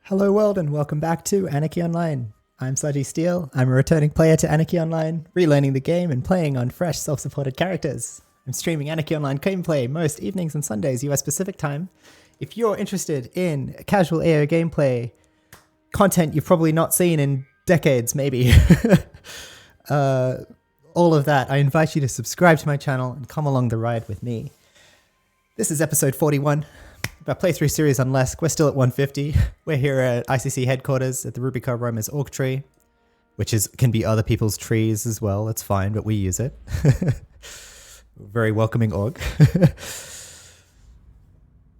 Hello world and welcome back to Anarchy Online. I'm Sludgy Steel. I'm a returning player to Anarchy Online, relearning the game and playing on fresh self-supported characters. I'm streaming Anarchy Online gameplay most evenings and Sundays US Pacific time. If you're interested in casual AO gameplay, content you've probably not seen in decades maybe, all of that, I invite you to subscribe to my channel and come along the ride with me. This is episode 41. Our playthrough series on Lesk. We're still at 150. We're here at ICC headquarters at the Rubica Roma's org tree, which can be other people's trees as well. That's fine, but we use it. Very welcoming org.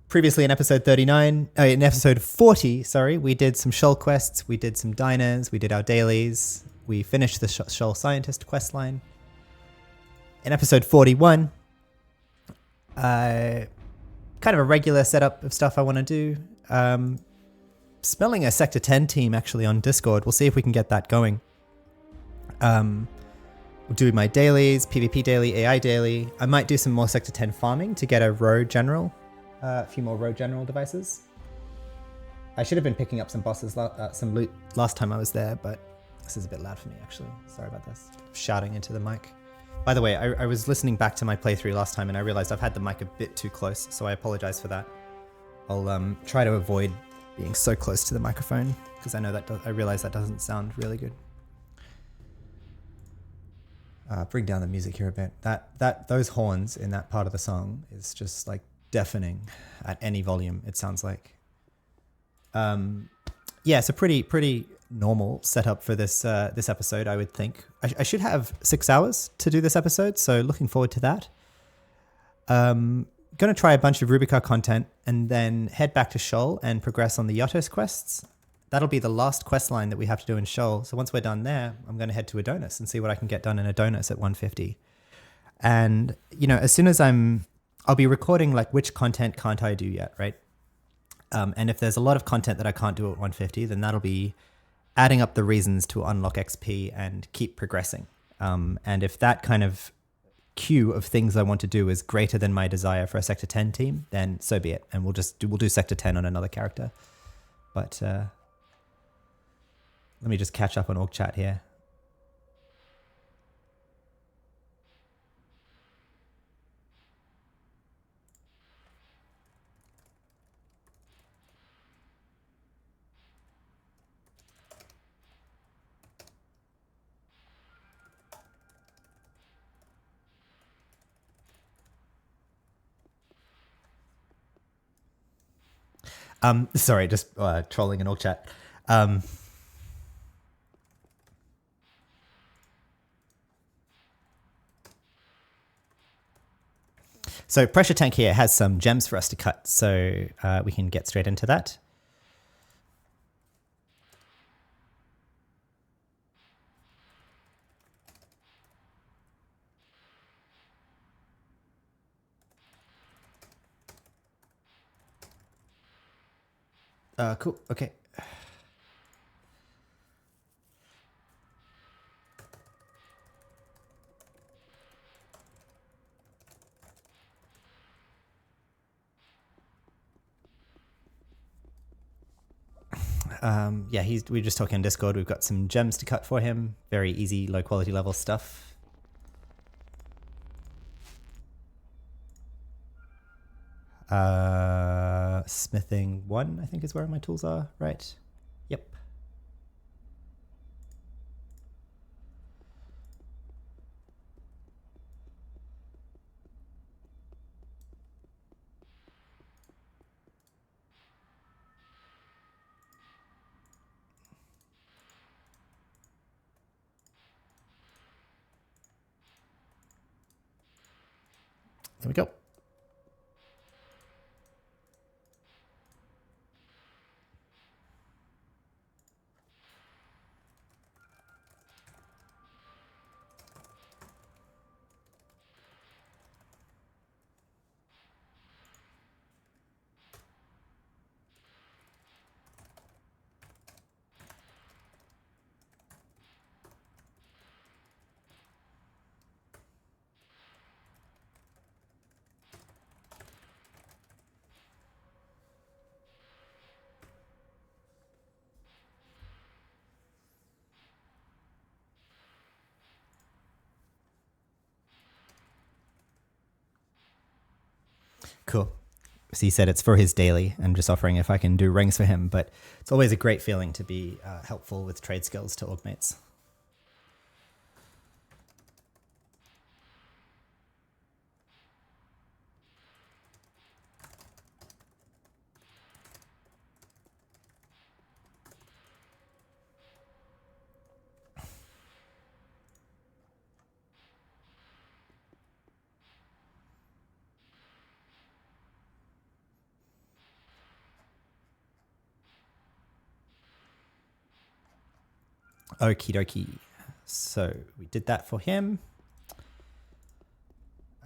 Previously in episode 40, we did some Shoal quests, we did some diners, we did our dailies, we finished the Shoal Scientist quest line. In episode 41, kind of a regular setup of stuff I want to do. Smelling a Sector 10 team actually on Discord. We'll see if we can get that going. We'll do my dailies, PvP daily, AI daily. I might do some more Sector 10 farming to get a road general, a few more road general devices. I should have been picking up some bosses, some loot last time I was there, but this is a bit loud for me actually. Sorry about this. Shouting into the mic. By the way, I was listening back to my playthrough last time and I realized I've had the mic a bit too close, so I apologize for that. I'll try to avoid being so close to the microphone because I know that I realize that doesn't sound really good. Bring down the music here a bit. Those horns in that part of the song is just like deafening at any volume. It sounds like. Yeah, it's a pretty normal setup for this this episode, I would think. I should have 6 hours to do this episode, so looking forward to that. Going to try a bunch of Rubica content and then head back to Shoal and progress on the Yotos quests. That'll be the last quest line that we have to do in Shoal. So once we're done there, I'm going to head to Adonis and see what I can get done in Adonis at 150. And, you know, as soon as I'll be recording like which content can't I do yet, right? And if there's a lot of content that I can't do at 150, then that'll be adding up the reasons to unlock XP and keep progressing. And if that kind of queue of things I want to do is greater than my desire for a Sector 10 team, then so be it. And we'll do Sector 10 on another character. But let me just catch up on org chat here. Sorry, just trolling in org chat. So Pressure Tank here has some gems for us to cut, so we can get straight into that. Cool, okay. Yeah, we're just talking on Discord. We've got some gems to cut for him. Very easy, low quality level stuff. Smithing 1, I think is where my tools are, right? Yep. There we go. Cool. So he said it's for his daily. I'm just offering if I can do rings for him, but it's always a great feeling to be helpful with trade skills to orgmates. Okie dokie. So we did that for him.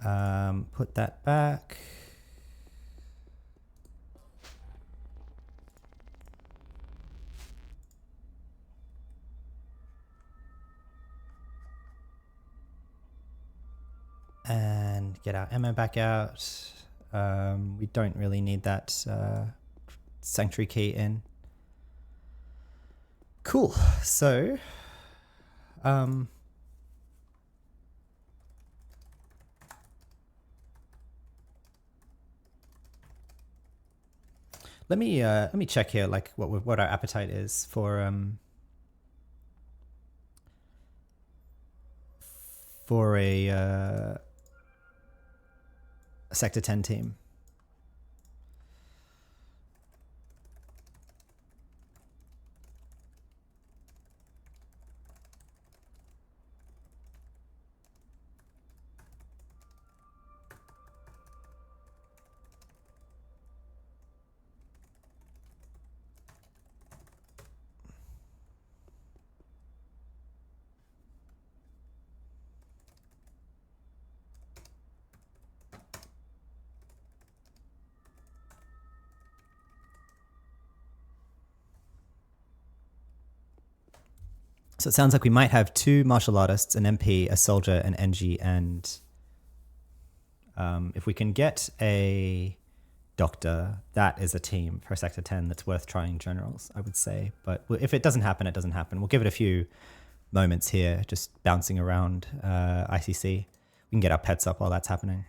Put that back. And get our ammo back out. We don't really need that sanctuary key in. Cool. So, let me check here, like what our appetite is for a Sector 10 team. So it sounds like we might have 2 martial artists, an MP, a soldier, an NG, and if we can get a doctor, that is a team for Sector 10 that's worth trying generals, I would say. But if it doesn't happen, it doesn't happen. We'll give it a few moments here, just bouncing around ICC. We can get our pets up while that's happening.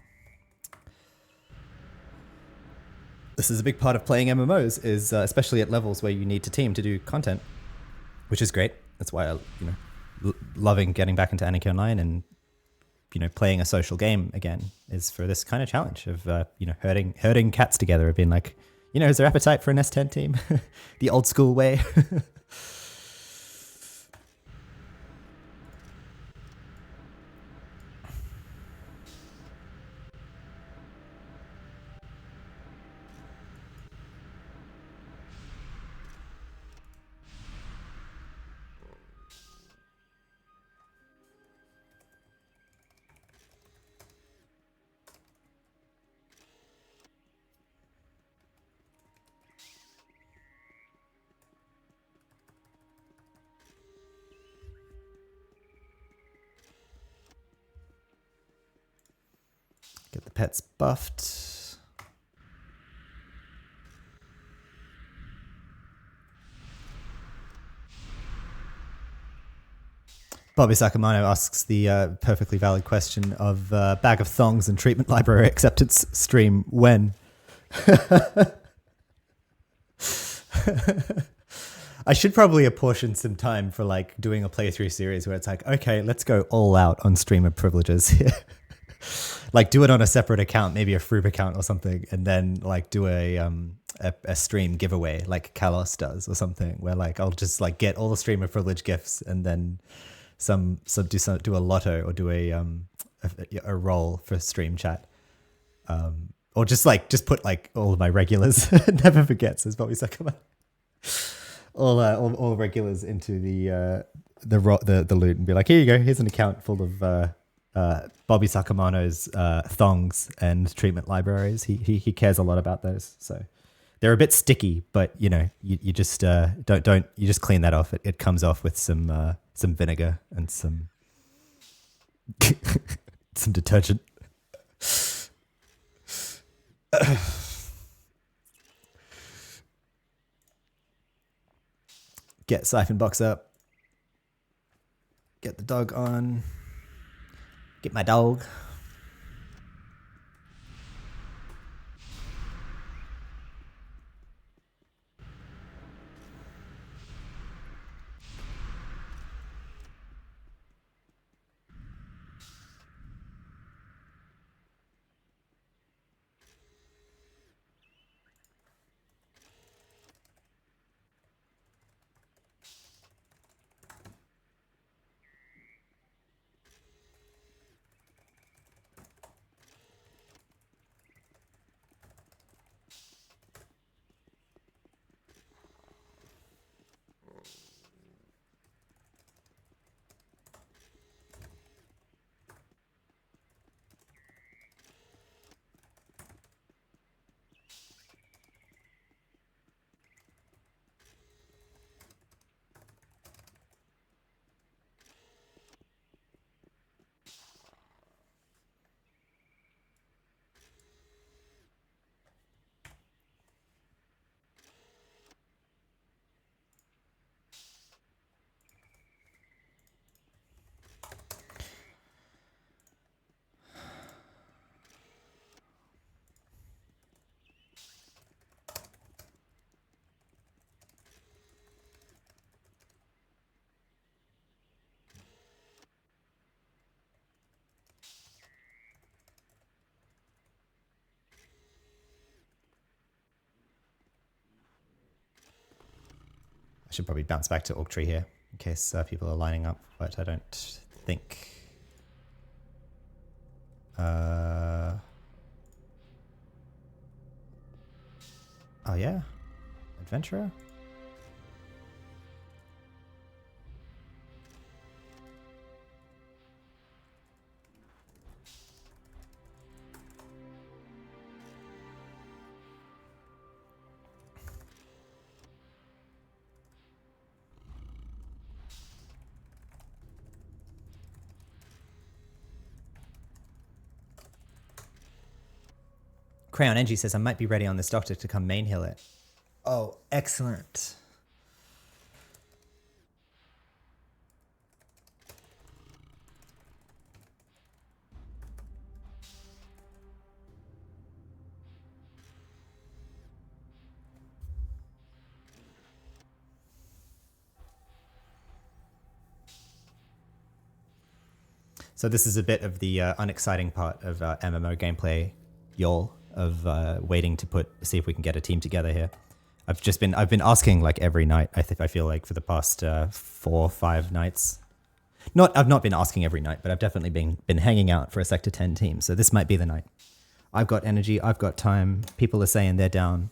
This is a big part of playing MMOs, is especially at levels where you need to team to do content, which is great. That's why I, loving getting back into Anarchy-online and, playing a social game again is for this kind of challenge of, herding cats together, of being like, is there appetite for an S10 team? The old school way. Get the pets buffed. Bobby Sakamano asks the perfectly valid question of bag of thongs and treatment library acceptance stream when? I should probably apportion some time for like doing a playthrough series where it's like, okay, let's go all out on streamer privileges here. Like do it on a separate account, maybe a Froob account or something, and then like do a stream giveaway like Kalos does or something, where like I'll just like get all the streamer privilege gifts and then do a lotto or do a roll for stream chat, or just put like all of my regulars. Never forgets, as Bobby said, come on, all regulars into the loot and be like, here you go, here's an account full of Bobby Sakamano's thongs and treatment libraries. He cares a lot about those, so they're a bit sticky, but you just don't you just clean that off. It comes off with some vinegar and some some detergent. Get Siphon Box up. Get the dog on. Get my dog. I should probably bounce back to Orc Tree here in case people are lining up, but I don't think. Oh yeah, Adventurer. Crayon Engie says I might be ready on this doctor to come main heal it. Oh, excellent. So this is a bit of the unexciting part of MMO gameplay, y'all, of waiting to see if we can get a team together here. I've been asking like every night. I feel like for the past 4 or 5 nights. I've not been asking every night, but I've definitely been hanging out for a Sector 10 team. So this might be the night. I've got energy. I've got time. People are saying they're down.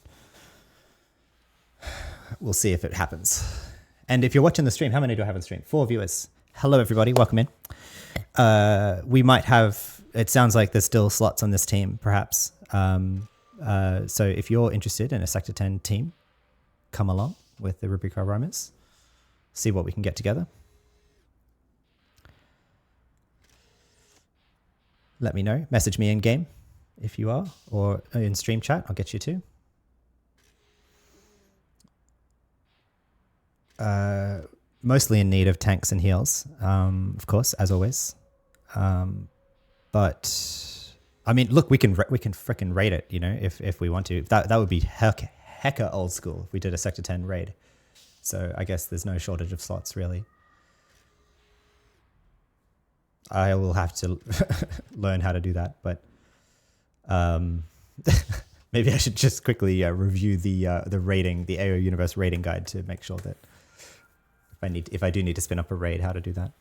We'll see if it happens. And if you're watching the stream, how many do I have on stream? 4 viewers. Hello, everybody. Welcome in. We might have, it sounds like there's still slots on this team, perhaps. So if you're interested in a Sector 10 team, come along with the Rubrica Roamers. See what we can get together. Let me know. Message me in game if you are, or in stream chat. I'll get you too. Mostly in need of tanks and heals, of course, as always. But I mean, look, we can frickin' raid it, you know, if we want to. That would be hecka old school if we did a Sector 10 raid. So I guess there's no shortage of slots really. I will have to learn how to do that, but maybe I should just quickly review the rating, the AO Universe rating guide to make sure that if I do need to spin up a raid, how to do that.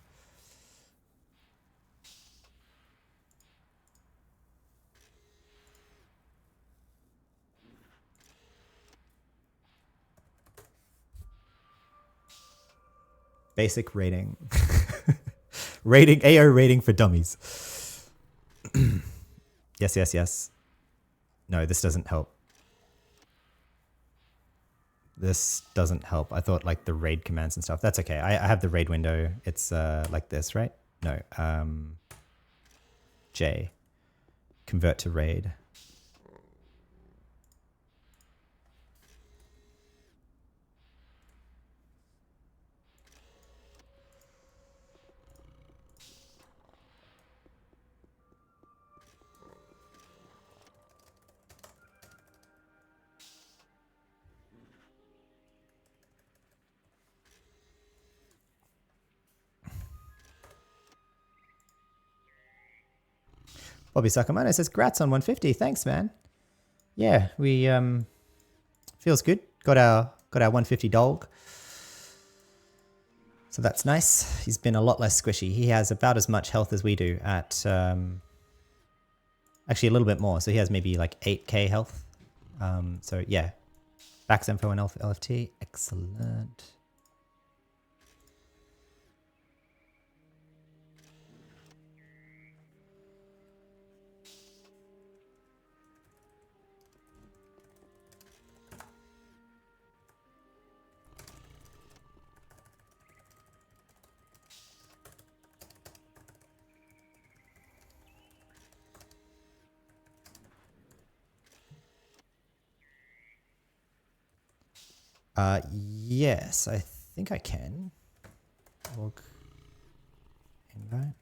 Basic rating. Rating, AO rating for dummies. Yes. No, this doesn't help. This doesn't help. I thought like the raid commands and stuff. That's okay. I have the raid window. It's like this, right? No. J. Convert to raid. Bobby Sakamano says, "Grats on 150. Thanks, man." Yeah, we feels good. Got our 150 dog. So that's nice. He's been a lot less squishy. He has about as much health as we do at actually a little bit more. So he has maybe like 8k health. So yeah. Bax info and LFT. Excellent. Yes, I think I can. Org invite.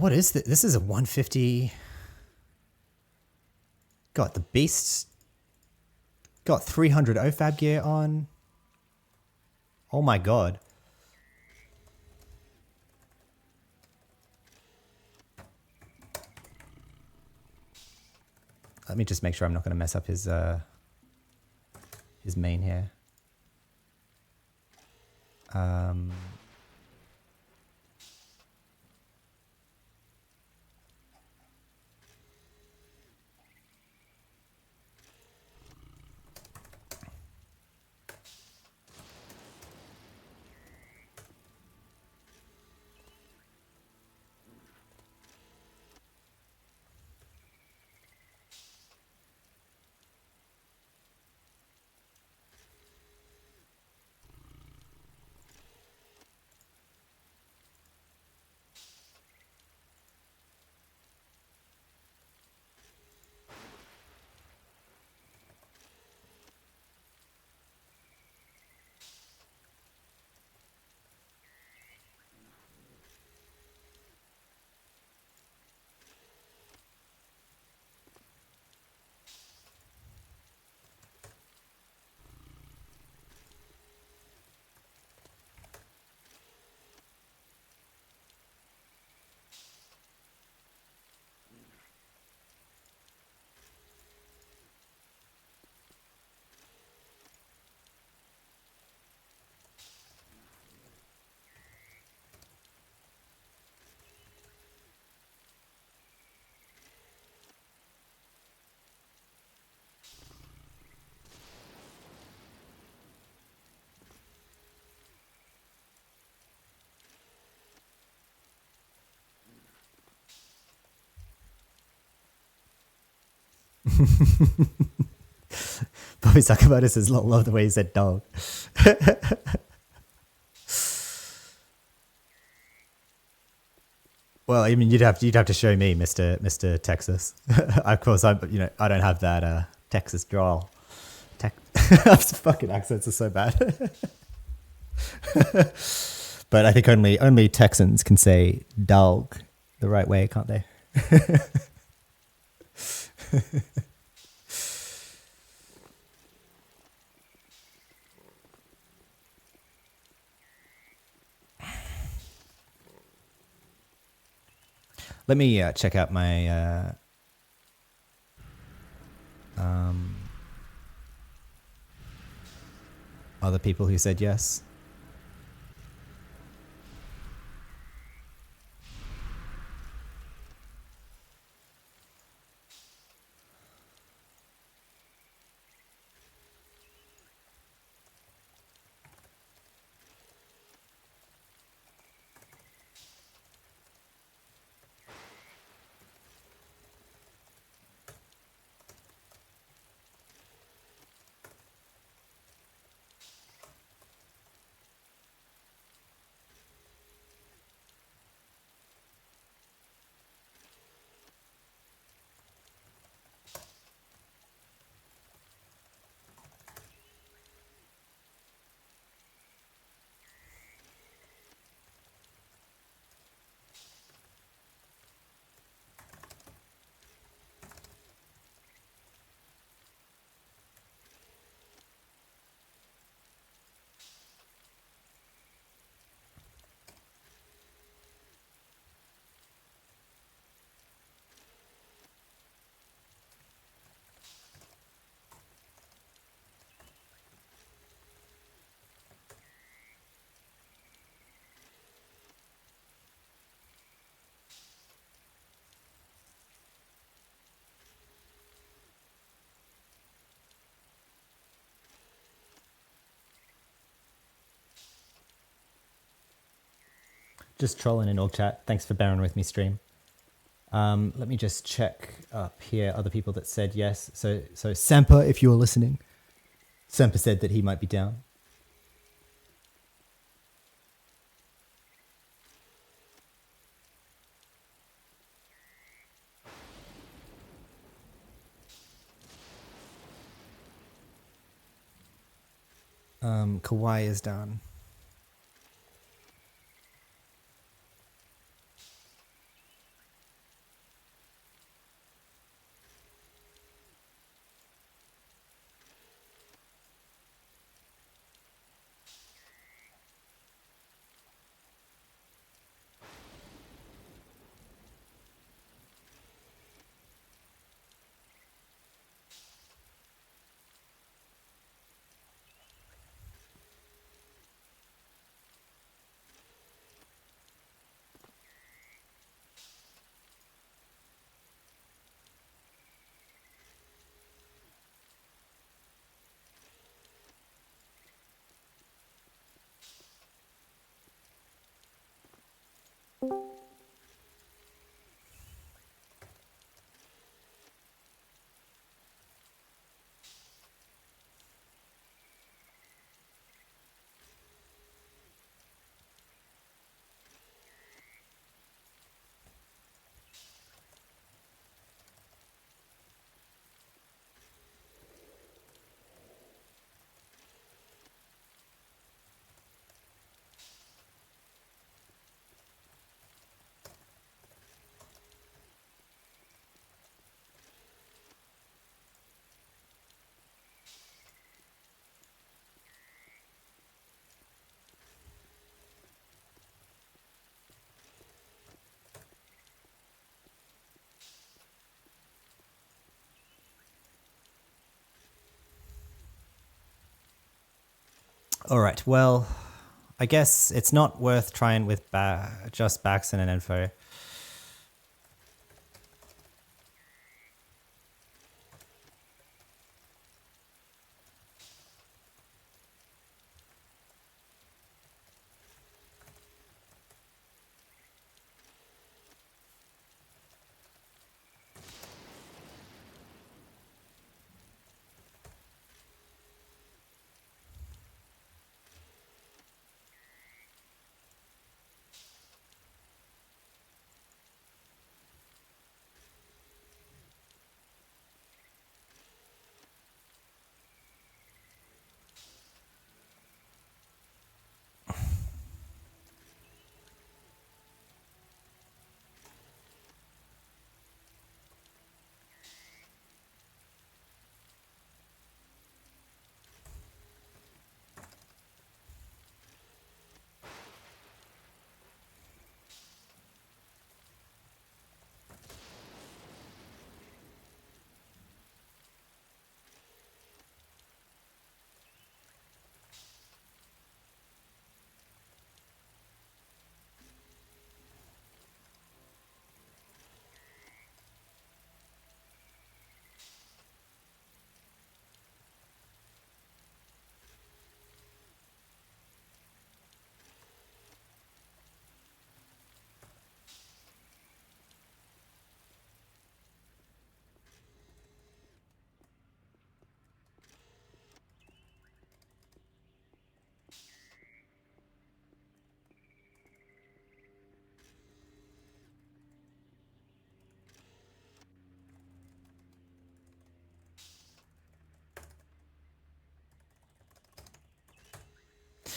What is this? This is a 150. Got the beast. Got 300 OFAB gear on. Oh my god. Let me just make sure I'm not going to mess up his main here. Bobby Sakamoto says, love the way he said dog. Well, I mean, you'd have to show me, Mr. Texas. Of course, I don't have that Texas drawl. Fucking accents are so bad. But I think only Texans can say dog the right way, can't they? Let me check out my other people who said yes. Just trolling in all chat. Thanks for bearing with me, stream. Let me just check up here other people that said yes. So Sampa, if you're listening, Sampa said that he might be down. Kawhi is down. All right. Well, I guess it's not worth trying with just backs and an info.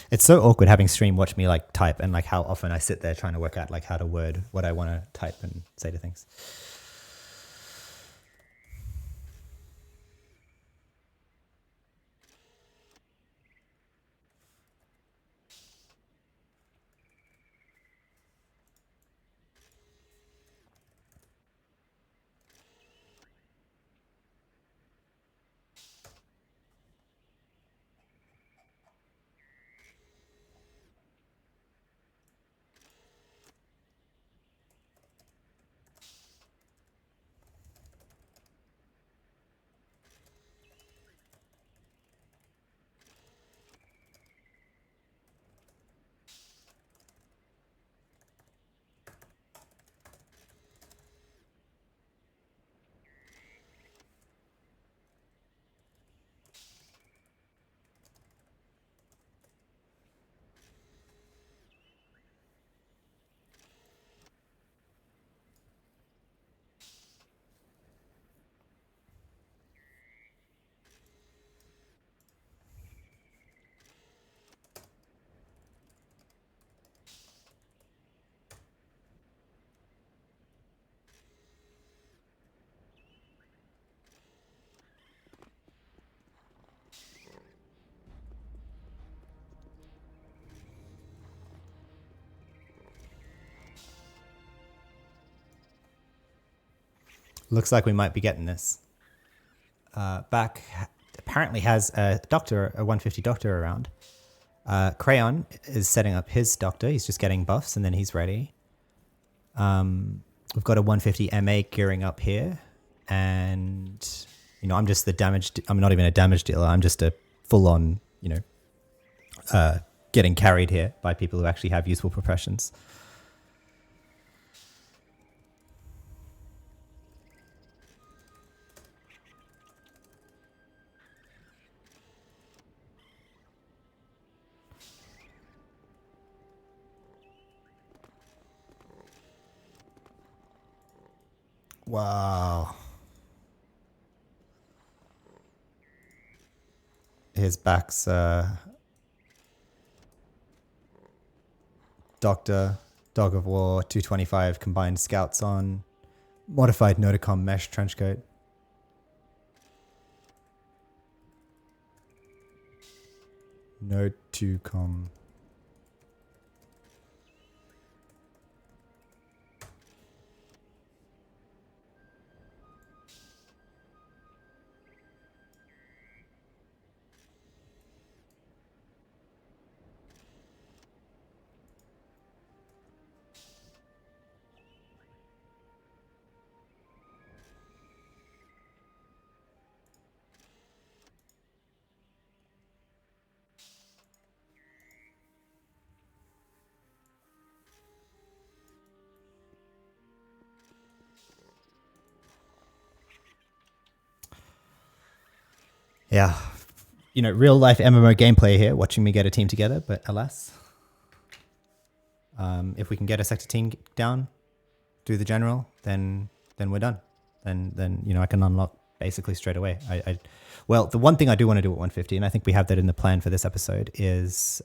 It's so awkward having stream watch me like type and like how often I sit there trying to work out like how to word what I want to type and say to things. Looks like we might be getting this. Back apparently has a doctor, a 150 doctor around. Crayon is setting up his doctor. He's just getting buffs and then he's ready. We've got a 150 MA gearing up here. And, you know, I'm just the damaged. I'm not even a damage dealer. I'm just a full on, you know, getting carried here by people who actually have useful professions. Wow. His back's Doctor, Dog of War, 225 combined scouts on, modified Noticom mesh trenchcoat. Noticom. Yeah. Real life MMO gameplay here, watching me get a team together, but alas. If we can get a sector team down, do the general, then we're done. Then I can unlock basically straight away. Well, the one thing I do want to do at 150, and I think we have that in the plan for this episode, is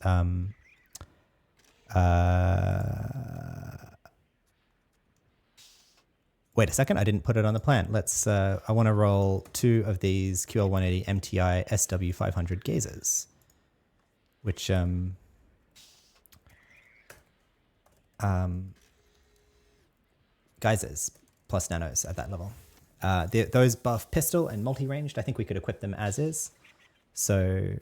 wait a second, I didn't put it on the plan. I want to roll 2 of these QL180 MTI SW500 gazers, which geysers plus nanos at that level. Those buff pistol and multi-ranged, I think we could equip them as is. So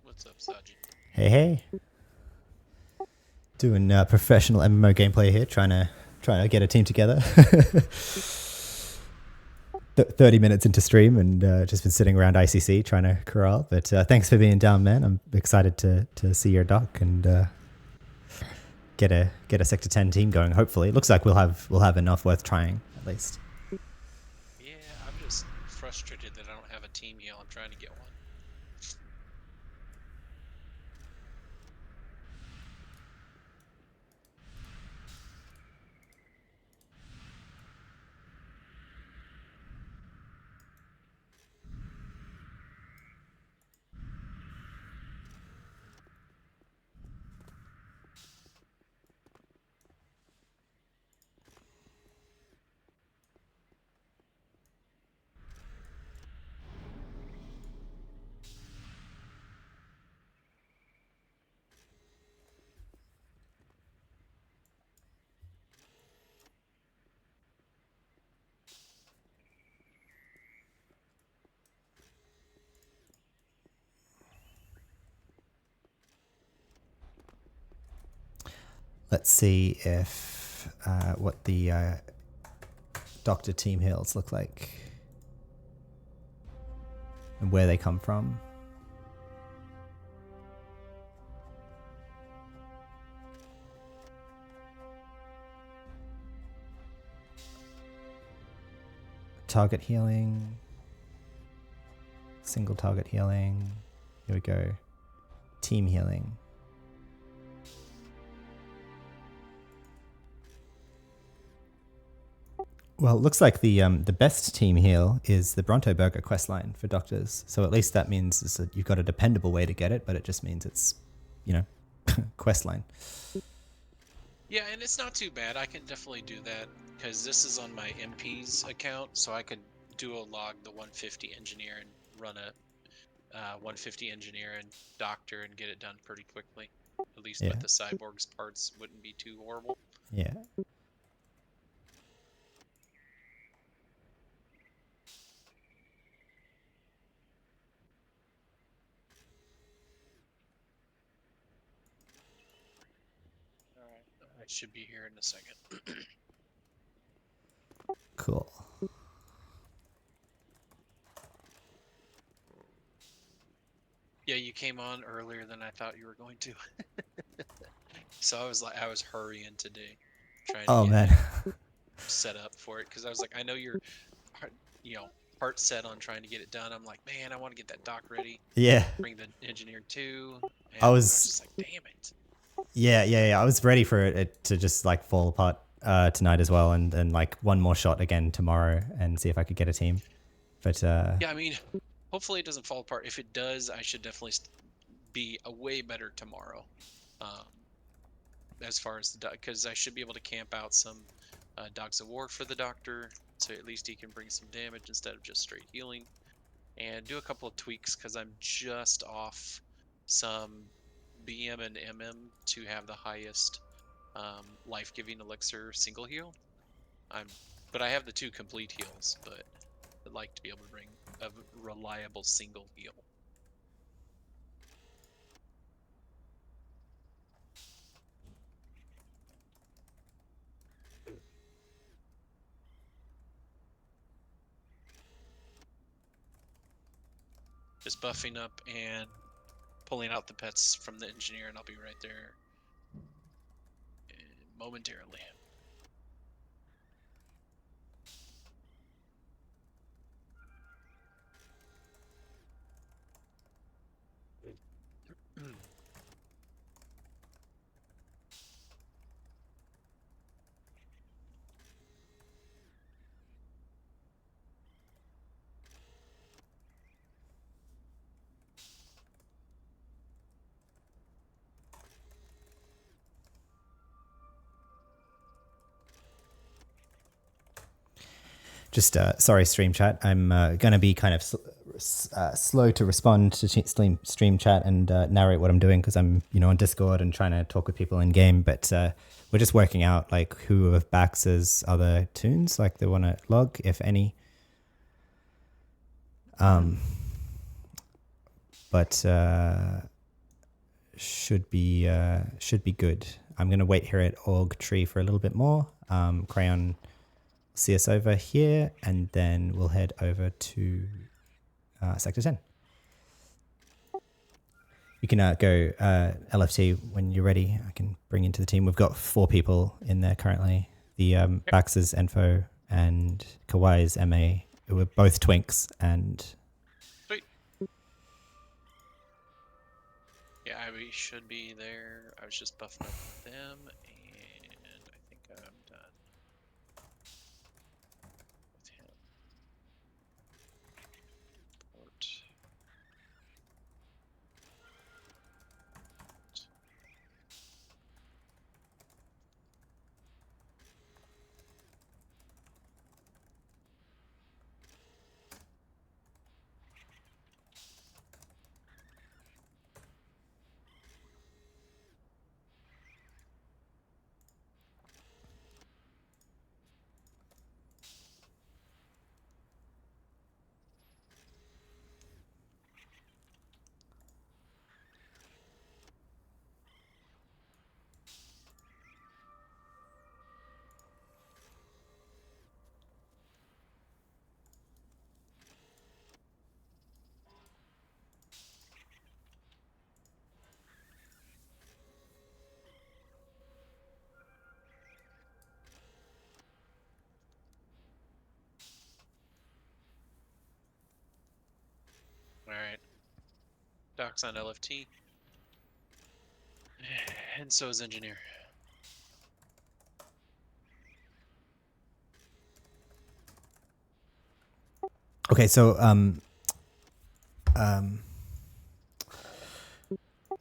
What's up, Saji? hey. Doing professional MMO gameplay here, trying to get a team together. 30 minutes into stream and just been sitting around ICC trying to corral. But thanks for being down, man. I'm excited to see your doc and get a Sector 10 team going. Hopefully, it looks like we'll have enough worth trying at least. Yeah, I'm just frustrated that I don't have a team heal. I'm trying to get one. Let's see if what the Doctor team heals look like and where they come from. Target healing, single target healing. Here we go. Team healing. Well, it looks like the best team heal is the Bronto Burger questline for doctors. So at least that means that you've got a dependable way to get it, but it just means it's, questline. Yeah, and it's not too bad. I can definitely do that because this is on my MP's account, so I could do a log the 150 engineer and run a 150 engineer and doctor and get it done pretty quickly. At least with the cyborg's parts wouldn't be too horrible. Yeah. I should be here in a second. Cool. Yeah, you came on earlier than I thought you were going to. So I was hurrying today, trying to Oh get man. set up for it because I was like, I know you're, you know, heart set on trying to get it done. I'm like, man, I want to get that dock ready. Yeah. Bring the engineer too, and I I was was. just like, damn it. Yeah. I was ready for it to just like fall apart tonight as well, and then like one more shot again tomorrow, and see if I could get a team. But Yeah, I mean, hopefully it doesn't fall apart. If it does, I should definitely be a way better tomorrow. Um, as far as the because I should be able to camp out some dogs of war for the doctor, so at least he can bring some damage instead of just straight healing, and do a couple of tweaks because I'm just off some BM and MM to have the highest life-giving elixir single heal. But I have the 2 complete heals, but I'd like to be able to bring a reliable single heal. Just buffing up and pulling out the pets from the engineer, and I'll be right there momentarily. just sorry, stream chat. I'm gonna be kind of slow to respond to stream chat and narrate what I'm doing because I'm on Discord and trying to talk with people in game. But we're just working out like who of Bax's other tunes like they want to log, if any. But should be good. I'm gonna wait here at org tree for a little bit more. Crayon, see us over here, and then we'll head over to Sector 10. You can go LFT when you're ready. I can bring into the team. We've got 4 people in there currently. The Bax's Enfo and Kawai's MA, who are both twinks. And Sweet. Yeah, we should be there. I was just buffing up with them, and I think I'm done with him. Port. Alright. Doc's on LFT. And so is engineer. okay, so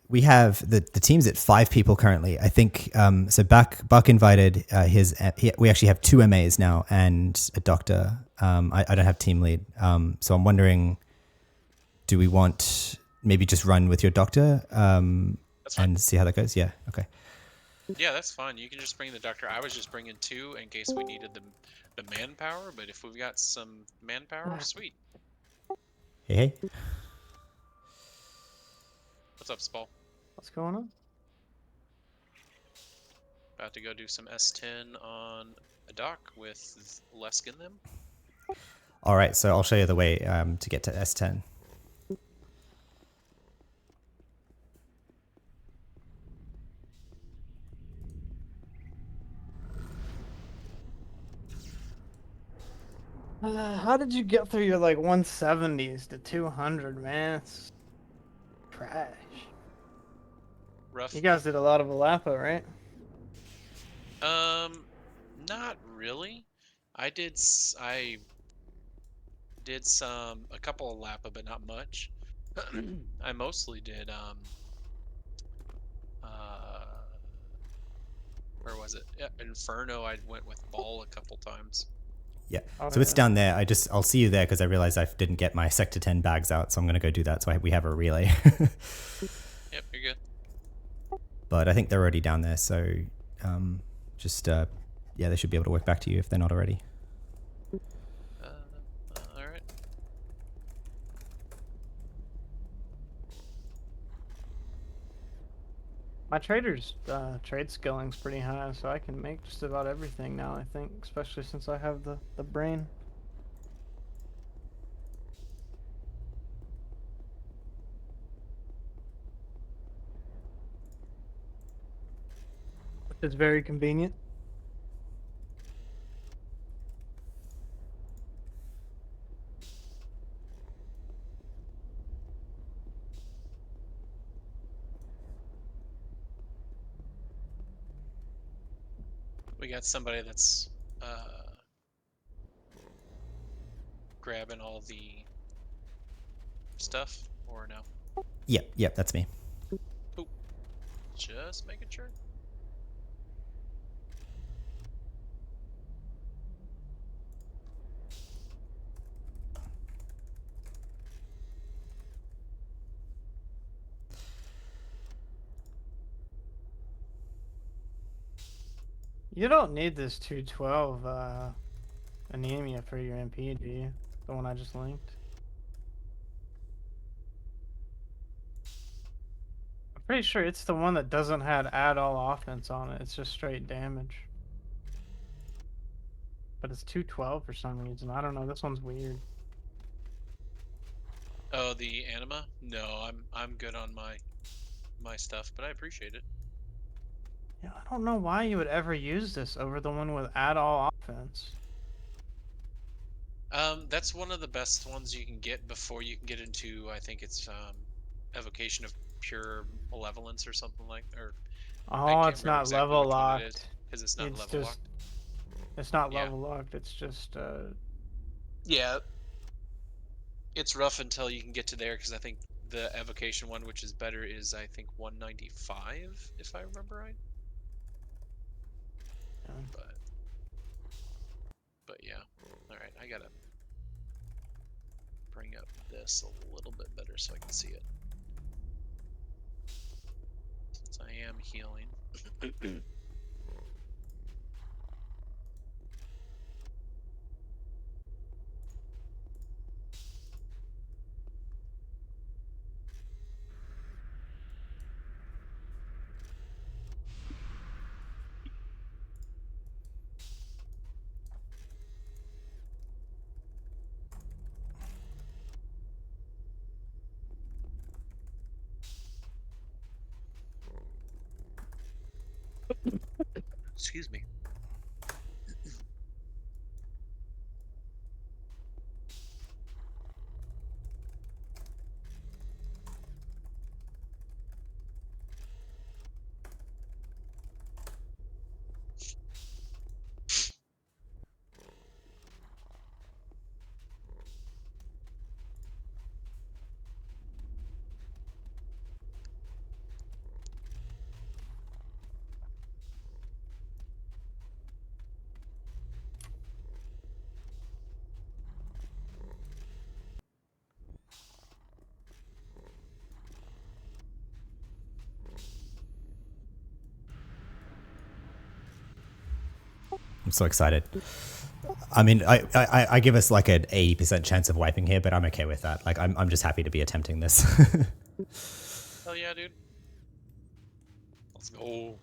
we have the team's at 5 people currently. I think so. Buck invited we actually have 2 MAs now and a doctor. I don't have team lead, so I'm wondering, do we want maybe just run with your doctor and see how that goes? Yeah. Okay. Yeah, that's fine. You can just bring the doctor. I was just bringing 2 in case we needed the manpower, but if we've got some manpower, sweet. Hey. What's up, Spall? What's going on? About to go do some S10 on a dock with Lesk in them. All right, so I'll show you the way to get to S10. How did you get through your like 170s to 200, man? It's trash. Rough. You guys did a lot of Alapa, right? Not really. I did a couple of Lapa, but not much. I mostly did where was it? Yeah, Inferno. I went with Ball a couple times. Yeah. Oh, So it's yeah. down there. I'll see you there because I realized I didn't get my Sector 10 bags out, so I'm going to go do that. So we have a relay. Yep, you're good. But I think they're already down there, so yeah, they should be able to work back to you if they're not already. All right. My trader's trade skilling's pretty high, so I can make just about everything now, I think, especially since I have the brain. It's very convenient. We got somebody that's grabbing all the stuff, or no? Yep, that's me. Cool. Just making sure. You don't need this 212 anemia for your MP, do you? The one I just linked. I'm pretty sure it's the one that doesn't have add all offense on it. It's just straight damage. But it's 212 for some reason. I don't know. This one's weird. Oh, the anima? No, I'm good on my stuff, but I appreciate it. Yeah, I don't know why you would ever use this over the one with add all offense. That's one of the best ones you can get before you can get into, I think it's evocation of pure malevolence or something like, or I Oh, can't it's remember not exactly level which one it is locked. because it's not It's level just, locked. it's not Yeah. level locked. It's just, Yeah. It's rough until you can get to there because I think the evocation one, which is better, is I think 195 if I remember right. yeah. But yeah. All right, I gotta bring up this a little bit better so I can see it. Since I am healing. Excuse me. I'm so excited. I mean, I give us like an 80% chance of wiping here, but I'm okay with that. Like, I'm just happy to be attempting this. Hell yeah, dude. Let's go.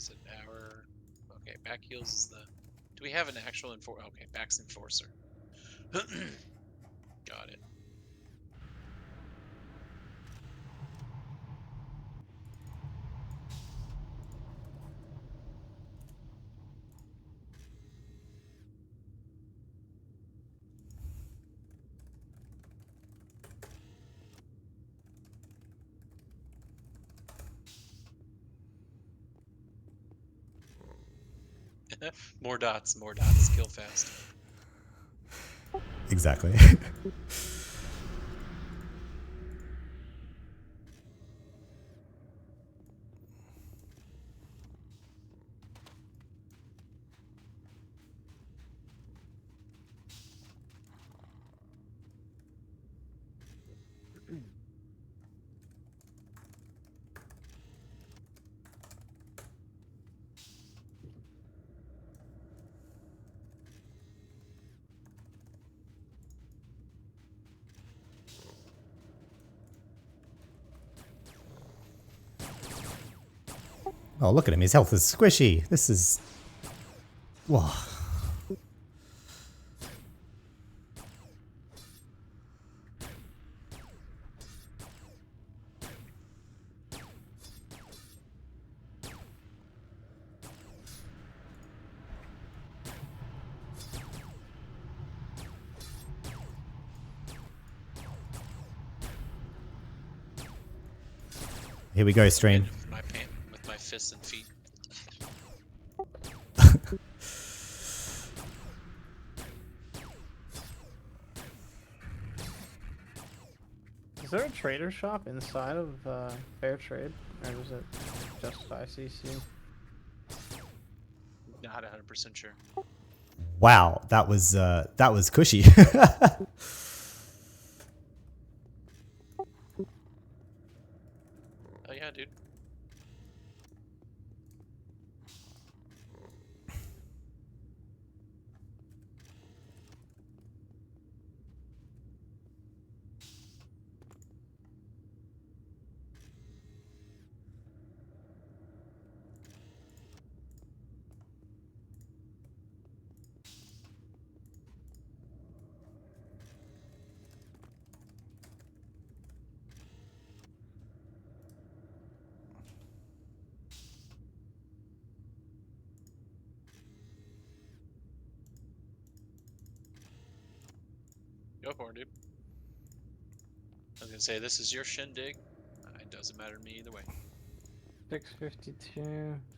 is it? Our okay. Back heals is the. Do we have an actual enforcer? Okay, back's enforcer. Got it. More dots, kill fast. Exactly. Oh, look at him. His health is squishy. This is... Whoa. Here we go, stream. With my fists and feet. Is there a trader shop inside of Fair Trade, or is it just ICC? Not 100% sure. Wow, that was cushy. Oh yeah, dude. Go for it, dude. I was gonna say, this is your shindig. It doesn't matter to me either way. 652,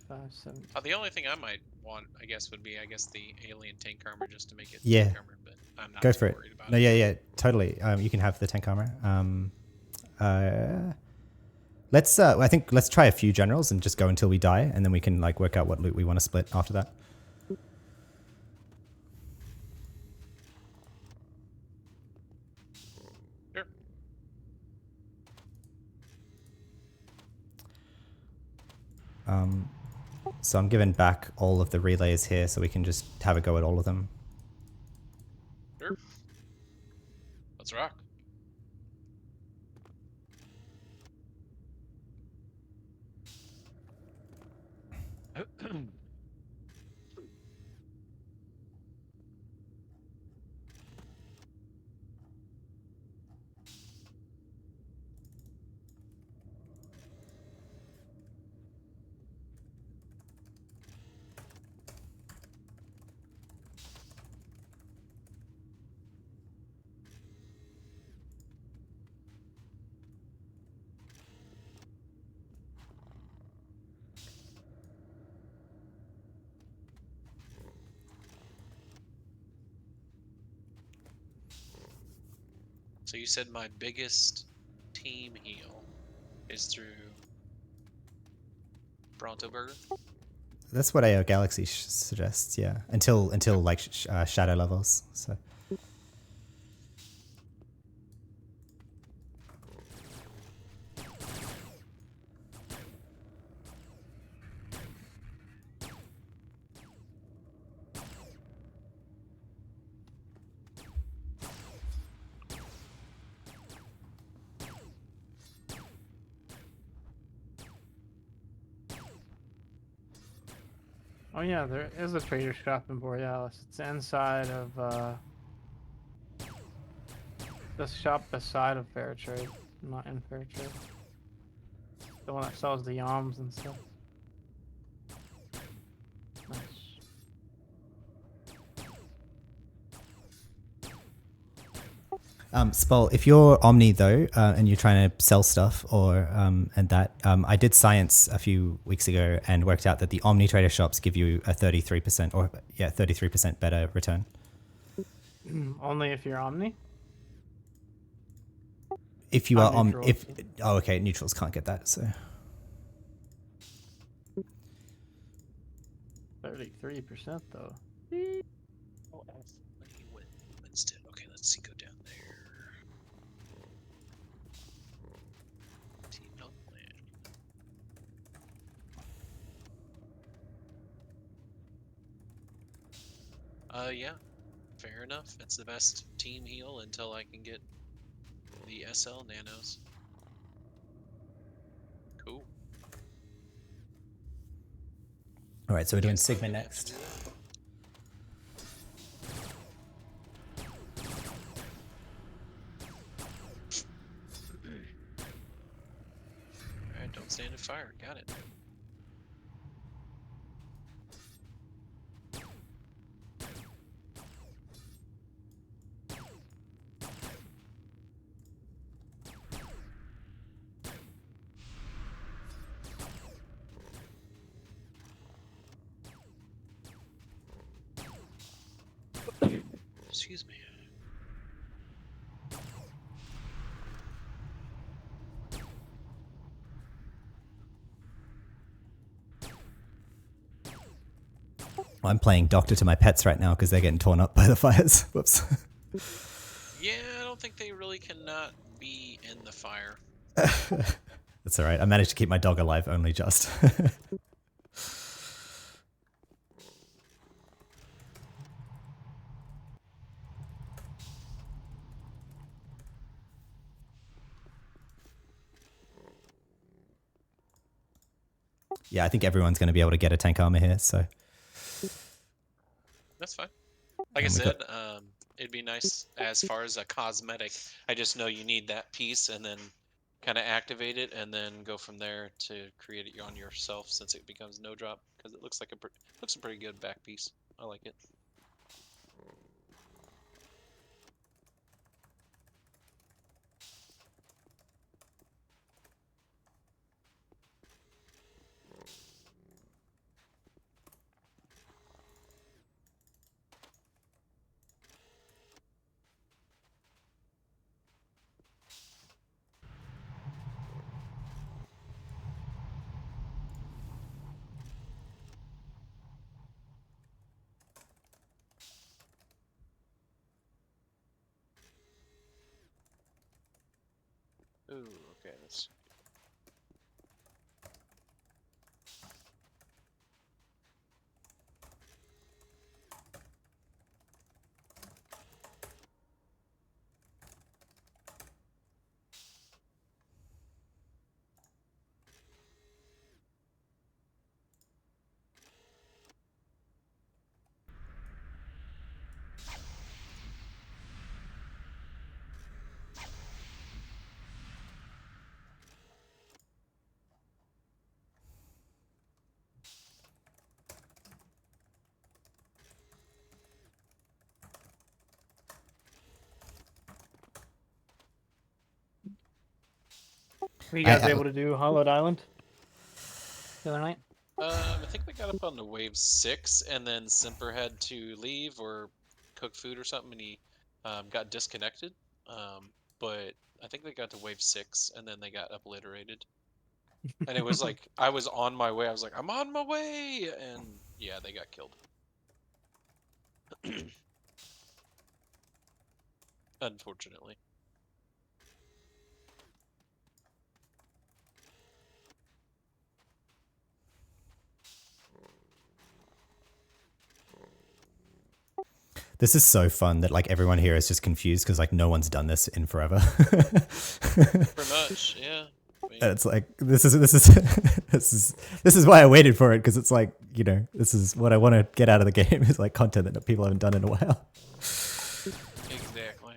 570. The only thing I might want, I guess, would be, the alien tank armor just to make it Yeah. tank armor, but I'm not Go too for it. worried about No, it. yeah, totally. You can have the tank armor. I think let's try a few generals and just go until we die, and then we can like work out what loot we want to split after that. Sure. So I'm giving back all of the relays here so we can just have a go at all of them. Sure. Let's rock. So you said my biggest team heal is through Bronto Burger? That's what AO Galaxy suggests, yeah. Until like shadow levels. So. Oh yeah, there is a trader shop in Borealis. It's inside of the shop beside of Fair Trade, not in Fair Trade. The one that sells the yams and stuff. Nice. Spol, if you're Omni though, and you're trying to sell stuff or and that, I did science a few weeks ago and worked out that the Omni trader shops give you a 33% or 33% better return. Only if you're Omni? If you are neutrals. okay, neutrals can't get that. So 33% though. Oh, Winston. Okay, let's see. Go down there. Team health plan. Yeah. Fair enough. It's the best team heal until I can get the SL nanos. Cool. all right, so we're doing Sigma next. Alright, don't stand in fire. Got it. Excuse me. I'm playing doctor to my pets right now because they're getting torn up by the fires. Whoops. Yeah, I don't think they really cannot be in the fire. That's all right. I managed to keep my dog alive only just. Yeah, I think everyone's going to be able to get a tank armor here, so. That's fine. Like I said, it'd be nice as far as a cosmetic. I just know you need that piece and then kind of activate it and then go from there to create it on yourself since it becomes no drop because it looks like looks a pretty good back piece. I like it. Ooh, okay, let's. Were you guys able to do Hollowed Island the other night? I think we got up on the wave 6, and then Simper had to leave or cook food or something, and he got disconnected. But I think they got to wave 6, and then they got obliterated. And it was like I was on my way. I was like, I'm on my way, and yeah, they got killed. Unfortunately. This is so fun that like everyone here is just confused because like no one's done this in forever. Pretty much, yeah. man. And it's like this is this is why I waited for it, because it's like, you know, this is what I want to get out of the game is like content that people haven't done in a while. Exactly.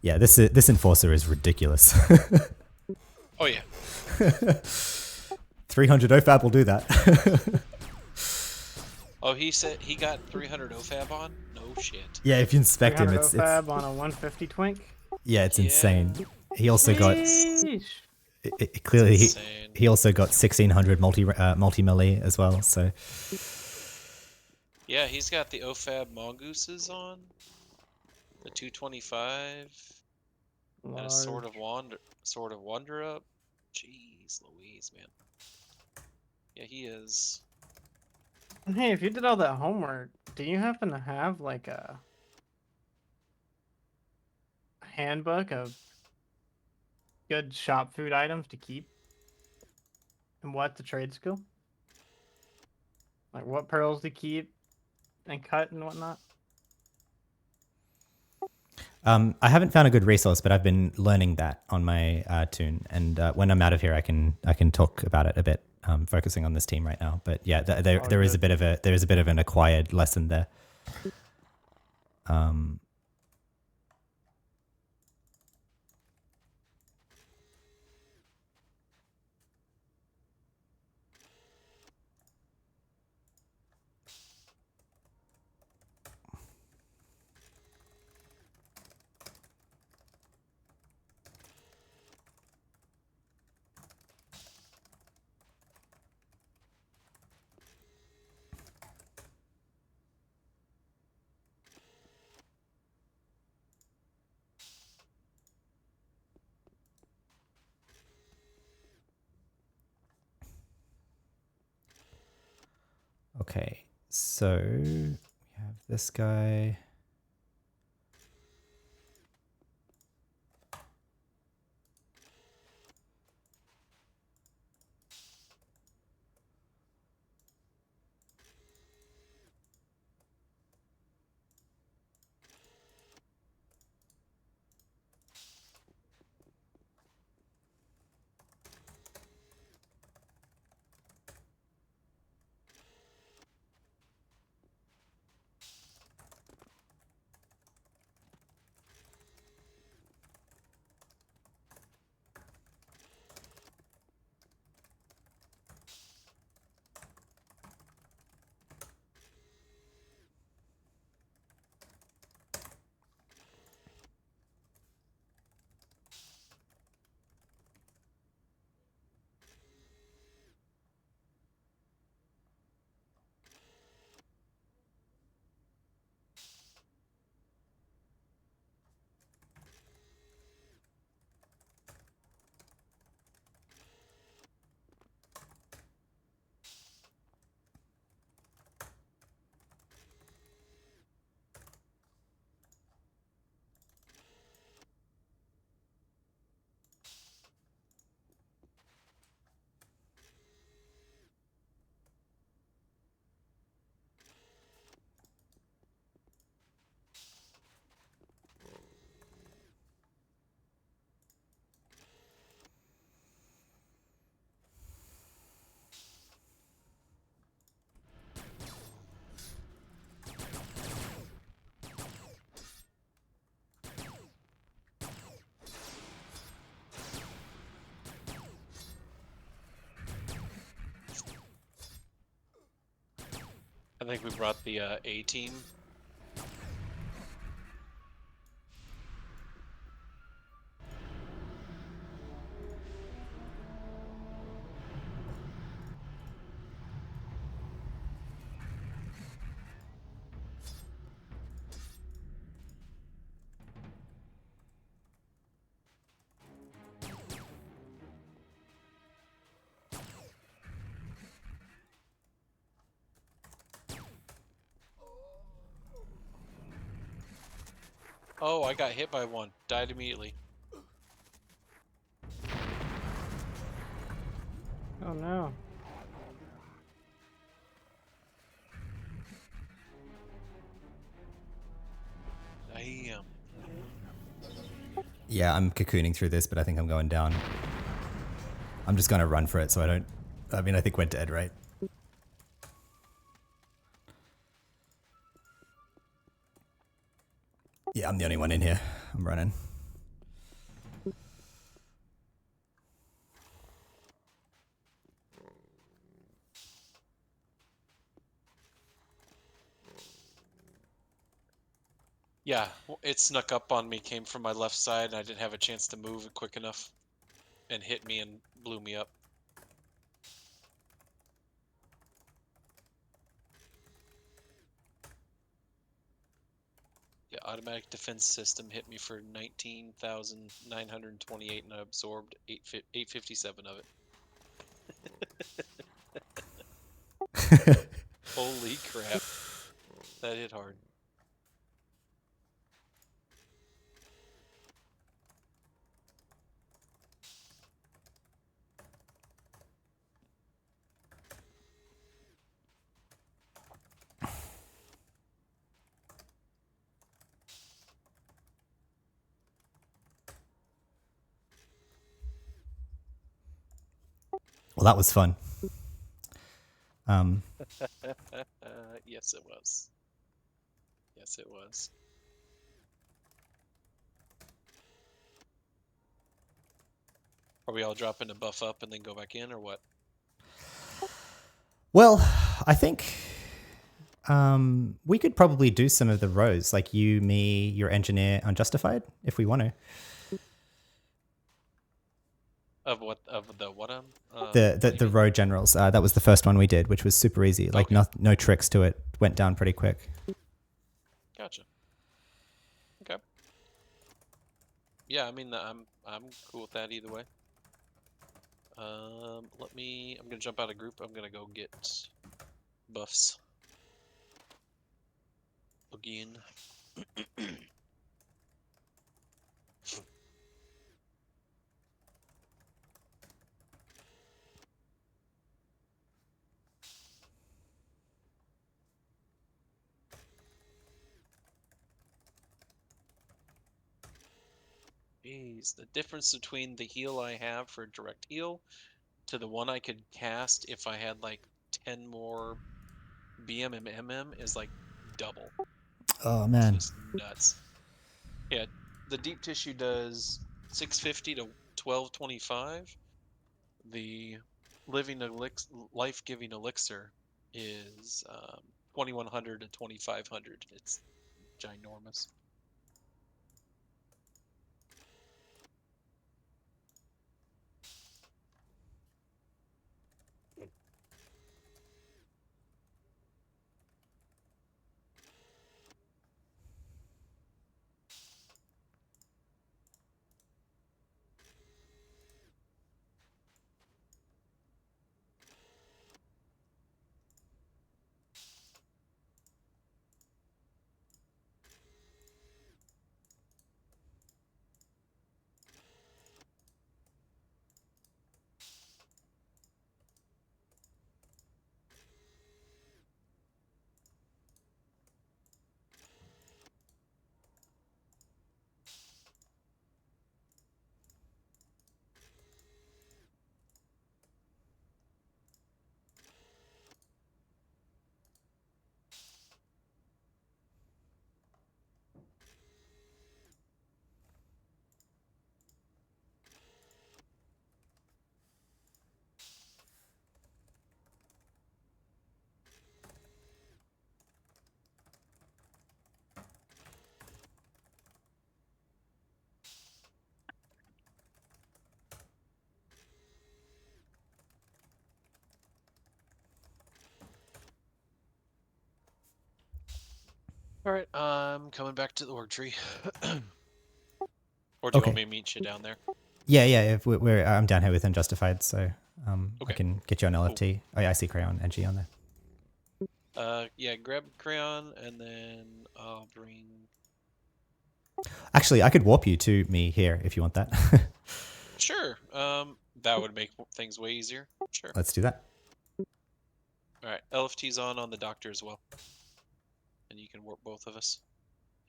Yeah, this enforcer is ridiculous. Oh yeah. 300 OFAB will do that. Oh, he said he got 300 OFAB on? No shit. Yeah, if you inspect him, 300 it's OFAB on a 150 twink. yeah, it's Yeah. insane. He also got Sheesh. clearly It's he, insane. he also got 1600 multi melee as well. So Yeah, he's got the OFAB mongooses on. The 225. And a sword of wonder up. Jeez Louise, man. Yeah, he is. Hey, if you did all that homework, do you happen to have like a handbook of good shop food items to keep and what to trade skill? Like what pearls to keep and cut and whatnot? I haven't found a good resource, but I've been learning that on my tune, and when I'm out of here, I can talk about it a bit. Focusing on this team right now, but yeah, there is a bit of an acquired lesson there. Okay, so we have this guy. I think we brought the A team. Oh, I got hit by one. Died immediately. Oh no. Damn. Yeah, I'm cocooning through this, but I think I'm going down. I'm just going to run for it so I don't... I mean, I think we're dead, right? Yeah, I'm the only one in here. I'm running. Yeah, it snuck up on me, came from my left side, and I didn't have a chance to move it quick enough. And hit me and blew me up. The automatic defense system hit me for 19,928 and I absorbed 857 of it. Holy crap. That hit hard. Well, that was fun. Yes, it was. Yes, it was. Are we all dropping to buff up and then go back in, or what? Well, I think we could probably do some of the rows, like you, me, your engineer, unjustified, if we want to. Of what? Of the what? What The do you the mean? row generals. That was the first one we did, which was super easy. Like Okay. no tricks to it. Went down pretty quick. Gotcha. Okay. Yeah, I mean, I'm cool with that either way. I'm gonna jump out of group. I'm gonna go get buffs again. Jeez, the difference between the heal I have for direct heal to the one I could cast if I had like 10 more BM and MM is like double. Oh It's man. just nuts. Yeah, the deep tissue does 650 to 1225. The life-giving elixir is 2100 to 2500. It's ginormous. All right, I'm coming back to the org tree. Or do you want Okay. me to meet you down there? Yeah. If I'm down here with unjustified, so I Okay. can get you on LFT. Oh yeah, I see Crayon NG on there. Yeah, grab crayon and then I'll bring Actually, I could warp you to me here if you want that. Sure. That would make things way easier. Sure. Let's do that. All right. LFT's on the doctor as well, and you can warp both of us.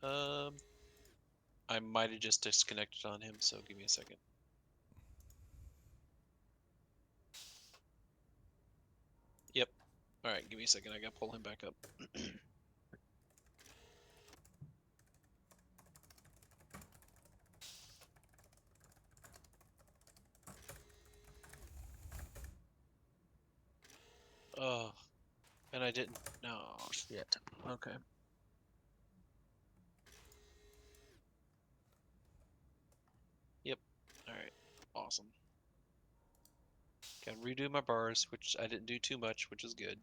I might have just disconnected on him, so give me a second. Yep. All right. Give me a second. I gotta pull him back up. Oh, and I didn't. No, shit. Okay. Yep. All right. Awesome. Can redo my bars, which I didn't do too much, which is good.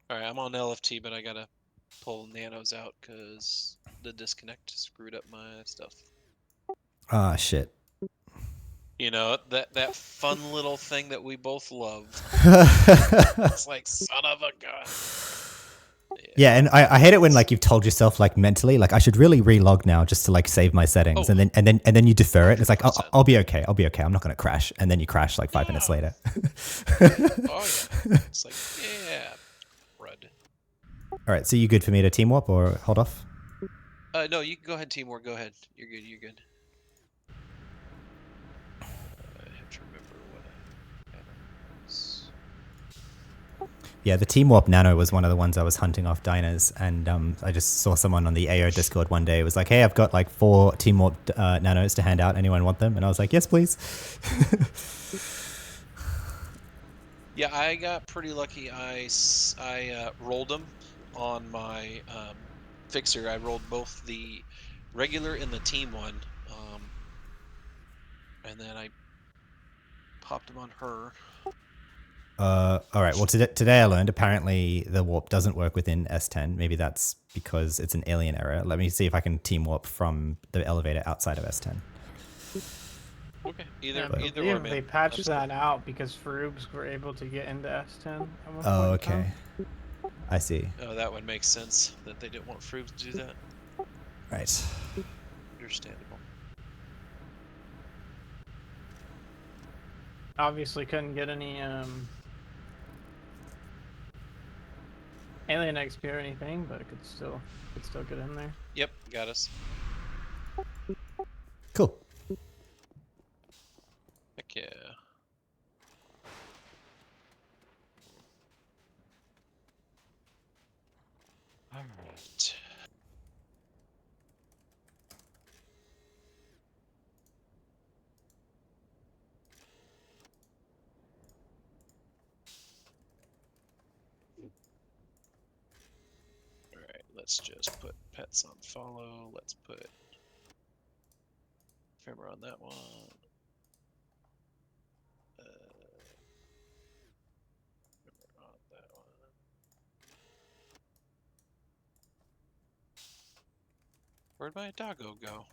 All right, I'm on LFT, but I gotta pull nanos out because the disconnect screwed up my stuff. Ah, shit. You know, that fun little thing that we both love. It's like, son of a gun. Yeah, and I hate it when like you've told yourself like mentally like I should really relog now just to like save my settings, and then you defer it. It's like I'll be okay. I'm not gonna crash, and then you crash like 5 minutes later. Oh yeah, it's like yeah, crud. All right, so you good for me to team warp or hold off? No, you can go ahead, Timur. Go ahead. You're good. You're good. I have to remember what I was. Yeah, the team warp nano was one of the ones I was hunting off diners, and I just saw someone on the AO Discord one day. It was like, hey, I've got like 4 team warp nanos to hand out. Anyone want them? And I was like, yes, please. Yeah, I got pretty lucky. I rolled them on my fixer. I rolled both the regular and the team one, and then I popped them on her. All right. Well, today I learned apparently the warp doesn't work within S10. Maybe that's because it's an alien error. Let me see if I can team warp from the elevator outside of S10. Okay. Either or, man. they patched that out because Faroubs were able to get into S10 at one point. Oh, okay. I see. Oh, that would make sense that they didn't want Froobs to do that. Right. Understandable. Obviously couldn't get any alien XP or anything, but it could still get in there. Yep, got us. Cool. Heck yeah. All right. Let's just put pets on follow. Let's put ephemeral on that one. Ephemeral on that one. Where'd my doggo go?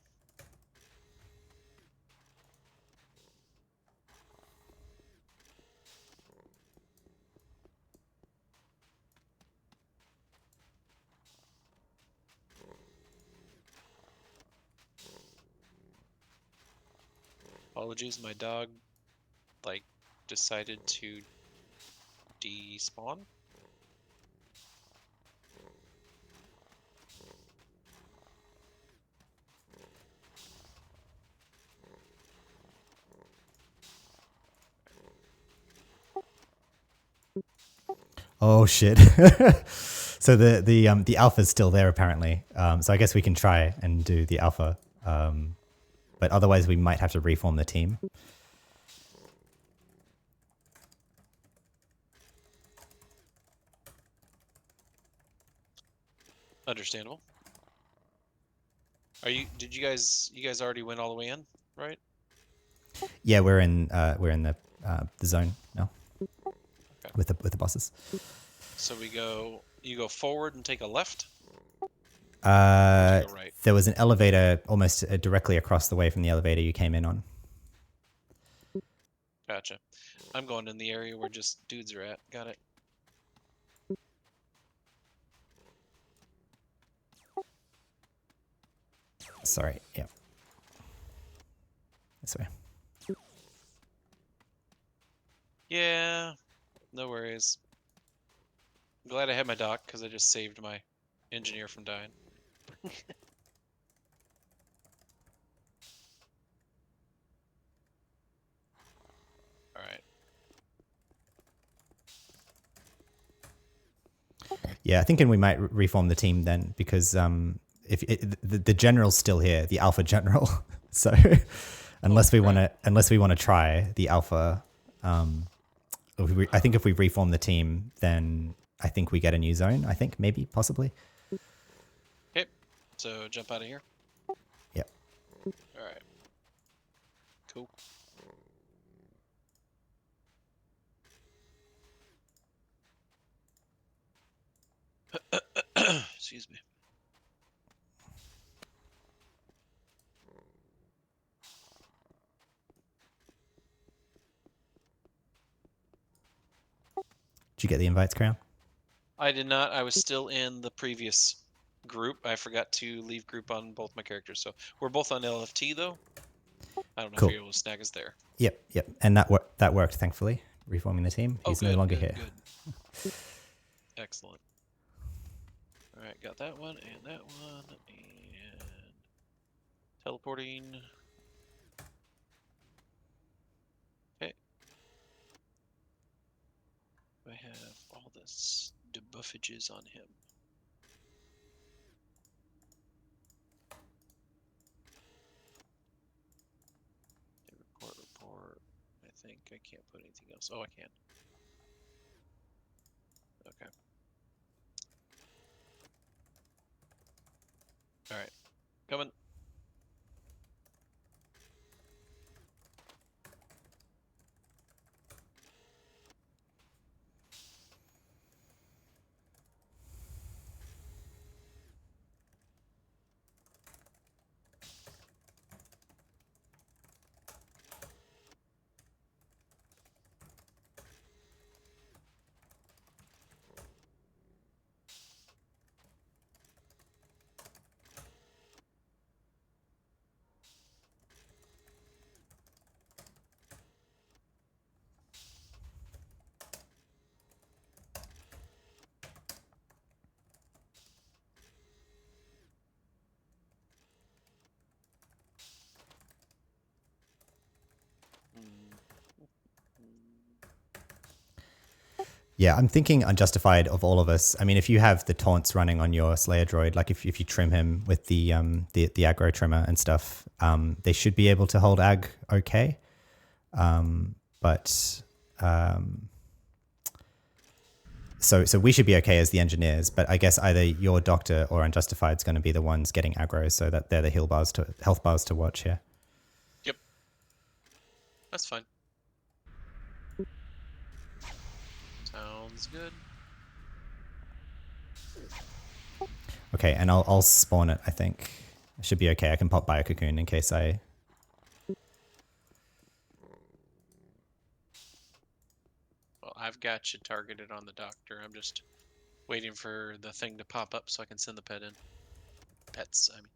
Apologies, my dog like decided to despawn. Oh shit. So the alpha's still there apparently. So I guess we can try and do the alpha. But otherwise we might have to reform the team. Understandable. Did you guys already went all the way in, right? Yeah, we're in the zone now. Okay. With the bosses. So you go forward and take a left? Right. There was an elevator almost directly across the way from the elevator you came in on. Gotcha. I'm going in the area where just dudes are at. Got it. Sorry. Yeah. This way. Yeah, no worries. I'm glad I had my doc because I just saved my engineer from dying. All right. Yeah, I think we might reform the team then because if the general's still here, the alpha general. So unless we want to try the alpha, I think if we reform the team, then I think we get a new zone. I think maybe possibly. Okay, so jump out of here. Yep. All right. Cool. Excuse me. Did you get the invites, Crown? I did not. I was still in the previous group. I forgot to leave group on both my characters. So we're both on LFT though. I don't know Cool. if you're able to snag us there. Yep. And that worked, thankfully. Reforming the team. He's no longer here. Good. Excellent. All right, got that one and that one and teleporting. Okay. I have all this debuffages on him. Report. I think I can't put anything else. Oh, I can. Okay. All right. Coming. Yeah, I'm thinking unjustified of all of us. I mean, if you have the taunts running on your Slayer droid, like if you trim him with the aggro trimmer and stuff, they should be able to hold ag okay. So we should be okay as the engineers, but I guess either your doctor or unjustified is going to be the ones getting aggro, so that they're the health bars to watch here. Yep. That's fine. Sounds good. Okay, and I'll spawn it, I think. It should be okay. I can pop by a cocoon in case I... Well, I've got you targeted on the doctor. I'm just waiting for the thing to pop up so I can send the pet in. Pets, I mean.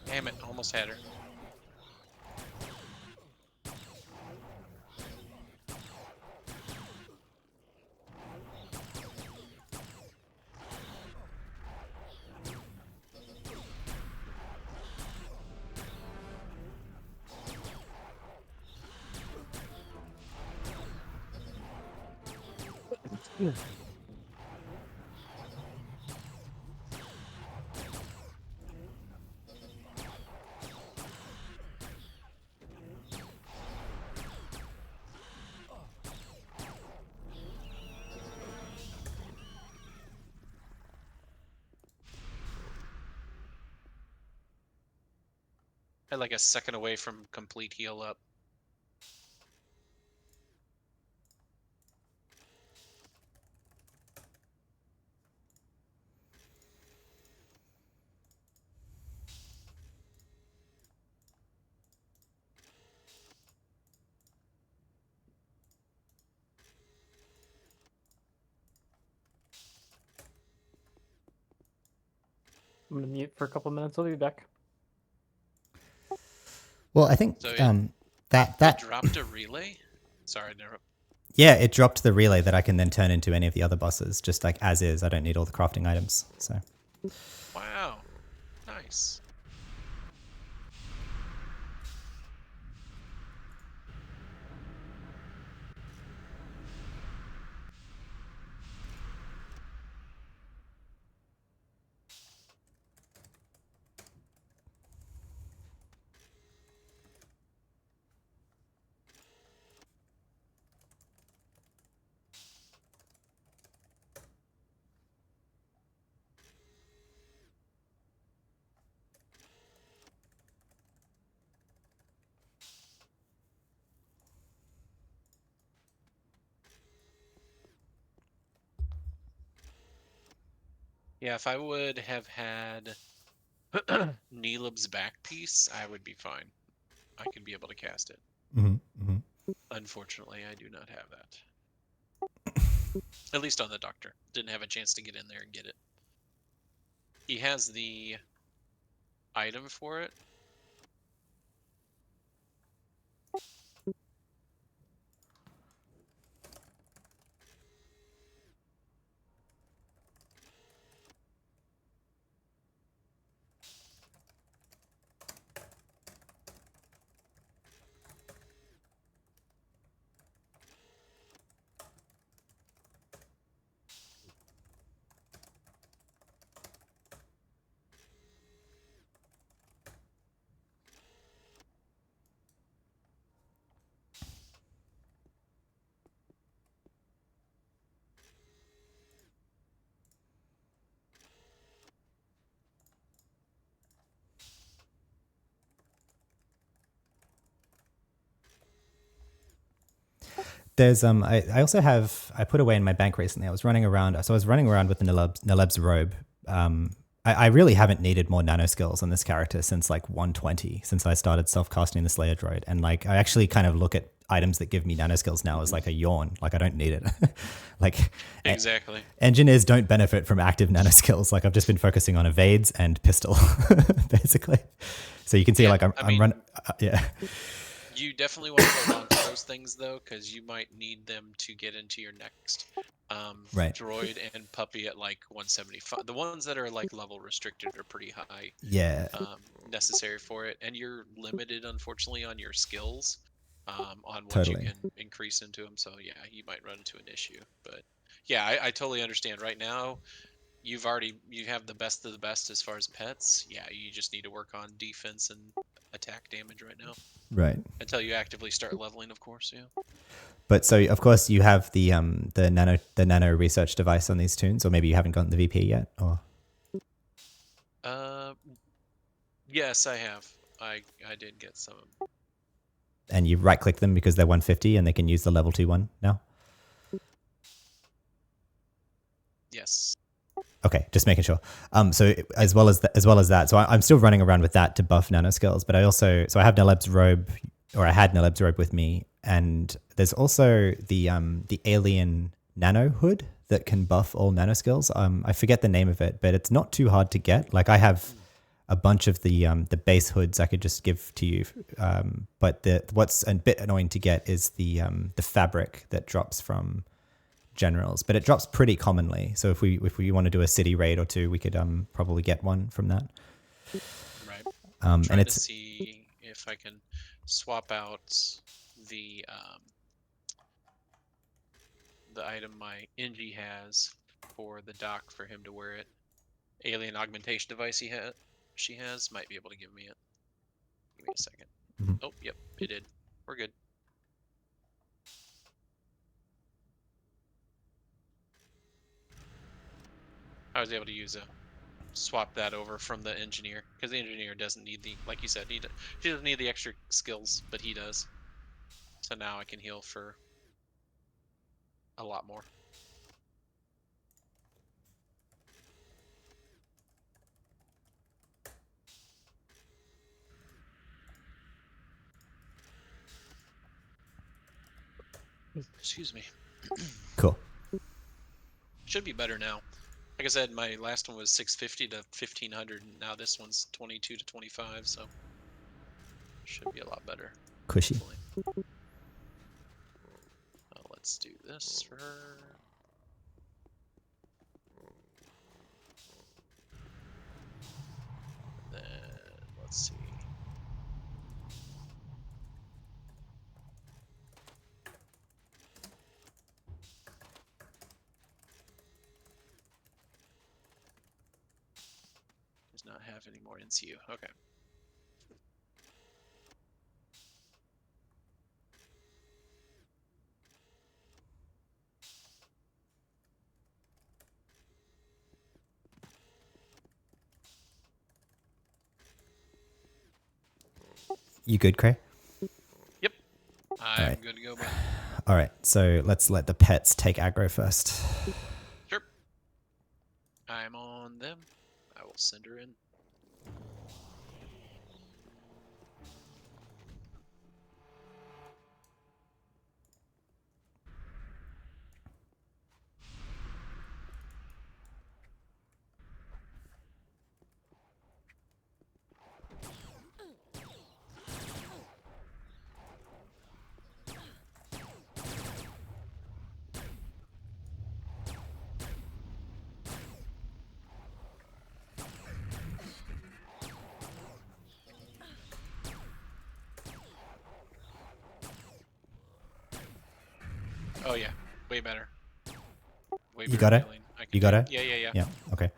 Damn it, almost had her. Had like a second away from complete heal up. I'm gonna mute for a couple minutes. I'll be back. Well, I think So that it dropped a relay. Sorry to interrupt. yeah, it dropped the relay that I can then turn into any of the other bosses, just like as is. I don't need all the crafting items. So Wow, nice. Yeah, if I would have had Neelib's back piece, I would be fine. I could be able to cast it. Unfortunately, I do not have that. At least on the Doctor. Didn't have a chance to get in there and get it. He has the item for it. there's I also have I put away in my bank recently. I was running around with the Naleb's robe. I really haven't needed more nano skills on this character since like 120, since I started self-casting the Slayer droid. And like I actually kind of look at items that give me nano skills now as like a yawn. Like I don't need it. Like Exactly. Engineers don't benefit from active nano skills. Like I've just been focusing on evades and pistol, basically. So you can see like I'm running. Yeah. You definitely want to go along for those things though, because you might need them to get into your next Right. droid and puppy at like 175. The ones that are like level restricted are pretty high. Yeah. Necessary for it, and you're limited unfortunately on your skills on what Totally. you can increase into them. So yeah, you might run into an issue. But yeah, I totally understand. Right now, you have the best of the best as far as pets. Yeah, you just need to work on defense and attack damage right now. Right. Until you actively start leveling, of course, yeah. But so of course you have the nano research device on these tunes, or maybe you haven't gotten the VP yet, or Yes, I have. I did get some. And you right click them because they're 150 and they can use the level 2 one now. Yes. Okay, just making sure. So as well as that, so I'm still running around with that to buff nano skills. But I have Naleb's robe, or I had Naleb's robe with me, and there's also the alien nano hood that can buff all nano skills. I forget the name of it, but it's not too hard to get. Like I have a bunch of the base hoods I could just give to you, but what's a bit annoying to get is the fabric that drops from generals, but it drops pretty commonly. So if we want to do a city raid or two, we could probably get one from that. Right. And it's to see if I can swap out the the item my Ingy has for the dock for him to wear it. Alien augmentation device she has might be able to give me it. Give me a second. Mhm. Oh, yep, it did. We're good. I was able to swap that over from the engineer because the engineer doesn't need the, like you said, she doesn't need the extra skills, but he does. So now I can heal for a lot more. Excuse me. Cool. Should be better now. Like I said, my last one was 650 to 1500, and now this one's 22 to 25, so should be a lot better. Cushy. Hopefully. Let's do this for her. Then let's see. Does not have any more NCU. Okay. You good, Cray? Yep. I'm right. good to go, bud. All right, so let's let the pets take aggro first. Sure. I'm on them. I will send her in. Oh yeah, way better. Way You better got it? healing. You got it? Yeah. Yeah, okay.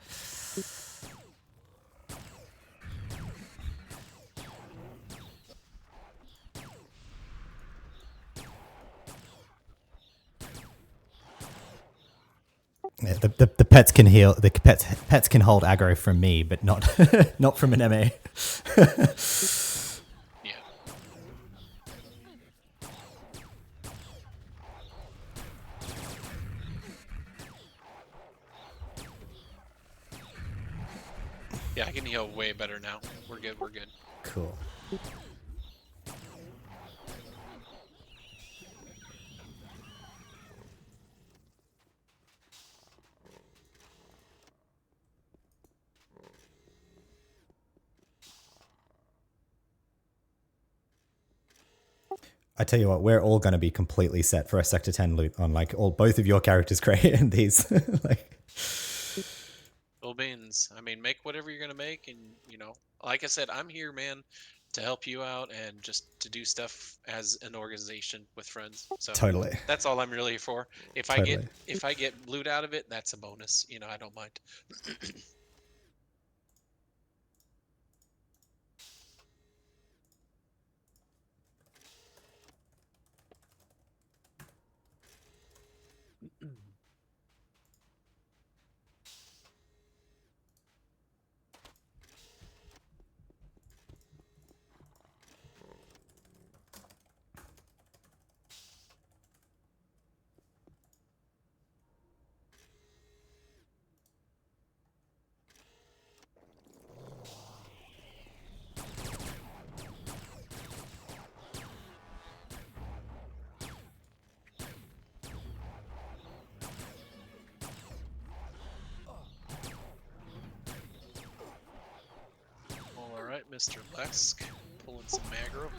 Yeah, the pets can heal. The pets can hold aggro from me, but not not from an MA. Yeah. Yeah, I can heal way better now. We're good. We're good. Cool. I tell you what, we're all going to be completely set for a Sector 10 loot on like both of your characters create and these. Like, Bill Beans. I mean, make whatever you're gonna make, and like I said, I'm here, man, to help you out and just to do stuff as an organization with friends. So totally. that's all I'm really here for. If I Totally. get loot out of it, that's a bonus. I don't mind. All right, Mr. Lesk, pulling some aggro.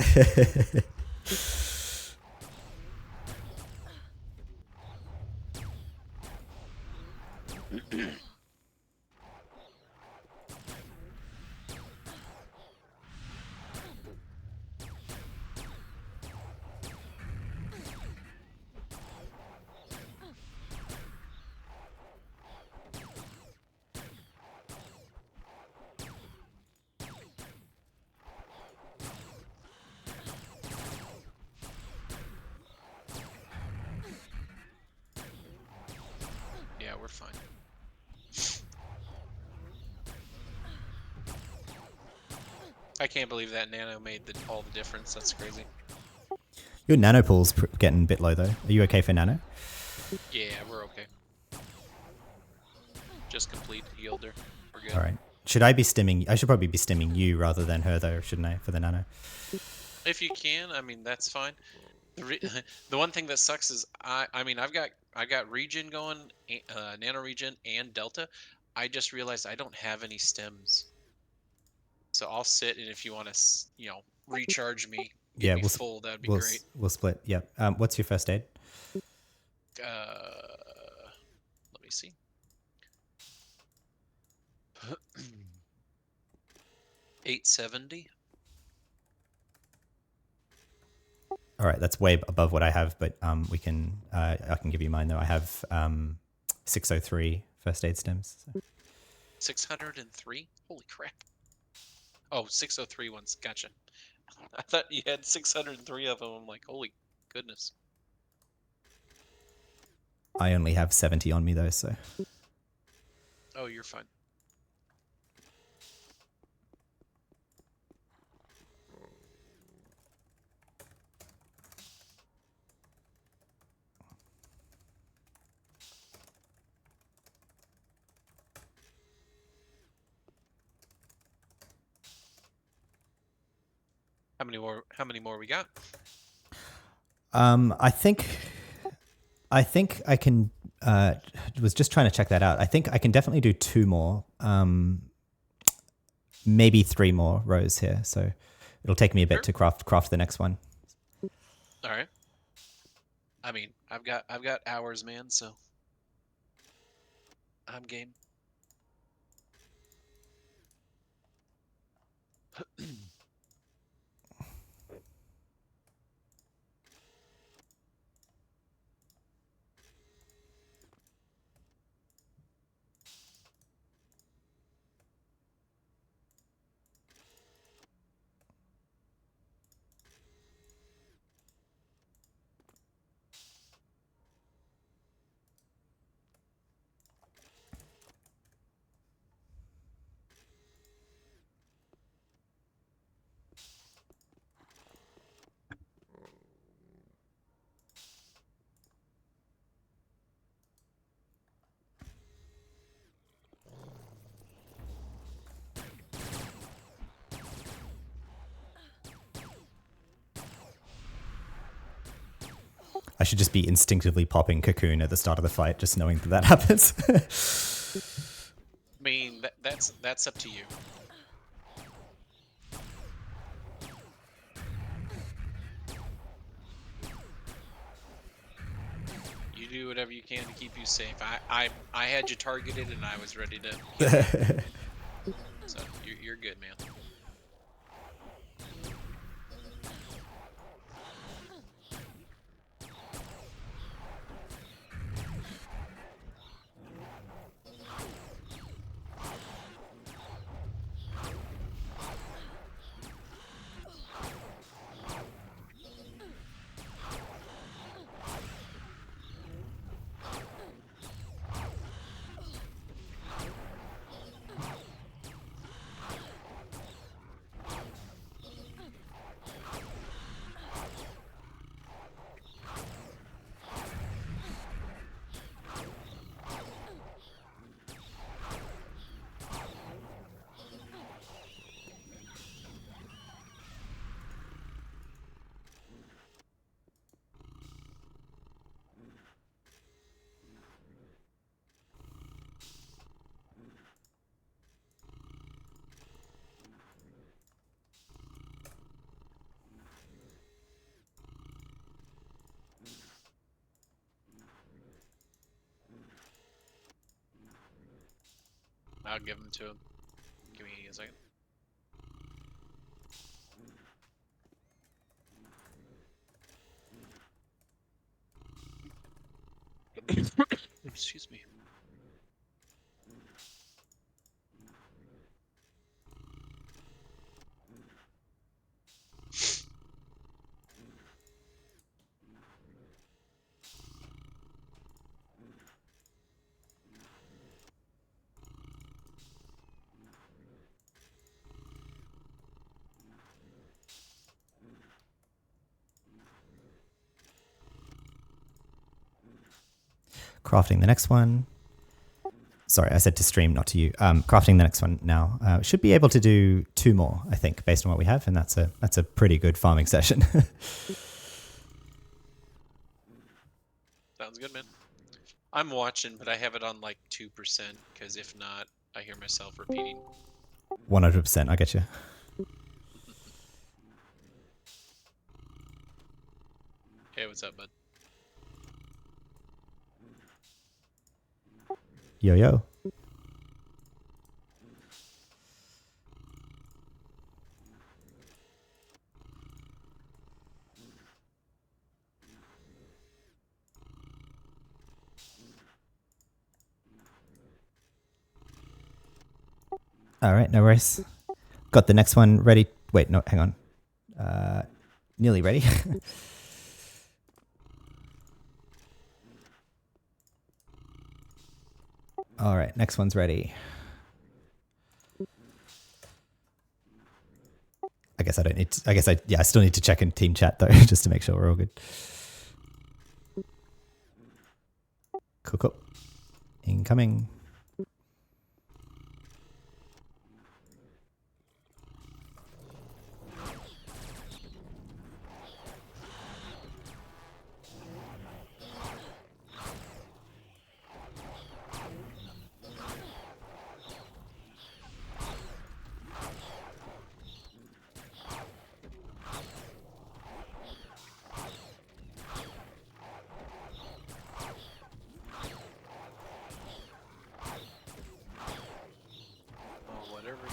we're fine. I can't believe that nano made all the difference. That's crazy. Your nano pool's getting a bit low though. Are you okay for nano? Yeah, we're okay. Just complete, healed her. We're good. All right. Should I be stimming? I should probably be stimming you rather than her though, shouldn't I, for the nano? If you can, I mean, that's fine. The one thing that sucks is I mean, I got regen going, nano regen and delta. I just realized I don't have any stems. So I'll sit, and if you want to, you know, recharge me, get Yeah, me full, that'd be we'll great. we'll split. Yeah. What's your first aid? Let me see. 870. All right, that's way above what I have, but we can. I can give you mine though. I have 603 first aid stems. So. 603. Holy crap. Oh, 603 ones. Gotcha. I thought you had 603 of them. I'm like, holy goodness. I only have 70 on me though, so. Oh, you're fine. How many more we got? I think I can. Was just trying to check that out. I think I can definitely do 2 more. Maybe 3 more rows here. So it'll take me a bit to craft the next one. All right. I mean, I've got hours, man. So I'm game. I should just be instinctively popping Cocoon at the start of the fight, just knowing that happens. I mean, that's up to you. You do whatever you can to keep you safe. I had you targeted, and I was ready to hit you. So you're good, man. I'll give them to him. Give me a second. Excuse me. Crafting the next one. Sorry, I said to stream, not to you. Crafting the next one now. Should be able to do 2 more, I think, based on what we have, and that's a pretty good farming session. Sounds good, man. I'm watching, but I have it on like 2%, because if not, I hear myself repeating. 100%, I get you. Hey, what's up, bud? Yo, yo. All right, no worries. Got the next one ready. Wait, no, hang on. Nearly ready. All right, next one's ready. I guess I don't need to, I still need to check in team chat though, just to make sure we're all good. Cool, cool. Incoming.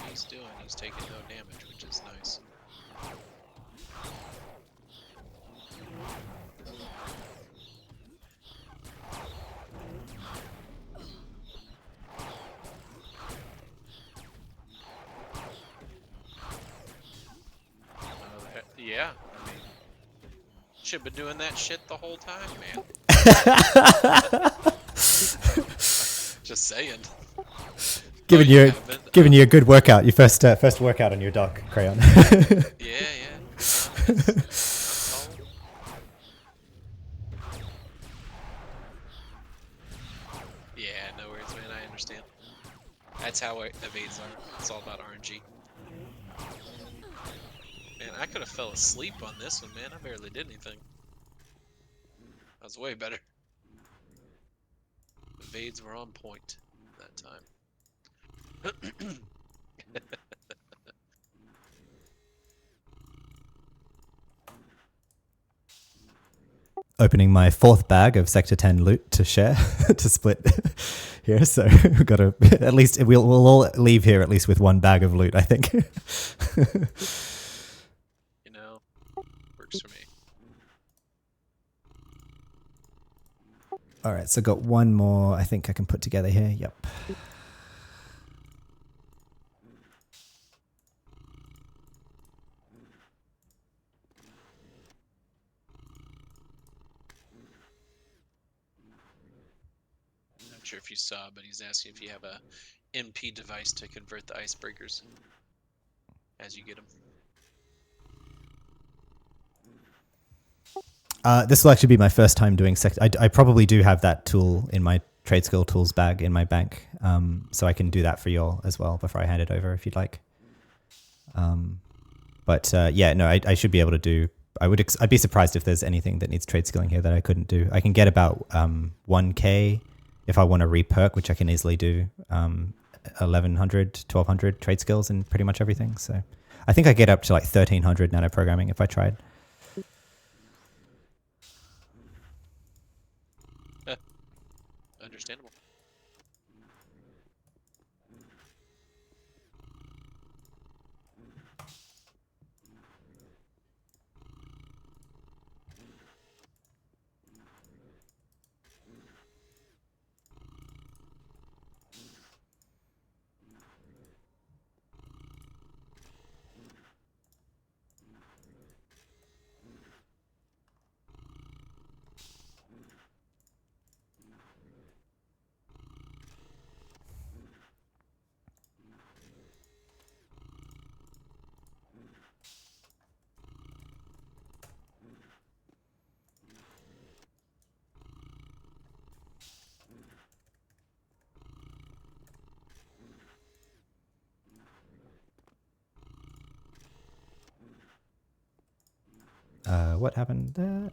He's doing, he's taking no damage, which is nice. Yeah, I mean, should have been doing that shit the whole time, man. Just saying. Giving you a good workout. Your first workout on your dock, Crayon. Yeah. Yeah, no worries, man. I understand. That's how evades are. It's all about RNG. Man, I could have fell asleep on this one, man. I barely did anything. That was way better. Evades were on point that time. Opening my 4th bag of Sector 10 loot to share, to split here. So we've got to, at least, we'll all leave here at least with 1 bag of loot, I think. You know, works for me. All right, so got 1 more I think I can put together here. Yep. Not sure if you saw, but he's asking if you have a MP device to convert the icebreakers as you get them. This will actually be my first time doing sector. I probably do have that tool in my trade skill tools bag in my bank, so I can do that for you all as well before I hand it over if you'd like. Yeah, no, I should be able to do. I'd be surprised if there's anything that needs trade skilling here that I couldn't do. I can get about 1k if I want to re-perk, which I can easily do. 1100, 1200 trade skills in pretty much everything. So I think I get up to like 1300 nano programming if I tried. Understandable. what happened there?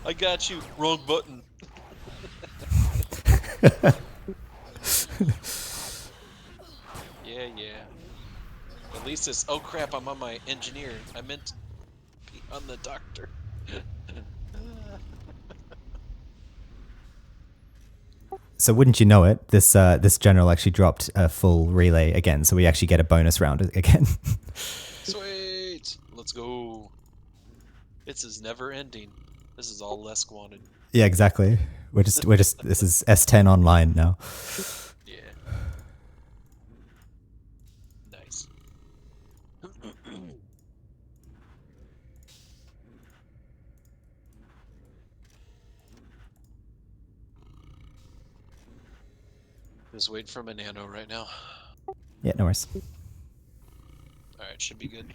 I got you. Wrong button. Yeah. At least it's. Oh crap! I'm on my engineer. I meant to be on the doctor. So wouldn't you know it, this general actually dropped a full relay again, so we actually get a bonus round again. Sweet. Let's go. This is never ending. This is all Lesk wanted. Yeah, exactly. We're just this is S10 online now. Yeah. Nice. Just wait for my nano right now. Yeah, no worries. Alright, should be good.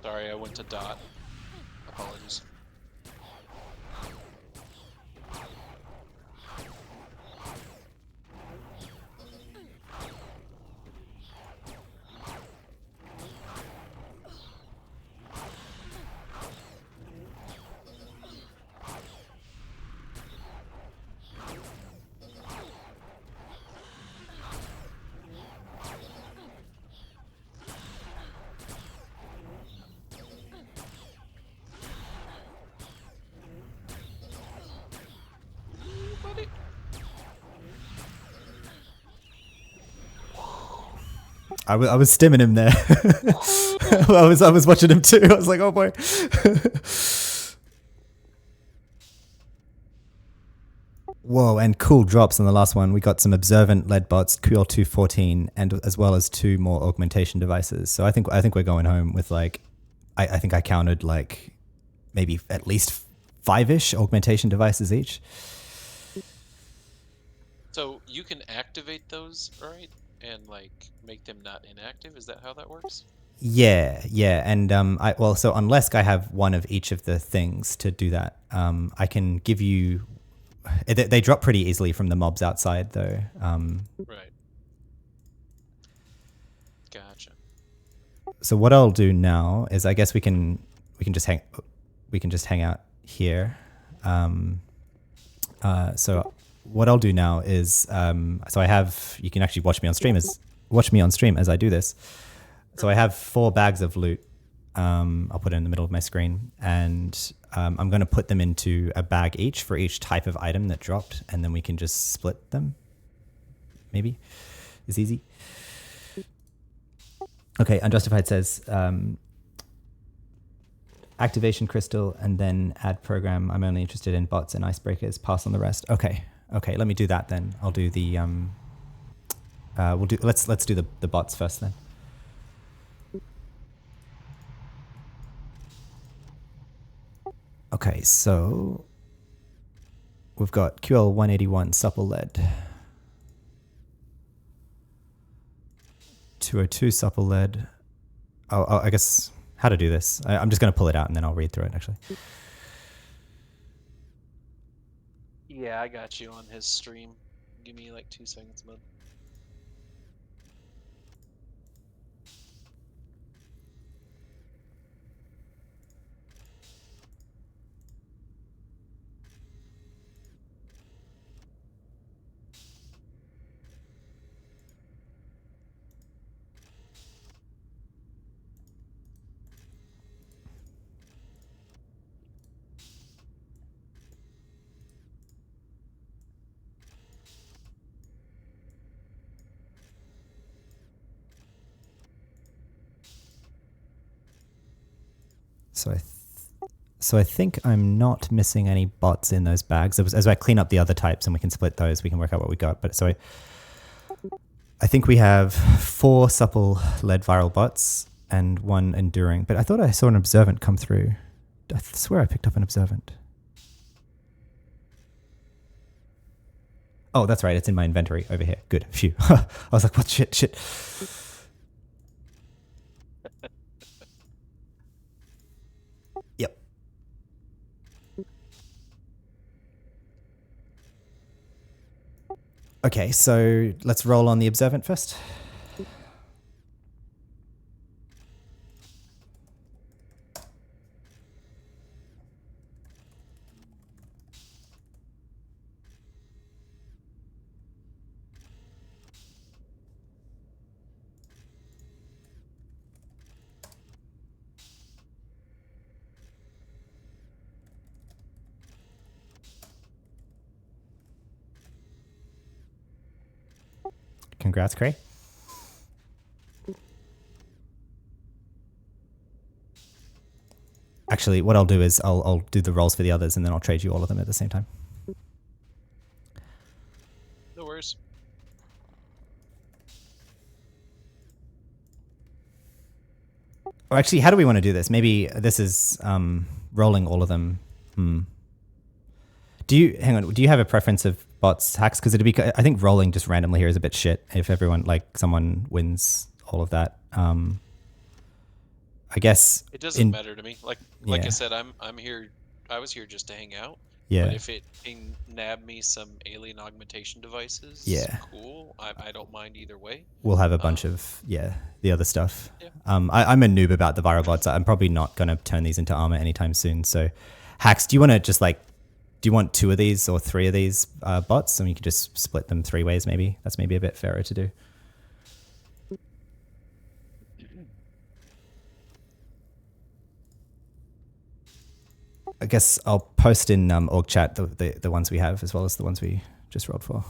Sorry, I went to dot. Apologies. I was stimming him there. I was watching him too. I was like, oh boy. Whoa, and cool drops on the last one. We got some observant lead bots, QL214, and as well as 2 more augmentation devices. So I think we're going home with like, I think I counted like maybe at least 5-ish augmentation devices each. So you can activate those, right? And like make them not inactive? Is that how that works? Yeah, and so on Lesk I have one of each of the things to do that. I can give you. They drop pretty easily from the mobs outside, though. Right. Gotcha. So what I'll do now is, I guess we can just hang out here. So what I'll do now is, so I have, you can actually watch me on stream as I do this. So I have 4 bags of loot. I'll put it in the middle of my screen, and I'm going to put them into a bag each for each type of item that dropped, and then we can just split them. Maybe it's easy. Okay, Unjustified says activation crystal and then add program. I'm only interested in bots and icebreakers. Pass on the rest. Okay, let me do that then. I'll do the let's do the bots first then. Okay, so we've got QL 181 supple lead, 202 supple lead. Oh, I guess how to do this. I'm just going to pull it out and then I'll read through it actually. Yeah, I got you on his stream. Give me like 2 seconds, bud. So I think I'm not missing any bots in those bags. As I clean up the other types and we can split those, we can work out what we got. But so I think we have 4 supple lead viral bots and 1 enduring. But I thought I saw an observant come through. I swear I picked up an observant. Oh, that's right. It's in my inventory over here. Good. Phew. I was like, what? Shit. Yep. Okay, so let's roll on the observant first. Congrats, Cray. Actually, what I'll do is I'll do the rolls for the others and then I'll trade you all of them at the same time. No worries. Or actually, how do we want to do this? Maybe this is rolling all of them. Do you have a preference of bots hacks? Because I think rolling just randomly here is a bit shit. If someone wins all of that, I guess it doesn't matter to me. Like yeah. I said, I'm here. I was here just to hang out. Yeah. But if it can nab me some alien augmentation devices, yeah, cool. I don't mind either way. We'll have a bunch of the other stuff. Yeah. I'm a noob about the viral bots. I'm probably not going to turn these into armor anytime soon. So, hacks. Do you want to just do you want 2 of these or 3 of these bots, and you could just split them 3 ways? Maybe that's maybe a bit fairer to do. I guess I'll post in org chat the ones we have as well as the ones we just rolled for.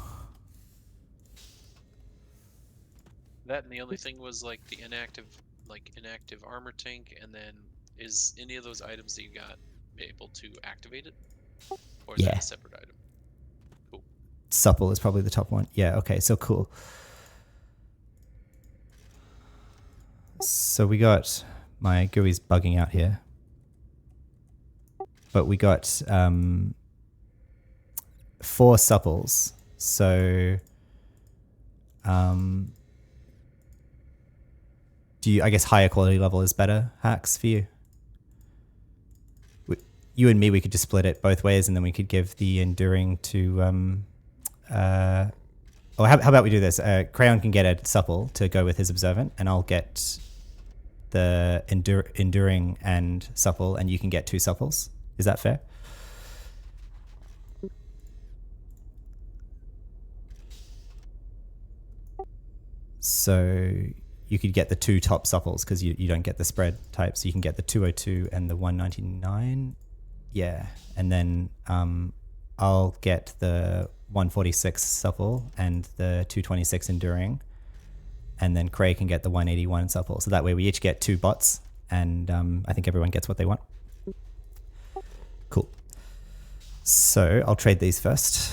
That and the only thing was like the inactive armor tank, and then is any of those items that you got able to activate it? Or is that a separate item? Cool. Supple is probably the top one. Yeah, okay, so cool. So we got my GUI's bugging out here. But we got 4 supples. So I guess higher quality level is better, hacks, for you? You and me, we could just split it both ways, and then we could give the enduring to how about we do this? Crayon can get a supple to go with his observant, and I'll get the enduring and supple, and you can get 2 supples. Is that fair? So you could get the 2 top supples because you don't get the spread type. So you can get the 202 and the 199. Yeah. And then I'll get the 146 supple and the 226 enduring. And then Cray can get the 181 supple. So that way we each get 2 bots, and I think everyone gets what they want. Cool. So I'll trade these first.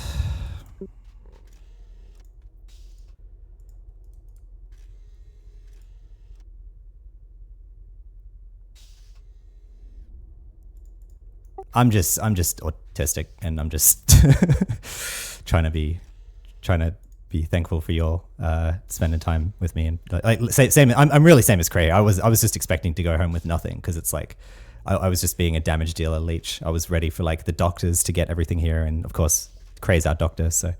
I'm just autistic, and I'm just trying to be thankful for your spending time with me, and like same. I'm really same as Cray. I was just expecting to go home with nothing, because it's like I was just being a damage dealer leech. I was ready for like the doctors to get everything here, and of course Cray's our doctor, so.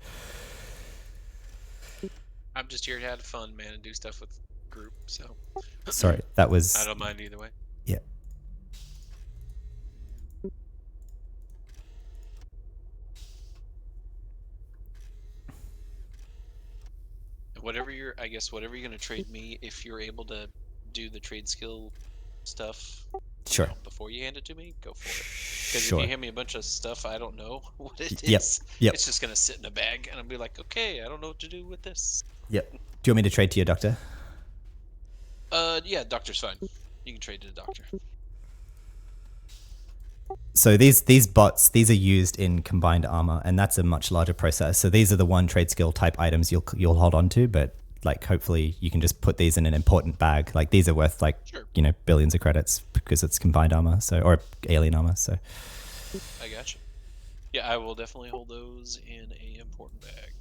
I'm just here to have fun, man, and do stuff with group. So Sorry, that was. I don't mind either way. Yeah. Whatever you're gonna trade me, if you're able to do the trade skill stuff, Sure. before you hand it to me, go for it. Because Sure. if you hand me a bunch of stuff I don't know what it Yep. is, Yep. it's just gonna sit in a bag, and I'll be like, okay, I don't know what to do with this. Yep. Do you want me to trade to your doctor? Yeah, doctor's fine. You can trade to the doctor. So these bots, these are used in combined armor, and that's a much larger process. So these are the one trade skill type items you'll hold on to, but like hopefully you can just put these in an important bag. Like these are worth like Sure. billions of credits because it's combined armor, so or alien armor. So I gotcha. Yeah, I will definitely hold those in a important bag.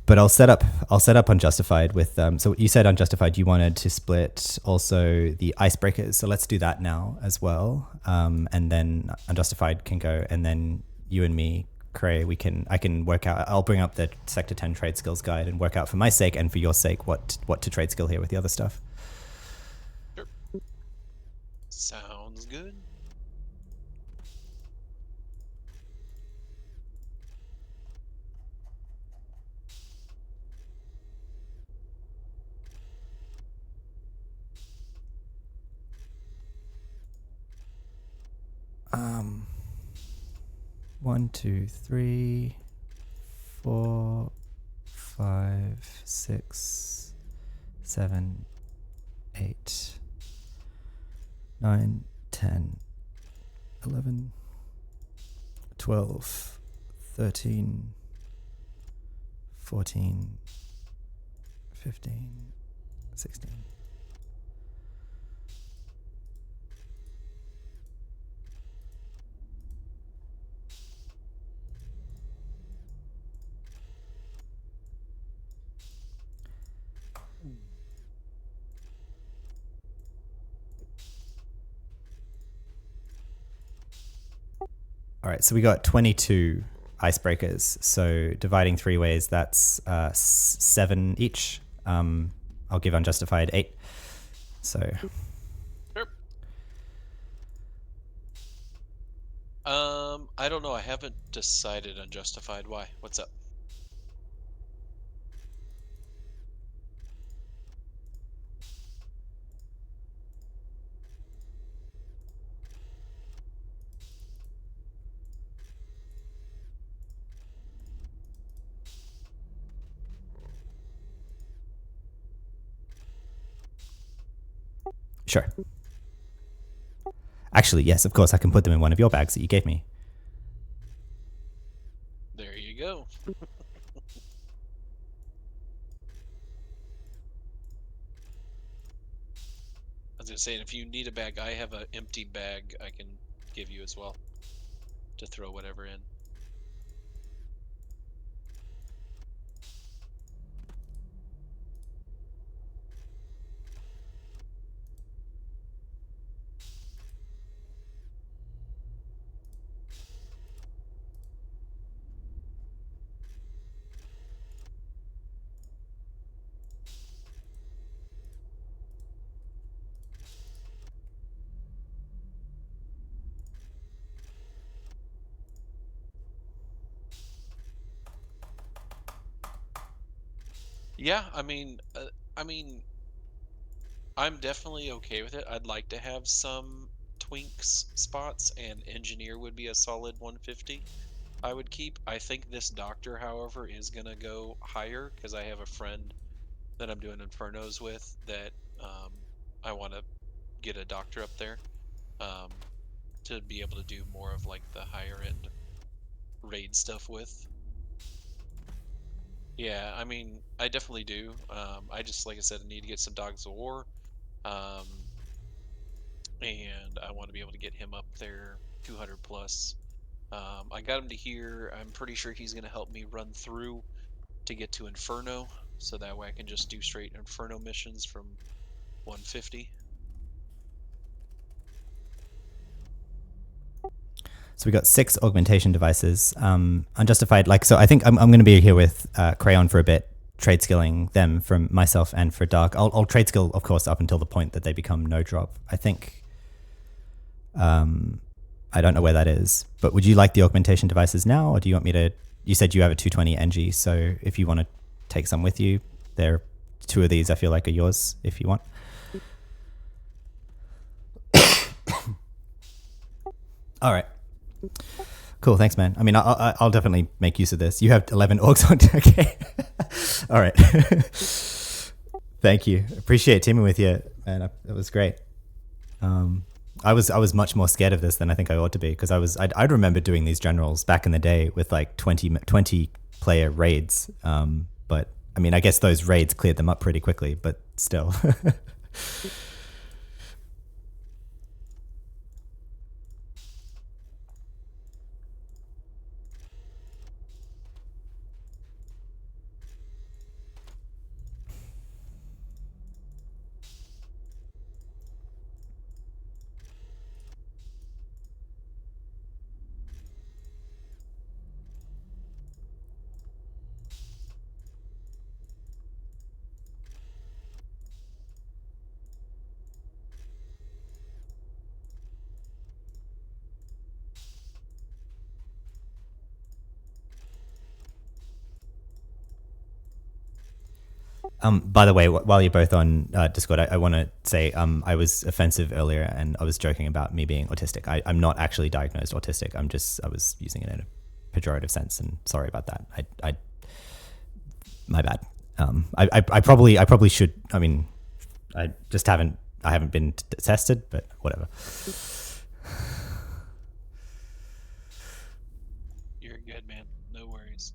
but I'll set up Unjustified with so you said Unjustified you wanted to split also the icebreakers, so let's do that now as well, and then Unjustified can go, and then you and me, Cray, I can work out. I'll bring up the Sector 10 trade skills guide and work out for my sake and for your sake what to trade skill here with the other stuff. Sure. Sounds good. Um, 1, 2, 3, 4, 5, 6, 7, 8, 9, 10, 11, 12, 13, 14, 15, 16. All right, so we got 22 icebreakers. So dividing 3 ways, that's 7 each. I'll give Unjustified 8. So. Sure. I don't know. I haven't decided Unjustified. Why? What's up? Sure. Actually, yes, of course, I can put them in one of your bags that you gave me. There you go. I was gonna say, if you need a bag, I have an empty bag I can give you as well to throw whatever in. Yeah, I mean, I'm definitely okay with it. I'd like to have some twinks spots, and engineer would be a solid 150. I would keep. I think this doctor, however, is gonna go higher because I have a friend that I'm doing Infernos with that I want to get a doctor up there to be able to do more of like the higher end raid stuff with. Yeah, I mean, I definitely do. I just, like I said, I need to get some dogs of war. and I want to be able to get him up there 200 plus. I got him to here. I'm pretty sure he's going to help me run through to get to Inferno, so that way I can just do straight Inferno missions from 150. So we got 6 augmentation devices. Unjustified, like, so I think I'm going to be here with Crayon for a bit, trade skilling them from myself and for Dark. I'll trade skill, of course, up until the point that they become no drop. I think, I don't know where that is, but would you like the augmentation devices now, or do you want me to, you said you have a 220 NG, so if you want to take some with you, there, 2 of these I feel like are yours if you want. All right. Cool, thanks, man. I mean, I'll definitely make use of this. You have 11 orgs on. Okay. All right. Thank you. Appreciate teaming with you, man. It was great. I was much more scared of this than I think I ought to be, because I'd remember doing these generals back in the day with like 20 player raids. But I mean, I guess those raids cleared them up pretty quickly, but still. By the way, while you're both on Discord, I want to say I was offensive earlier, and I was joking about me being autistic. I'm not actually diagnosed autistic. I was using it in a pejorative sense, and sorry about that. My bad. I probably should. I mean, I haven't been tested, but whatever. You're good, man. No worries.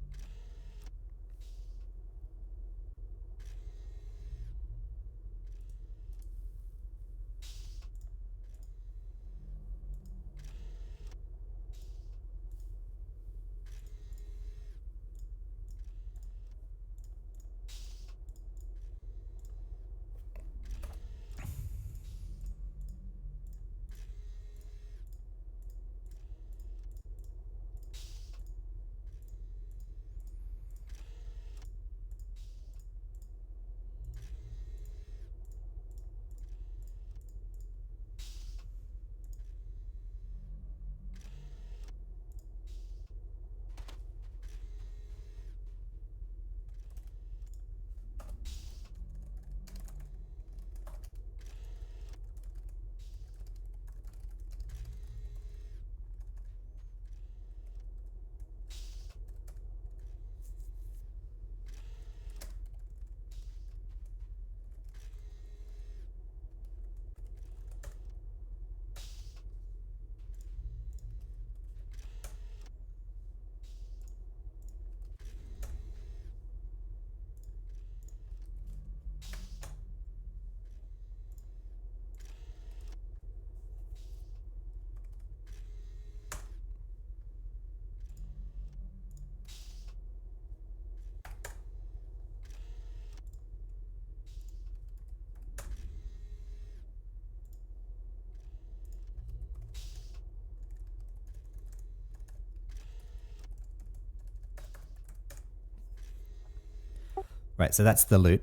Right, so that's the loot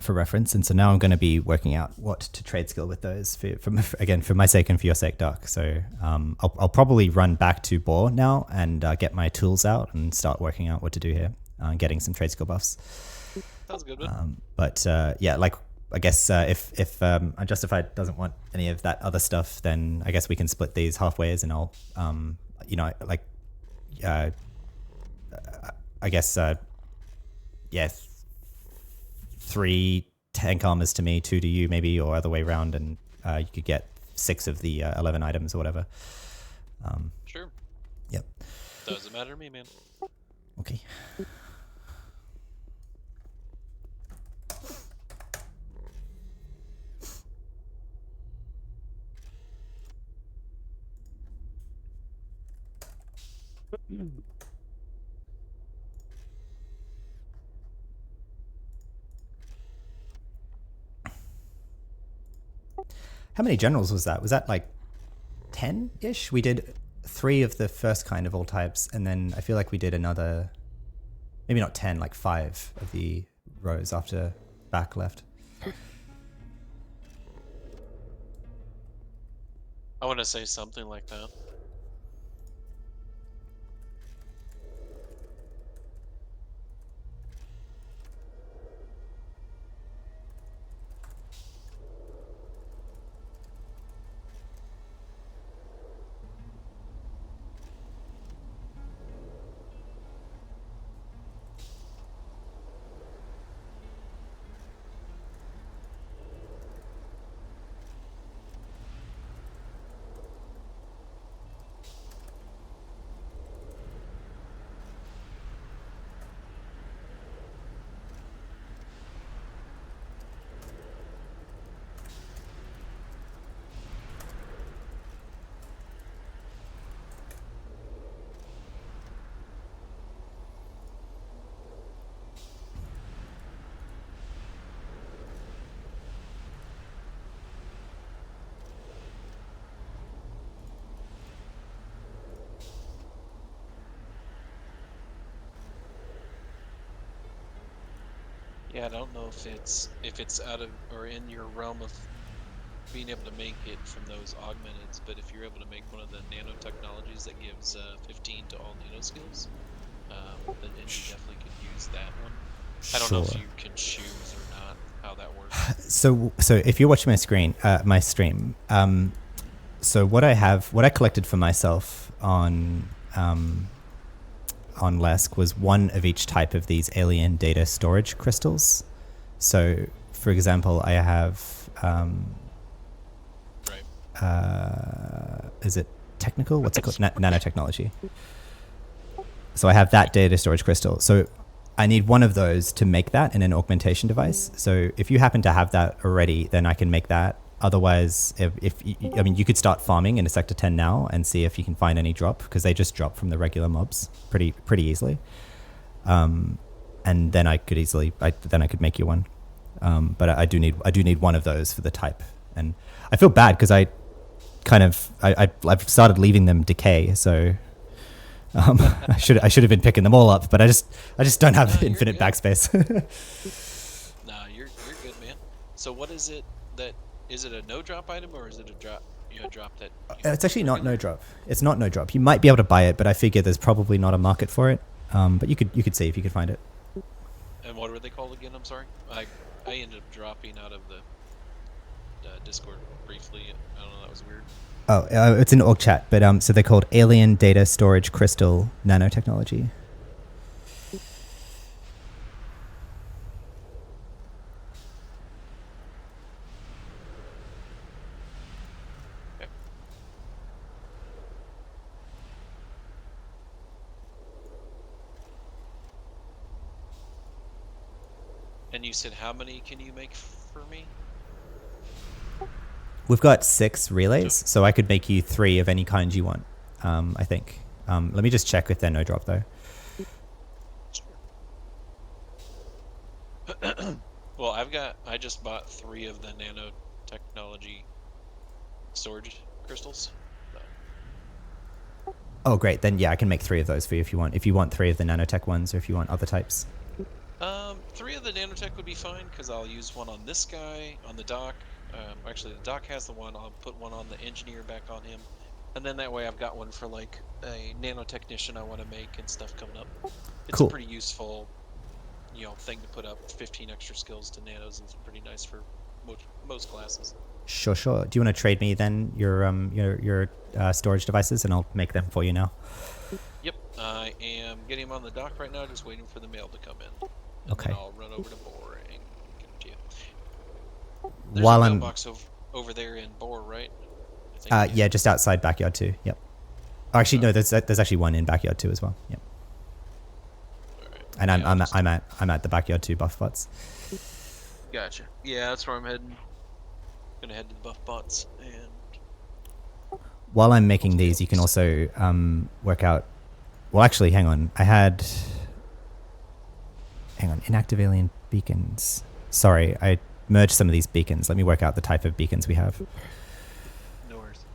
for reference, and so now I'm going to be working out what to trade skill with those for my sake and for your sake, Dark. So I'll probably run back to Boar now and get my tools out and start working out what to do here, getting some trade skill buffs. Sounds good, But yeah, like I guess if Unjustified doesn't want any of that other stuff, then I guess we can split these halfways, and I'll I guess yeah. 3 tank armors to me, 2 to you maybe, or other way around, and you could get 6 of the 11 items or whatever. Sure. Yep. Doesn't matter to me, man. Okay. How many generals was that? Was that like 10-ish? We did 3 of the first kind of all types, and then I feel like we did another, maybe not 10, like 5 of the rows after back left. I want to say something like that. Yeah, I don't know if it's out of or in your realm of being able to make it from those augmenteds, but if you're able to make one of the nanotechnologies that gives 15 to all nano skills, then you definitely could use that one. I don't know if you can choose or not how that works. So if you're watching my stream, so what I collected for myself on Lesk was one of each type of these alien data storage crystals. So, for example, I have, is it technical? What's it called? Nanotechnology. So I have that data storage crystal. So I need one of those to make that in an augmentation device. So if you happen to have that already, then I can make that. Otherwise, you could start farming in a Sector 10 now and see if you can find any drop, because they just drop from the regular mobs pretty easily. And then I could make you one. But I do need one of those for the type. And I feel bad because I've started leaving them decay. So I should have been picking them all up, but I just don't have infinite backspace. Nah, you're good, man. So what is it that? Is it a no drop item or is it a drop? Drop that. It's actually not no drop. It's not no drop. You might be able to buy it, but I figure there's probably not a market for it. But you could see if you could find it. And what were they called again? I'm sorry. I ended up dropping out of the Discord briefly. I don't know. That was weird. Oh, it's in org chat, but so they're called Alien Data Storage Crystal Nanotechnology. And you said how many can you make for me? We've got 6 relays, so I could make you 3 of any kind you want, I think. Let me just check if they're no drop, though. Sure. Well, I just bought 3 of the nanotechnology storage crystals. So. Oh, great. Then, yeah, I can make 3 of those for you if you want. If you want 3 of the nanotech ones or if you want other types. 3 of the nanotech would be fine, because I'll use one on this guy, on the dock. Actually, the dock has the one. I'll put one on the engineer back on him. And then that way I've got one for, like, a nanotechnician I want to make and stuff coming up. It's cool. A pretty useful, thing to put up. 15 extra skills to nanos, and it's pretty nice for most classes. Sure. Do you want to trade me then your storage devices, and I'll make them for you now? Yep, I am getting him on the dock right now, just waiting for the mail to come in. And okay. Then I'll run over to Boar and give it to you. There's While a mailbox over there in Boar, right? Yeah, just outside Backyard 2. Yep. Oh, actually, no. There's actually one in Backyard 2 as well. Yep. All right. And I'm at the Backyard 2 buff bots. Gotcha. Yeah, that's where I'm heading. Gonna head to the buff bots and. While I'm making these, you can also work out Well, actually, hang on. Inactive alien beacons. Sorry, I merged some of these beacons. Let me work out the type of beacons we have. No worries.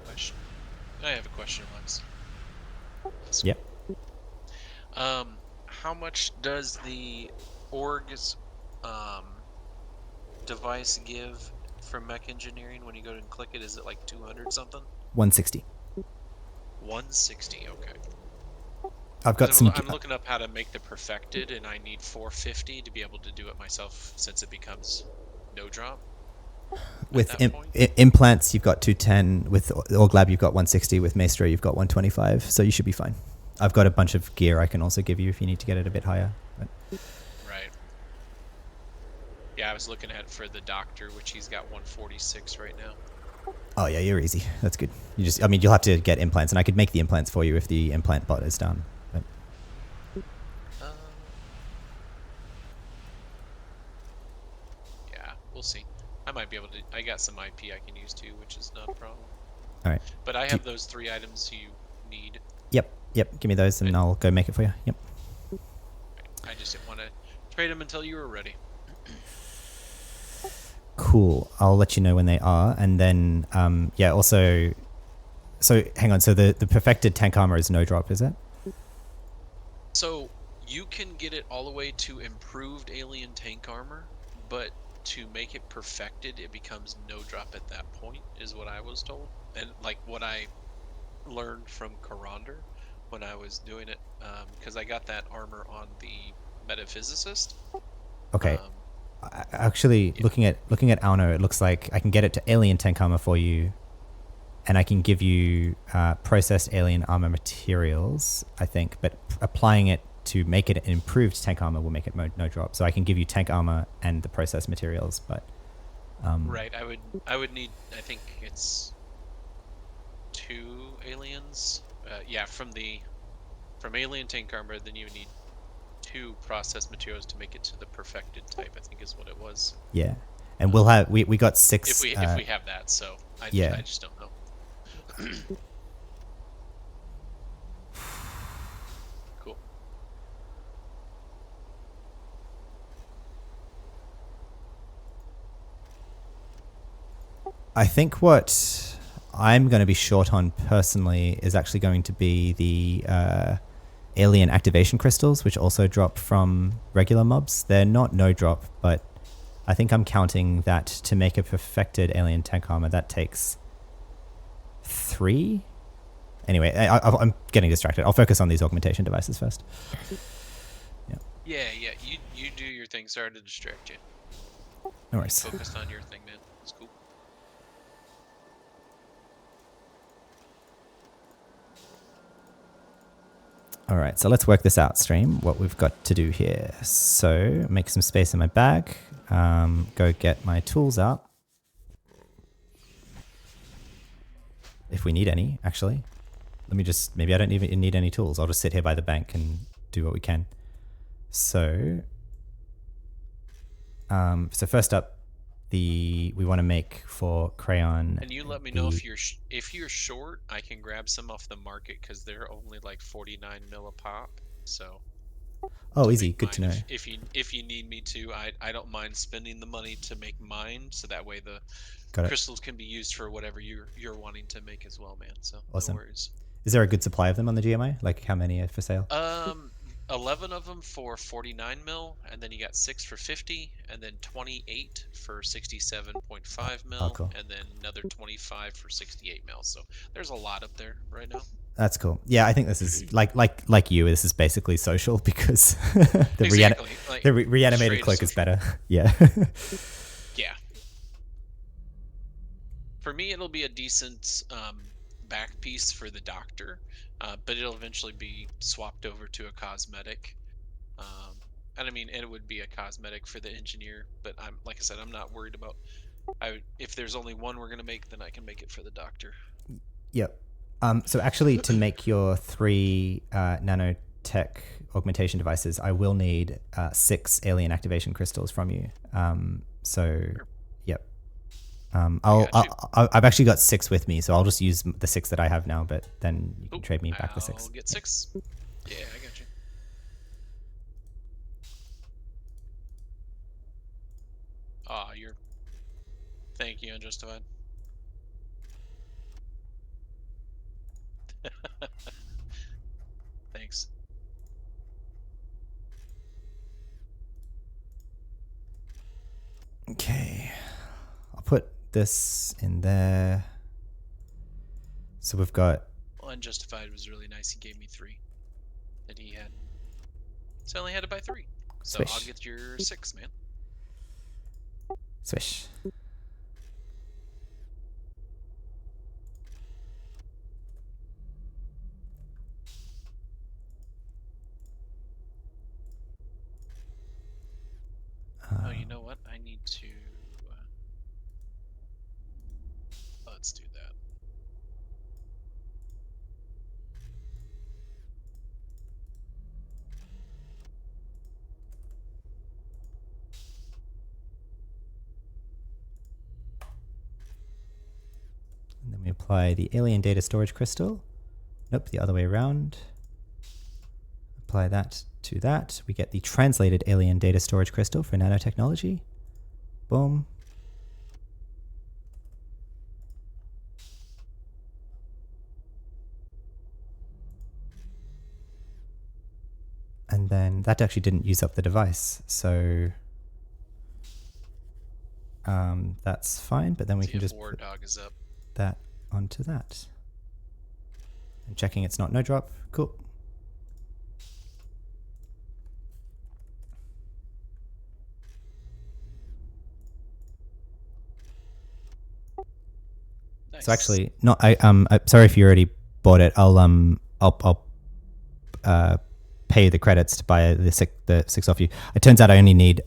Question. I have a question, Lex. Yep. How much does the org's device give from mech engineering when you go and click it? Is it like 200 something? 160. 160. Okay. I've got some. I'm looking up how to make the perfected, and I need 450 to be able to do it myself, since it becomes no drop. With implants, you've got 210. With Orglab, you've got 160. With Maestro, you've got 125. So you should be fine. I've got a bunch of gear I can also give you if you need to get it a bit higher. But. Right. Yeah, I was looking at for the doctor, which he's got 146 right now. Oh yeah, you're easy. That's good. You'll have to get implants, and I could make the implants for you if the implant bot is done. But. Yeah, we'll see. I might be able to. I got some IP I can use too, which is not a problem. All right. But I have those 3 items you need. Yep. Give me those, and I'll go make it for you. Yep. I just didn't want to trade them until you were ready. Cool. I'll let you know when they are, and then also. So hang on. So the perfected tank armor is no drop, is it? So you can get it all the way to improved alien tank armor, but to make it perfected, it becomes no drop at that point, is what I was told, and like what I learned from Corronder when I was doing it, because I got that armor on the metaphysicist. Okay. Actually, yeah. looking at Alno, it looks like I can get it to alien tank armor for you, and I can give you processed alien armor materials, I think, but applying it to make it an improved tank armor will make it no drop. So I can give you tank armor and the processed materials, but right. I would need. I think it's 2 aliens. Yeah, from alien tank armor, then you would need 2 processed materials to make it to the perfected type, I think is what it was. Yeah, and we'll have we got 6 if we have that. So I just don't know. Cool. I think what I'm going to be short on personally is actually going to be the alien activation crystals, which also drop from regular mobs. They're not no drop, but I think I'm counting that to make a perfected alien tank armor. That takes 3, anyway, I'm getting distracted. I'll focus on these augmentation devices first. Yeah. You do your thing. Sorry to distract you. No worries. Focused on your thing, man. It's cool. All right, so let's work this out, stream, what we've got to do here. So make some space in my bag, go get my tools out. If we need any, actually. Let me just, maybe I don't even need any tools. I'll just sit here by the bank and do what we can. So, first up, we want to make for crayon. And you let me know if you're short. I can grab some off the market because they're only like 49 mil a pop. So. Oh, easy. Good to know. If you need me to, I don't mind spending the money to make mine, so that way the crystals can be used for whatever you're wanting to make as well, man. So awesome. No worries. Is there a good supply of them on the GMI? Like how many are for sale? 11 of them for 49 mil, and then you got 6 for 50, and then 28 for 67.5 mil, oh, cool. and then another 25 for 68 mil. So there's a lot up there right now. That's cool. Yeah, I think this is like you. This is basically social because the reanimated cloak is better. Yeah. Yeah. For me, it'll be a decent back piece for the doctor, but it'll eventually be swapped over to a cosmetic. And I mean, it would be a cosmetic for the engineer, but like I said, I'm not worried about. If there's only one we're gonna make, then I can make it for the doctor. Yep. So actually, to make your 3 nanotech augmentation devices, I will need 6 alien activation crystals from you. Yep. I've actually got 6 with me, so I'll just use the 6 that I have now. But then you can trade me back the 6. I'll get 6. Yeah, I got you. Thank you, Unjustified. Thanks. Okay, I'll put this in there. So we've got. Well, Unjustified was really nice. He gave me 3 that he had. So I only had to buy 3. So Swish. I'll get your 6, man. Swish. Oh, you know what? I need to. Let's do that. And then we apply the alien data storage crystal. Nope, the other way around. Apply that to that. We get the translated alien data storage crystal for nanotechnology. Boom. And then that actually didn't use up the device, so that's fine. But then we can just put that onto that. And checking it's not no drop. Cool. Nice. So actually, not. I'm sorry if you already bought it. I'll pay the credits to buy the 6 off you. It turns out I only need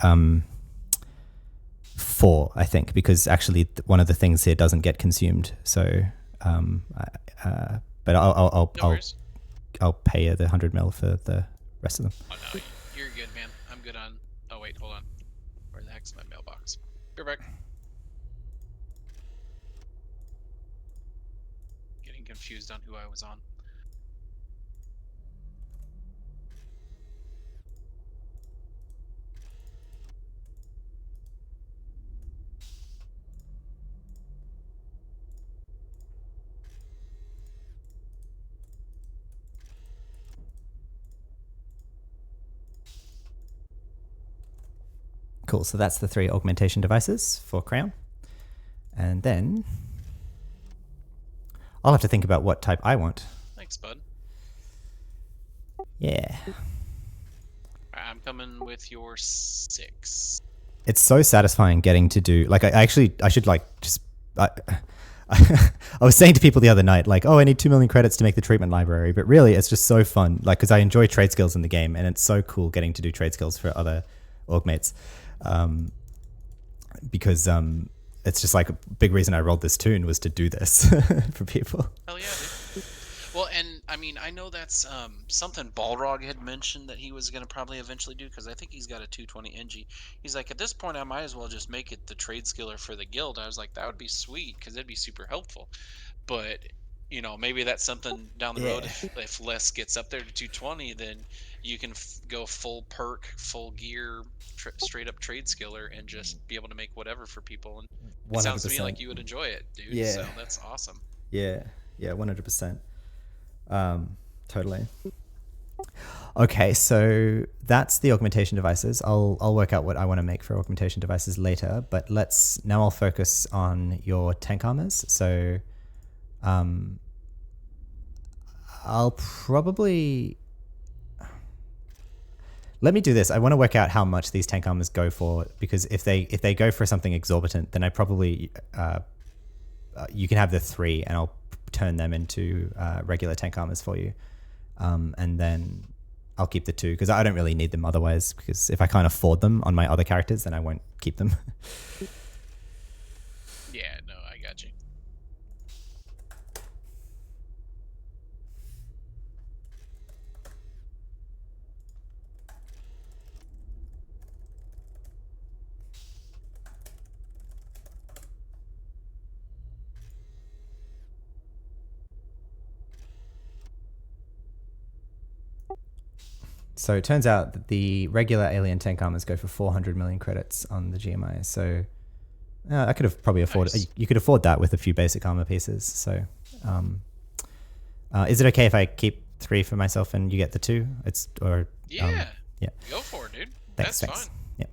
4, I think, because actually one of the things here doesn't get consumed. So, but I'll pay you the 100 mil for the rest of them. Oh no, you're good, man. I'm good on. Oh wait, hold on. Where the heck's my mailbox? You're back. Getting confused on who I was on. Cool, so that's the 3 augmentation devices for Crayon. And then I'll have to think about what type I want. Thanks, bud. Yeah. I'm coming with your 6. It's so satisfying getting to do, like, I should, like, just, I was saying to people the other night, like, oh, I need 2 million credits to make the treatment library, but really it's just so fun, like, because I enjoy trade skills in the game, and it's so cool getting to do trade skills for other org mates, because it's just like a big reason I rolled this toon was to do this for people. Hell yeah, dude. Well, and I mean, I know that's something Balrog had mentioned that he was going to probably eventually do, because I think he's got a 220 NG. He's like, at this point, I might as well just make it the trade skiller for the guild. I was like, that would be sweet, because it'd be super helpful. But, you know, maybe that's something down the road. If Lesk gets up there to 220, then you can go full perk, full gear, straight up trade skiller, and just be able to make whatever for people. And it 100%. sounds to me like you would enjoy it, dude. Yeah. So that's awesome. Yeah, 100%. Totally. Okay, so that's the augmentation devices. I'll work out what I want to make for augmentation devices later, but I'll focus on your tank armors. So I'll probably, let me do this. I want to work out how much these tank armors go for, because if they go for something exorbitant, then I probably you can have the 3 and I'll turn them into regular tank armors for you, and then I'll keep the 2 because I don't really need them otherwise, because if I can't afford them on my other characters, then I won't keep them. Yeah, no, I got you. So it turns out that the regular alien tank armors go for 400 million credits on the GMI. So I could have probably afforded. Nice. You could afford that with a few basic armor pieces. So, is it okay if I keep 3 for myself and you get the 2? Yeah. Yeah. Go for it, dude. Thanks. That's fine. Yeah.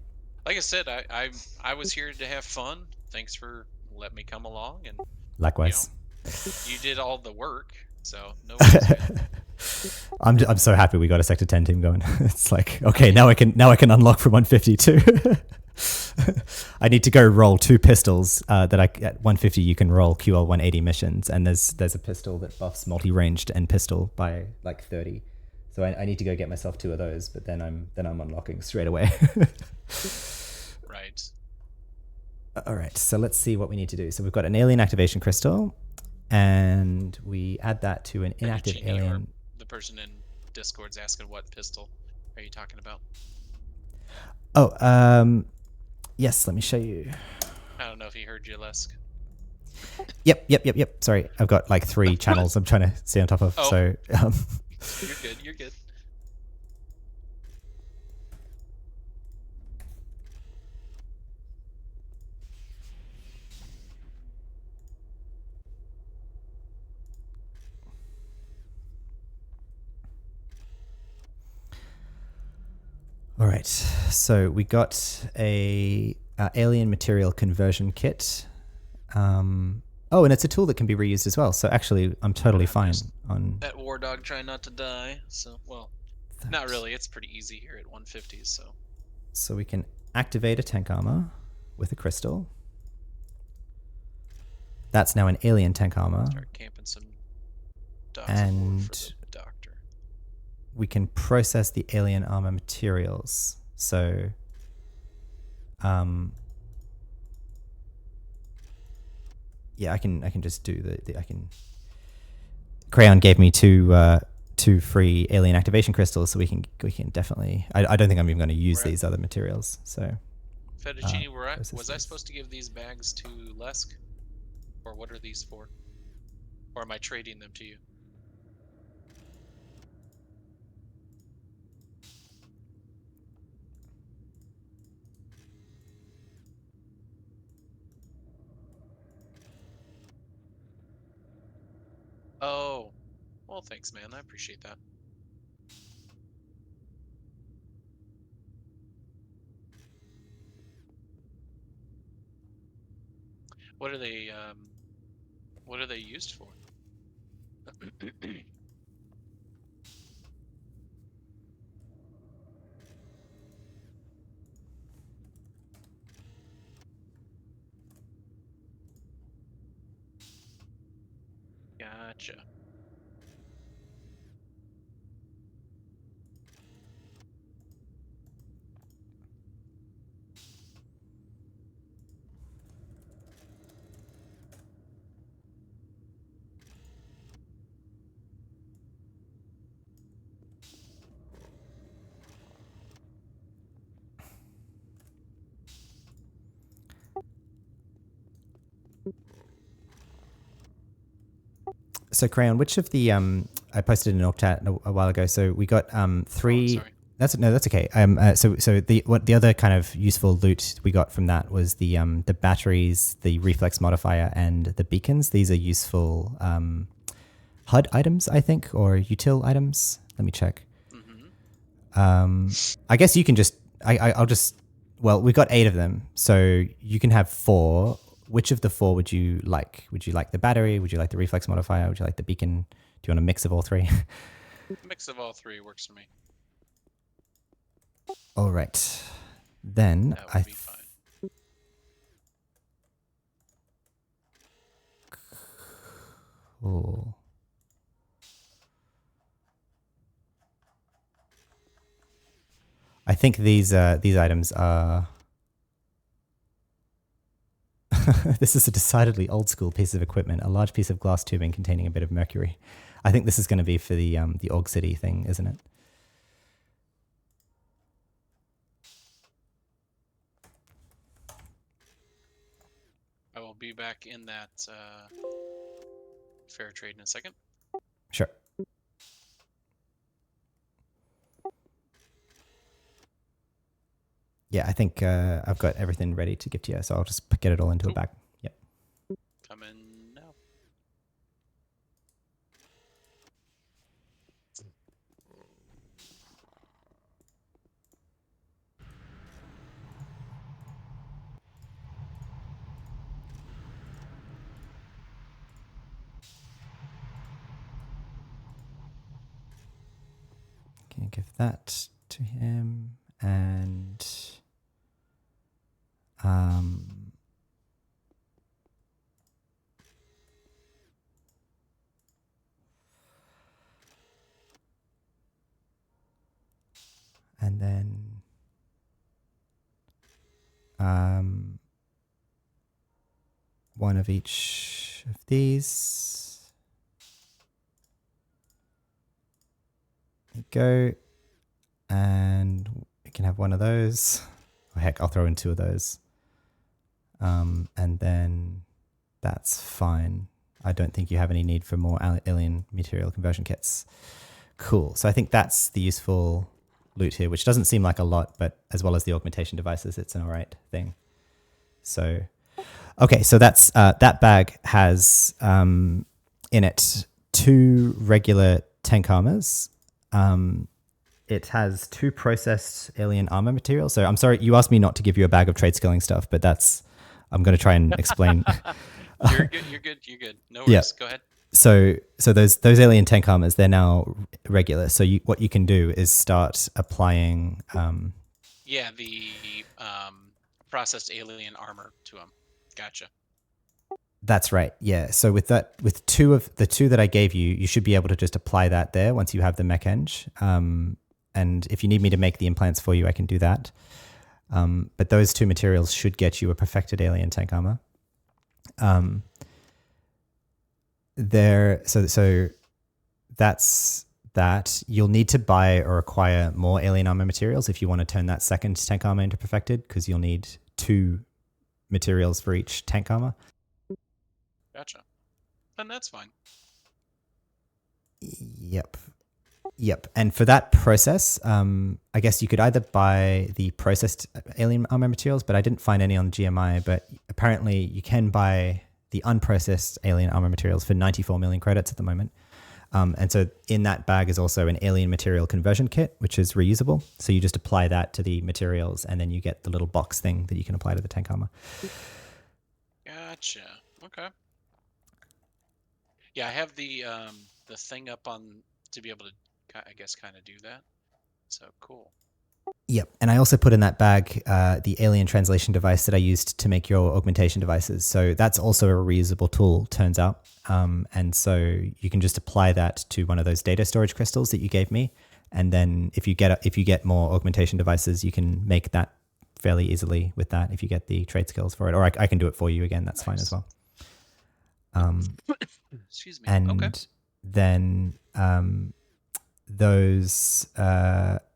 Like I said, I was here to have fun. Thanks for letting me come along, and Likewise. you did all the work, so no worries, man. I'm so happy we got a Sector 10 team going. It's like, okay, now I can unlock from 152. I need to go roll 2 pistols that at 150 you can roll QL 180 missions, and there's a pistol that buffs multi-ranged and pistol by like 30. So I need to go get myself 2 of those, but then I'm unlocking straight away. Right. All right, so let's see what we need to do. So we've got an alien activation crystal, and we add that to an inactive Genie, alien. or the person in Discord's asking what pistol are you talking about? Oh, yes, let me show you. I don't know if he heard you, Lesk. Yep. Sorry, I've got like 3 channels I'm trying to stay on top of. Oh. So, You're good. all right. So we got a alien material conversion kit. Oh, and it's a tool that can be reused as well. So actually, I'm totally fine on That war dog trying not to die. So, well, not really. It's pretty easy here at 150. So we can activate a tank armor with a crystal. That's now an alien tank armor. Start camping some dogs And for the doctor. we can process the alien armor materials. So, yeah, I can just do the I can. Crayon gave me 2 free alien activation crystals, so we can definitely. I don't think I'm even going to use these other materials. So, Fettuccine, was I supposed to give these bags to Lesk, or what are these for? Or am I trading them to you? Oh, well, thanks, man. I appreciate that. What are they? What are they used for? Gotcha. So Crayon, which of the I posted in an org chat a while ago. So we got three. Oh, sorry. That's okay. So the other kind of useful loot we got from that was the batteries, the reflex modifier, and the beacons. These are useful HUD items, I think, or util items. Let me check. I guess you can just. I'll just. Well, we got 8 of them, so you can have 4. Which of the 4 would you like? Would you like the battery? Would you like the reflex modifier? Would you like the beacon? Do you want a mix of all 3? A mix of all 3 works for me. All right. Then That would be fine. Cool. I think these items are. This is a decidedly old school piece of equipment. A large piece of glass tubing containing a bit of mercury. I think this is going to be for the Org City thing, isn't it? I will be back in that fair trade in a second. Sure. Yeah, I think I've got everything ready to give to you, so I'll just get it all into a bag. Yep. Come in now. Can you give that to him? And and then one of each of these. There you go. And we can have one of those. Oh, heck, I'll throw in 2 of those. And then that's fine. I don't think you have any need for more alien material conversion kits. Cool. So I think that's the useful loot here, which doesn't seem like a lot, but as well as the augmentation devices, it's an all right thing. So, okay, so that's that bag has in it 2 regular tank armors. It has 2 processed alien armor materials. So I'm sorry, you asked me not to give you a bag of trade skilling stuff, but I'm going to try and explain. You're good. No worries. Yeah. Go ahead. So those alien tank armors, they're now regular. So what you can do is start applying. Yeah, the processed alien armor to them. Gotcha. That's right. Yeah. So with 2 of the 2 that I gave you, you should be able to just apply that there once you have the mech eng. And if you need me to make the implants for you, I can do that. But those 2 materials should get you a perfected alien tank armor. So that's that. You'll need to buy or acquire more alien armor materials if you want to turn that second tank armor into perfected, because you'll need 2 materials for each tank armor. Gotcha. Then that's fine. Yep. And for that process, I guess you could either buy the processed alien armor materials, but I didn't find any on GMI. But apparently you can buy the unprocessed alien armor materials for 94 million credits at the moment. And so in that bag is also an alien material conversion kit, which is reusable. So you just apply that to the materials, and then you get the little box thing that you can apply to the tank armor. Gotcha. Okay. Yeah, I have the thing up on to be able to, I guess, kind of do that. So cool. Yep. And I also put in that bag the alien translation device that I used to make your augmentation devices. So that's also a reusable tool, turns out. And so you can just apply that to one of those data storage crystals that you gave me. And then if you get more augmentation devices, you can make that fairly easily with that if you get the trade skills for it. Or I can do it for you again. That's fine as well. Excuse me. And Okay. then those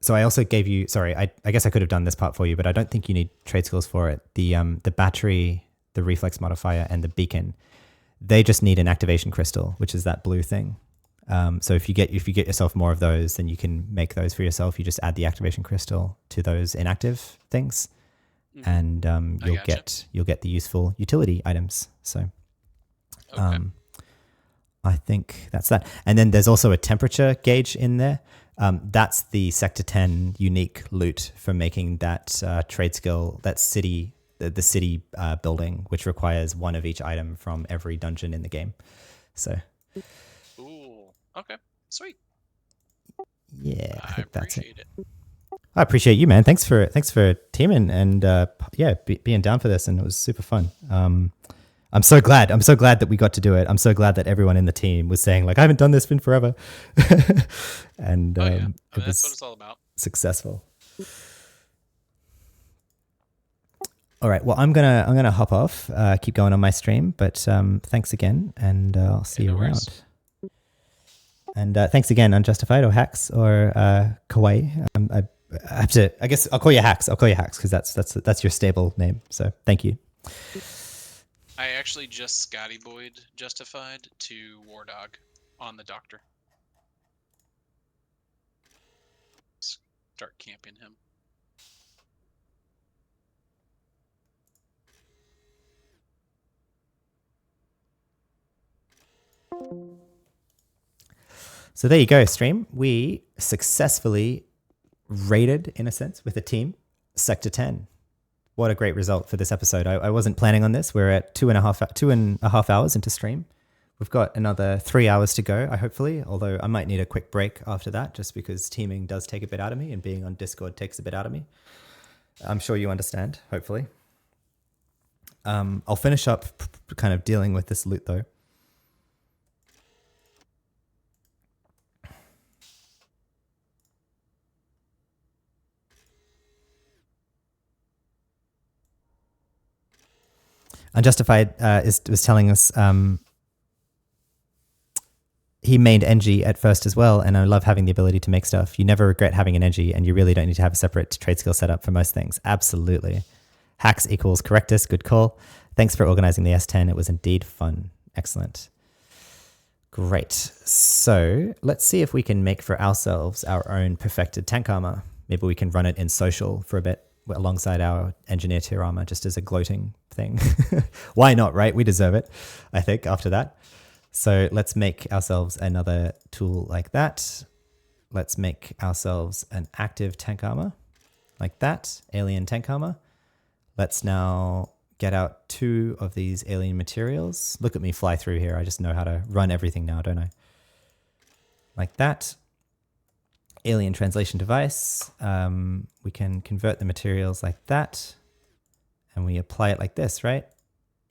so I also gave you, sorry, I guess I could have done this part for you, but I don't think you need trade skills for it. The battery, the reflex modifier, and the beacon, they just need an activation crystal, which is that blue thing. So if you get yourself more of those, then you can make those for yourself. You just add the activation crystal to those inactive things, and you'll get the useful utility items. So Okay. I think that's that. And then there's also a temperature gauge in there. That's the Sector 10 unique loot for making that trade skill, that city, the city building, which requires one of each item from every dungeon in the game. So. Ooh. Okay. Sweet. Yeah, I think that's it. Appreciate it. I appreciate you, man. Thanks for teaming and being down for this, and it was super fun. I'm so glad that we got to do it. I'm so glad that everyone in the team was saying like, I haven't done this in forever. And that's what it's all about. Successful. All right. Well, I'm gonna hop off. Keep going on my stream, but thanks again, and I'll see you around. And thanks again, Unjustified or Hacks or Kawaii. I have to. I guess I'll call you Hacks. I'll call you Hacks because that's your stable name. So thank you. I actually just Scotty Boyd Justified to War Dog on the Doctor. Start camping him. So there you go, stream. We successfully raided, in a sense, with a team, Sector 10. What a great result for this episode. I wasn't planning on this. We're at 2.5 hours into stream. We've got another 3 hours to go, hopefully, although I might need a quick break after that just because teaming does take a bit out of me and being on Discord takes a bit out of me. I'm sure you understand, hopefully. I'll finish up kind of dealing with this loot, though. Unjustified was telling us he mained NG at first as well, and I love having the ability to make stuff. You never regret having an NG, and you really don't need to have a separate trade skill setup for most things. Absolutely. Hacks equals correctus. Good call. Thanks for organizing the S10. It was indeed fun. Excellent. Great. So let's see if we can make for ourselves our own perfected tank armor. Maybe we can run it in social for a bit alongside our engineer tier armor, just as a gloating thing. Why not, right? We deserve it, I think, after that. So let's make ourselves another tool like that. Let's make ourselves an active tank armor like that, alien tank armor. Let's now get out 2 of these alien materials. Look at me fly through here. I just know how to run everything now, don't I? Like that. Alien translation device. We can convert the materials like that. And we apply it like this, right?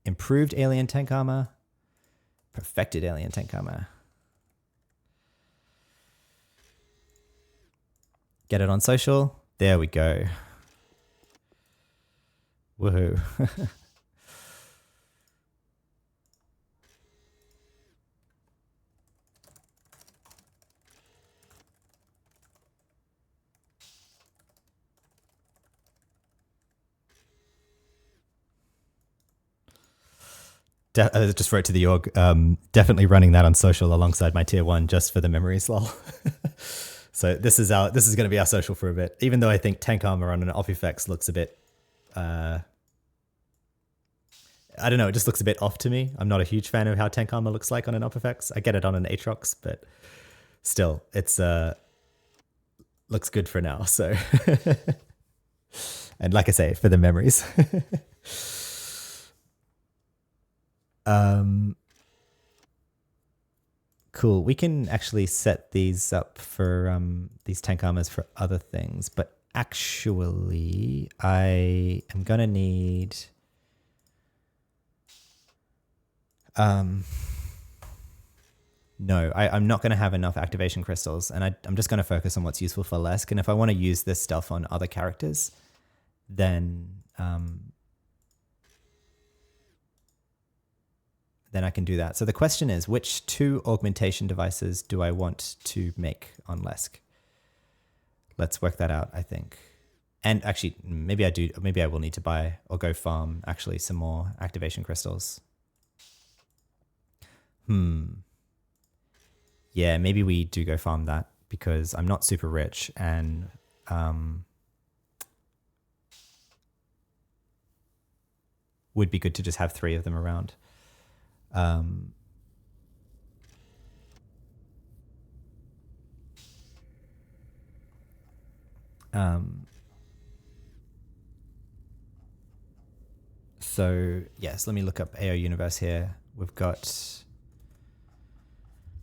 Improved alien tank armor. Perfected alien tank armor. Get it on social. There we go. Woohoo. Just wrote to the org, definitely running that on social alongside my tier 1 just for the memories, lol. So this is going to be our social for a bit, even though I think tank armor on an Opifex looks a bit, I don't know, it just looks a bit off to me. I'm not a huge fan of how tank armor looks like on an Opifex. I get it on an Aatrox, but still, it's looks good for now. So, and like I say, for the memories. Cool. We can actually set these up for these tank armors for other things, but Actually, I am gonna need no, I'm not going to have enough activation crystals, and I'm just going to focus on what's useful for Lesk. And if I want to use this stuff on other characters, then I can do that. So the question is, which 2 augmentation devices do I want to make on Lesk? Let's work that out, I think. And actually, maybe I will need to buy or go farm actually some more activation crystals. Yeah, maybe we do go farm that because I'm not super rich and would be good to just have 3 of them around. So yes, let me look up AO Universe here. We've got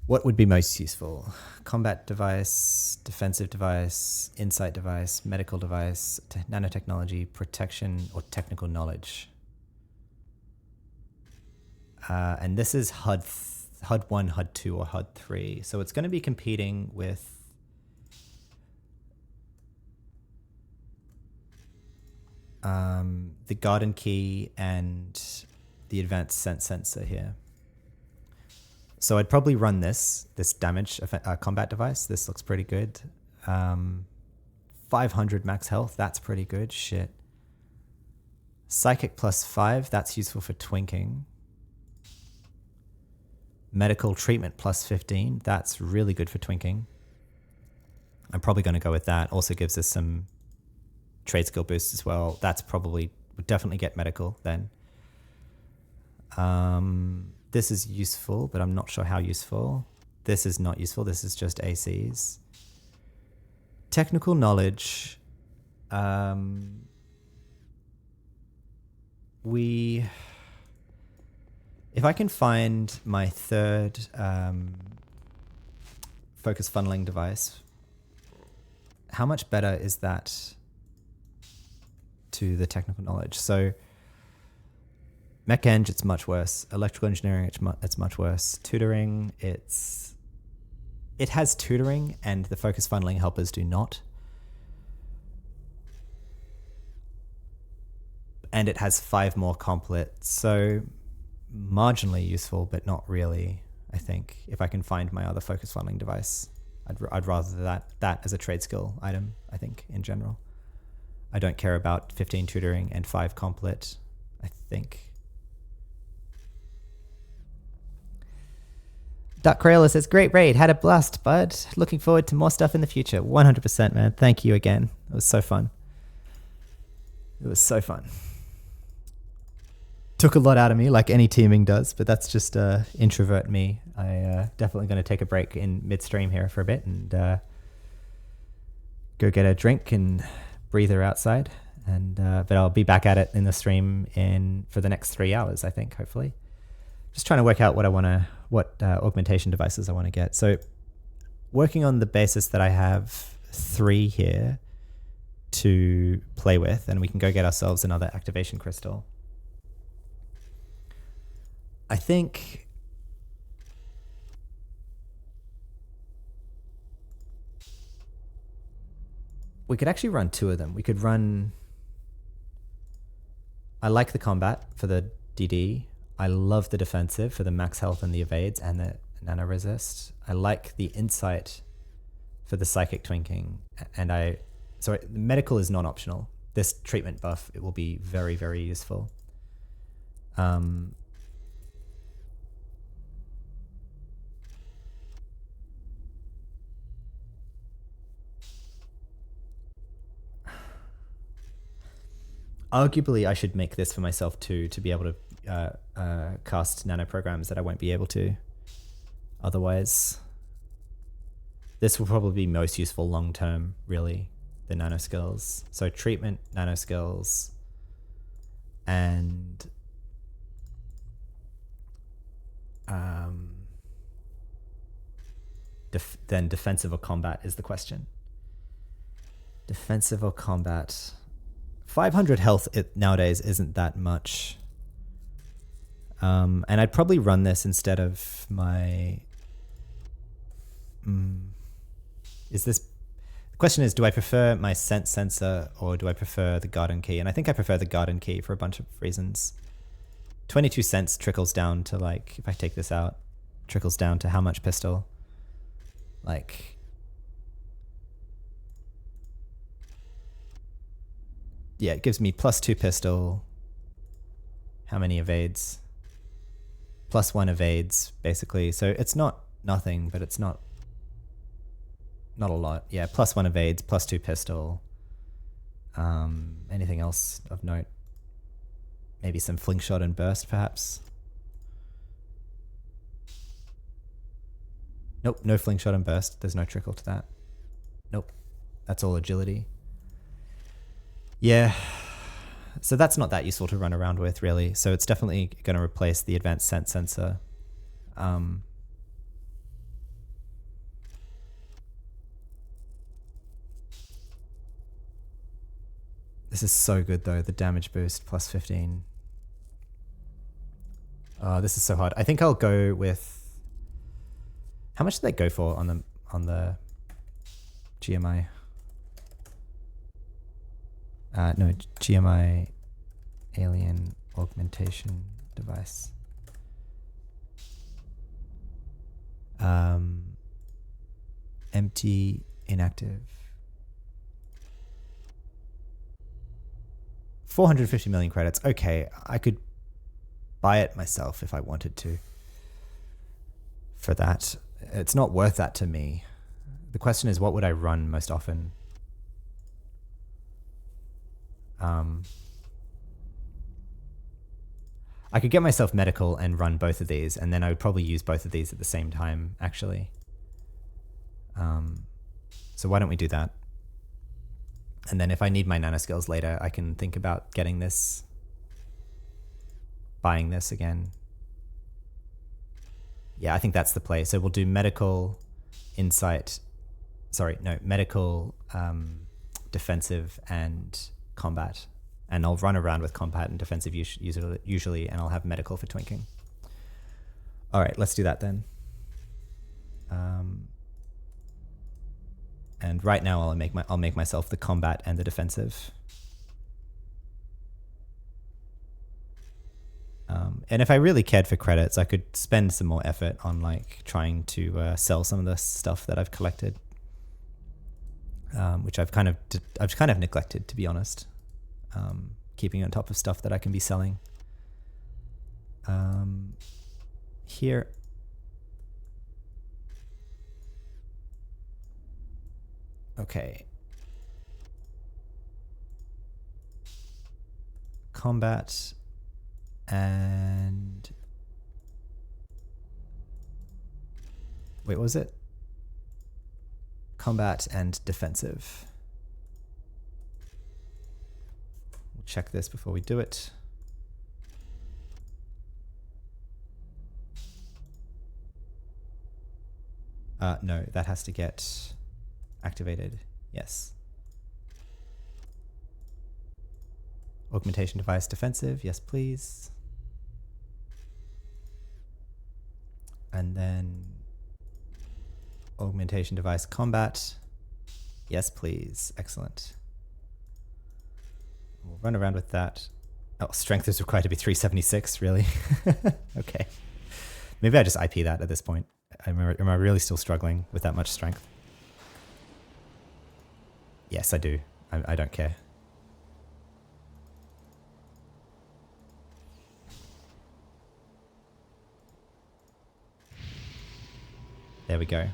what would be most useful? Combat device, defensive device, insight device, medical device, nanotechnology, protection, or technical knowledge. And this is HUD 1, HUD 2, or HUD 3. So it's going to be competing with the garden key and the advanced sense sensor here. So I'd probably run this damage combat device. This looks pretty good. 500 max health, that's pretty good. Shit. Psychic +5, that's useful for twinking. Medical treatment +15, that's really good for twinking. I'm probably going to go with that. Also gives us some trade skill boosts as well. That's probably, would definitely get medical then. This is useful, but I'm not sure how useful. This is not useful. This is just ACs. Technical knowledge. If I can find my 3rd focus funneling device, how much better is that to the technical knowledge? So mech eng, it's much worse. Electrical engineering, it's much worse. Tutoring, it has tutoring, and the focus funneling helpers do not. And it has 5 more complet, so marginally useful, but not really. I think if I can find my other focus funneling device, I'd rather that as a trade skill item. I think in general, I don't care about 15 tutoring and 5 complet. I think. Duck Crayola says, great raid, had a blast, bud. Looking forward to more stuff in the future. 100%, man. Thank you again. It was so fun. It was so fun. Took a lot out of me, like any teaming does, but that's just introvert me. I definitely going to take a break in midstream here for a bit and go get a drink and breather outside. And but I'll be back at it in the stream for the next 3 hours, I think, hopefully. Just trying to work out what augmentation devices I want to get. So working on the basis that I have 3 here to play with, and we can go get ourselves another activation crystal. I think we could actually run 2 of them. We could run, I like the combat for the DD. I love the defensive for the max health and the evades and the nano resist. I like the insight for the psychic twinking, and the medical is non-optional. This treatment buff, it will be very, very useful. Arguably, I should make this for myself too, to be able to cast nano programs that I won't be able to otherwise. This will probably be most useful long term, really, the nano skills. So treatment, nano skills, and then defensive or combat is the question. Defensive or combat? 500 health nowadays isn't that much. And I'd probably run this instead of my... The question is, do I prefer my scent sensor or do I prefer the garden key? And I think I prefer the garden key for a bunch of reasons. 22 cents trickles down to, like, if I take this out, trickles down to how much pistol? Like... Yeah, it gives me +2 pistol. How many evades? +1 evades, basically. So it's not nothing, but it's not a lot. Yeah, +1 evades, +2 pistol. Anything else of note? Maybe some fling shot and burst, perhaps. Nope, no fling shot and burst. There's no trickle to that. Nope, that's all agility. Yeah, so that's not that useful to run around with, really. So it's definitely going to replace the advanced scent sensor. This is so good, though. The damage boost +15. Oh, this is so hard. I think I'll go with... How much did they go for on the GMI? No, GMI alien augmentation device. Empty, inactive. 450 million credits. Okay, I could buy it myself if I wanted to. For that. It's not worth that to me. The question is, what would I run most often? I could get myself medical and run both of these, and then I would probably use both of these at the same time, actually. So why don't we do that? And then if I need my nanoskills later, I can think about getting this, buying this again. Yeah, I think that's the play. So we'll do medical, insight, medical, defensive, and combat. And I'll run around with combat and defensive usually, and I'll have medical for twinking. All right, let's do that then. And right now I'll make myself the combat and the defensive. And if I really cared for credits, I could spend some more effort on like trying to sell some of the stuff that I've collected, which I've kind of neglected, to be honest. Keeping on top of stuff that I can be selling. Here. Okay. Combat and... Wait, what was it? Combat and defensive. We'll check this before we do it. No, that has to get activated. Yes. Augmentation device defensive. Yes, please. And then augmentation device combat. Yes, please. Excellent. We'll run around with that. Oh, strength is required to be 376, really? Okay. Maybe I just IP that at this point. Am I really still struggling with that much strength? Yes, I do. I don't care. There we go.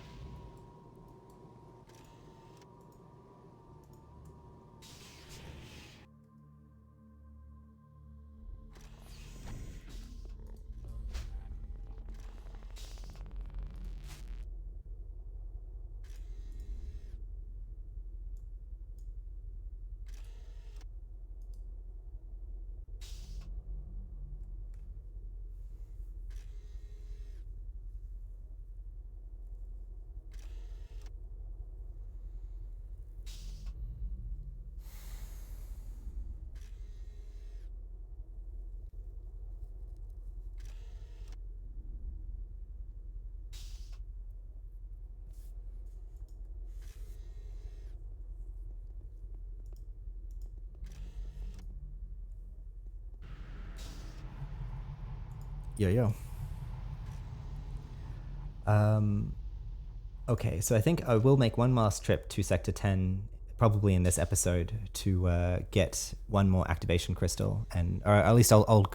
Yo. Okay, so I think I will make one last trip to Sector 10, probably in this episode, to get one more activation crystal, or at least I'll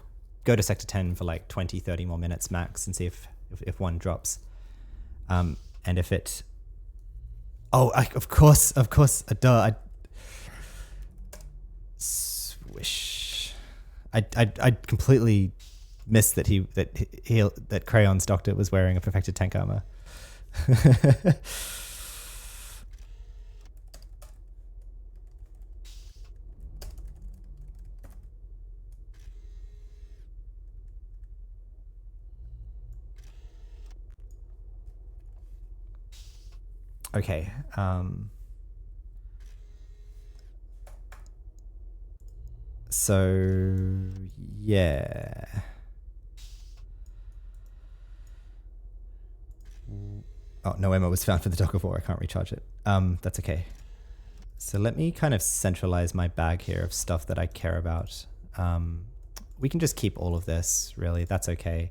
go to Sector 10 for like 20, 30 more minutes max and see if one drops. And if it... Oh, of course, duh. Swish. I completely missed that Crayon's doctor was wearing a perfected tank armor. Okay. So yeah. Oh, no ammo was found for the Dog of War. I can't recharge it. That's okay. So let me kind of centralize my bag here of stuff that I care about. We can just keep all of this, really. That's okay.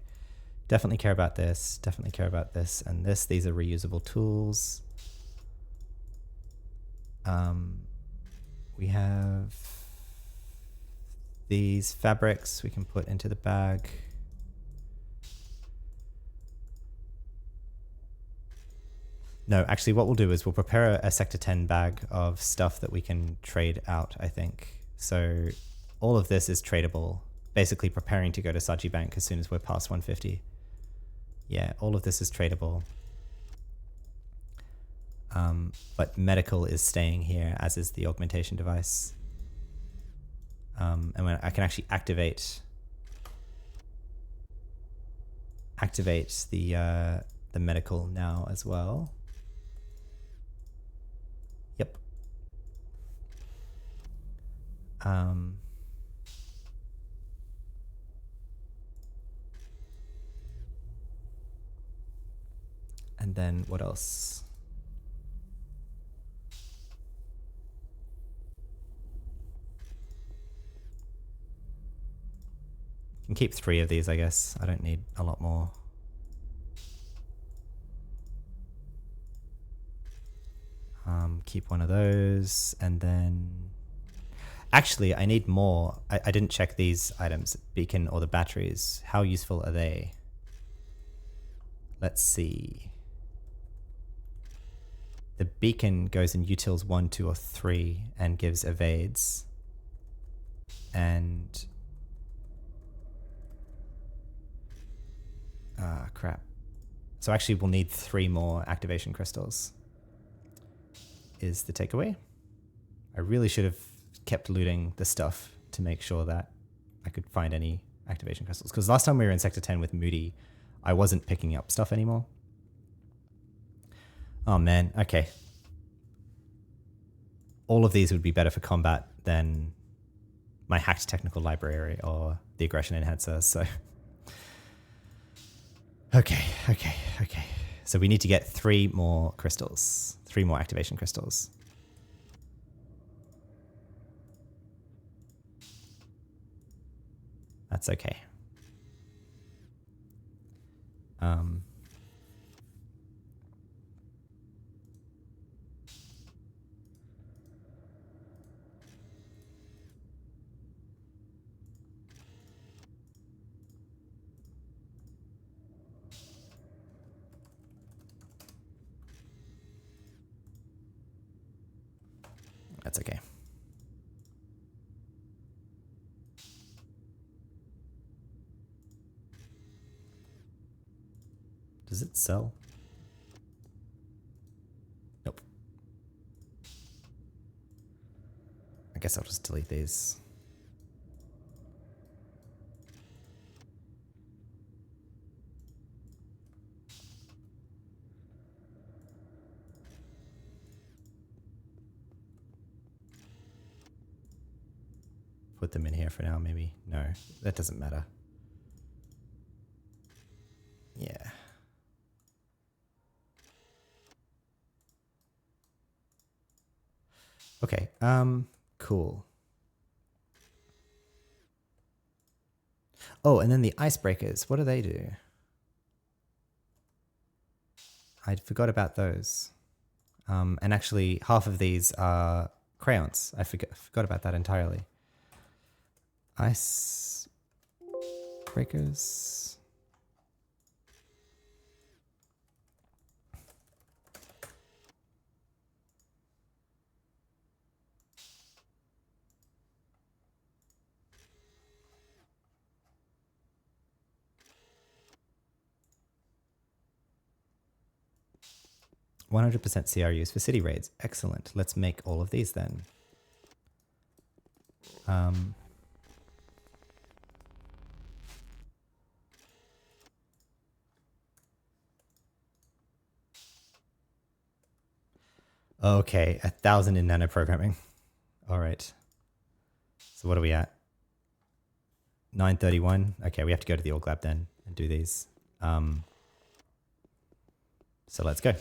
Definitely care about this. Definitely care about this and this. These are reusable tools. We have these fabrics we can put into the bag. No, actually what we'll do is we'll prepare a Sector 10 bag of stuff that we can trade out, I think. So all of this is tradable, basically preparing to go to Saji Bank as soon as we're past 150. Yeah, all of this is tradable. But medical is staying here, as is the augmentation device. And when I can actually activate the medical now as well. Yep. And then what else? Can keep 3 of these, I guess. I don't need a lot more. Keep one of those, and then... Actually, I need more. I didn't check these items, beacon or the batteries. How useful are they? Let's see. The beacon goes in utils 1, 2, or 3 and gives evades. And... crap. So actually we'll need 3 more activation crystals. Is the takeaway. I really should have kept looting the stuff to make sure that I could find any activation crystals. Because last time we were in Sector 10 with Moody, I wasn't picking up stuff anymore. Oh man, okay. All of these would be better for combat than my hacked technical library or the aggression enhancer, so... Okay. So we need to get 3 more crystals. 3 more activation crystals. That's okay. That's okay. Does it sell? Nope. I guess I'll just delete these. Put them in here for now, maybe. No, that doesn't matter. Yeah. Okay, cool. Oh, and then the icebreakers. What do they do? I forgot about those. And actually, half of these are crayons. I forgot about that entirely. Ice breakers. %100% CRUs for city raids. Excellent. Let's make all of these then. Okay, 1,000 in nano programming. All right. So what are we at? 931. Okay, we have to go to the org lab then and do these. So let's go.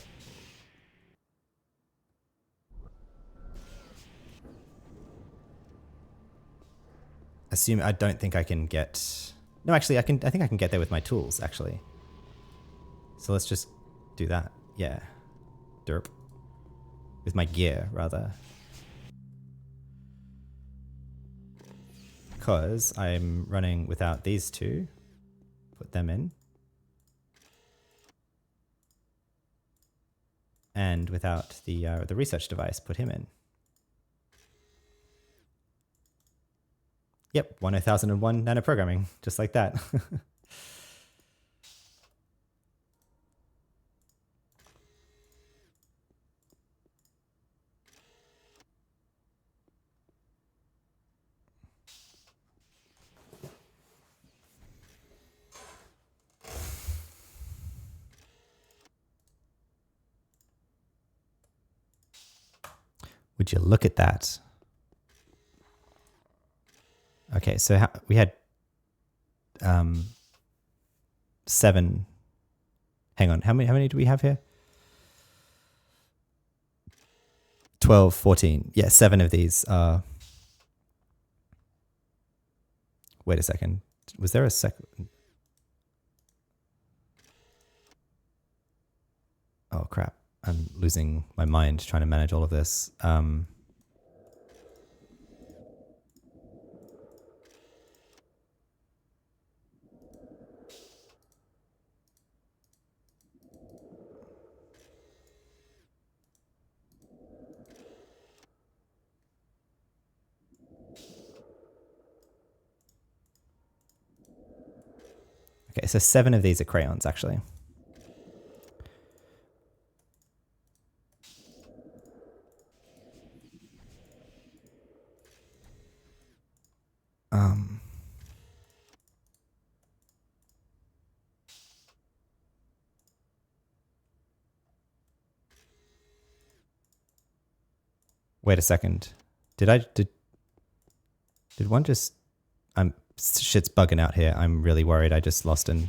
I don't think I can get. No, actually, I think I can get there with my tools. Actually. So let's just do that. Yeah. Derp. With my gear, rather. Because I'm running without these two. Put them in. And without the research device, put him in. Yep, 1001 nano programming, just like that. Would you look at that? Okay, so we had 7. Hang on, how many do we have here? 12, 14. Yeah, 7 of these are. Wait a second. Was there a second? Oh crap! I'm losing my mind trying to manage all of this. Okay, so 7 of these are crayons, actually. Wait a second. Did one just? Shit's bugging out here. I'm really worried. I just lost an.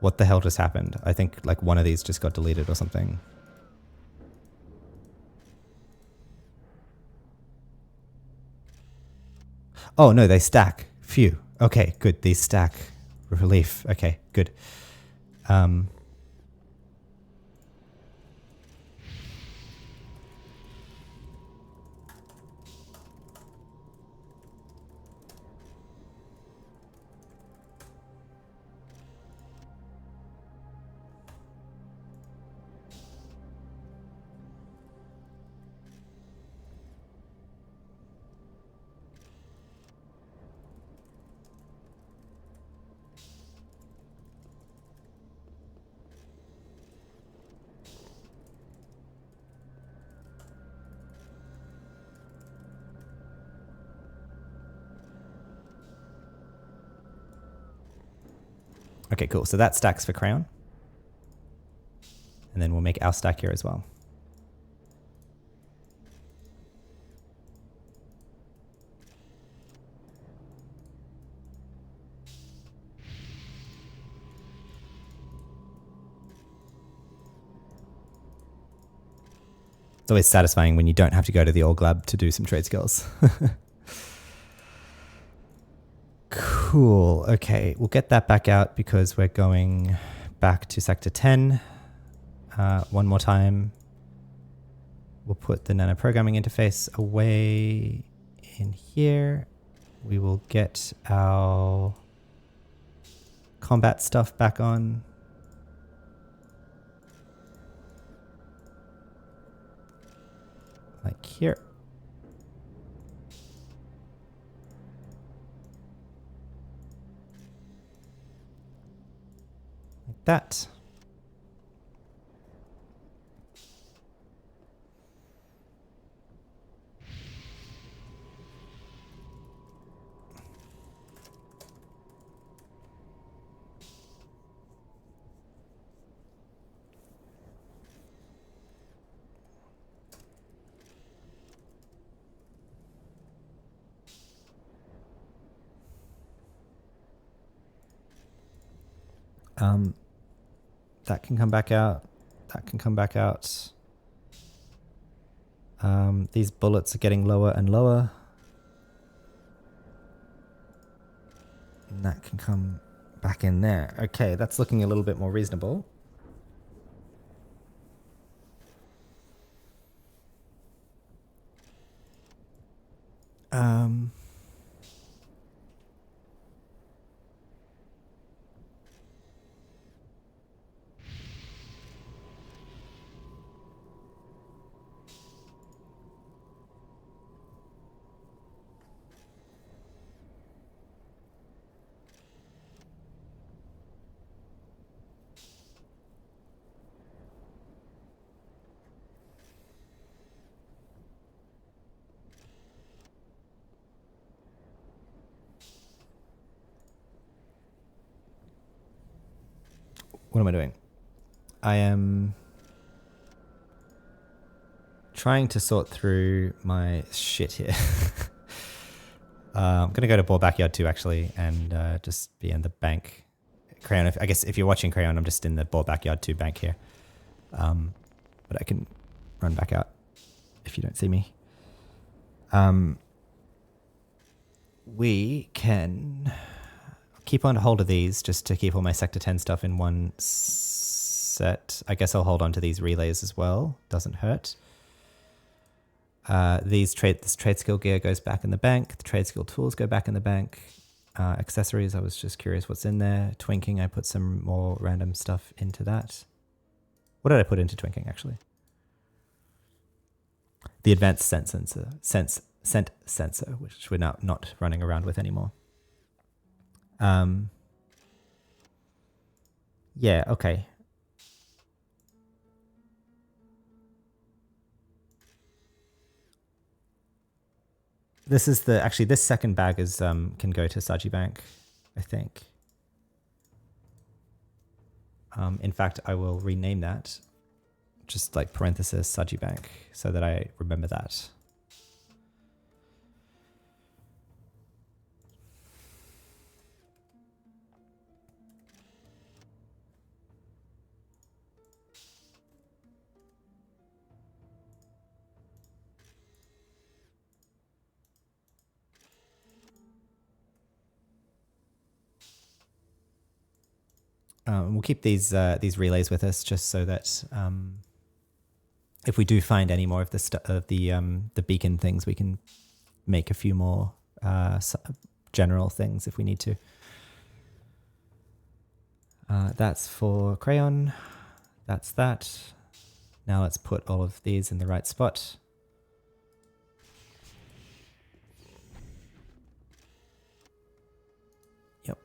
What the hell just happened? I think like one of these just got deleted or something. Oh no, they stack. Phew. Okay, good. These stack. Relief. Okay, good. Okay, cool. So that stacks for crayon. And then we'll make our stack here as well. always satisfying when you don't have to go to the org lab to do some trade skills. Cool. Okay, we'll get that back out because we're going back to Sector 10 one more time. We'll put the nano programming interface away in here. We will get our combat stuff back on. Like here. Like that. That can come back out. That can come back out. These bullets are getting lower and lower. And that can come back in there. Okay, that's looking a little bit more reasonable. What am I doing? I am trying to sort through my shit here. I'm going to go to Ball Backyard 2 actually and just be in the bank. Crayon, I guess if you're watching Crayon, I'm just in the Ball Backyard 2 bank here. But I can run back out if you don't see me. We can keep on hold of these just to keep all my Sector 10 stuff in one set. I guess I'll hold on to these relays as well. Doesn't hurt. This trade skill gear goes back in the bank. The trade skill tools go back in the bank. Accessories, I was just curious what's in there. Twinking, I put some more random stuff into that. What did I put into Twinking, actually? The advanced scent sensor, which we're now not running around with anymore. Yeah, okay. This is actually this second bag is can go to Saji Bank, I think. In fact, I will rename that, just like parenthesis Saji Bank, so that I remember that. We'll keep these relays with us just so that if we do find any more of the beacon things, we can make a few more general things if we need to. That's for Crayon. That's that. Now let's put all of these in the right spot. Yep.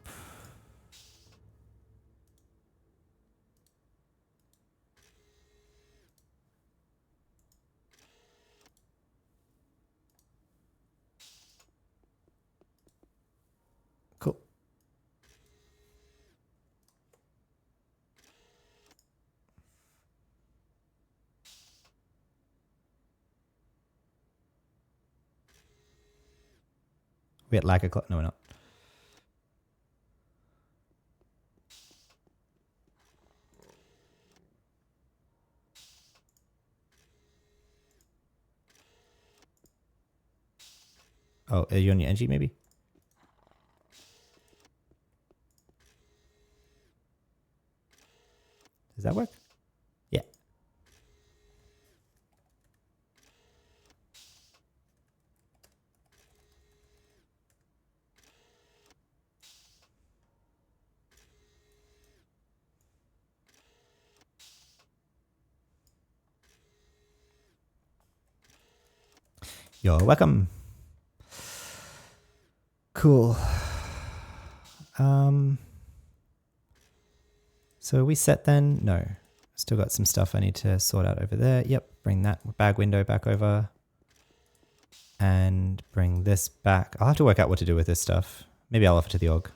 Cool. We at lag o'clock? No, we're not. Oh, are you on your NG maybe? Does that work? Yeah. You're welcome. Cool. So are we set then? No. Still got some stuff I need to sort out over there. Yep. Bring that bag window back over. And bring this back. I'll have to work out what to do with this stuff. Maybe I'll offer to the org.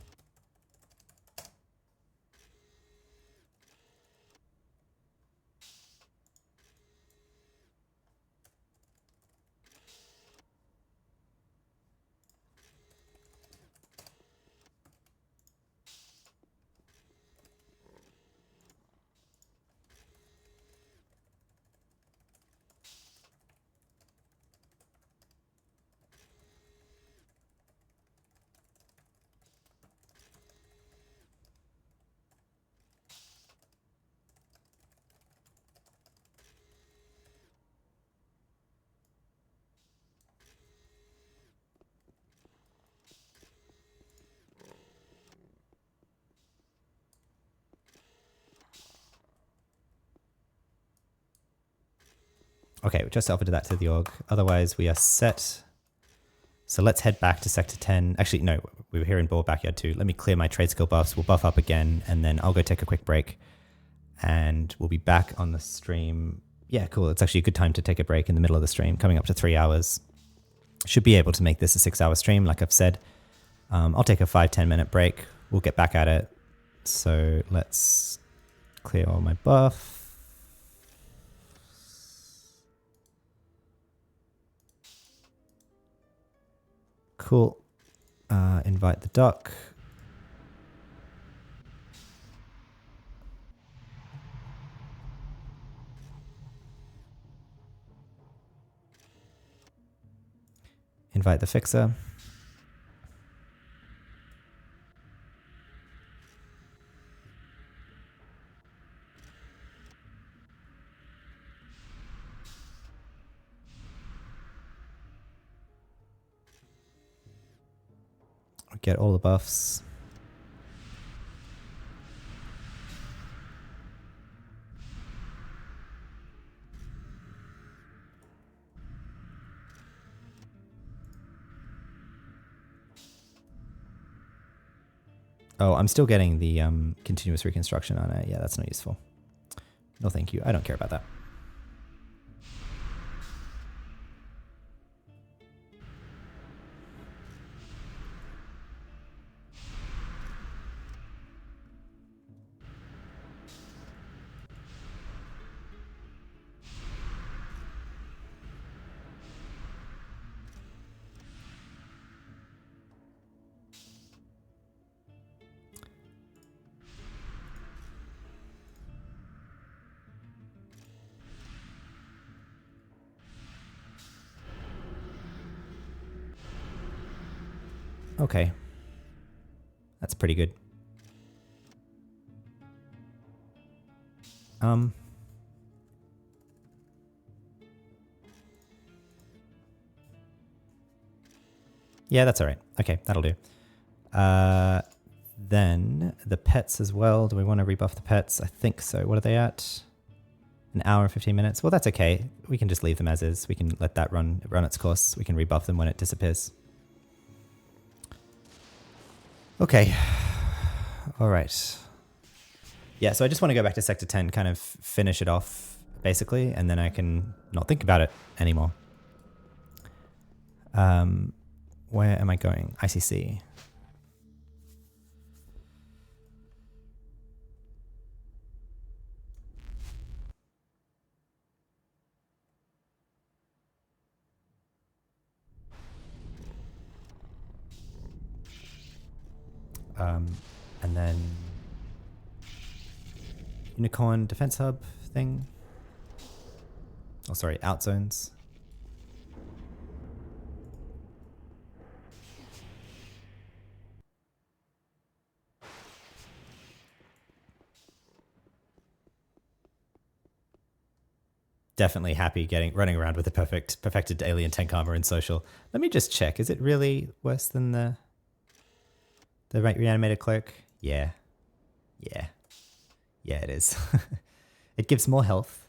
Okay, we just offered that to the org. Otherwise, we are set. So let's head back to Sector 10. Actually, no, we were here in Ball Backyard 2. Let me clear my trade skill buffs. We'll buff up again, and then I'll go take a quick break. And we'll be back on the stream. Yeah, cool. It's actually a good time to take a break in the middle of the stream, coming up to 3 hours. Should be able to make this a 6-hour stream, like I've said. I'll take a 5-10 minute break. We'll get back at it. So let's clear all my buff. Cool. Invite the duck. Invite the fixer. Get all the buffs. Oh, I'm still getting the continuous reconstruction on it. Yeah, that's not useful. No, thank you. I don't care about that. Okay. That's pretty good. Yeah, that's all right. Okay, that'll do. Then the pets as well. Do we want to rebuff the pets? I think so. What are they at? An hour and 15 minutes. Well, that's okay. We can just leave them as is. We can let that run its course. We can rebuff them when it disappears. Okay. All right. Yeah, so I just want to go back to Sector 10, kind of finish it off, basically, and then I can not think about it anymore. Where am I going? ICC. And then Unicorn Defense Hub thing. Oh, sorry, out zones. definitely happy running around with the perfected alien tank armor in social. Let me just check. Is it really worse than the reanimated cloak? Yeah. Yeah. Yeah, it is. It gives more health.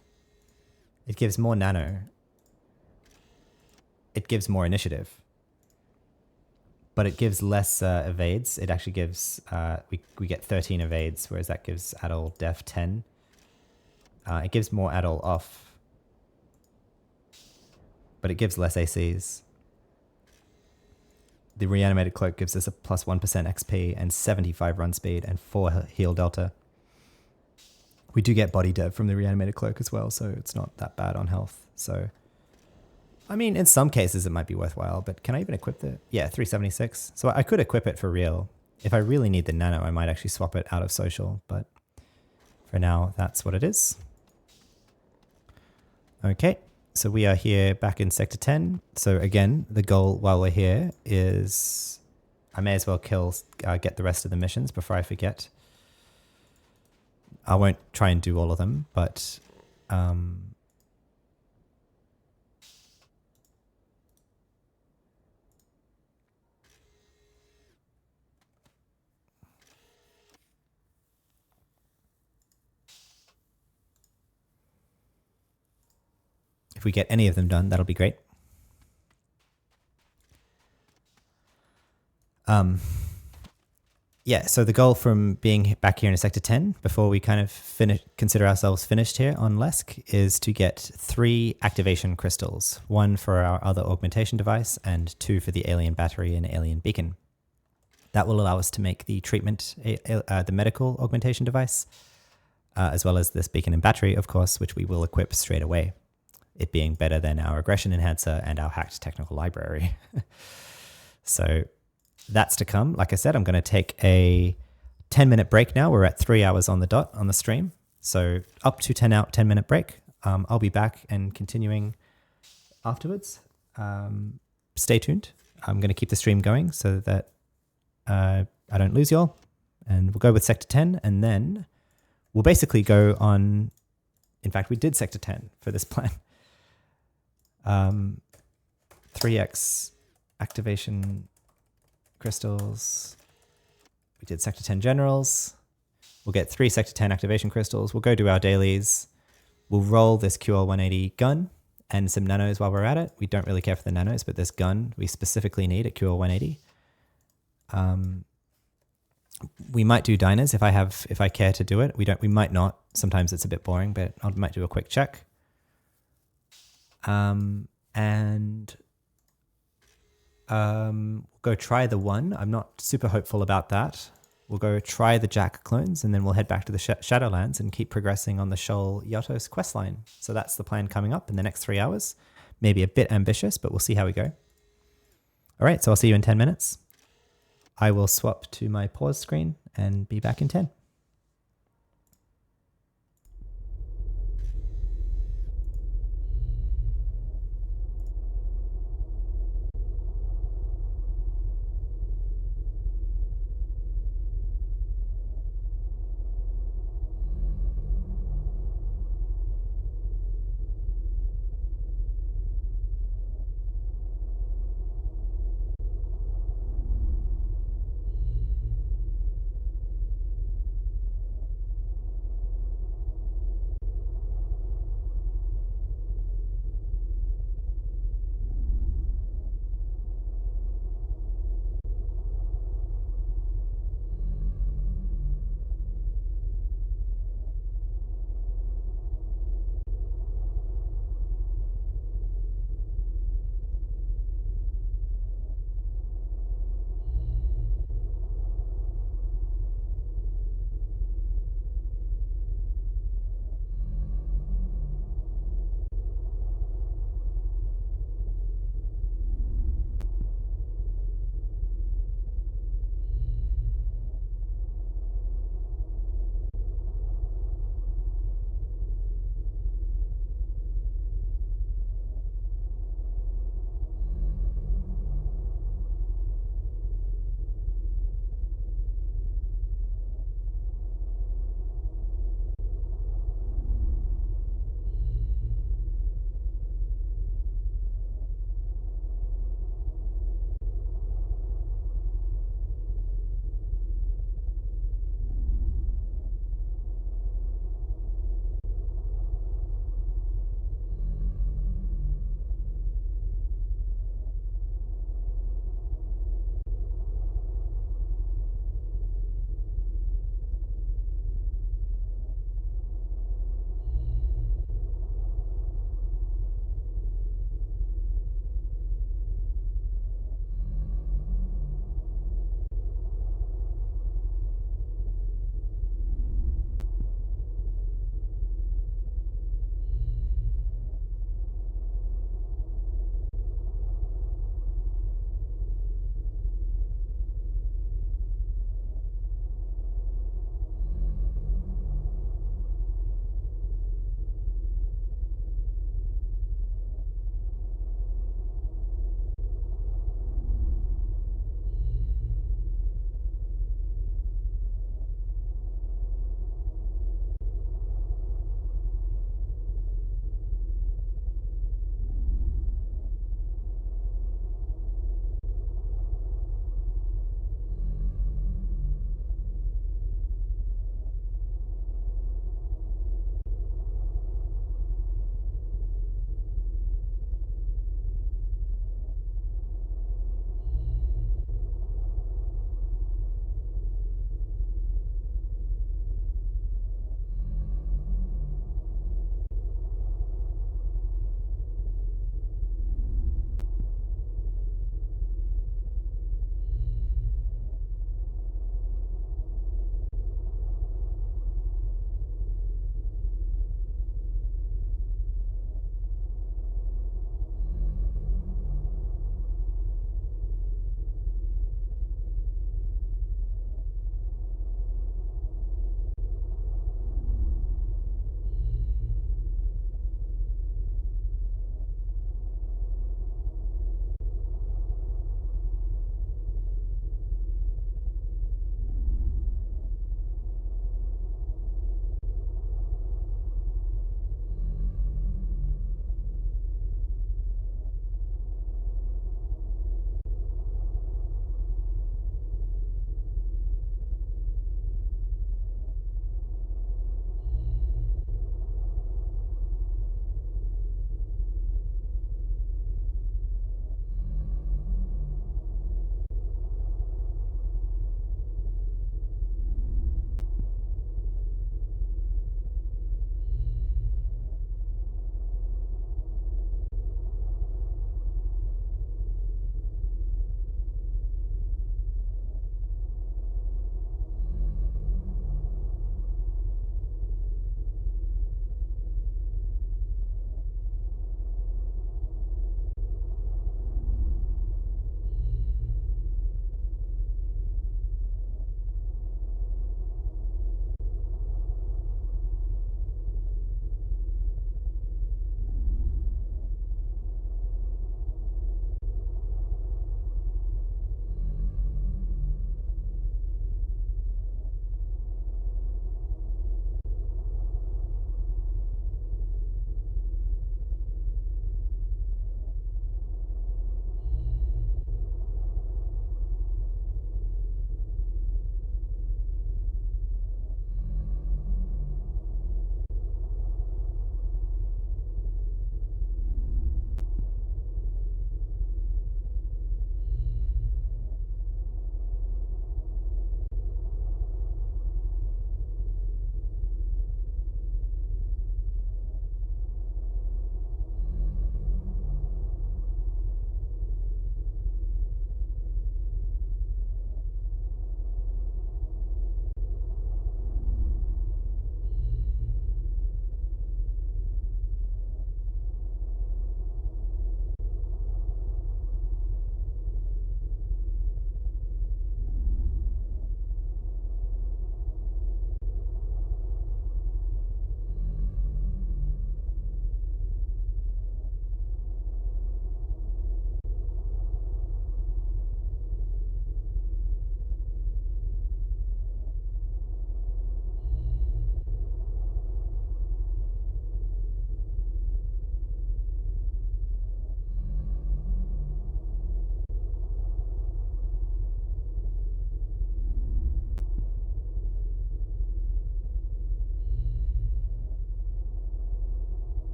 It gives more nano. It gives more initiative. But it gives less evades. It actually gives, we get 13 evades, whereas that gives Adol Def 10. It gives more Adol off. But it gives less ACs. The reanimated cloak gives us a plus 1% XP and 75 run speed and 4 heal delta. We do get body dev from the reanimated cloak as well, so it's not that bad on health. So, I mean, in some cases it might be worthwhile, but can I even equip it? Yeah, 376. So I could equip it for real. If I really need the nano, I might actually swap it out of social, but for now, that's what it is. Okay, so we are here back in Sector 10. So again, the goal while we're here is I may as well get the rest of the missions before I forget. I won't try and do all of them, but if we get any of them done, that'll be great. Yeah, so the goal from being back here in Sector 10, before we kind of consider ourselves finished here on Lesk, is to get 3 activation crystals. 1 for our other augmentation device, and 2 for the alien battery and alien beacon. That will allow us to make the treatment, the medical augmentation device, as well as this beacon and battery, of course, which we will equip straight away. It being better than our aggression enhancer and our hacked technical library. So that's to come. Like I said, I'm going to take a 10-minute break now. We're at 3 hours on the dot on the stream. So up to 10-minute break. I'll be back and continuing afterwards. Stay tuned. I'm going to keep the stream going so that I don't lose y'all. And we'll go with Sector 10, and then we'll basically go on. In fact, we did Sector 10 for this plan. 3x activation crystals. We did Sector 10 generals. We'll get 3 Sector 10 activation crystals. We'll go do our dailies. We'll roll this QL 180 gun and some nanos while we're at it. We don't really care for the nanos, but this gun we specifically need at QL 180. We might do diners if I care to do it. We might not. Sometimes it's a bit boring, but I might do a quick check. Go try the 1. I'm not super hopeful about that. We'll go try the Jack clones, and then we'll head back to the Shadowlands and keep progressing on the Shoal Yatos questline. So that's the plan coming up in the next 3 hours. Maybe a bit ambitious, but we'll see how we go. All right, so I'll see you in 10 minutes. I will swap to my pause screen and be back in 10.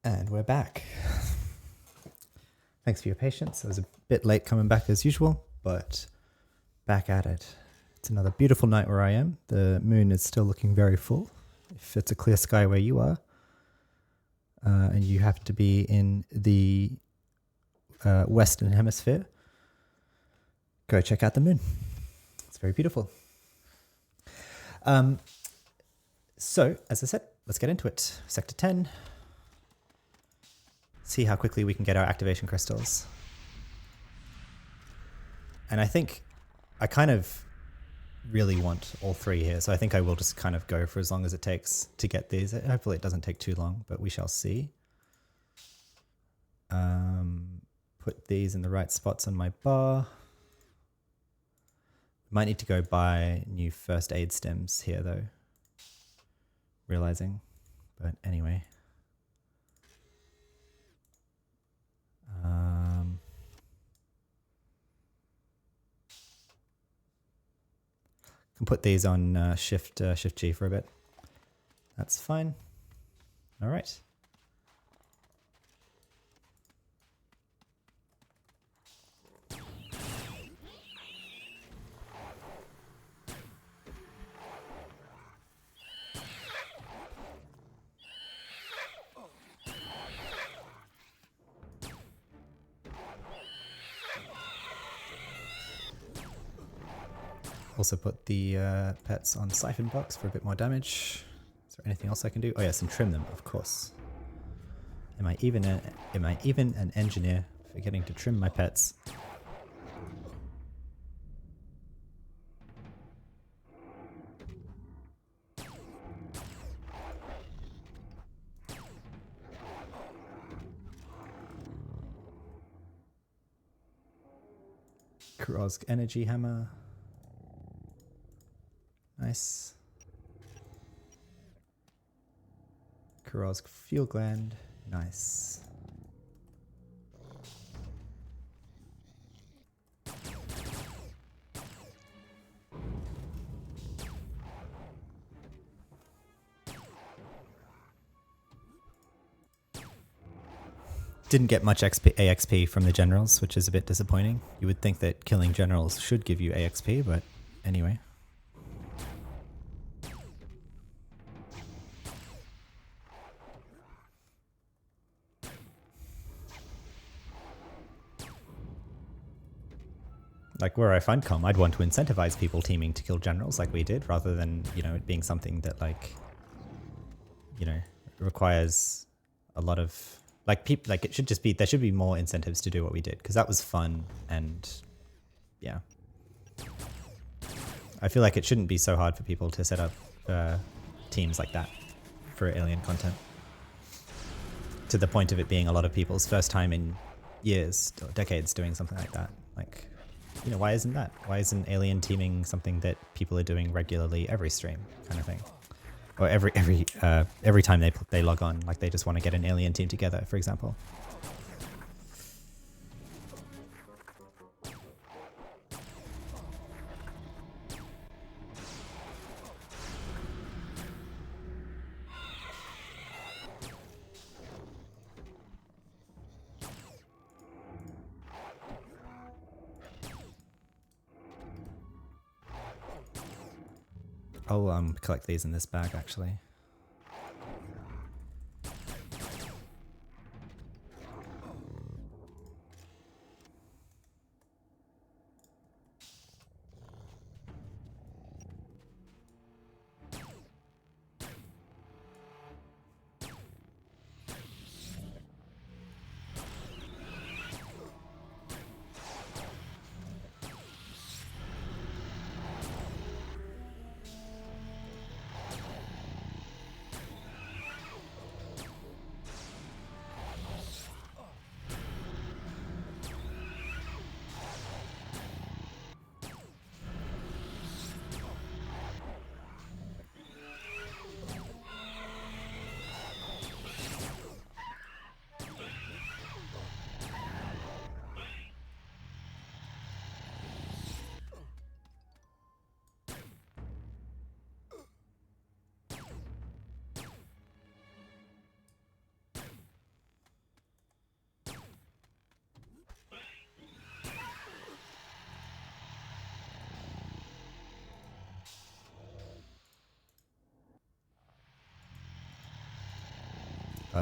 And we're back. Thanks for your patience. I was a bit late coming back as usual, but back at it. It's another beautiful night where I am. The moon is still looking very full. If it's a clear sky where you are, and you have to be in the Western Hemisphere, go check out the moon. It's very beautiful. So, as I said, let's get into it. Sector 10. See how quickly we can get our activation crystals. And I think I kind of really want all three here, so I think I will just kind of go for as long as it takes to get these. Hopefully it doesn't take too long, but we shall see. Put these in the right spots on my bar. Might need to go buy new first aid stems here though. Realizing, but anyway. Can put these on shift G for a bit. That's fine. All right. Also put the pets on siphon box for a bit more damage. Is there anything else I can do? Oh yes, and trim them, of course. Am I even an engineer forgetting to trim my pets? Krosk energy hammer. Nice. Krosk fuel gland. Nice. Didn't get much AXP from the generals, which is a bit disappointing. You would think that killing generals should give you AXP, but anyway. Like where I find com, I'd want to incentivize people teaming to kill generals like we did, rather than, you know, it being something that like, you know, requires a lot of like people. Like it should just be, there should be more incentives to do what we did, because that was fun. And yeah, I feel like it shouldn't be so hard for people to set up teams like that for alien content, to the point of it being a lot of people's first time in years or decades doing something like that. Like, you know, why isn't that? Why isn't alien teaming something that people are doing regularly every stream, kind of thing, or every time they log on? Like they just want to get an alien team together, for example. I'll collect these in this bag actually.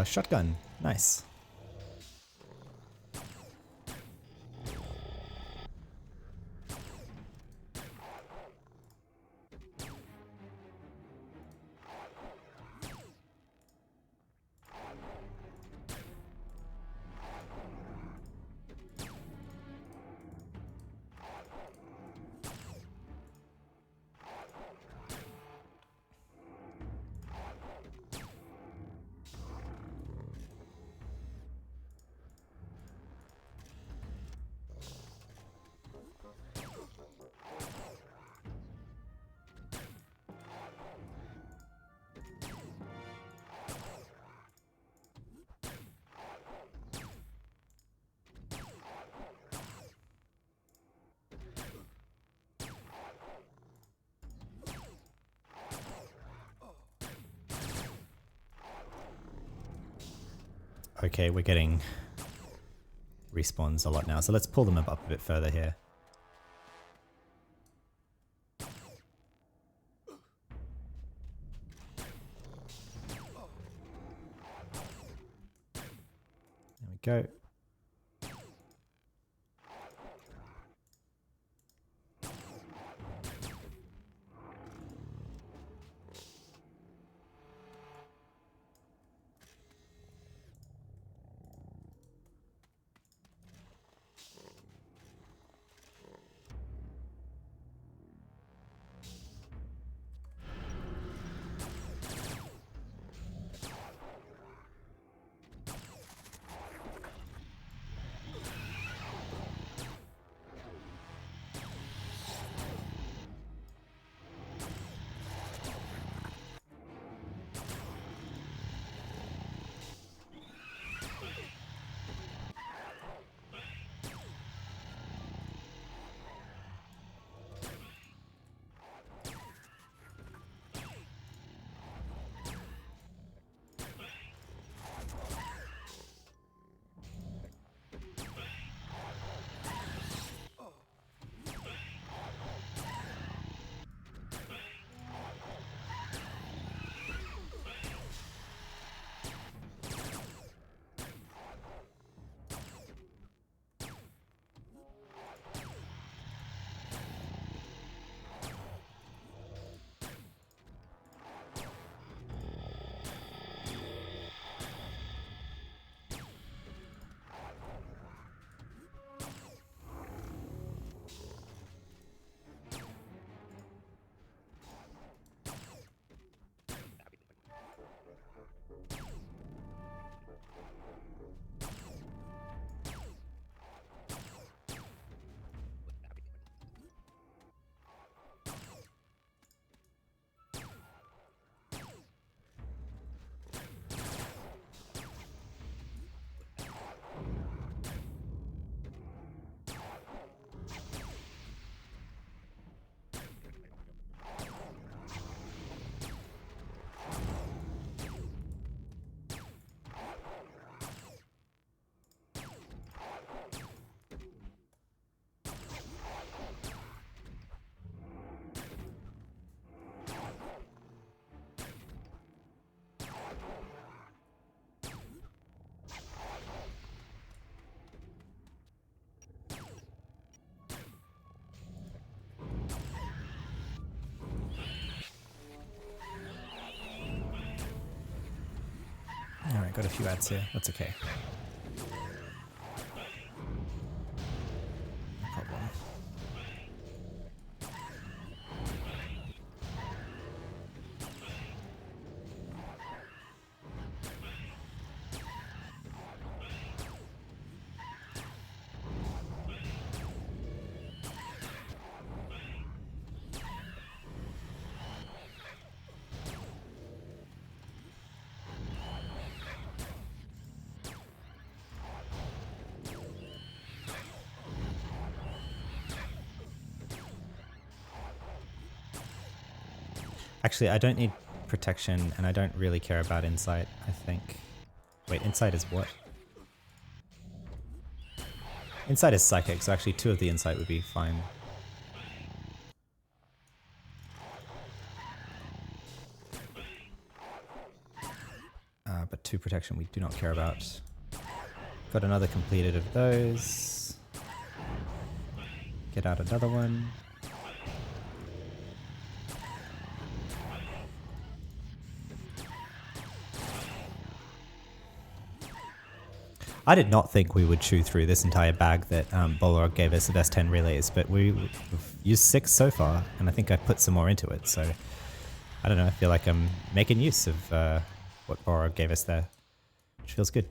Shotgun. Nice. Okay, we're getting respawns a lot now, so let's pull them up a bit further here. There we go. Alright, got a few ads here. That's okay. No problem. Actually, I don't need protection, and I don't really care about insight, I think. Wait, insight is what? Insight is psychic, so actually 2 of the insight would be fine. But 2 protection we do not care about. Got another completed of those. Get out another one. I did not think we would chew through this entire bag that Bolorog gave us of S10 relays, but we've used 6 so far, and I think I put some more into it, so I don't know, I feel like I'm making use of what Bolorog gave us there, which feels good.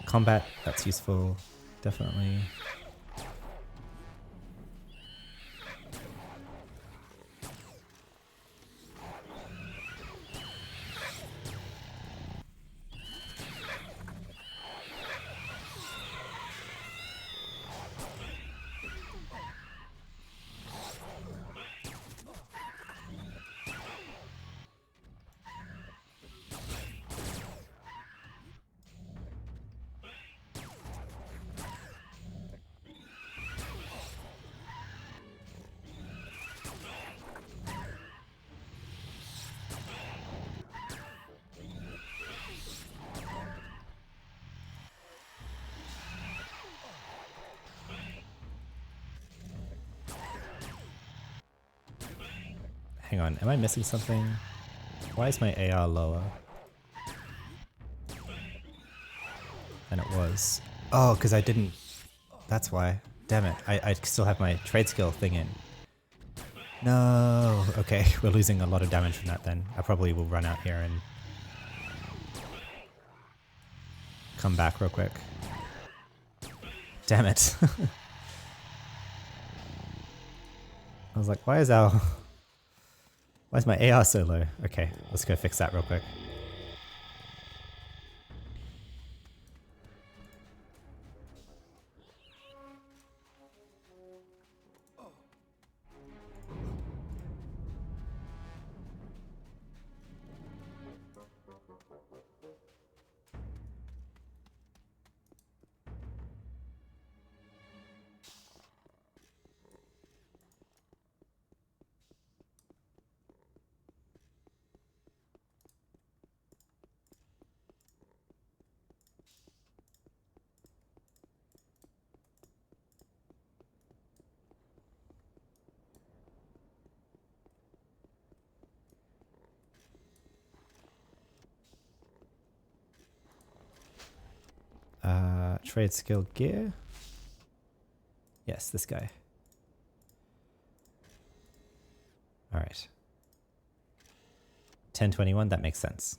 Combat, that's useful, definitely. Hang on, am I missing something? Why is my AR lower than it was? Oh, because I didn't... That's why. Damn it. I still have my trade skill thing in. No. Okay, we're losing a lot of damage from that then. I probably will run out here and come back real quick. Damn it. I was like, why is my AR so low? Okay, let's go fix that real quick. Trade skill gear. Yes, this guy. All right. 1021, that makes sense.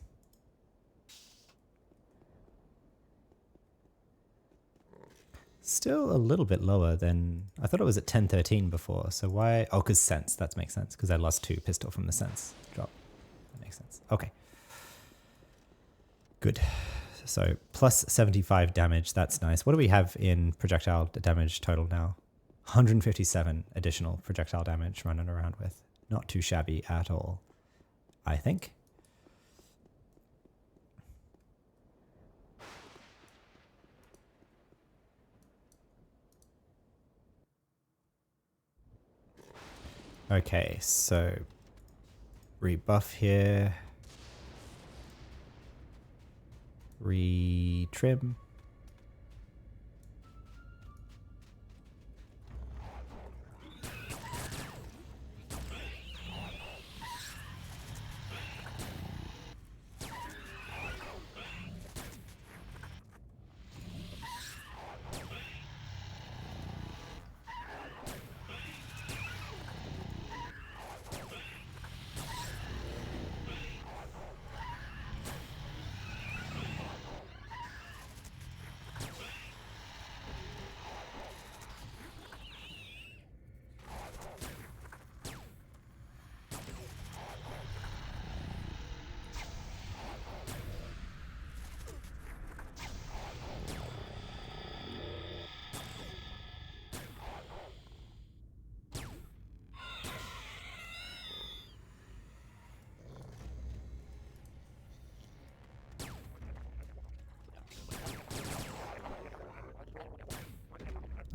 Still a little bit lower than... I thought it was at 1013 before, so why... Oh, because sense, that makes sense, because I lost 2 pistol from the sense drop. That makes sense. Okay. Good. So plus 75 damage, that's nice. What do we have in projectile damage total now? 157 additional projectile damage running around with. Not too shabby at all, I think. Okay, so rebuff here. Retrim.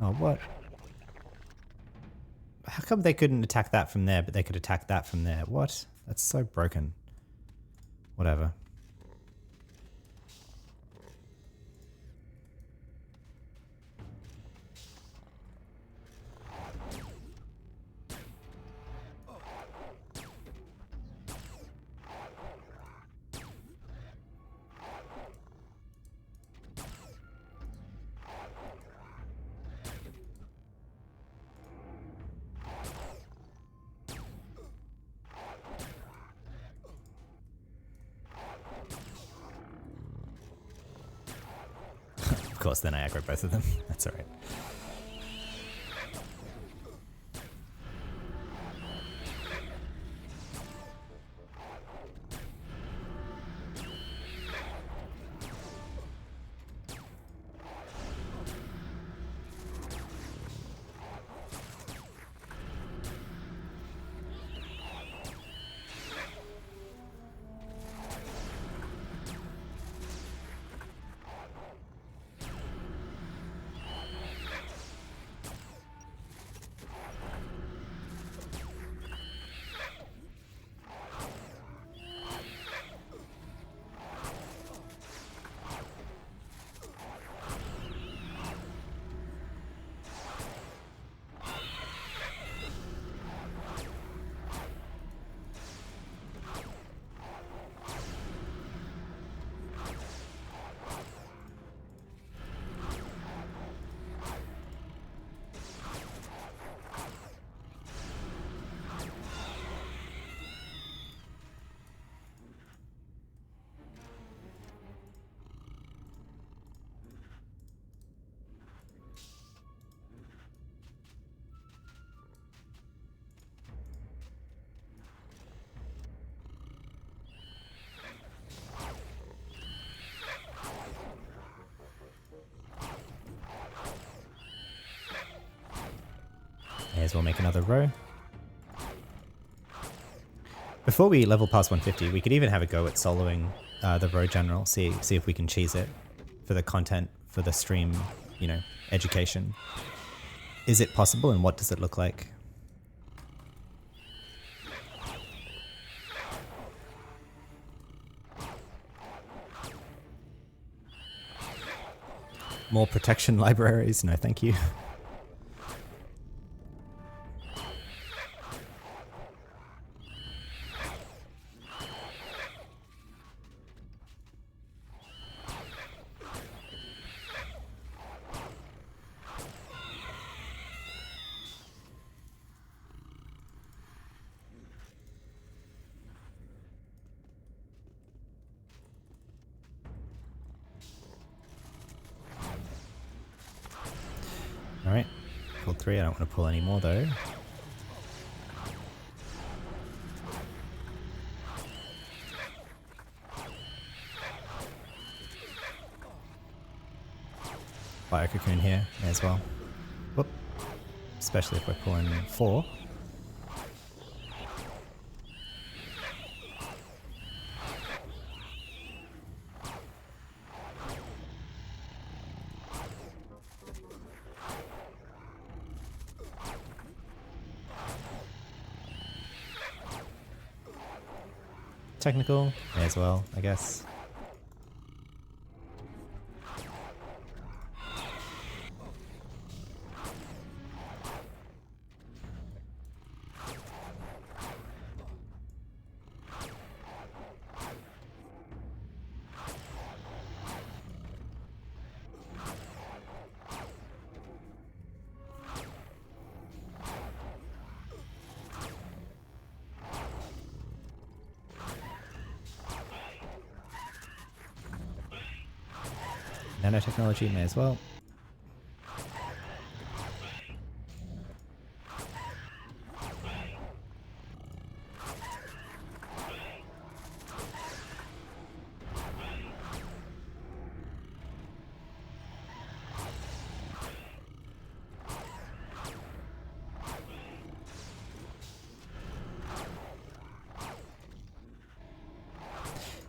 Oh, what? How come they couldn't attack that from there, but they could attack that from there? What? That's so broken. whatever. Of course, then I aggro both of them. That's alright. May as well make another row. Before we level past 150, we could even have a go at soloing the row general, see if we can cheese it for the content, for the stream, you know, education. Is it possible, and what does it look like? More protection libraries? No, thank you. Alright, pulled 3. I don't want to pull any more though. Bio cocoon here as well. Whoop. Especially if we're pulling 4. Technical, may as well, I guess. Nanotechnology, may as well.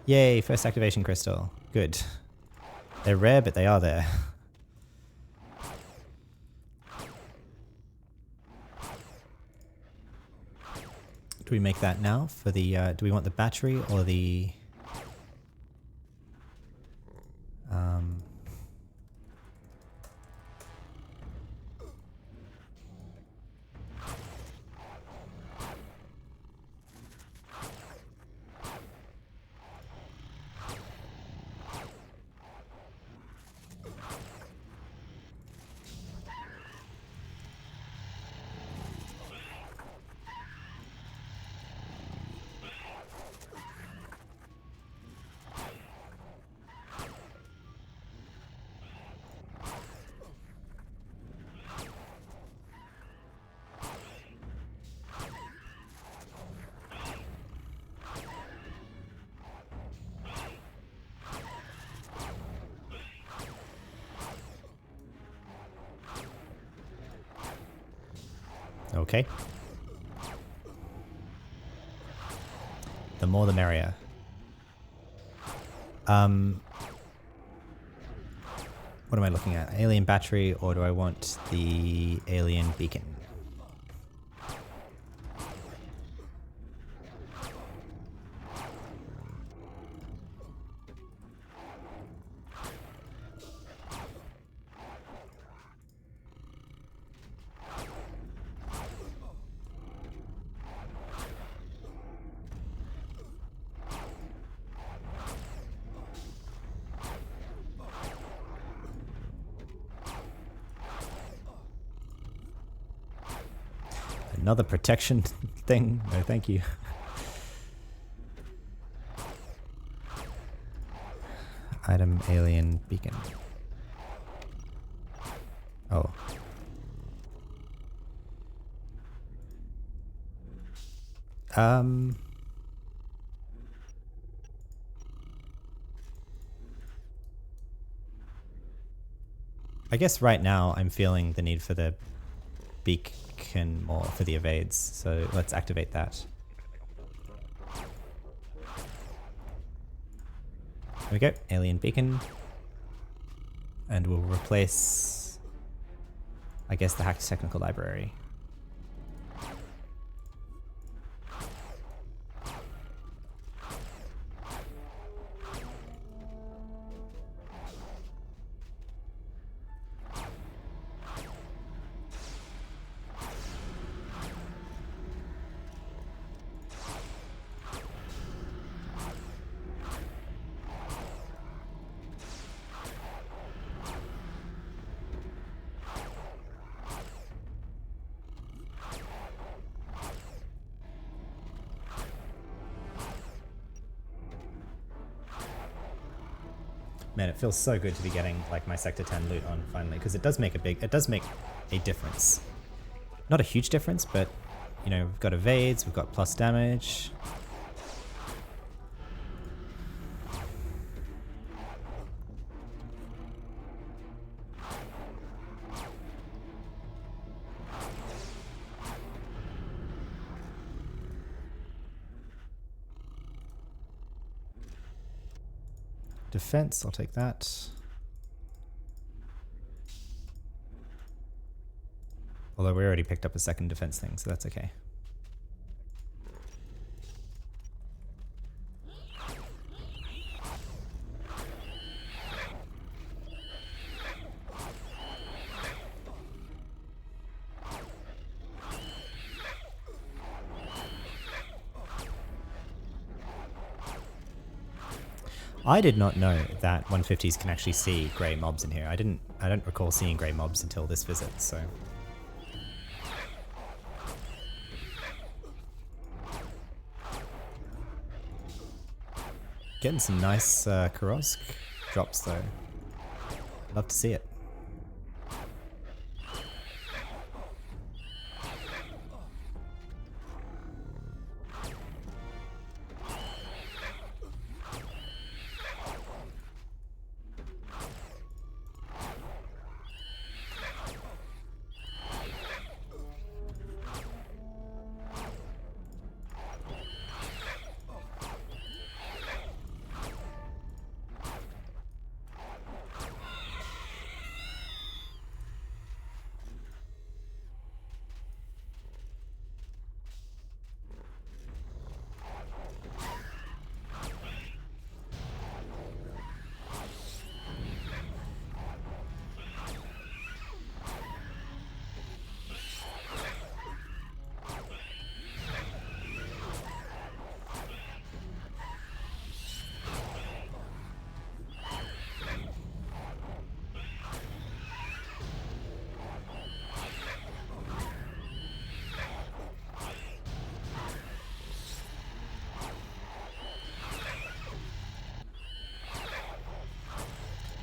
Yay, first activation crystal. Good. They're rare, but they are there. Do we make that now for the, do we want the battery or the Okay. The more the merrier. What am I looking at? Alien battery, or do I want the alien beacon? Another protection thing? No, thank you. Item alien beacon. Oh. I guess right now I'm feeling the need for the beacon more for the evades, so let's activate that. There we go, alien beacon. And we'll replace, I guess, the hacked technical library. Man, it feels so good to be getting like my Sector 10 loot on finally, because it does make a difference. Not a huge difference, but you know, we've got evades, we've got plus damage. Defense, I'll take that. Although we already picked up a second defense thing, so that's okay. I did not know that 150s can actually see grey mobs in here. I don't recall seeing grey mobs until this visit, so. Getting some nice Kurosk drops though. Love to see it.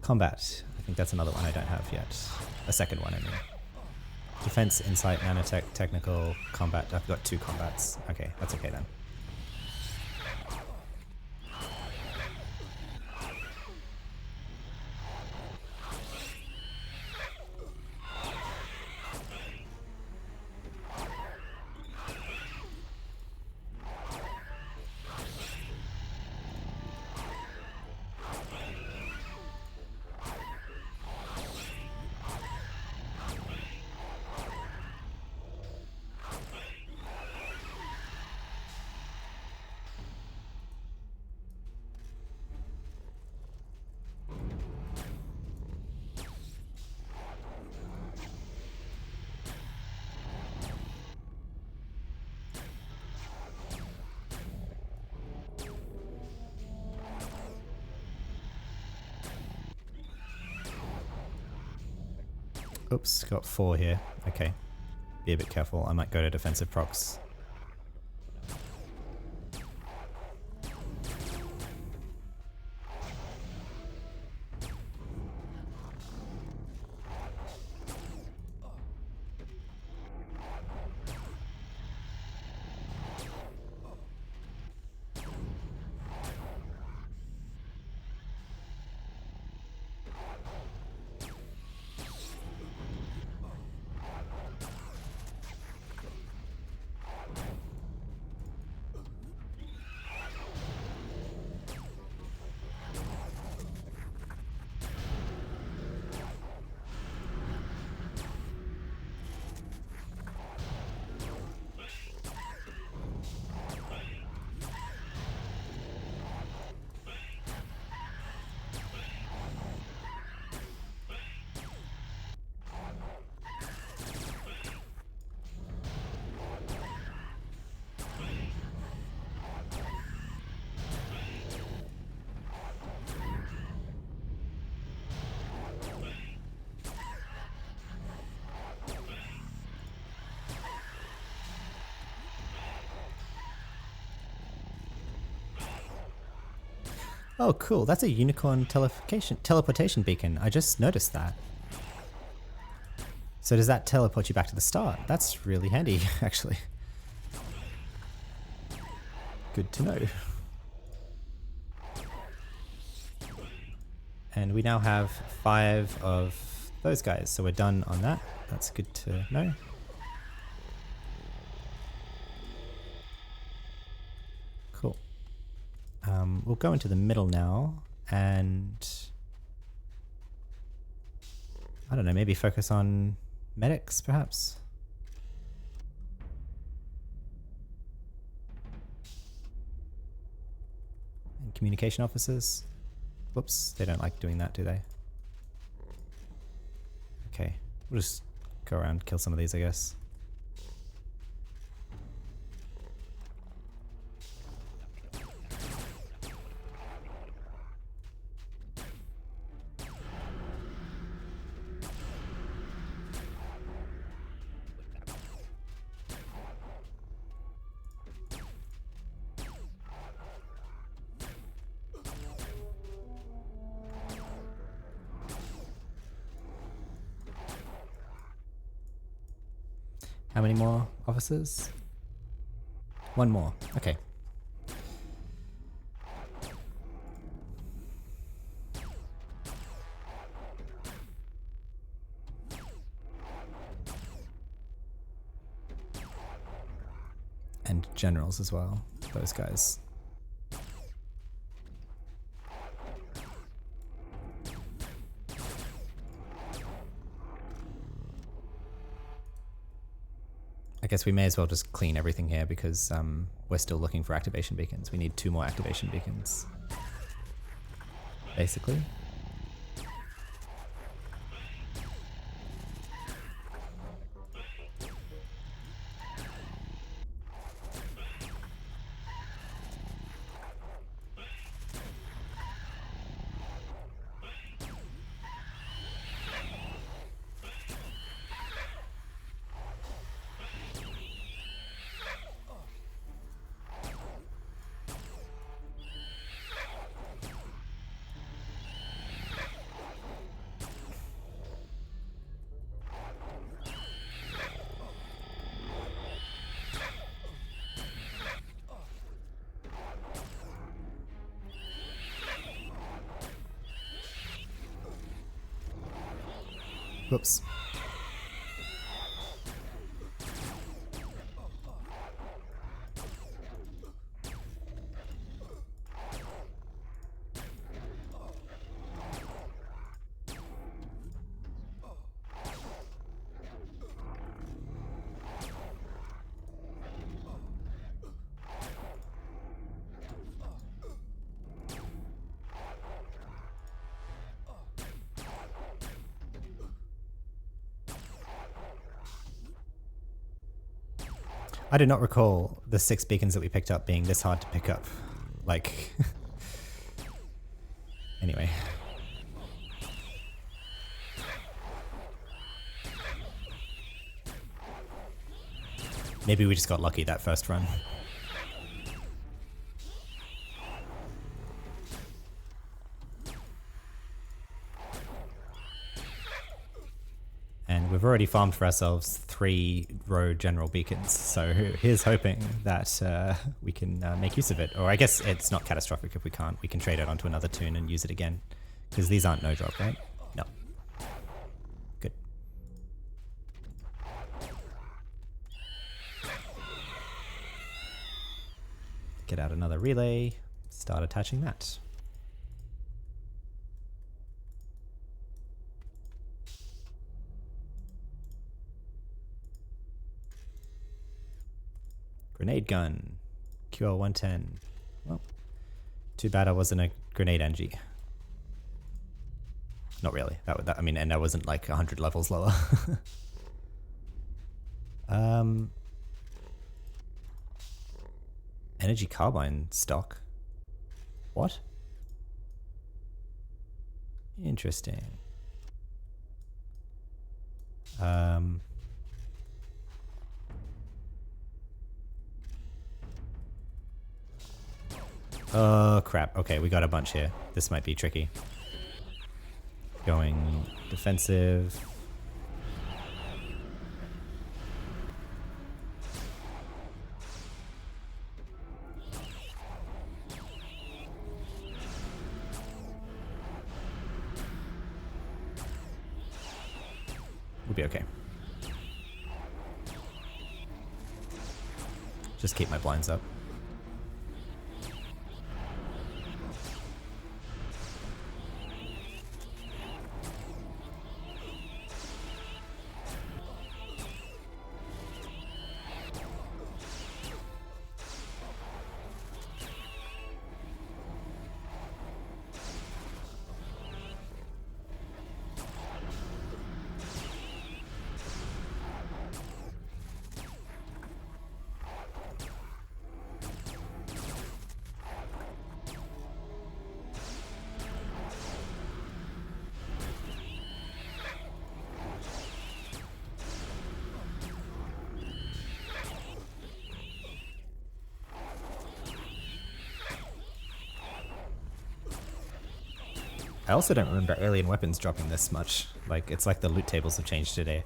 Combat. I think that's another one I don't have yet. A second one, I mean. Defense, insight, nanotech, technical, combat. I've got 2 combats. Okay, that's okay then. Oops, got 4 here. Okay. Be a bit careful. I might go to defensive procs. Oh, cool. That's a unicorn teleportation beacon. I just noticed that. So does that teleport you back to the start? That's really handy, actually. Good to know. And we now have 5 of those guys, so we're done on that. That's good to know. Cool. We'll go into the middle now, and I don't know, maybe focus on medics, perhaps? And communication officers? Whoops, they don't like doing that, do they? Okay, we'll just go around, kill some of these, I guess. How many more officers? 1 more. Okay. And generals as well, those guys. I guess we may as well just clean everything here because we're still looking for activation beacons. We need 2 more activation beacons, basically. Whoops. I do not recall the 6 beacons that we picked up being this hard to pick up. Like, anyway. Maybe we just got lucky that first run. And we've already farmed for ourselves 3 road general beacons, so here's hoping that we can make use of it. Or I guess it's not catastrophic if we can't. We can trade it onto another tune and use it again. Because these aren't no drop, right? No. Good. Get out another relay, start attaching that. Grenade gun, QR-110. Well, too bad I wasn't a grenade NG. Not really. I mean, and I wasn't like 100 levels lower. Energy carbine stock. What? Interesting. Oh crap. Okay, we got a bunch here. This might be tricky. Going defensive. We'll be okay. Just keep my blinds up. I also don't remember alien weapons dropping this much. Like, it's like the loot tables have changed today.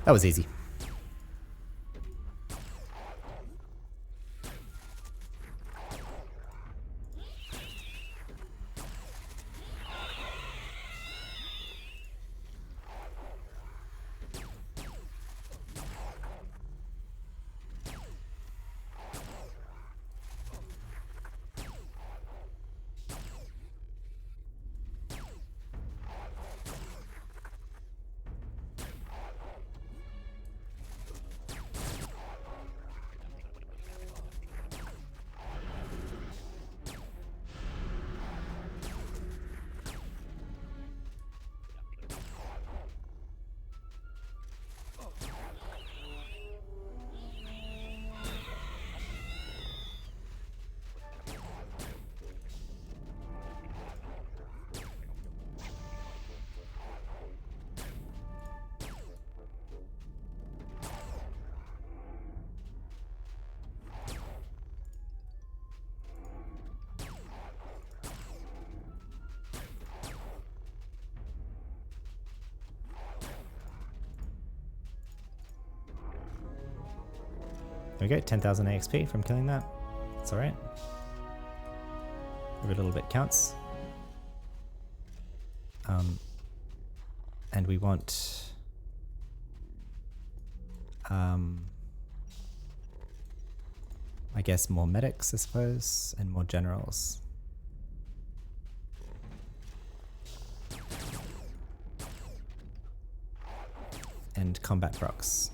That was easy. There we go, 10,000 AXP from killing that. That's alright. Every little bit counts. And we want... I guess more medics, I suppose, and more generals. And combat procs.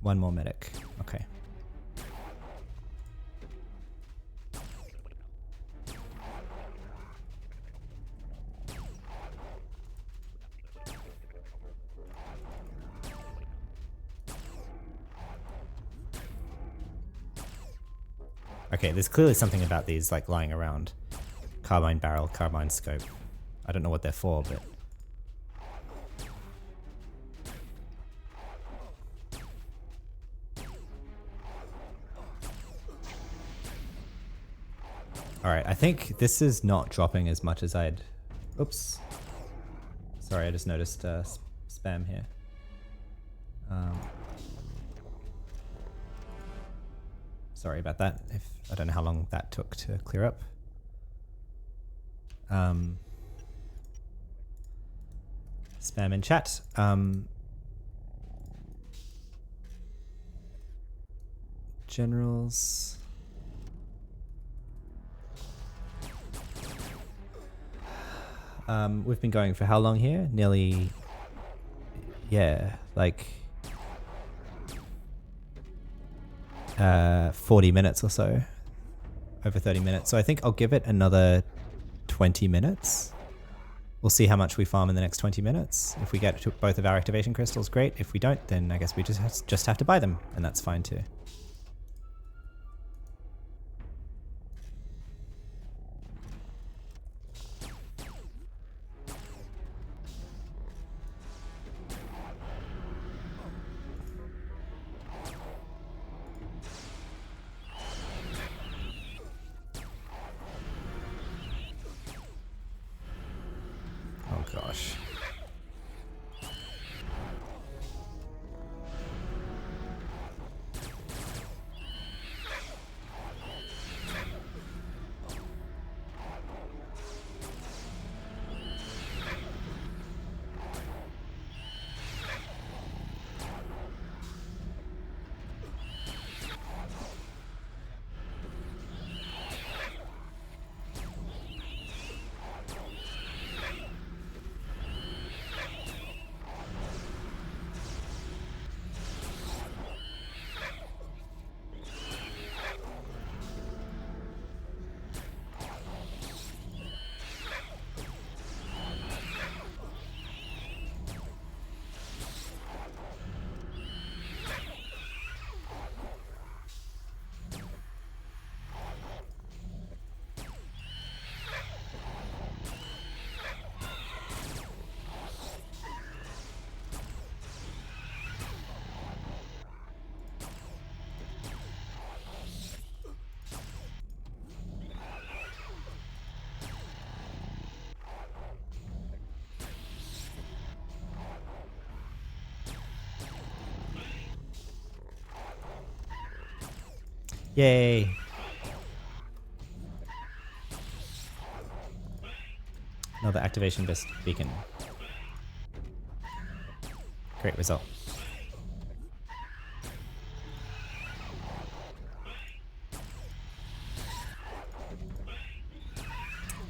One more medic. Okay. Okay, there's clearly something about these like lying around. Carbine barrel, carbine scope. I don't know what they're for, but... Alright, I think this is not dropping as much as I'd... Oops. Sorry, I just noticed spam here. Sorry about that. I don't know how long that took to clear up. Spam in chat. Generals. We've been going for how long here? Nearly, yeah, like 40 minutes or so. Over 30 minutes. So I think I'll give it another 20 minutes. We'll see how much we farm in the next 20 minutes. If we get to both of our activation crystals, great. If we don't, then I guess we just have to buy them, and that's fine too. Oh gosh. Yay. Another activation beacon. Great result.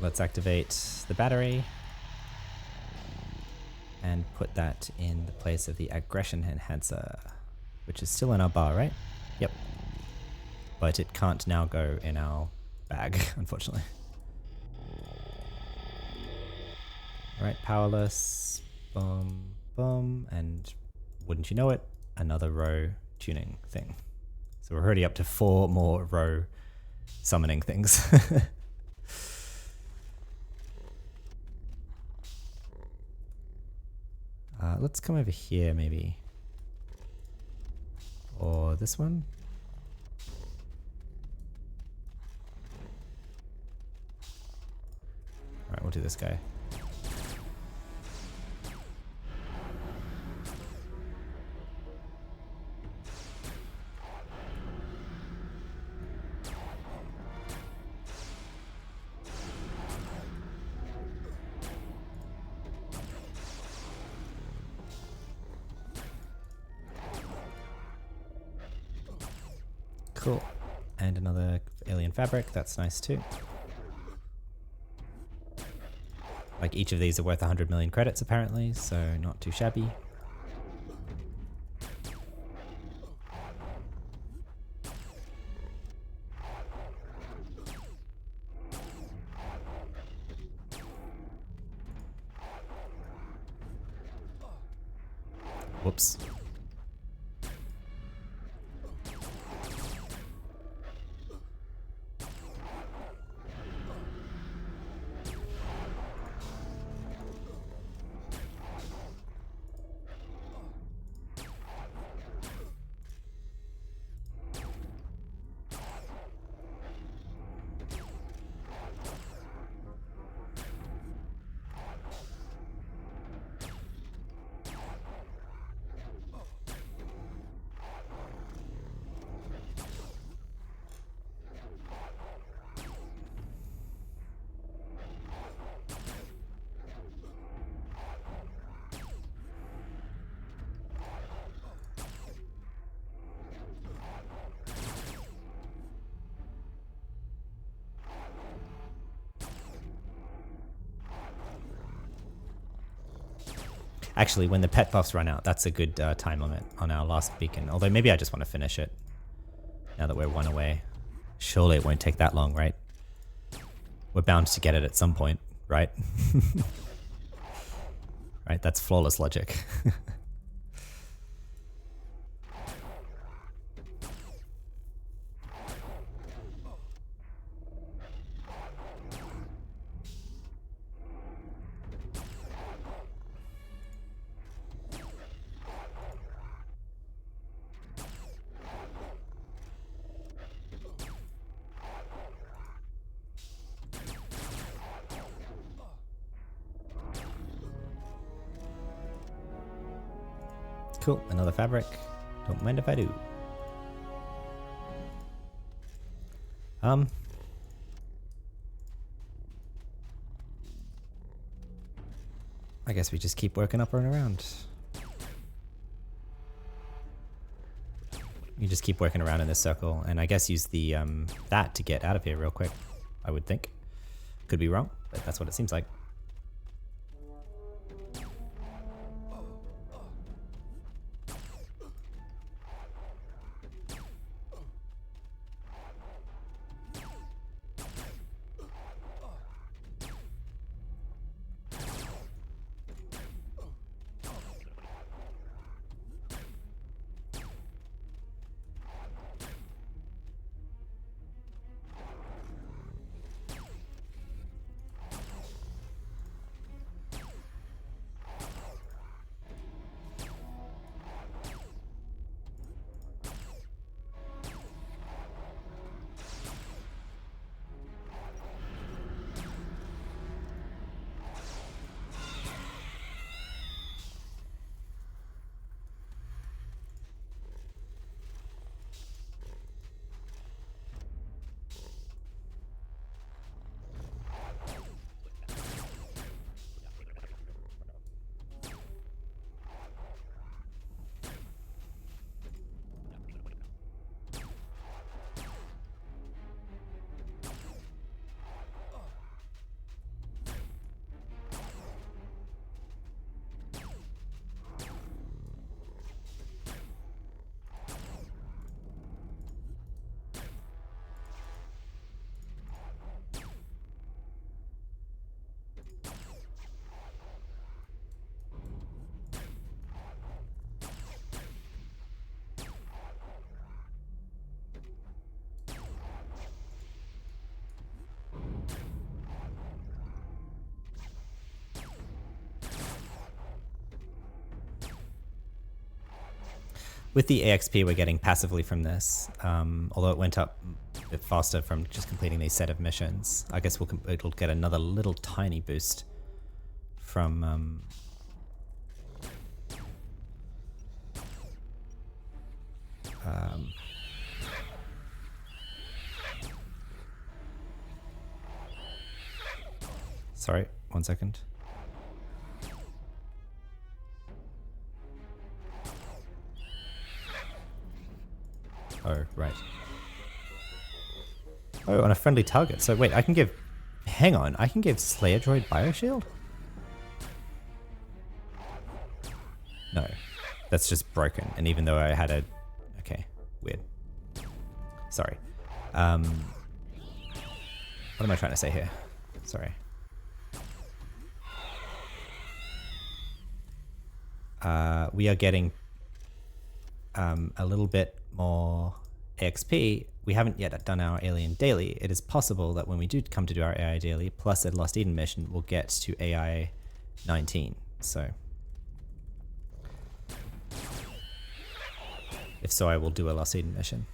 Let's activate the battery and put that in the place of the aggression enhancer, which is still in our bar, right? Yep. But it can't now go in our bag, unfortunately. Alright, powerless, boom, boom, and wouldn't you know it, another row tuning thing. So we're already up to 4 more row summoning things. Let's come over here maybe. Or this one. Alright, we'll do this guy. Cool. And another alien fabric. That's nice too. Like each of these are worth 100 million credits apparently, so not too shabby. Whoops. Actually, when the pet buffs run out, that's a good time limit on our last beacon. Although maybe I just want to finish it now that we're one away. Surely it won't take that long, right? We're bound to get it at some point, right? Right, that's flawless logic. Cool, another fabric. Don't mind if I do. I guess we just keep working up and around. You just keep working around in this circle, and I guess use the that to get out of here real quick. I would think. Could be wrong, but that's what it seems like. With the AXP we're getting passively from this, although it went up a bit faster from just completing these set of missions, I guess it'll get another little tiny boost from sorry, 1 second. Oh, right. Oh, on a friendly target. So wait, I can give... Hang on, I can give Slayer Droid Bioshield? No, that's just broken. And even though I had a... Okay, weird. Sorry. What am I trying to say here? Sorry. We are getting a little bit more XP. We haven't yet done our Alien Daily. It is possible that when we do come to do our AI Daily, plus a Lost Eden mission, we'll get to AI 19. So, if so, I will do a Lost Eden mission.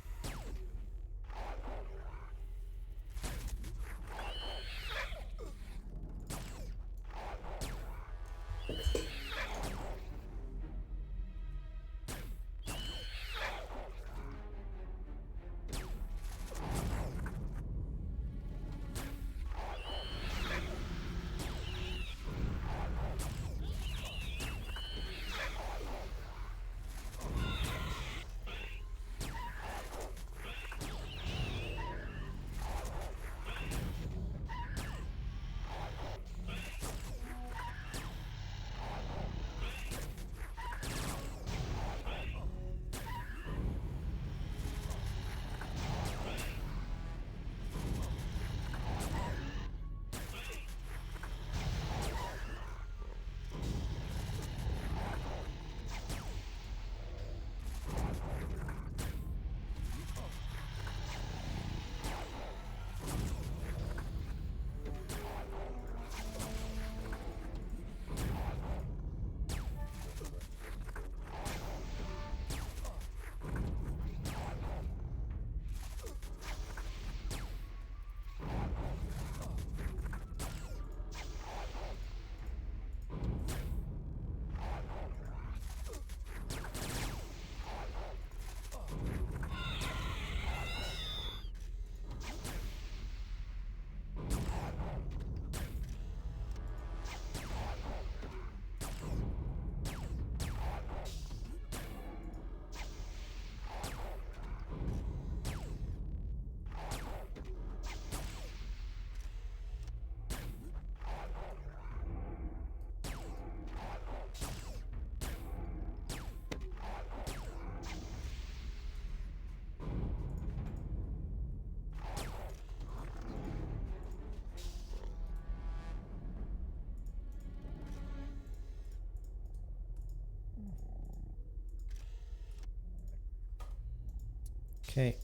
Okay.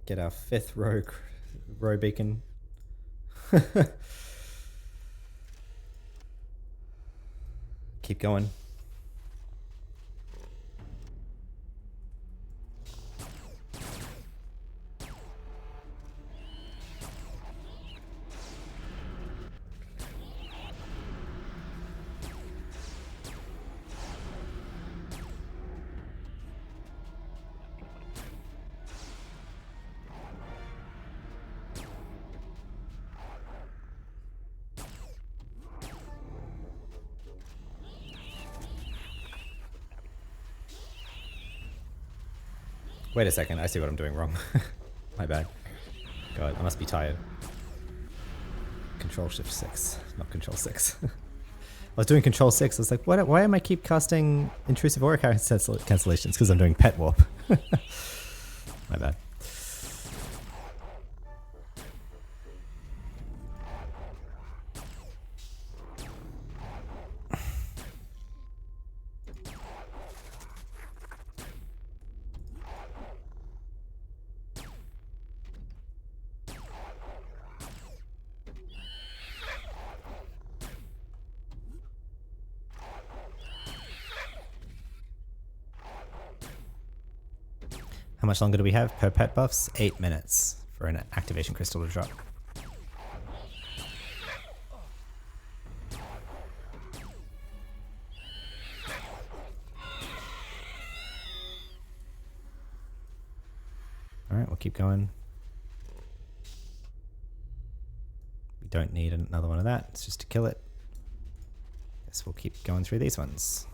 Get our 5th row beacon. Keep going. Wait a second, I see what I'm doing wrong. My bad. God, I must be tired. Control Shift 6, not Control 6. I was doing Control 6, I was like, why am I keep casting Intrusive Aura cancellations? Because I'm doing Pet Warp. My bad. How much longer do we have per pet buffs? 8 minutes for an activation crystal to drop. Alright, we'll keep going. We don't need another one of that, it's just to kill it. Guess we'll keep going through these ones.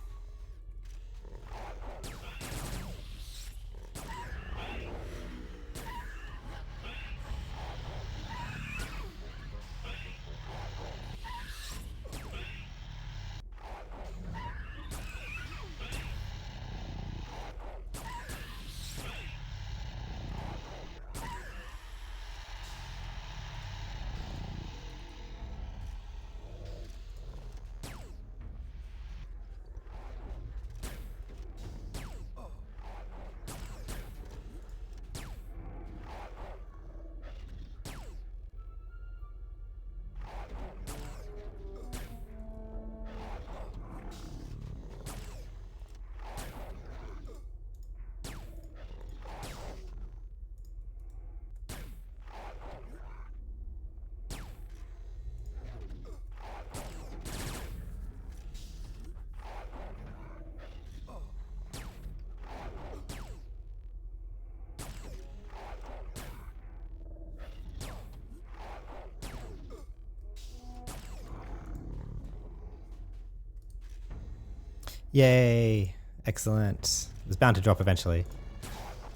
Yay! Excellent. It was bound to drop eventually.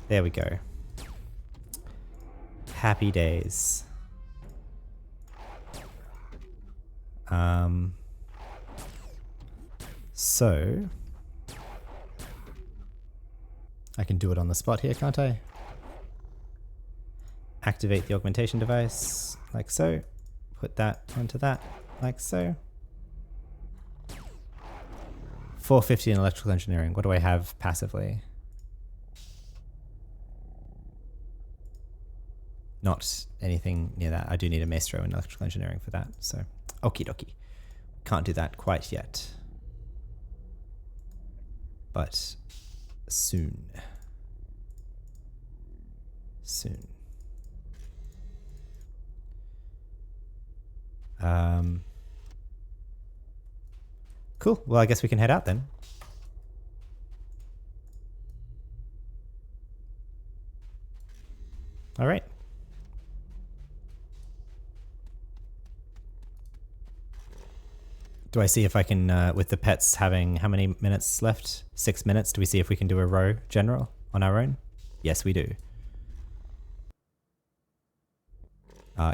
There we go. Happy days. So I can do it on the spot here, can't I? Activate the augmentation device, like so. Put that onto that, like so. 450 in electrical engineering. What do I have passively? Not anything near that. I do need a maestro in electrical engineering for that, so okie dokie. Can't do that quite yet. But soon. Soon. Cool. Well, I guess we can head out then. All right. Do I see if I can, with the pets having how many minutes left? 6 minutes. Do we see if we can do a row general on our own? Yes, we do.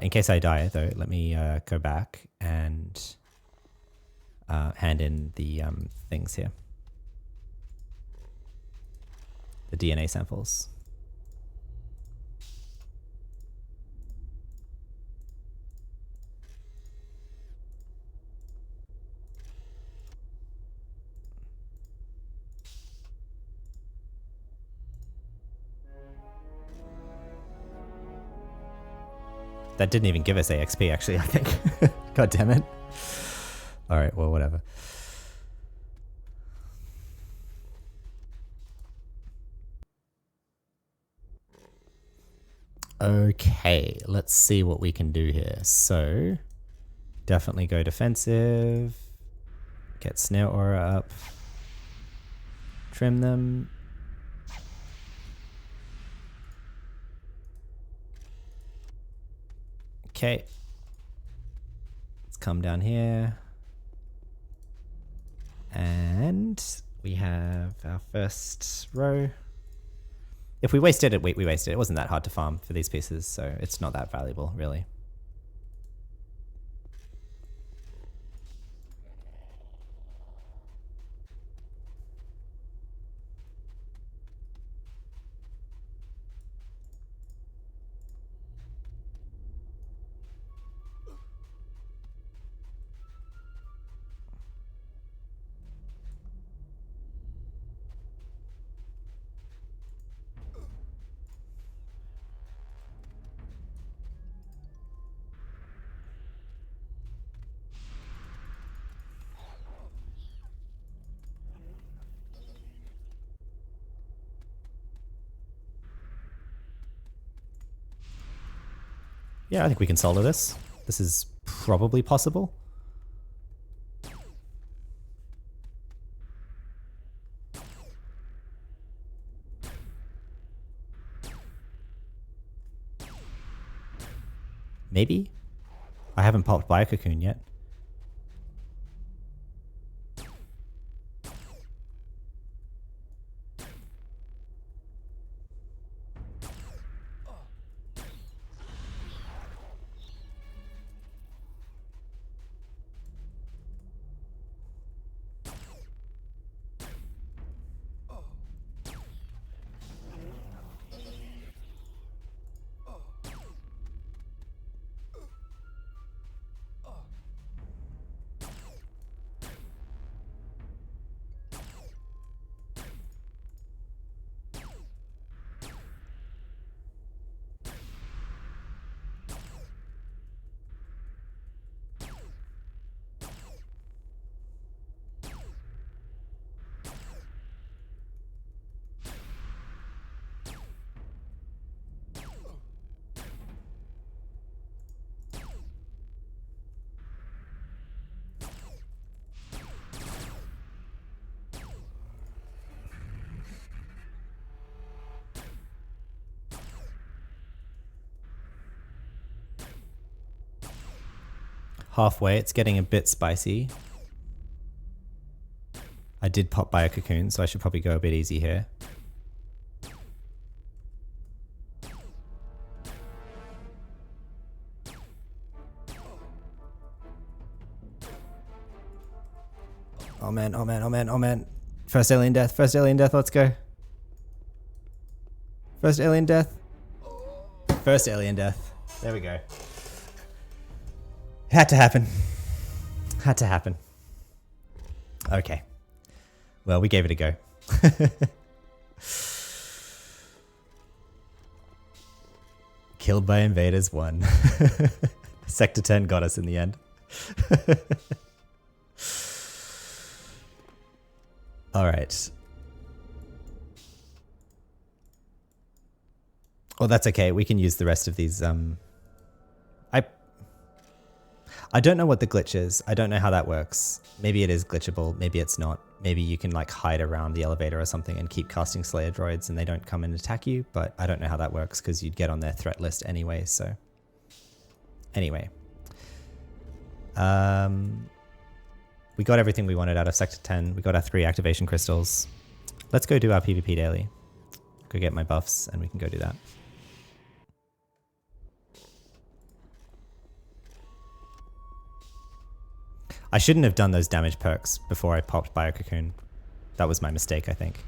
In case I die, though, let me go back and hand in the things here. The DNA samples. That didn't even give us AXP, actually, I think. God damn it. All right, well, whatever. Okay, let's see what we can do here. So, definitely go defensive. Get snare aura up. Trim them. Okay. Let's come down here. And we have our first row. If we wasted it, we wasted it. It wasn't that hard to farm for these pieces, so it's not that valuable, really. Yeah, I think we can solder this. This is probably possible. Maybe? I haven't popped Biococoon yet. Halfway, it's getting a bit spicy. I I did pop by a cocoon, so I should probably go a bit easy here. Oh man, oh man, oh man, oh man. First alien death, let's go. First alien death. First alien death. There we go. Had to happen. Had to happen. Okay. Well, we gave it a go. Killed by invaders 1. Sector 10 got us in the end. All right. Well, that's okay. We can use the rest of these. I don't know what the glitch is. I don't know how that works. Maybe it is glitchable. Maybe it's not. Maybe you can like hide around the elevator or something and keep casting Slayer droids and they don't come and attack you. But I don't know how that works because you'd get on their threat list anyway. So anyway, we got everything we wanted out of Sector 10. We got our 3 activation crystals. Let's go do our PvP daily. Go get my buffs and we can go do that. I shouldn't have done those damage perks before I popped Bio Cocoon. That was my mistake, I think.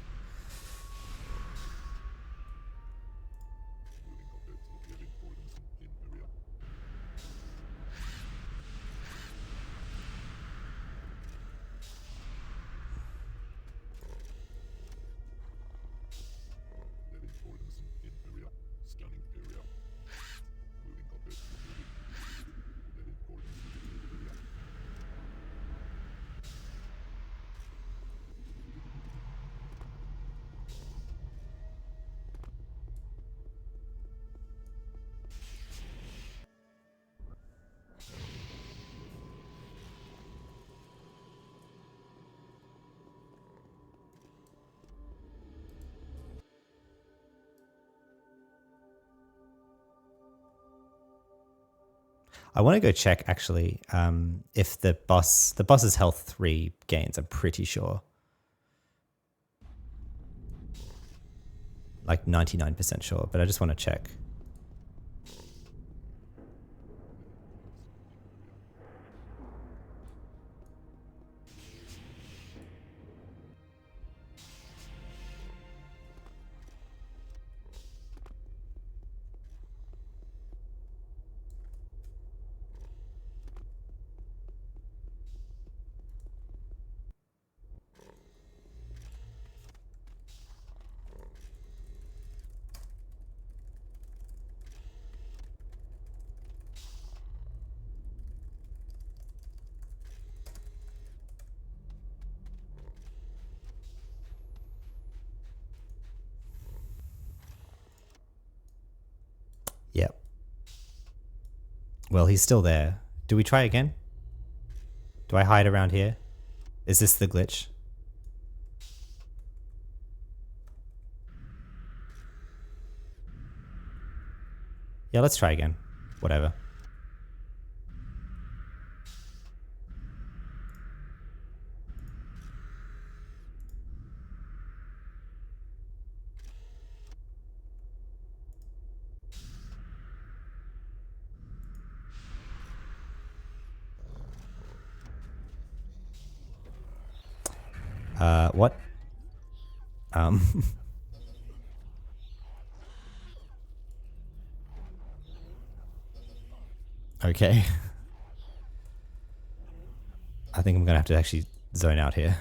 I want to go check actually if the boss's health 3 gains. I'm pretty sure, like 99% sure, but I just want to check. Yep. Well, he's still there. Do we try again? Do I hide around here? Is this the glitch? Yeah, let's try again. Whatever. What? Okay. I think I'm gonna have to actually zone out here.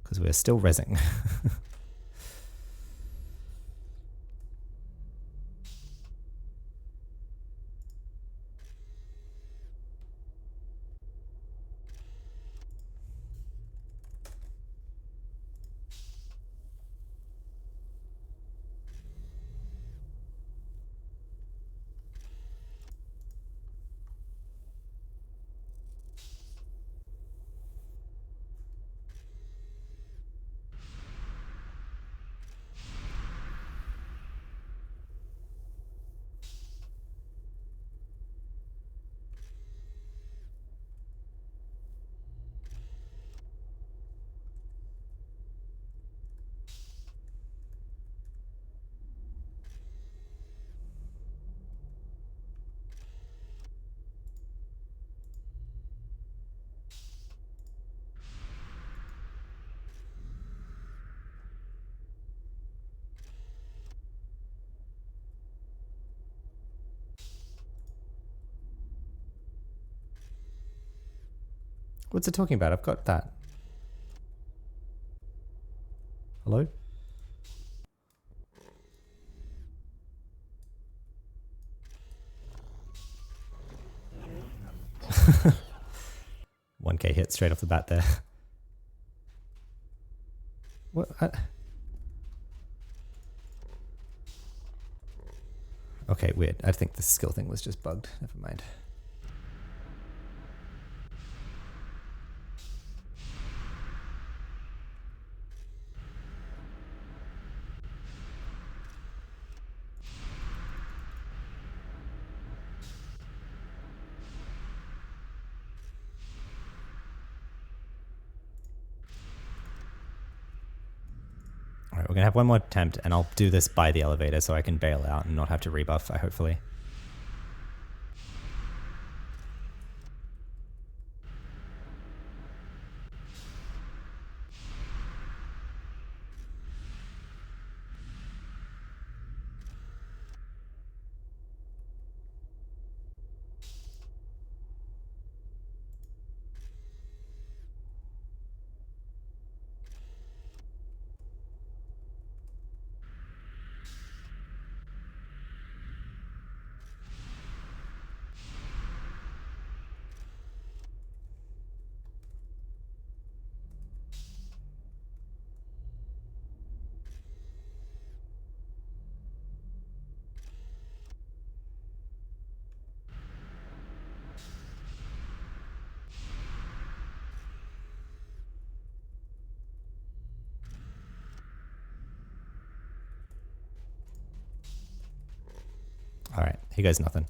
Because we're still rezzing. What's it talking about? I've got that. Hello? $1K hit straight off the bat there. What? Okay, weird. I think the skill thing was just bugged. Never mind. Alright, we're going to have one more attempt, and I'll do this by the elevator so I can bail out and not have to rebuff, hopefully. Alright, here goes nothing.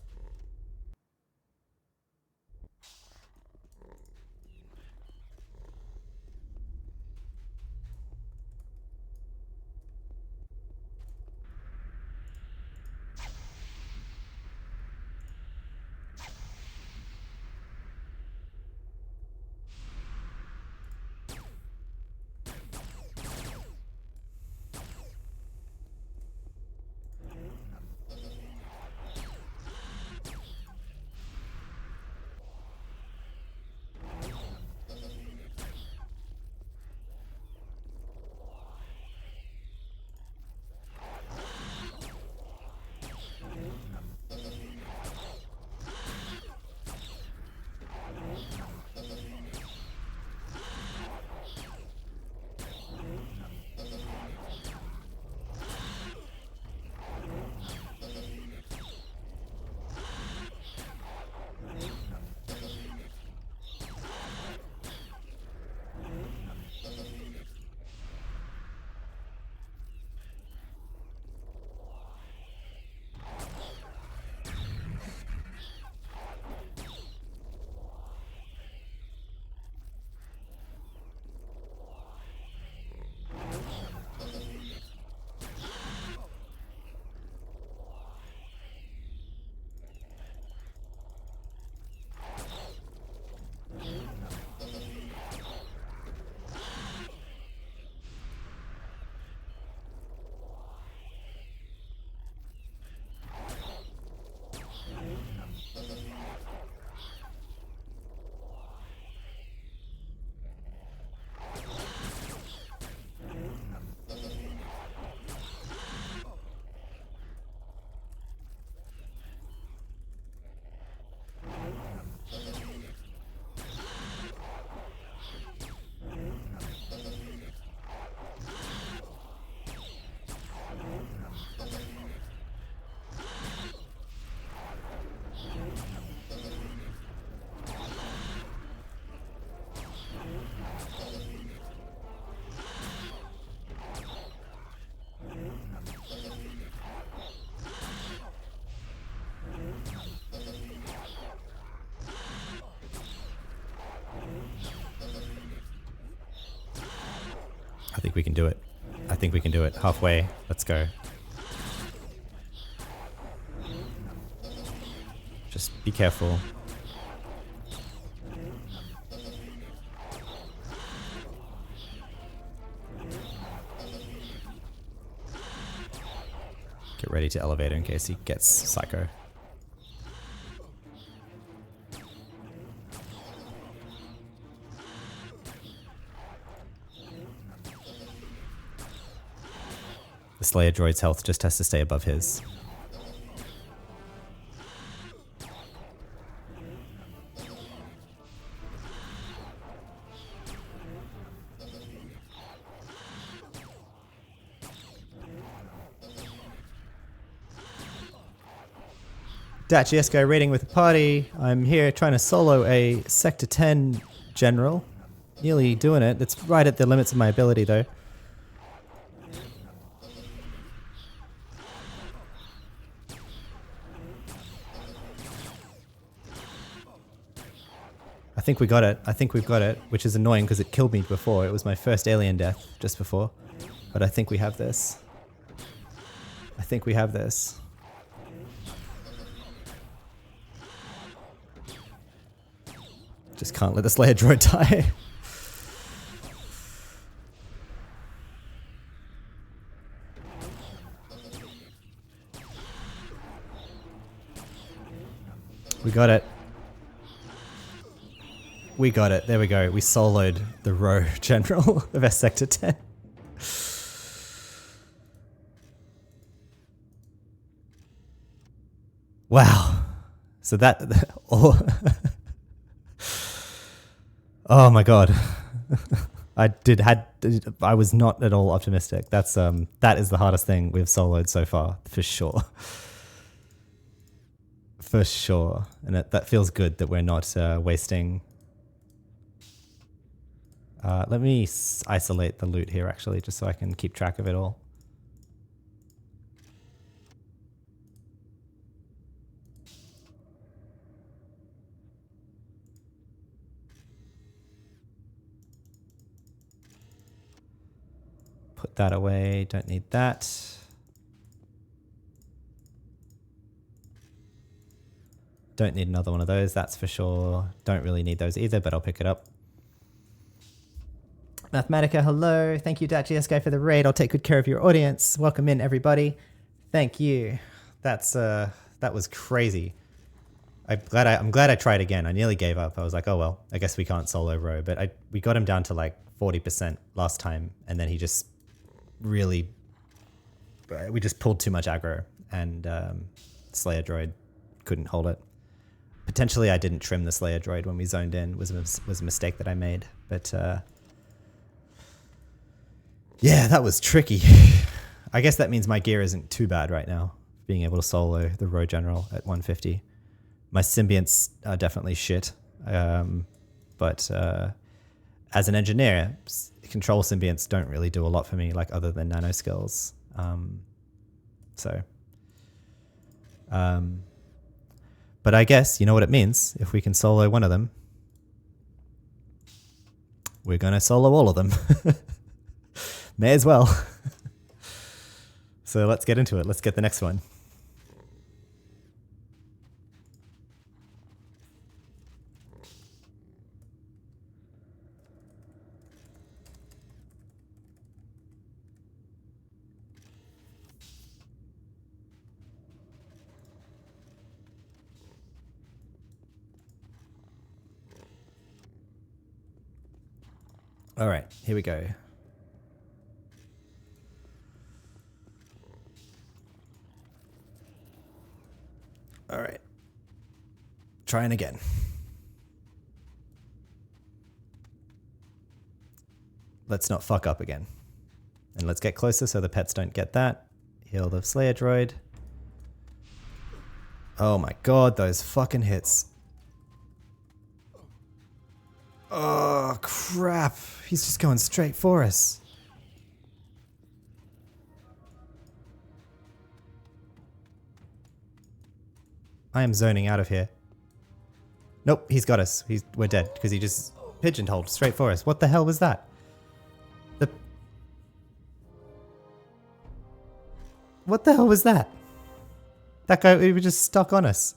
I think we can do it. I think we can do it. Halfway. Let's go. Just be careful. Get ready to elevator in case he gets psycho. The Slayer droid's health just has to stay above his. Dachiesco raiding with the party. I'm here trying to solo a Sector 10 general. Nearly doing it. It's right at the limits of my ability though. I think we got it. I think we've got it, which is annoying because it killed me before. It was my first alien death just before. But I think we have this. I think we have this. Just can't let the Slayer droid die. We got it. We got it. There we go. We soloed the Row General of S Sector 10. Wow. So that... Oh my god. I was not at all optimistic. That is the hardest thing we've soloed so far, for sure. For sure. And that feels good that we're not wasting. Let me isolate the loot here actually, just so I can keep track of it all. Put that away, don't need that. Don't need another one of those, that's for sure. Don't really need those either, but I'll pick it up. Mathematica, hello. Thank you, DatGSK, for the raid. I'll take good care of your audience. Welcome in, everybody. Thank you. That was crazy. I'm glad I tried again. I nearly gave up. I was like, oh well, I guess we can't solo Row, but we got him down to like 40% last time, and then he just really, we just pulled too much aggro, and Slayer droid couldn't hold it. Potentially I didn't trim the Slayer droid when we zoned in, was a mistake that I made, but yeah, that was tricky. I guess that means my gear isn't too bad right now, being able to solo the Row General at 150. My symbionts are definitely shit, but as an engineer, control symbionts don't really do a lot for me, like other than nano skills. But I guess you know what it means. If we can solo one of them, we're gonna solo all of them. May as well. So let's get into it. Let's get the next one. All right, here we go. All right. Trying again. Let's not fuck up again. And let's get closer so the pets don't get that. Heal the Slayer droid. Oh my god, those fucking hits. Oh, crap. He's just going straight for us. I am zoning out of here. Nope, he's got us. We're dead because he just pigeonholed straight for us. What the hell was that? What the hell was that? That guy, he was just stuck on us.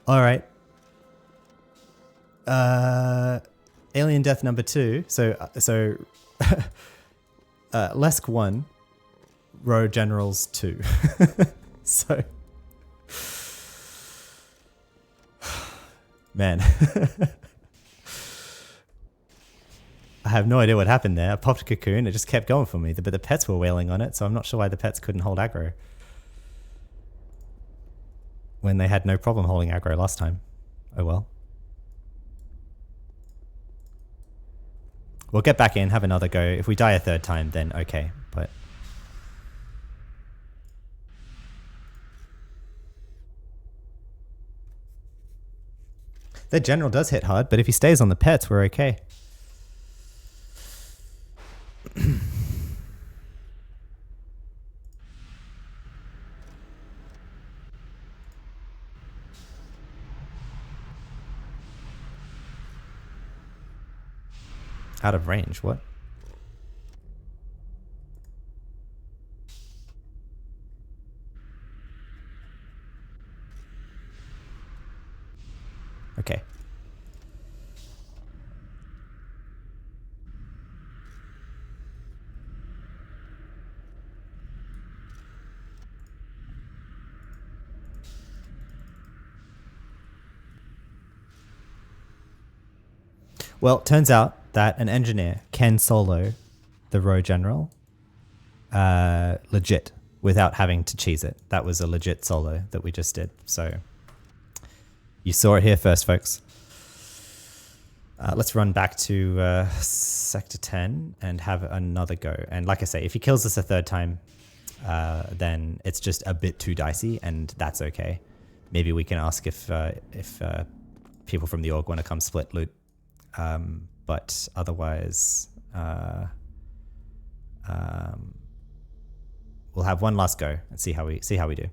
All right. Alien death number 2. So Lesk 1, Row Generals 2. So, man, I have no idea what happened there. I popped a cocoon, it just kept going for me, but the pets were wailing on it, so I'm not sure why the pets couldn't hold aggro. When they had no problem holding aggro last time. Oh well. We'll get back in, have another go. If we die a third time, then okay, but... Their general does hit hard, but if he stays on the pets, we're okay. Out of range, what? Okay. Well, it turns out that an engineer can solo the row general legit without having to cheese it. That was a legit solo that we just did. So you saw it here first, folks. Let's run back to Sector 10 and have another go. And like I say, if he kills us a third time, then it's just a bit too dicey, and that's okay. Maybe we can ask if people from the org want to come split loot. But otherwise, we'll have one last go and see how we do.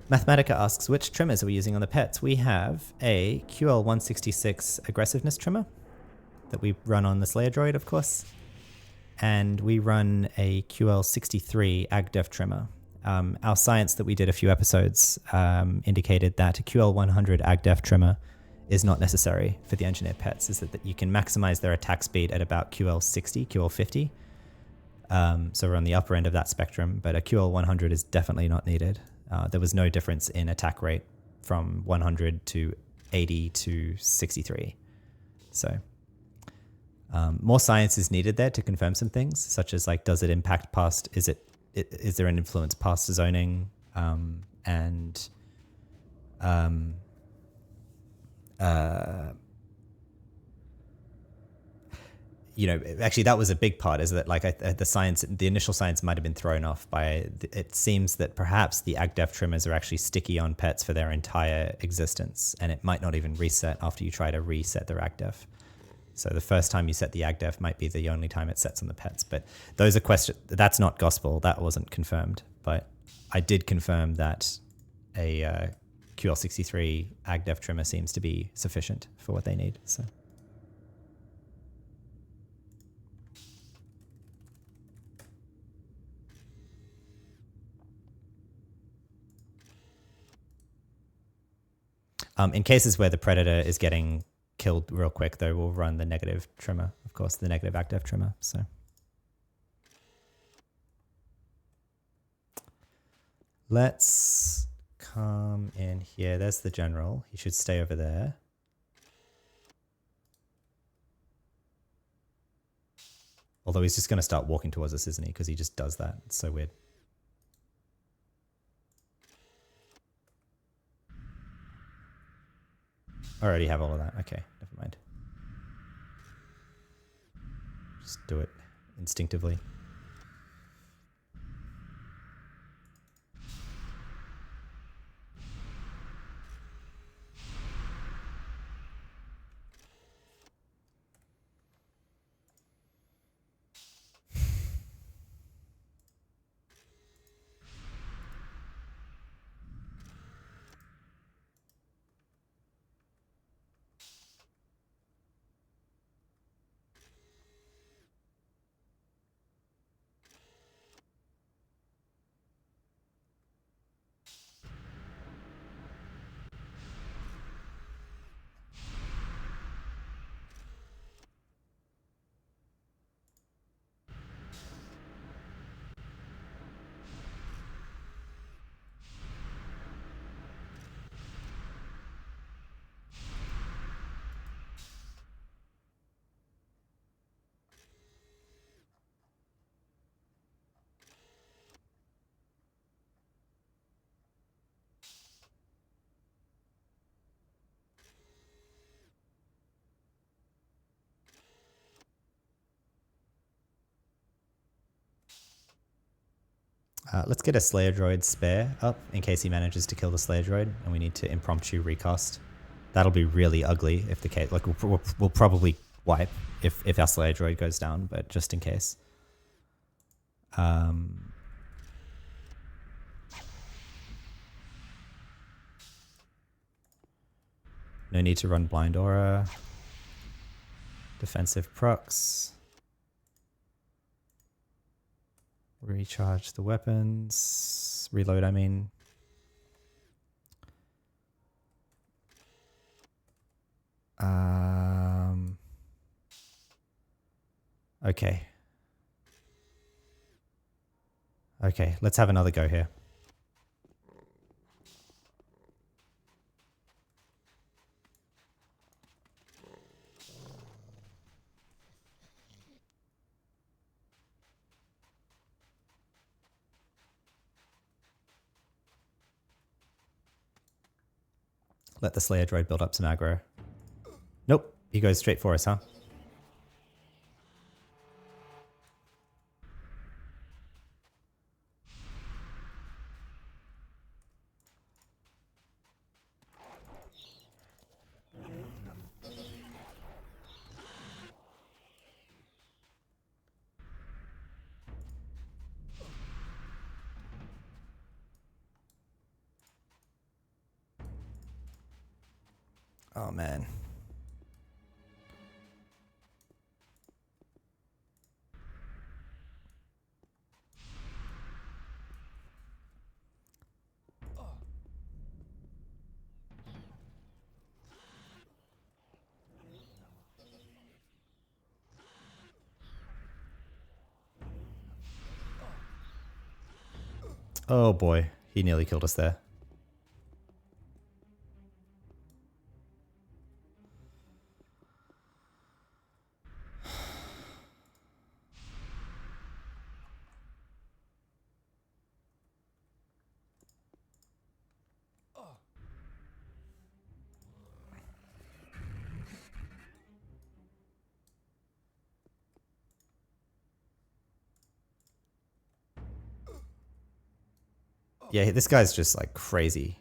Mathematica asks, which trimmers are we using on the pets? We have a QL166 aggressiveness trimmer that we run on the Slayer droid, of course. And we run a QL63 AgDef trimmer. Our science that we did a few episodes indicated that a QL100 AgDef trimmer is not necessary for the engineer pets, is that you can maximize their attack speed at about QL60, QL50. So we're on the upper end of that spectrum, but a QL100 is definitely not needed. There was no difference in attack rate from 100 to 80 to 63. So more science is needed there to confirm some things, such as like, does it impact past, is there an influence past zoning, and you know, actually that was a big part, is that like the initial science might have been thrown off by, it seems that perhaps the AgDef trimmers are actually sticky on pets for their entire existence, and it might not even reset after you try to reset their AgDef. So the first time you set the AgDef might be the only time it sets on the pets. But those are questions, that's not gospel, that wasn't confirmed. But I did confirm that a QL63 AgDef trimmer seems to be sufficient for what they need. So. In cases where the predator is getting killed real quick, though, we'll run the negative trimmer, of course, the negative AgDef trimmer. So let's come in here. There's the general. He should stay over there. Although he's just going to start walking towards us, isn't he? Because he just does that. It's so weird. I already have all of that. Okay, never mind. Just do it instinctively. Let's get a Slayer droid spare up in case he manages to kill the Slayer droid, and we need to impromptu recast. That'll be really ugly if the case. Like we'll probably wipe if our Slayer droid goes down, but just in case. No need to run blind aura. Defensive procs. Recharge the weapons. Reload, I mean. Okay. Okay, let's have another go here. Let the Slayer droid build up some aggro. Nope, he goes straight for us, huh? Oh man. Oh boy, he nearly killed us there. Yeah, this guy's just like crazy.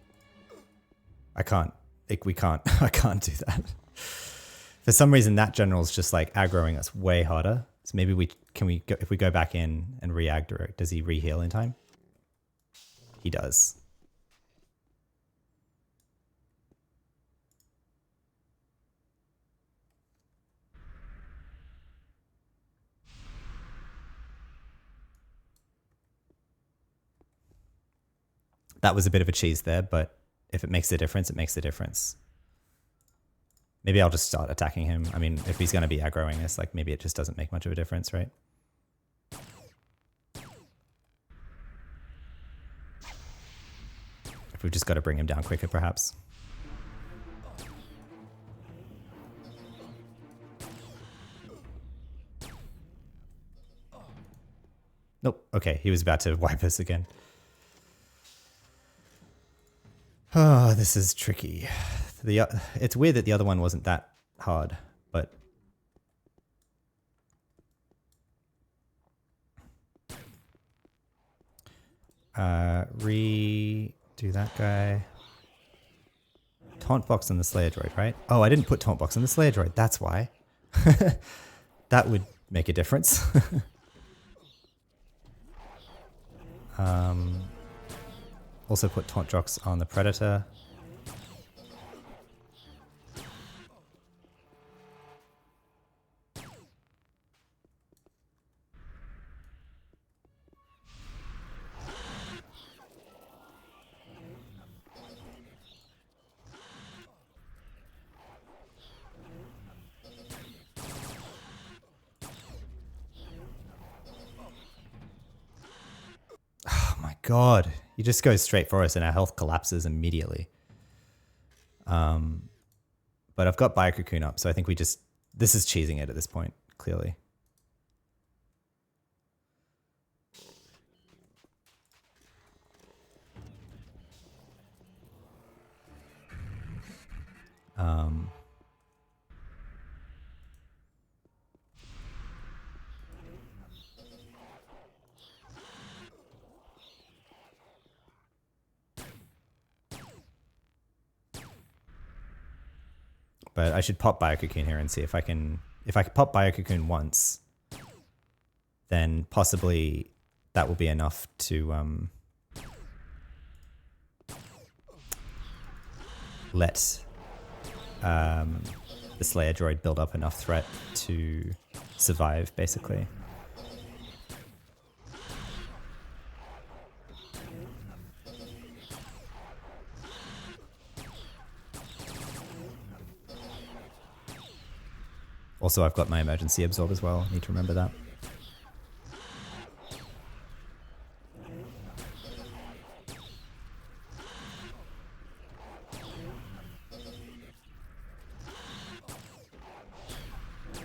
I can't, like we can't, I can't do that. For some reason that general's just like aggroing us way harder. So maybe if we go back in and re-aggro it, does he re-heal in time? He does. That was a bit of a cheese there, but if it makes a difference, it makes a difference. Maybe I'll just start attacking him. I mean, if he's going to be aggroing us, like maybe it just doesn't make much of a difference, right? If we've just got to bring him down quicker, perhaps. Nope. Okay, he was about to wipe us again. Oh, this is tricky. It's weird that the other one wasn't that hard, but redo that guy. Taunt box on the Slayer droid, right? Oh, I didn't put taunt box on the Slayer droid. That's why. That would make a difference. Also put taunt drops on the Predator. God, he just goes straight for us and our health collapses immediately. But I've got Biococoon up, so I think this is cheesing it at this point, clearly. But I should pop Biococoon here and see if I can... If I can pop Biococoon once, then possibly that will be enough to let the Slayer droid build up enough threat to survive, basically. Also, I've got my emergency absorb as well. Need to remember that.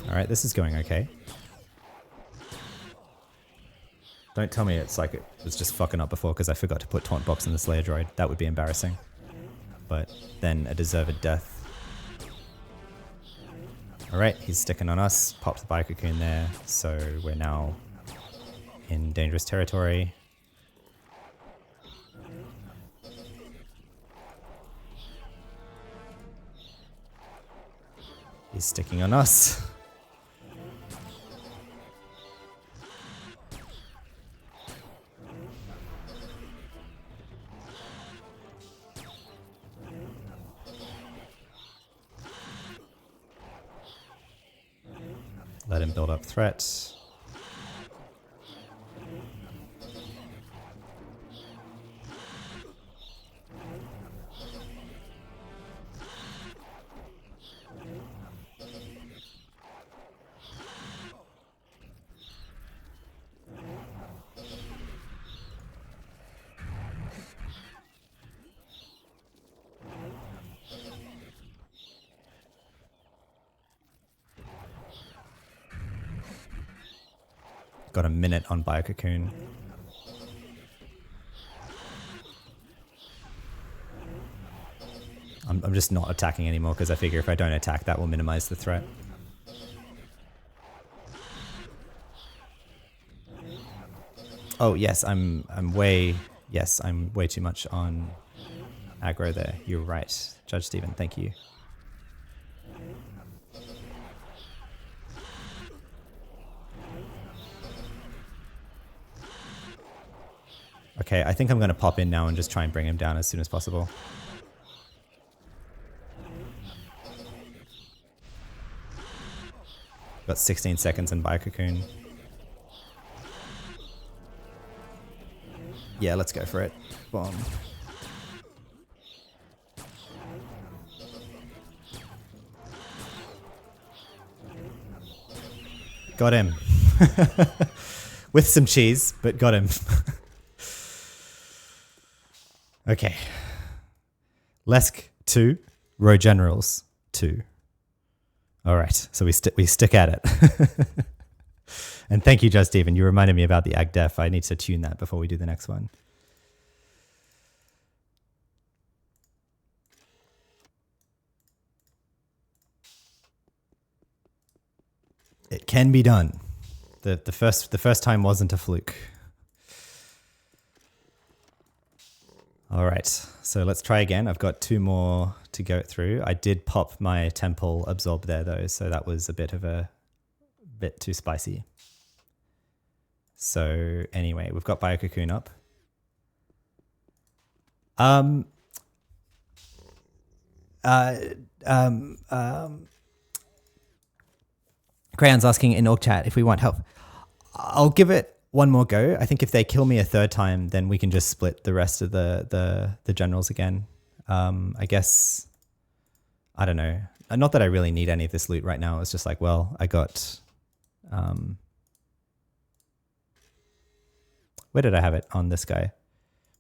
All right, this is going okay. Don't tell me it's like it was just fucking up before because I forgot to put Taunt Box in the Slayer droid. That would be embarrassing. But then a deserved death. Alright, he's sticking on us. Popped the Biococoon there. So we're now in dangerous territory. He's sticking on us. Let him build up threat. Got a minute on Biococoon. I'm just not attacking anymore because I figure if I don't attack, that will minimize the threat. Oh yes, I'm way too much on aggro there. You're right, Judge Stephen. Thank you. Okay, I think I'm going to pop in now and just try and bring him down as soon as possible. Got 16 seconds in Biococoon. Yeah, let's go for it. Bomb. Got him. With some cheese, but got him. Okay. Lesk 2, Row Generals 2. All right, so we stick at it. And thank you, Just Steven. You reminded me about the Ag Def. I need to tune that before we do the next one. It can be done. The first time wasn't a fluke. All right, so let's try again. I've got 2 more to go through. I did pop my Temple Absorb there though, so that was a bit too spicy. So anyway, we've got Biococoon up. Crayon's asking in Org Chat if we want help. I'll give it one more go. I think if they kill me a 3rd time, then we can just split the rest of the generals again. I guess, I don't know. Not that I really need any of this loot right now. It's just like, well, I got, where did I have it on this guy?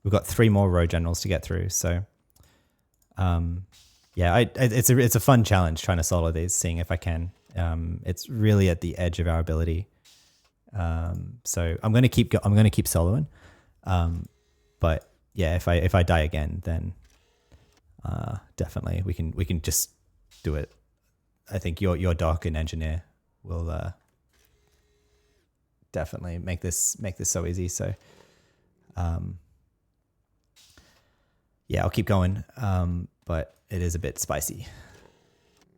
We've got 3 more row generals to get through. So, yeah, it's a fun challenge trying to solo these, seeing if I can. It's really at the edge of our ability. So I'm gonna keep soloing. But yeah, if I die again, then definitely we can just do it. I think your doc and engineer will definitely make this so easy. So yeah, I'll keep going. But it is a bit spicy.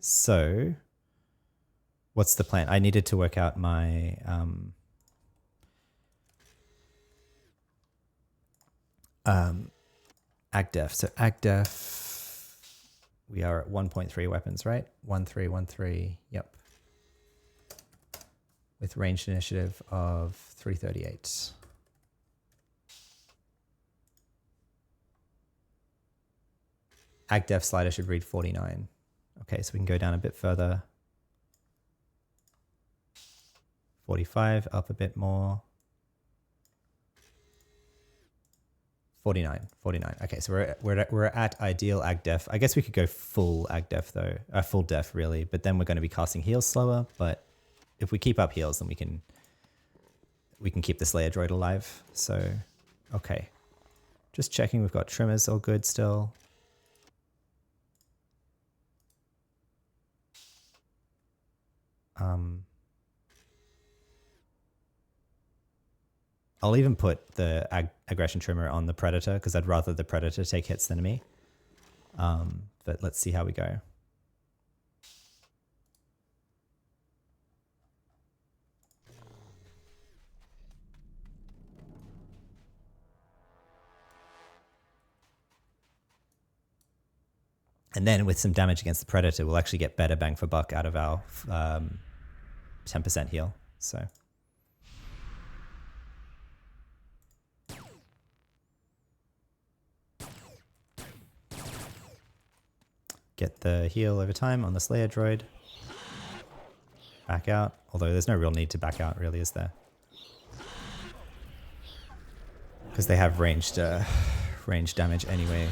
So what's the plan? I needed to work out my AgDef. So AgDef, we are at 1.3 weapons, right? 1.3, yep. With ranged initiative of 338. AgDef slider should read 49. Okay, so we can go down a bit further. 45, up a bit more. 49. Okay, so we're at ideal AgDef. I guess we could go full AgDef though, full def really, but then we're going to be casting heals slower. But if we keep up heals, then we can keep the Slayer droid alive. So, okay, just checking we've got trimmers all good still. I'll even put the aggression trimmer on the Predator because I'd rather the Predator take hits than me. But let's see how we go. And then with some damage against the Predator, we'll actually get better bang for buck out of our 10% heal. So. Get the heal over time on the Slayer droid. Back out. Although there's no real need to back out, really, is there? Because they have ranged damage anyway.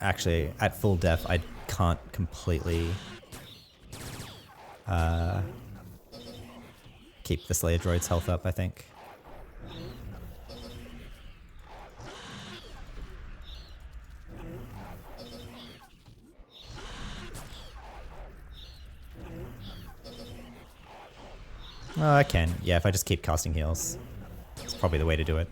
Actually, at full def, I can't completely keep the Slayer droid's health up, I think. Oh, I can. Yeah, if I just keep casting heals. It's probably the way to do it.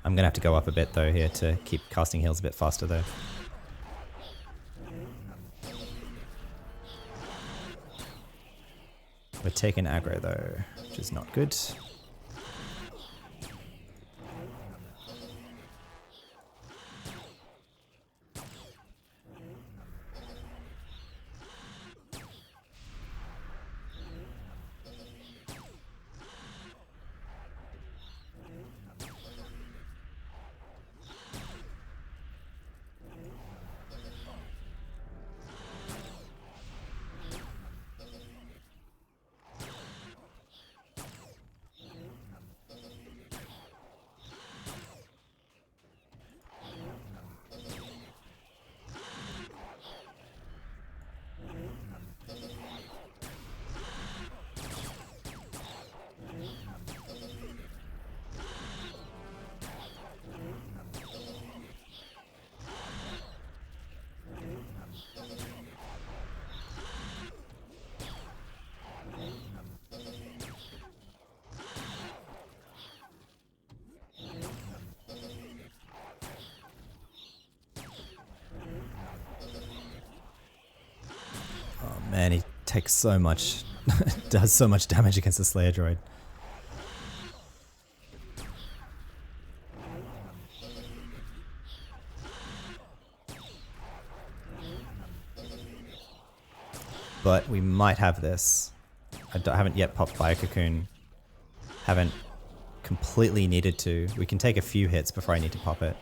I'm going to have to go up a bit though here to keep casting heals a bit faster though. We're taking aggro though, which is not good. Man, he takes so much, does so much damage against the Slayer droid. But we might have this. haven't yet popped Biococoon. Haven't completely needed to. We can take a few hits before I need to pop it.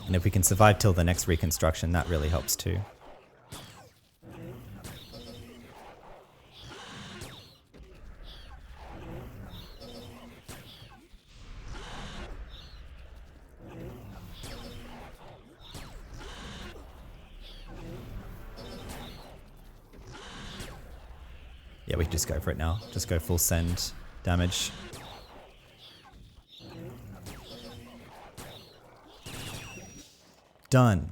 And if we can survive till the next reconstruction, that really helps too. Yeah, we can just go for it now. Just go full send damage. Done.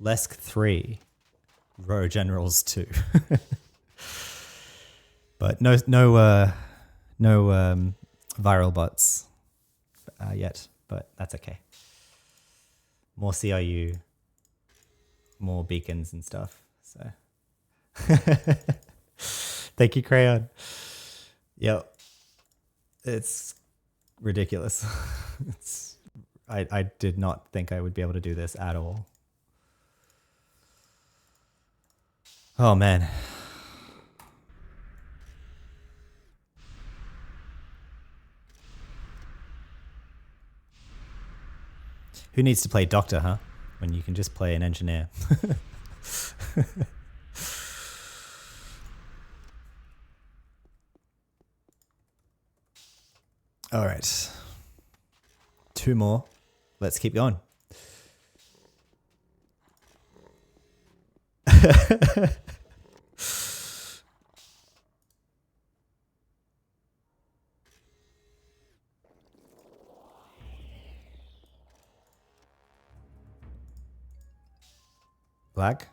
Lesk 3. Row Generals 2. But no viral bots yet, but that's okay. More CRU, more beacons and stuff. So, thank you, Crayon. Yep, it's ridiculous. I did not think I would be able to do this at all. Oh man. Who needs to play doctor, huh? When you can just play an engineer. All right. 2 more. Let's keep going. Lag?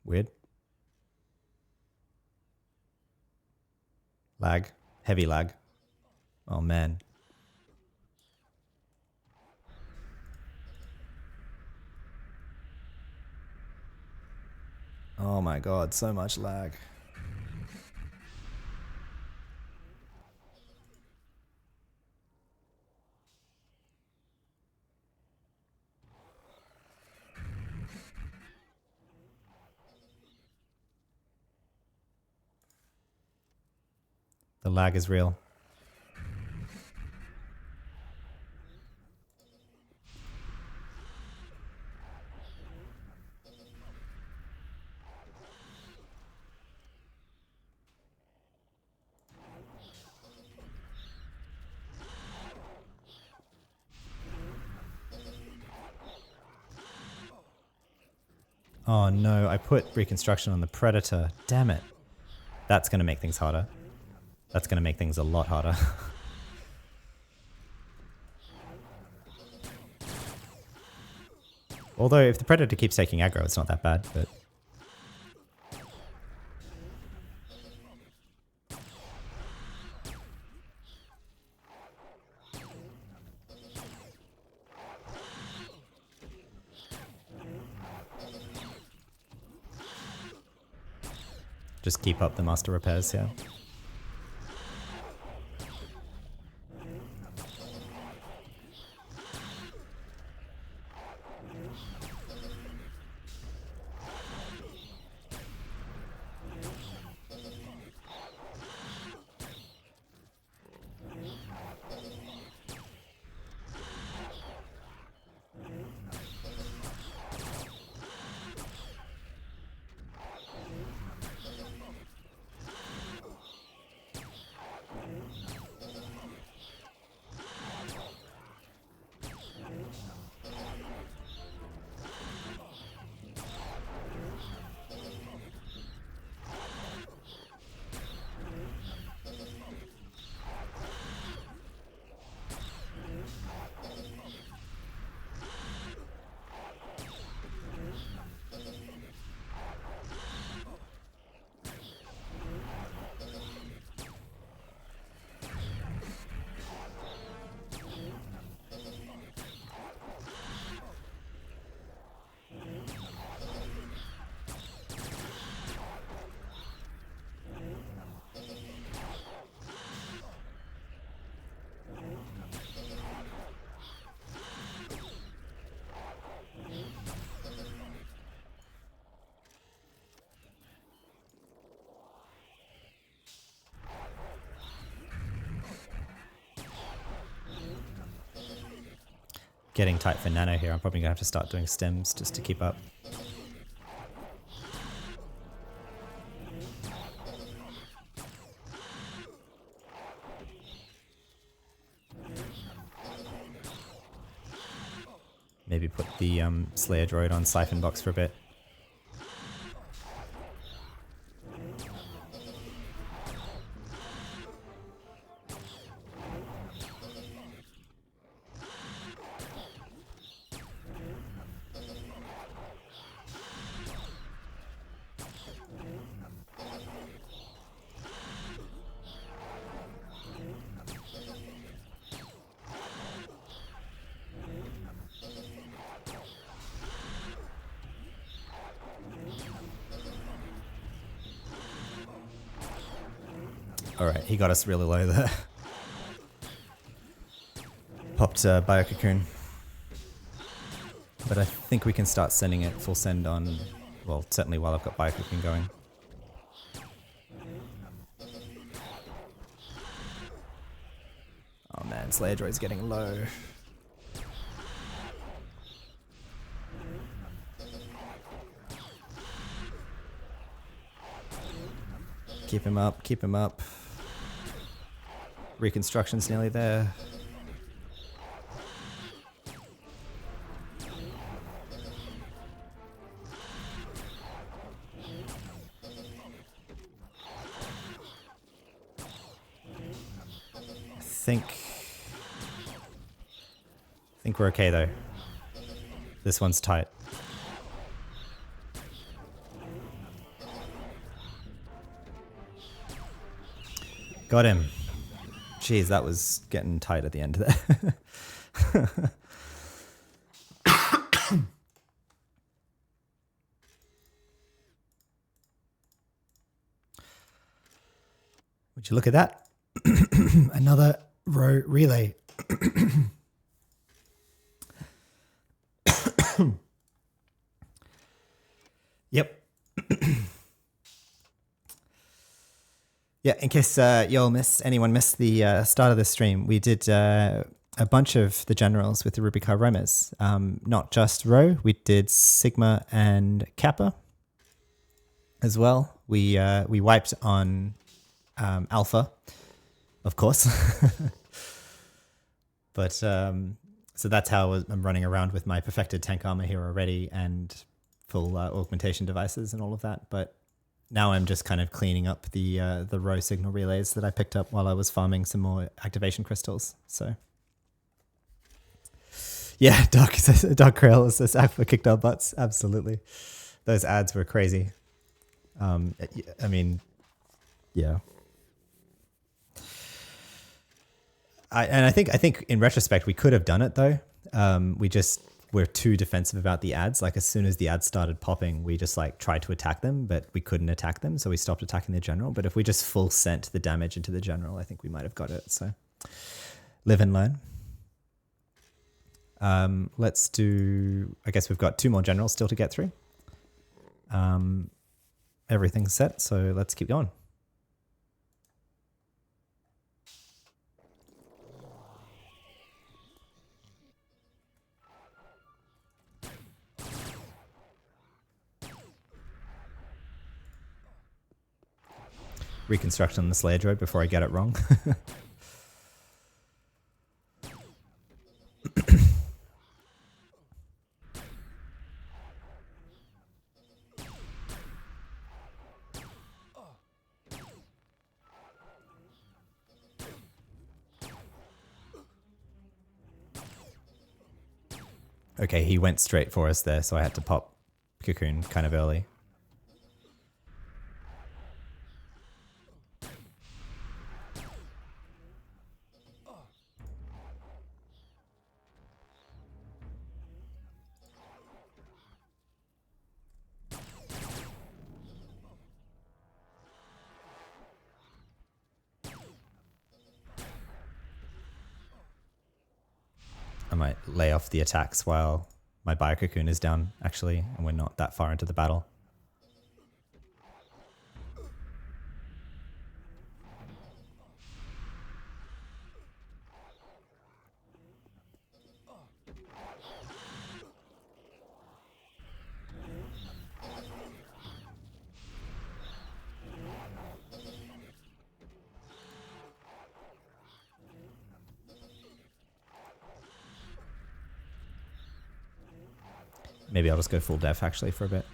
Weird. Lag. Heavy lag. Oh man. Oh my god, so much lag. The lag is real. Oh no, I put reconstruction on the Predator. Damn it. That's going to make things harder. That's going to make things a lot harder. Although if the Predator keeps taking aggro, it's not that bad, but... Just keep up the master repairs, yeah. getting tight for nano here. I'm probably going to have to start doing stems just to keep up. Maybe put the Slayer droid on Siphon Box for a bit. Alright, he got us really low there. Popped Bio Cocoon. But I think we can start sending it full send on, well, certainly while I've got Bio Cocoon going. Oh man, Slayer Droid's getting low. Keep him up, keep him up. Reconstruction's nearly there. I think we're okay though. This one's tight. Got him. Jeez, that was getting tight at the end there. Would you look at that? Another row relay. Yep. Yeah, in case anyone missed the start of the stream, we did a bunch of the generals with the Rubicar Romas. Not just Rho, we did Sigma and Kappa as well. We wiped on Alpha, of course. But so that's how I'm running around with my perfected tank armor here already and full augmentation devices and all of that. But now I'm just kind of cleaning up the Rho signal relays that I picked up while I was farming some more activation crystals. So yeah, Doc Krail says Aqua kicked our butts. Absolutely, those ads were crazy. I mean, yeah. I think in retrospect we could have done it though. We're too defensive about the ads. Like as soon as the ads started popping, we just like tried to attack them, but we couldn't attack them, so we stopped attacking the general. But if we just full sent the damage into the general, I think we might have got it. So live and learn. Let's do. I guess we've got 2 more generals still to get through. Everything's set, so let's keep going. Reconstruction on the Slayer droid before I get it wrong. Okay, he went straight for us there, so I had to pop Cocoon kind of early. I might lay off the attacks while my Bio Cocoon is down, actually, and we're not that far into the battle. Maybe I'll just go full def actually for a bit.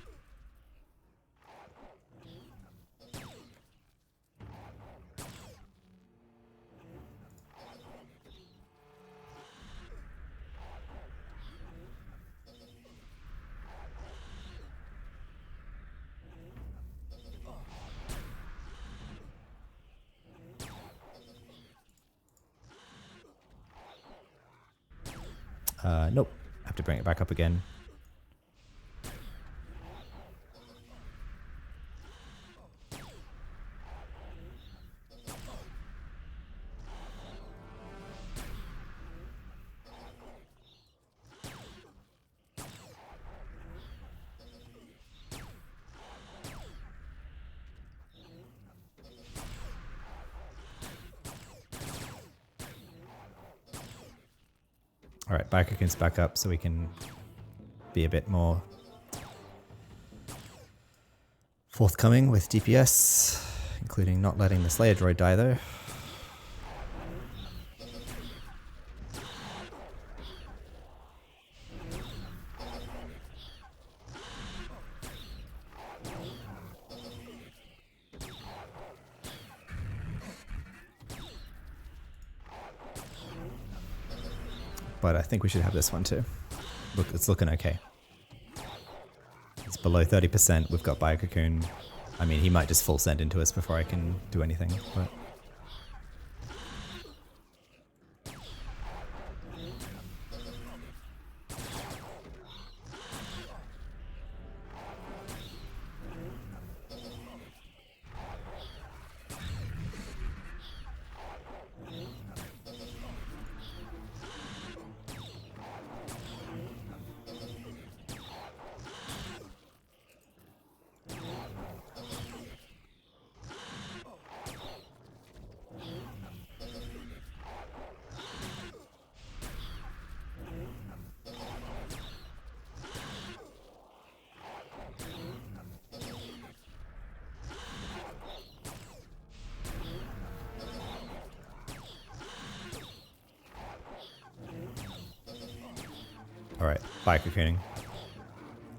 Nope. Have to bring it back up again. All right, Biococoon's back up so we can be a bit more forthcoming with DPS, including not letting the Slayer droid die though. But I think we should have this one too. Look, it's looking okay. It's below 30%. We've got Biococoon. I mean, he might just full send into us before I can do anything, but... Alright, Biocoocooning.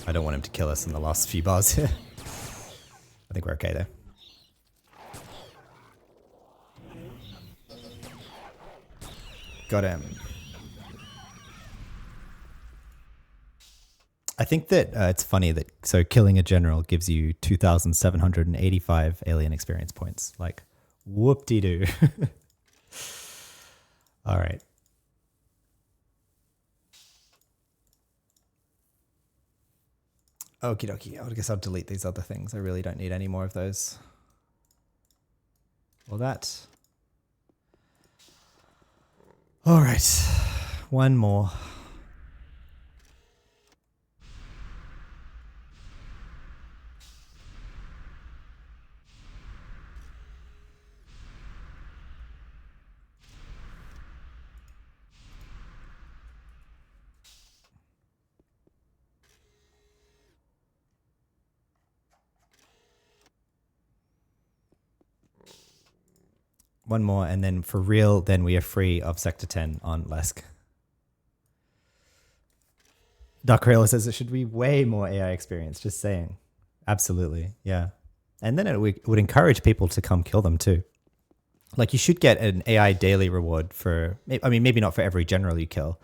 I don't want him to kill us in the last few bars here. I think we're okay there. Got him. I think that it's funny that so killing a general gives you 2,785 alien experience points. Like, whoop-de-doo. All right. Okie dokie. I guess I'll delete these other things. I really don't need any more of those. Well, that. All right. One more. One more, and then for real, then we are free of Sector 10 on Lesk. Dark Rail says it should be way more AI experience, just saying. Absolutely, yeah. And then it would encourage people to come kill them too. Like, you should get an AI daily reward for, I mean, maybe not for every general you kill,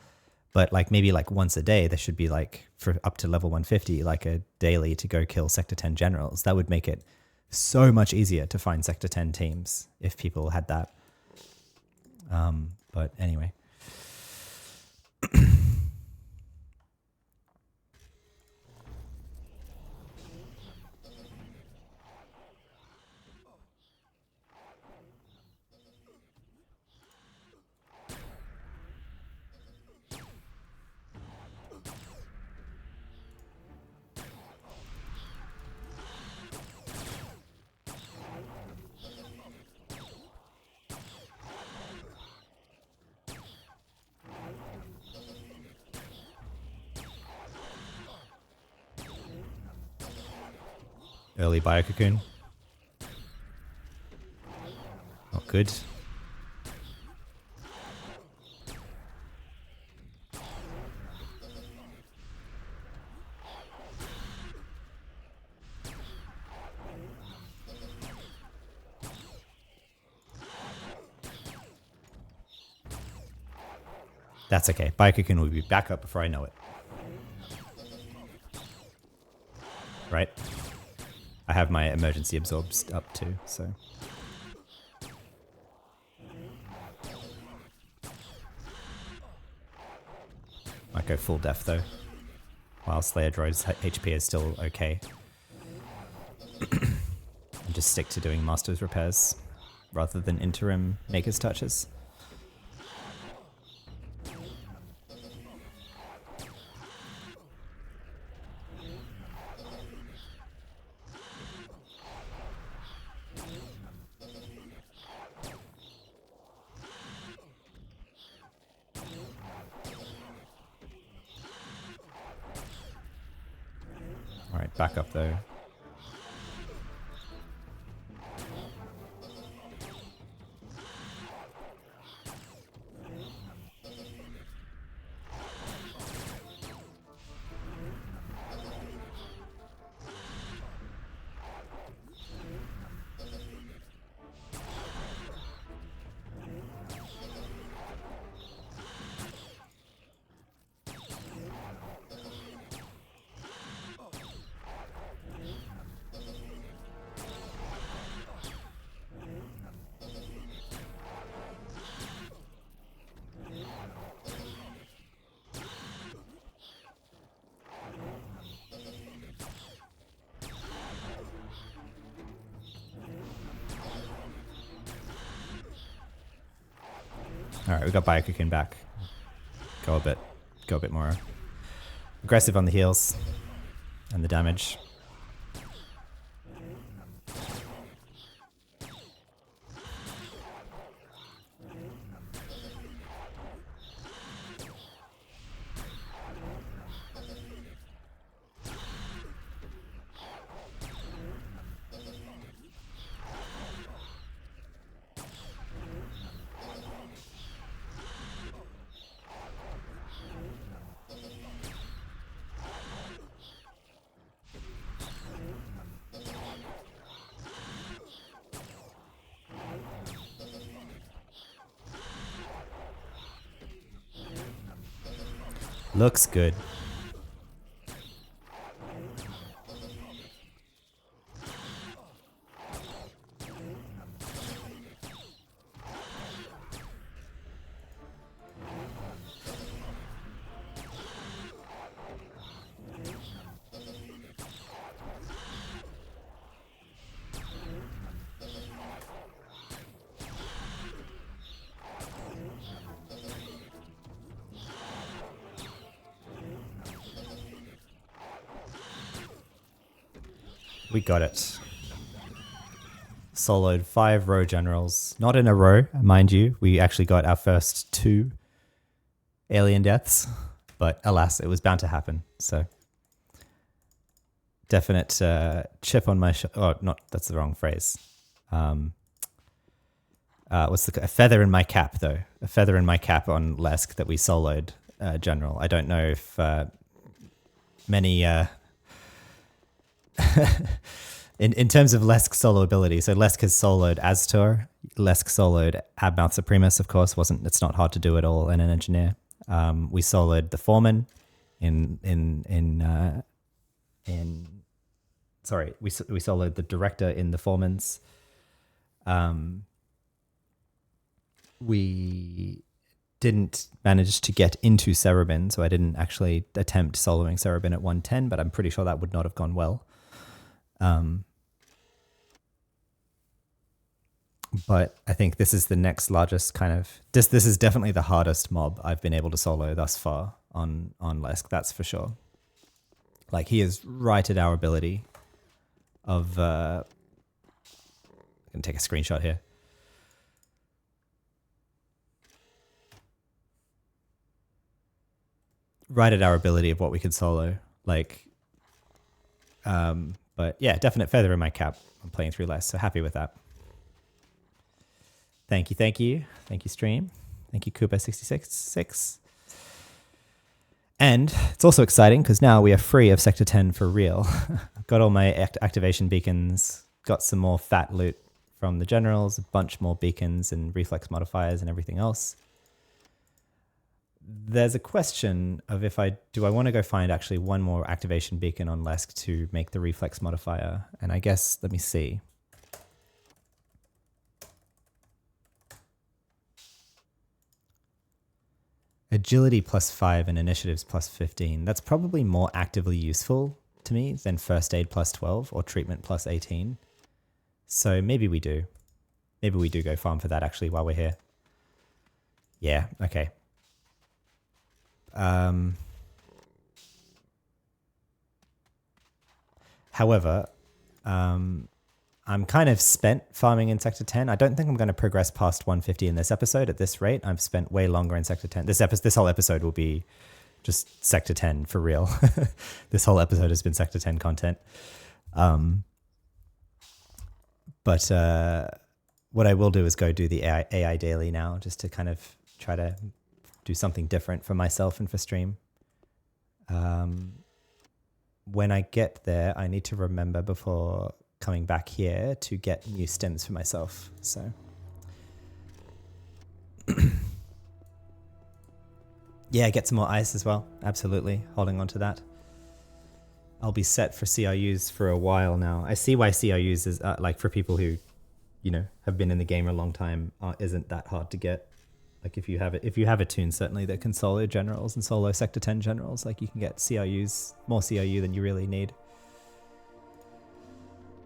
but like maybe like once a day, there should be like, for up to level 150, like a daily to go kill Sector 10 generals. That would make it so much easier to find Sector 10 teams if people had that. But anyway. Early Biococoon. Not good. That's okay. Biococoon will be back up before I know it. Right? I have my emergency absorbs up too, so. Might go full def though. While Slayer Droid's HP is still okay. And just stick to doing Master's repairs rather than interim Maker's touches. Alright, back up though. Alright, we got Biococoon back. Go a bit more aggressive on the heals and the damage. Looks good. We got it. Soloed 5 row generals. Not in a row, mind you. We actually got our first 2 alien deaths. But alas, it was bound to happen. So definite chip on my oh, not, that's the wrong phrase. What's a feather in my cap, though. A feather in my cap on Lesk that we soloed general. I don't know if many... in terms of Lesk solo ability, so Lesk has soloed Aztor, Lesk soloed Abmouth Supremus, of course. It's not hard to do at all in an engineer. We soloed the Foreman we soloed the Director in the Foremans. We didn't manage to get into Cerebin, so I didn't actually attempt soloing Cerebin at 110, but I'm pretty sure that would not have gone well. But I think this is the next largest kind of... This is definitely the hardest mob I've been able to solo thus far on Lesk, that's for sure. Like, he is right at our ability of... I'm going to take a screenshot here. Right at our ability of what we could solo. Like... But yeah, definite feather in my cap. I'm playing through less, so happy with that. Thank you. Thank you, stream. Thank you, Koopa666. And it's also exciting because now we are free of Sector 10 for real. I've got all my activation beacons, got some more fat loot from the generals, a bunch more beacons and reflex modifiers and everything else. there's a question of if I want to go find actually one more activation beacon on Lesk to make the reflex modifier. And I guess, let me see. Agility +5 and initiatives +15. That's probably more actively useful to me than first aid +12 or treatment +18. So maybe we do. Maybe we do go farm for that actually while we're here. Yeah, okay. However, I'm kind of spent farming in Sector 10. I don't think I'm going to progress past 150 in this episode at this rate. I've spent way longer in Sector 10. This whole episode will be just Sector 10 for real. This whole episode has been Sector 10 content. But what I will do is go do the AI daily now, just to kind of try to do something different for myself and for stream. When I get there, I need to remember before coming back here to get new stems for myself. So yeah, get some more ice as well. Absolutely. Holding on to that. I'll be set for CRUs for a while now. I see why CRUs is like for people who, you know, have been in the game a long time, isn't that hard to get. Like if you have a tune certainly that can solo generals and solo Sector 10 generals, like you can get CRUs, more CRU than you really need.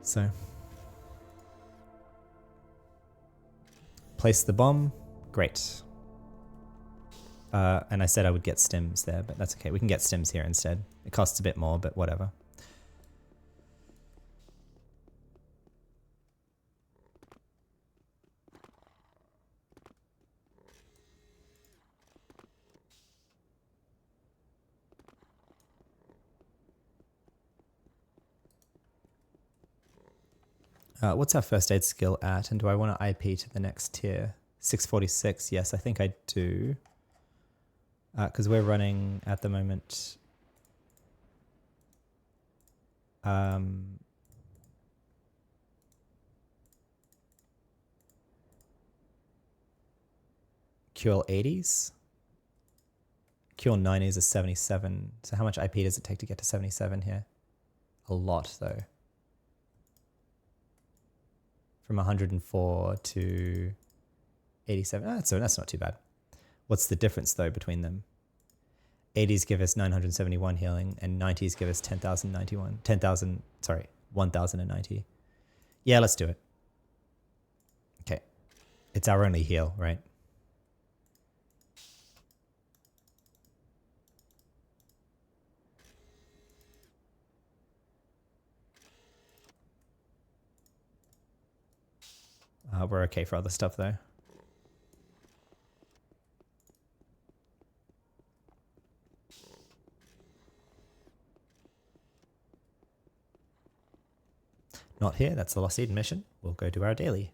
So place the bomb, great. And I said I would get stims there, but that's okay. We can get stims here instead. It costs a bit more, but whatever. What's our first aid skill at? And do I want to IP to the next tier? 646. Yes, I think I do. Because we're running at the moment. QL 80s. QL 90s is 77. So how much IP does it take to get to 77 here? A lot though. From 104 to 87. So that's not too bad. What's the difference though between them? 80s give us 971 healing and 90s give us 1090. Yeah, let's do it. Okay. It's our only heal, right? We're okay for other stuff though. Not here, that's the Lost Eden mission. We'll go do our daily.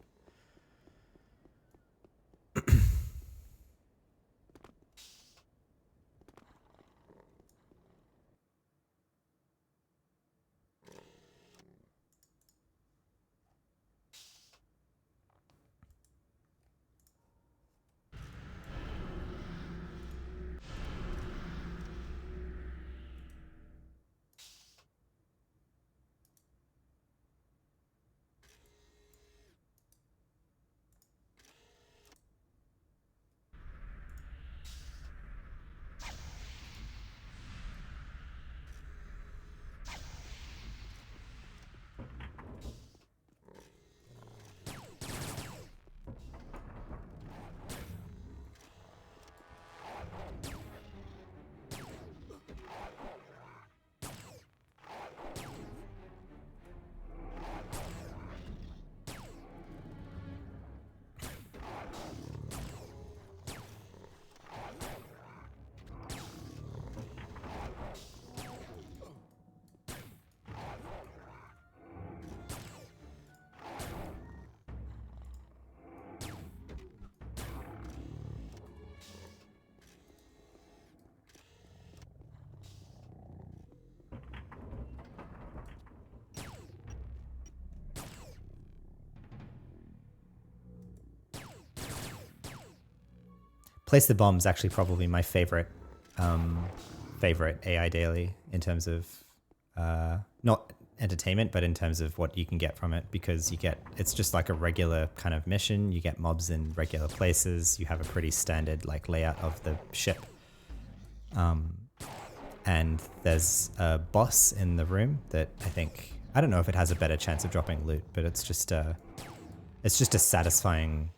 Place the Bomb's actually probably my favorite AI daily in terms of not entertainment, but in terms of what you can get from it, because it's just like a regular kind of mission. You get mobs in regular places. You have a pretty standard like layout of the ship. And there's a boss in the room that I don't know if it has a better chance of dropping loot, but it's just a satisfying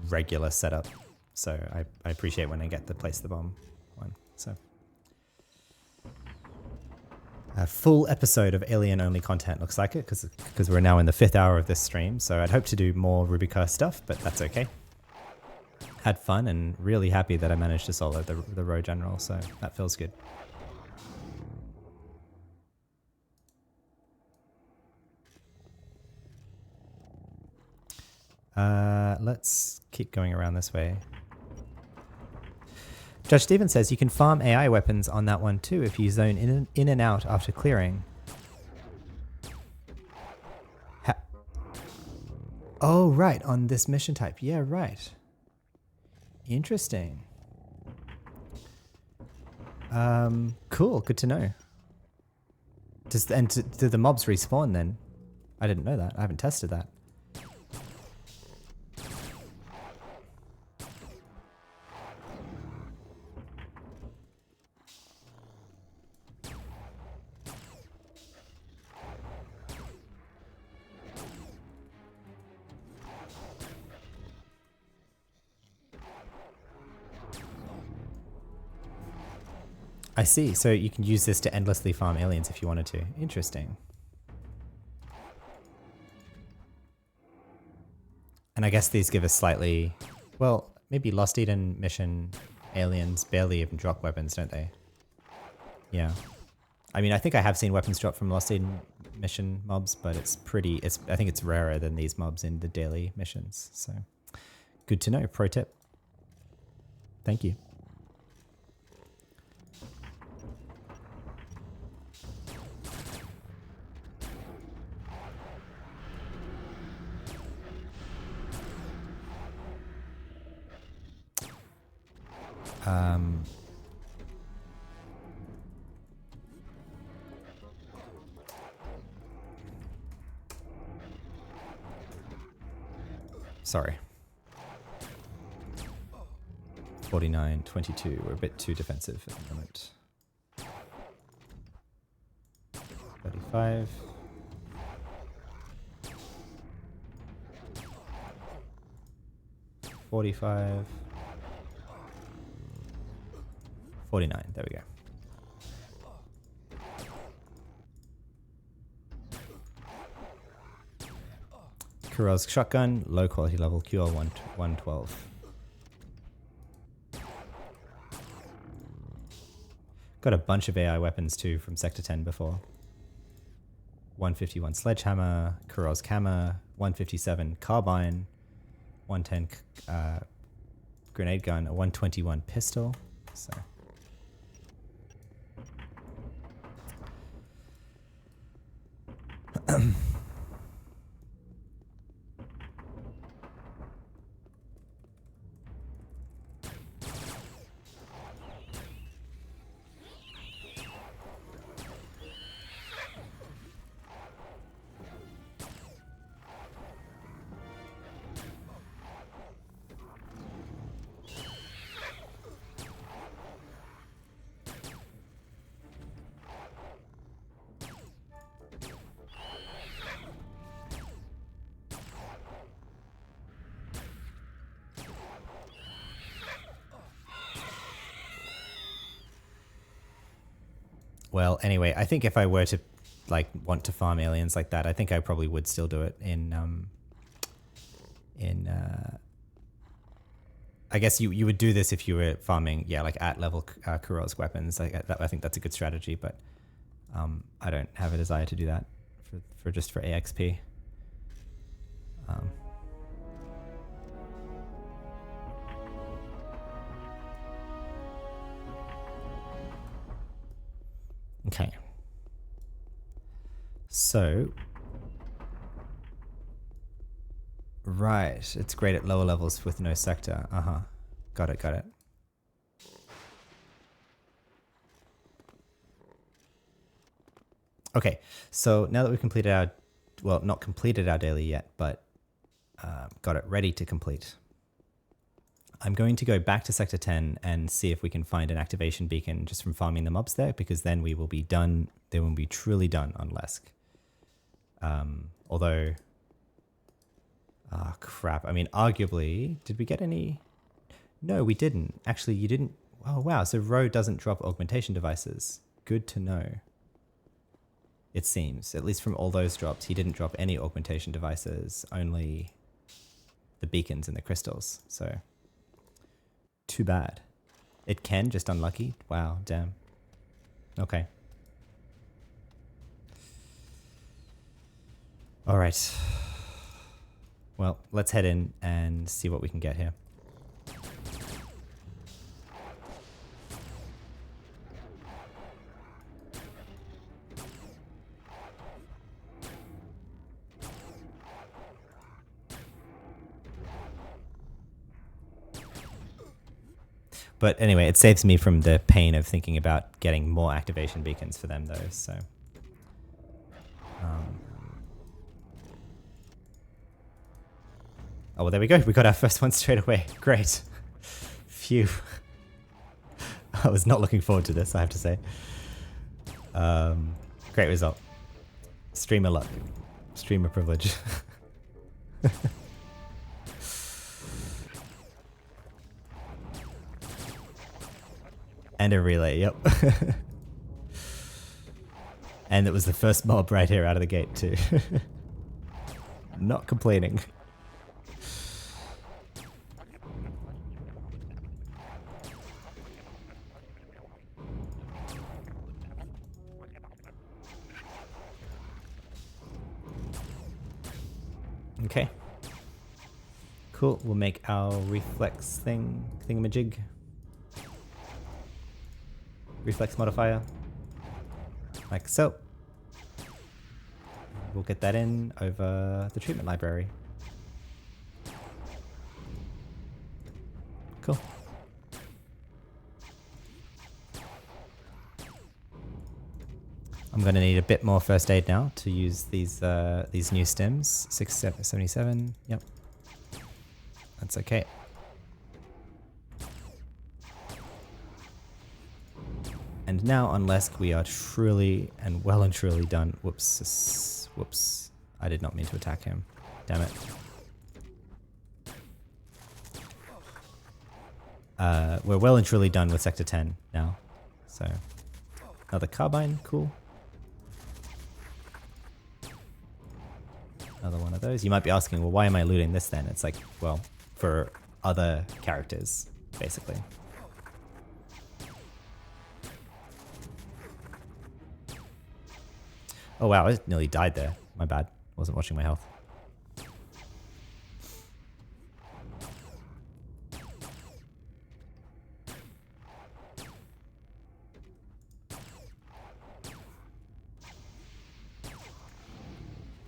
regular setup. So I appreciate when I get the Place the Bomb one. So a full episode of Alien only content looks like it, because we're now in the 5th hour of this stream. So I'd hope to do more Rubica stuff, but that's okay. Had fun and really happy that I managed to solo the Row General, so that feels good. Let's keep going around this way. Judge Steven says you can farm AI weapons on that one too if you zone in and out after clearing. Oh, right, on this mission type. Yeah, right. Interesting. Cool, good to know. Do the mobs respawn then? I didn't know that. I haven't tested that. I see. So you can use this to endlessly farm aliens if you wanted to. Interesting. And I guess these give us slightly... Well, maybe Lost Eden mission aliens barely even drop weapons, don't they? Yeah. I mean, I think I have seen weapons drop from Lost Eden mission mobs, but it's pretty... I think it's rarer than these mobs in the daily missions. So, good to know. Pro tip. Thank you. Sorry. 49, 22. We're a bit too defensive at the moment. 35. 45. 49. There we go. Kurel's shotgun, low quality level, QR 112. Got a bunch of AI weapons too from Sector 10 before. 151 sledgehammer, Kurel's hammer, 157 carbine, 110 grenade gun, a 121 pistol. So. Well, anyway, I think if I were to want to farm aliens like that, I think I probably would still do it I guess you would do this if you were farming, at level Kurel's weapons. I think that's a good strategy, but I don't have a desire to do that for AXP. Okay. So, right, it's great at lower levels with no sector. Got it, got it. Okay, so now that we've completed our, well, not completed our daily yet, but got it ready to complete, I'm going to go back to Sector 10 and see if we can find an activation beacon just from farming the mobs there, because then we will be done, they will be truly done on Lesk. Although, crap, I mean, arguably, did we get any? No, we didn't. Actually, you didn't. Oh, wow, so Ro doesn't drop augmentation devices. Good to know. It seems, at least from all those drops, he didn't drop any augmentation devices, only the beacons and the crystals, so too bad. It can, just unlucky. Wow, damn. Okay. All right. Well, let's head in and see what we can get here. But anyway, it saves me from the pain of thinking about getting more activation beacons for them, though. So, oh well, there we go. We got our first one straight away. Great. Phew. I was not looking forward to this, I have to say. Great result. Streamer luck. Streamer privilege. And a relay, yep. And it was the first mob right here out of the gate too. Not complaining. Okay. Cool, we'll make our reflex thingamajig. Reflex modifier, like so. We'll get that in over the treatment library. Cool. I'm going to need a bit more first aid now to use these new stems. 677. Yep. That's okay. And now on Lesk, we are truly and well and truly done. Whoops. Whoops. I did not mean to attack him. Damn it. We're well and truly done with Sector 10 now. So, another carbine. Cool. Another one of those. You might be asking, well, why am I looting this then? It's like, well, for other characters, basically. Oh wow, I nearly died there. My bad. Wasn't watching my health.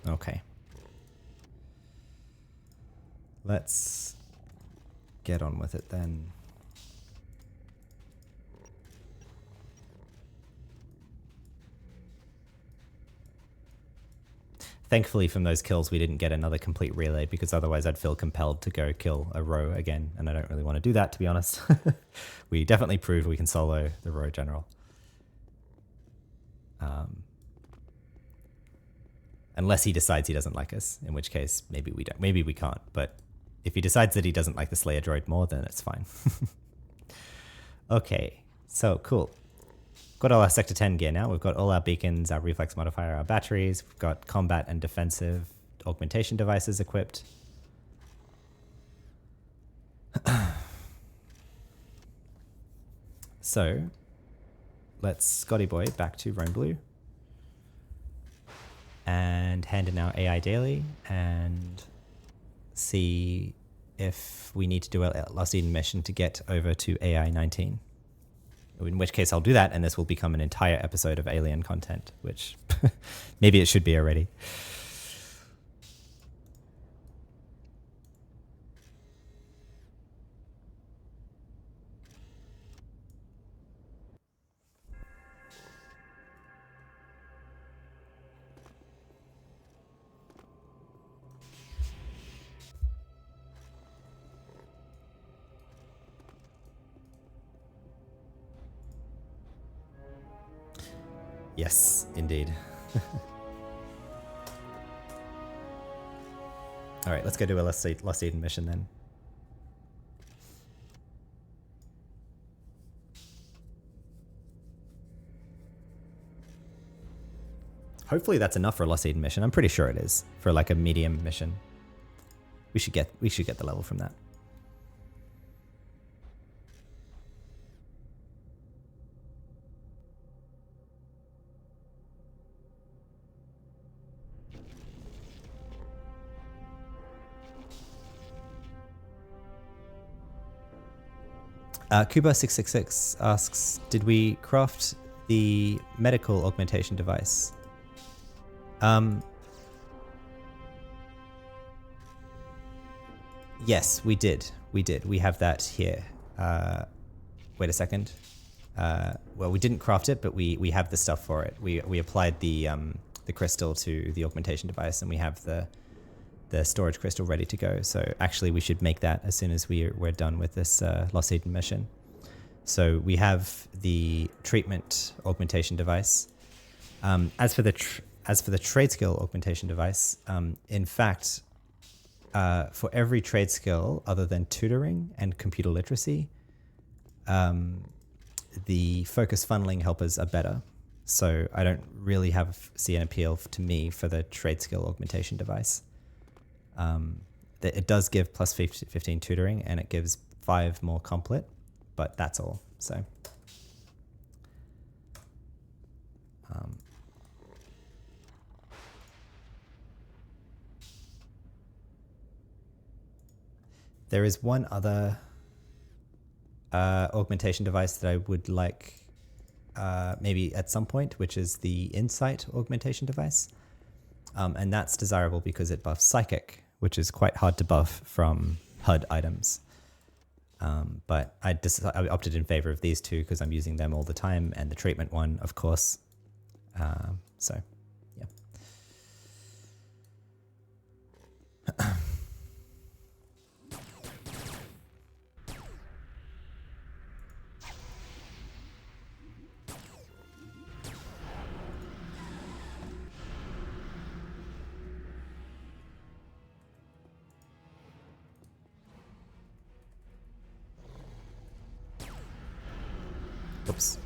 Okay. Let's get on with it then. Thankfully, from those kills, we didn't get another complete relay, because otherwise I'd feel compelled to go kill a row again, and I don't really want to do that, to be honest. We definitely proved we can solo the row general. Unless he decides he doesn't like us, in which case maybe we don't. Maybe we can't, but if he decides that he doesn't like the Slayer droid more, then it's fine. Okay, so cool. Got all our Sector 10 gear now. We've got all our beacons, our reflex modifier, our batteries. We've got combat and defensive augmentation devices equipped. So, let's Scotty Boy back to Rome Blue. And hand in our AI daily and see if we need to do a Lost Eden mission to get over to AI 19. In which case I'll do that, and this will become an entire episode of alien content, which maybe it should be already. Yes, indeed. All right, let's go do a Lost Eden mission then. Hopefully that's enough for a Lost Eden mission. I'm pretty sure it is for like a medium mission. We should get the level from that. Kuba666 asks, did we craft the medical augmentation device? Yes, we did. We have that here. Wait a second. Well, we didn't craft it, but we have the stuff for it. We applied the crystal to the augmentation device, and we have the storage crystal ready to go. So actually, we should make that as soon as we're done with this Lost Eden mission. So we have the treatment augmentation device. As for the trade skill augmentation device, in fact, for every trade skill other than tutoring and computer literacy, the focus funneling helpers are better. So I don't really see an appeal to me for the trade skill augmentation device. It does give plus 15 tutoring, and it gives 5 more complet, but that's all. So there is one other augmentation device that I would like maybe at some point, which is the insight augmentation device. And that's desirable because it buffs psychic, which is quite hard to buff from HUD items. But I opted in favor of these two because I'm using them all the time, and the treatment one, of course. So, yeah. Oops.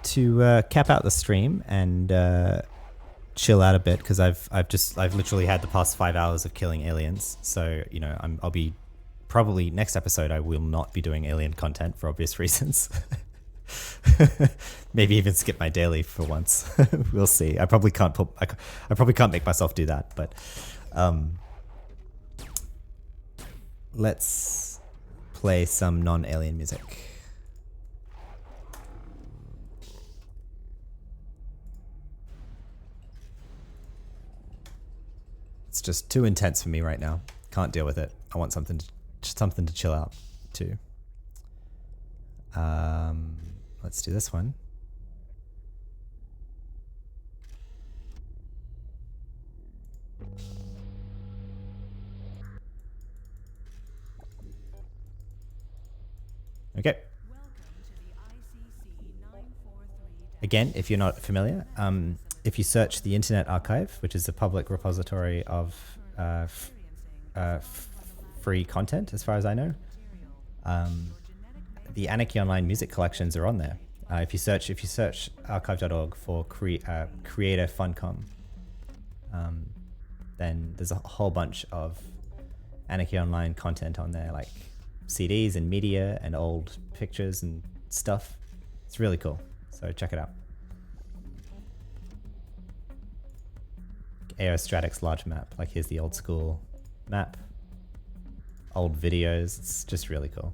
To cap out the stream and chill out a bit, because I've literally had the past 5 hours of killing aliens. So I'll be probably next episode. I will not be doing alien content for obvious reasons. Maybe even skip my daily for once. We'll see. I probably can't make myself do that. But let's play some non-alien music. It's just too intense for me right now. Can't deal with it. I want something to chill out to. Let's do this one. Okay. Again, if you're not familiar, if you search the Internet Archive, which is a public repository of free content, as far as I know, the Anarchy-online music collections are on there. If you search archive.org for Creator Funcom, then there's a whole bunch of Anarchy Online content on there, like CDs and media and old pictures and stuff. It's really cool. So check it out. Aerostratics large map. Like here's the old school map. Old videos. It's just really cool.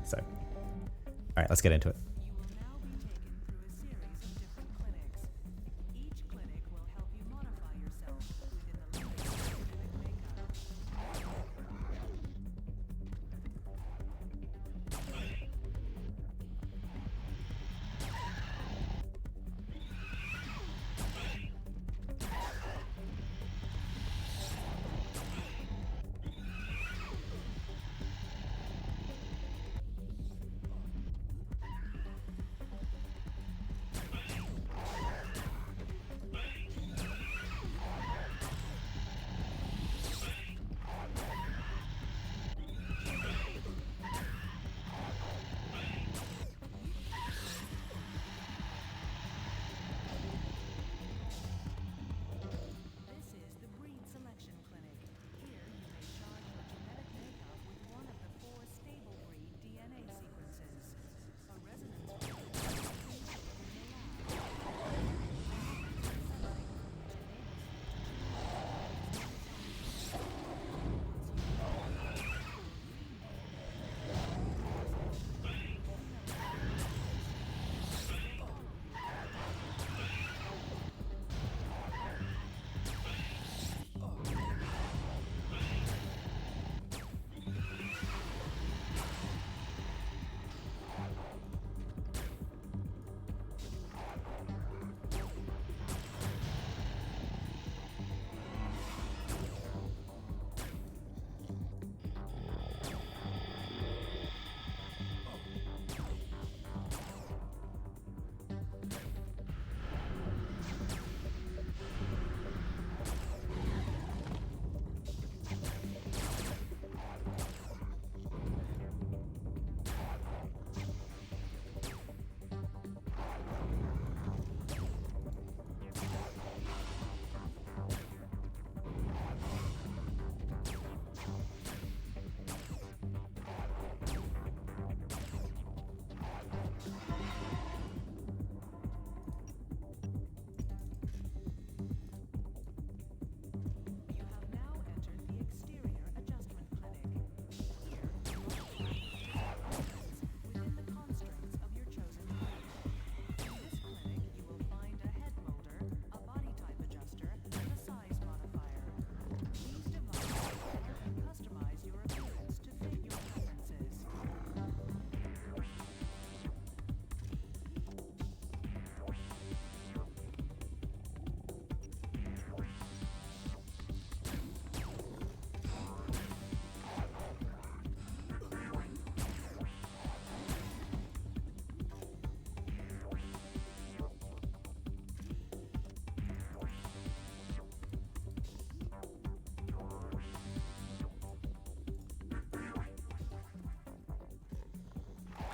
So, all right, let's get into it. You will now be taken through a series of different clinics. Each clinic will help you modify yourself within the limits of your genetic makeup. This is the breed selection clinic. Here you may charge your genetic makeup with one of the 4 stable breed DNA sequences. A resonance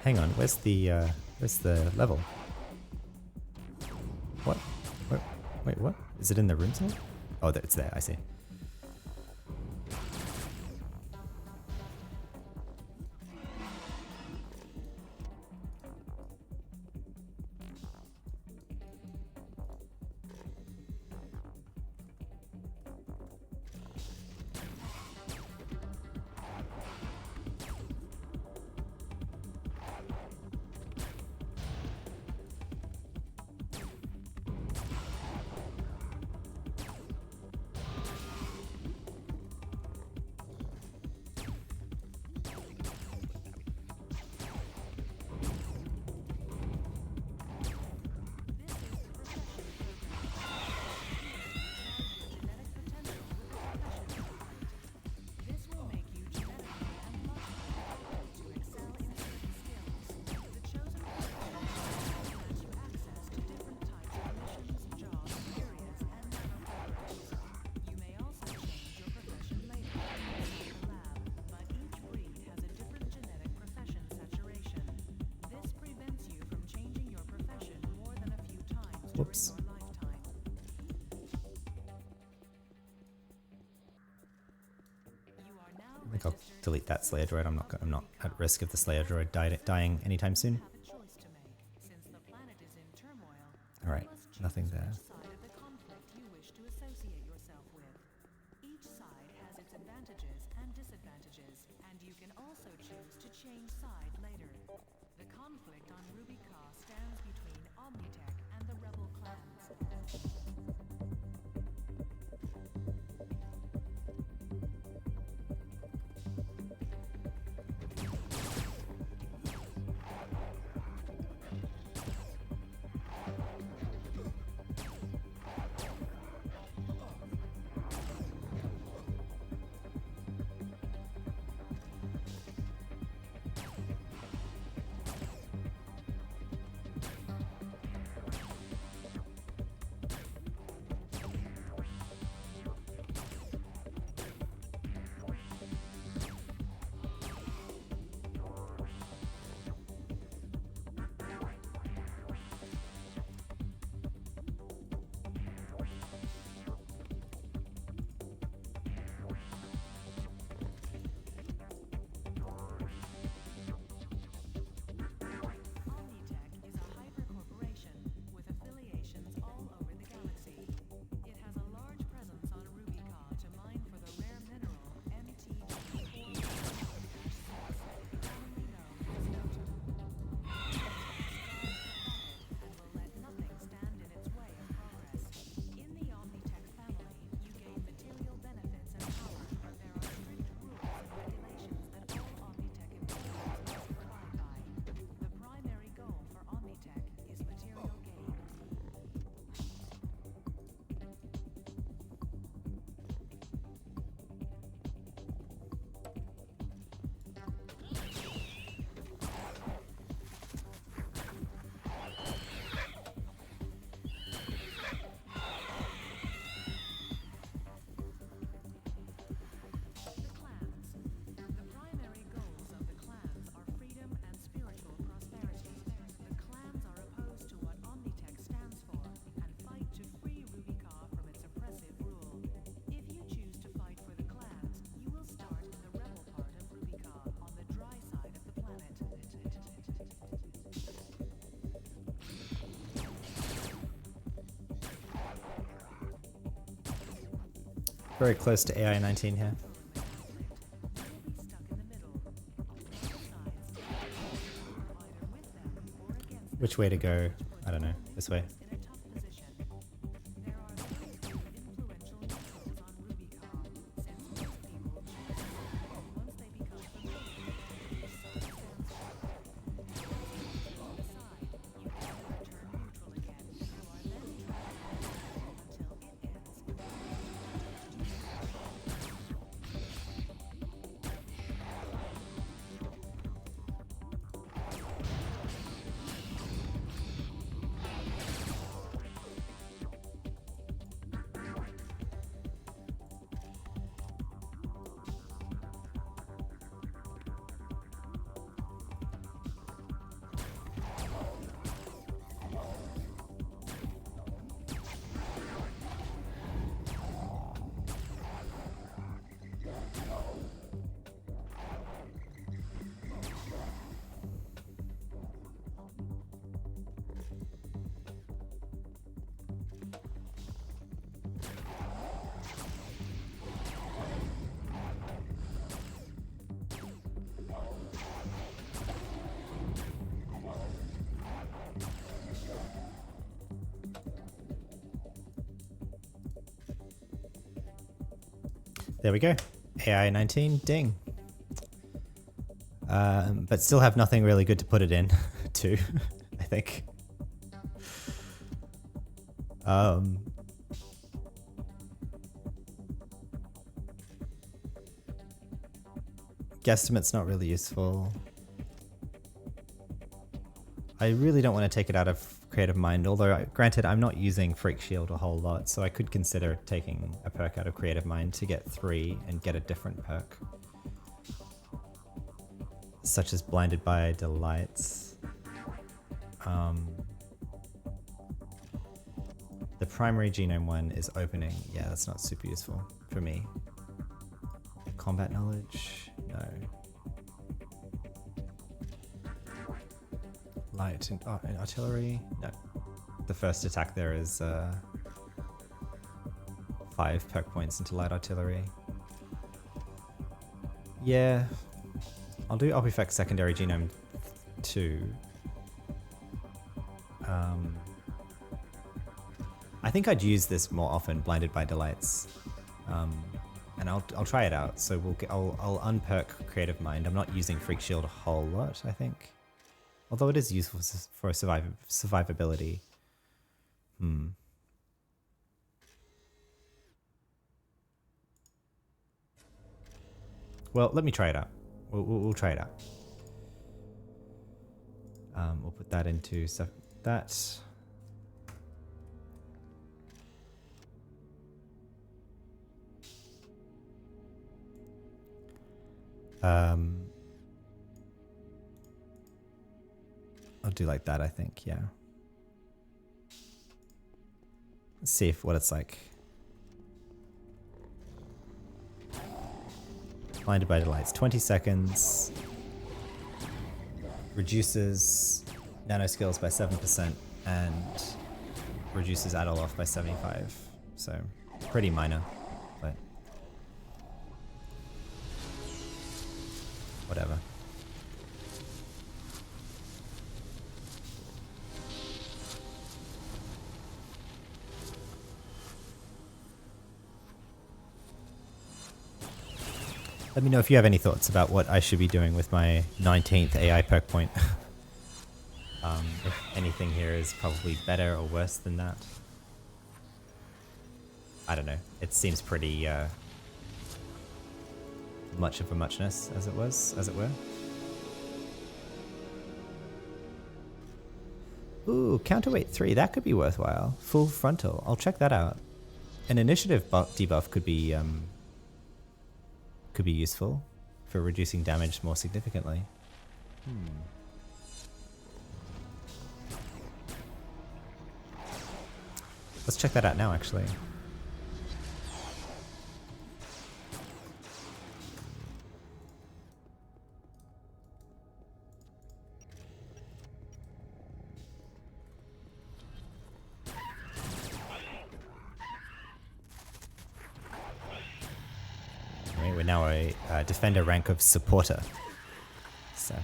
Hang on, where's the level? What? Wait, what? Is it in the room somewhere? Oh, it's there, I see. Whoops. I think I'll delete that Slayer droid. I'm not at risk of the Slayer droid dying anytime soon. All right, nothing there. Each side has its advantages and disadvantages, and you can also choose to change side later. The conflict on Rubicon stands between Omnitech and the rebel clans. Very close to AI 19 here. Which way to go? I don't know. This way. There we go. AI 19, ding. But still have nothing really good to put it in to, I think. Guesstimate's not really useful. I really don't want to take it out of Creative Mind, although granted I'm not using Freak Shield a whole lot, so I could consider taking a perk out of Creative Mind to get 3 and get a different perk. Such as Blinded by Delights. primary genome one is opening. Yeah, that's not super useful for me. Combat knowledge? No. Light and artillery? No. The first attack there is 5 perk points into light artillery. Yeah. I'll do Opifex secondary genome 2. I think I'd use this more often, Blinded by Delights. And I'll try it out. So I'll unperk Creative Mind. I'm not using Freak Shield a whole lot, I think. Although it is useful for survivability. Well, let me try it out. We'll try it out. We'll put that into that. I'll do like that, I think, yeah. Let's see what it's like. Blinded by Delights, 20 seconds. Reduces nano skills by 7% and reduces Adol off by 75. So pretty minor, but whatever. Let me know if you have any thoughts about what I should be doing with my 19th AI perk point. If anything here is probably better or worse than that. I don't know. It seems pretty much of a muchness as it were. Ooh, counterweight 3, that could be worthwhile. Full frontal, I'll check that out. An initiative debuff could be useful for reducing damage more significantly. Let's check that out now, actually. We're now a defender rank of supporter. So.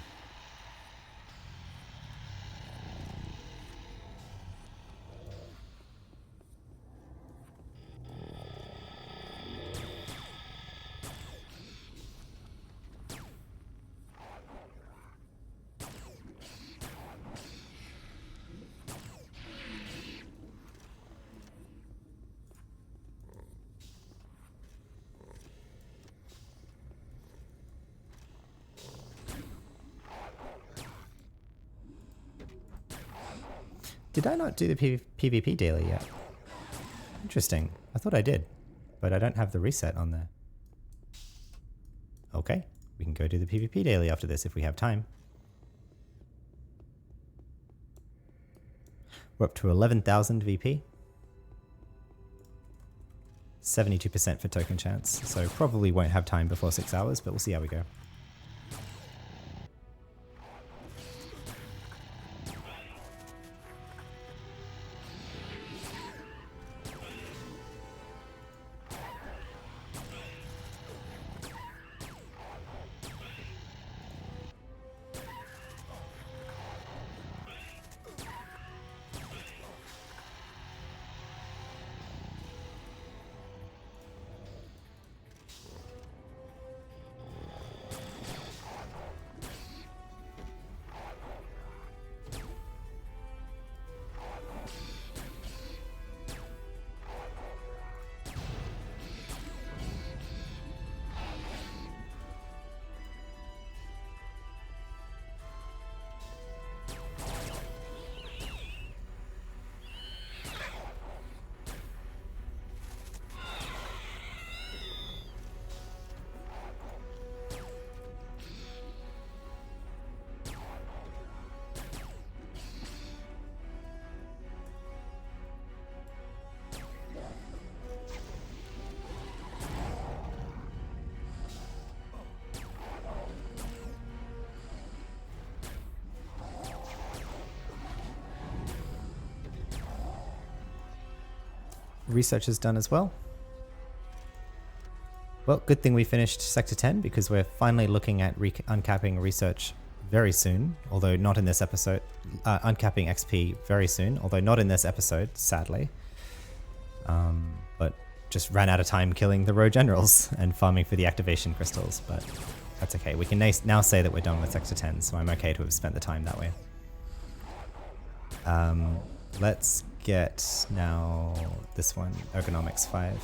Did I not do the PvP daily yet? Interesting. I thought I did, but I don't have the reset on there. Okay, we can go do the PvP daily after this if we have time. We're up to 11,000 VP. 72% for token chance, so probably won't have time before 6 hours, but we'll see how we go. research is done as well. Well, good thing we finished Sector 10 because we're finally looking at uncapping research very soon, although not in this episode. Uncapping XP very soon, although not in this episode, sadly. But just ran out of time killing the row generals and farming for the activation crystals, but that's okay. We can now say that we're done with Sector 10, so I'm okay to have spent the time that way. Let's get now this one, Ergonomics 5.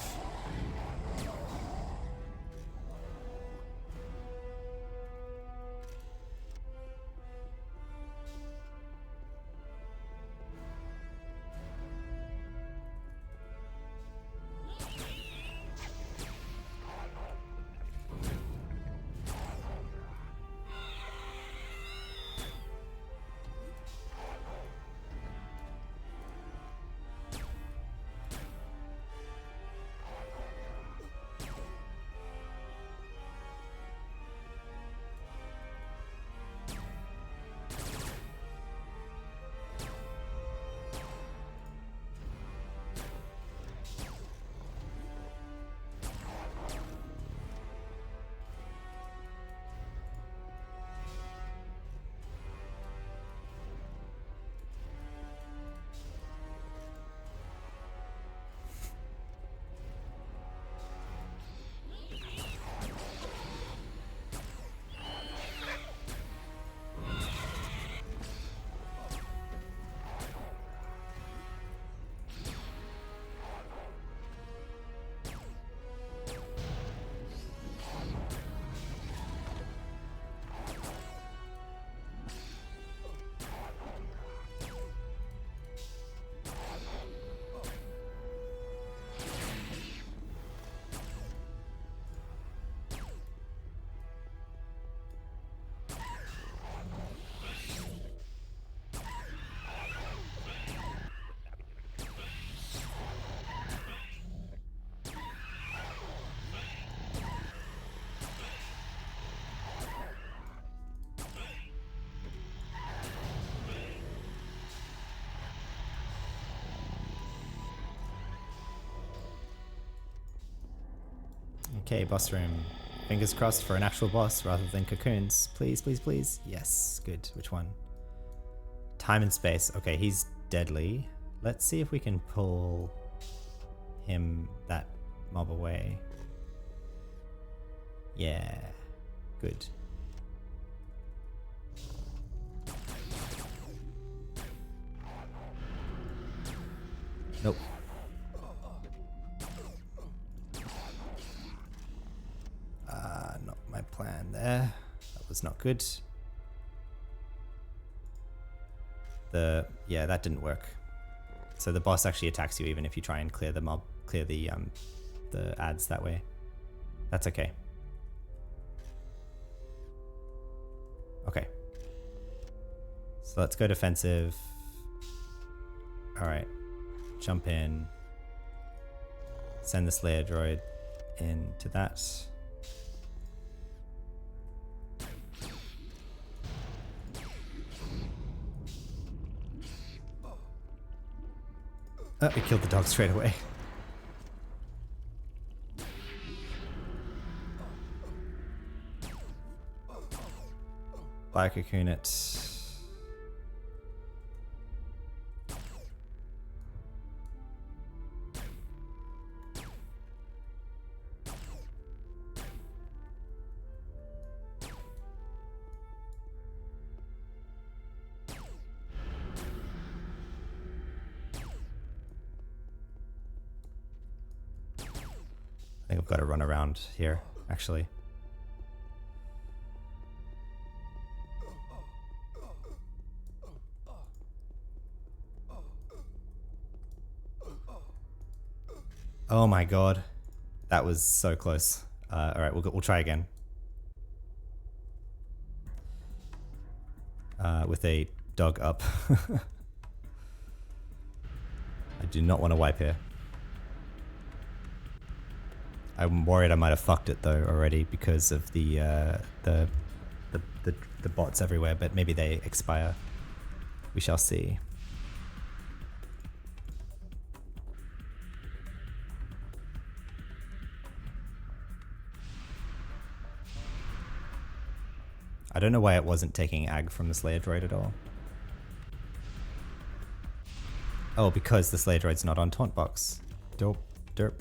Okay, boss room. Fingers crossed for an actual boss rather than cocoons. Please, please, please. Yes, good. Which one? Time and space. Okay, he's deadly. Let's see if we can pull that mob away. Yeah, good. Nope. Not my plan there. That was not good. Yeah, that didn't work. So the boss actually attacks you even if you try and clear the mob, clear the ads that way. That's okay. Okay. So let's go defensive. All right. Jump in. Send the Slayer droid into that. Oh, it killed the dog straight away. Fire cocoon it. I think I've got to run around here, actually. Oh my god. That was so close. Alright, we'll try again. With a dog up. I do not want to wipe here. I'm worried I might have fucked it though already because of the bots everywhere, but maybe they expire. We shall see. I don't know why it wasn't taking ag from the Slayer droid at all. Oh, because the Slayer droid's not on taunt box. Dope. Derp.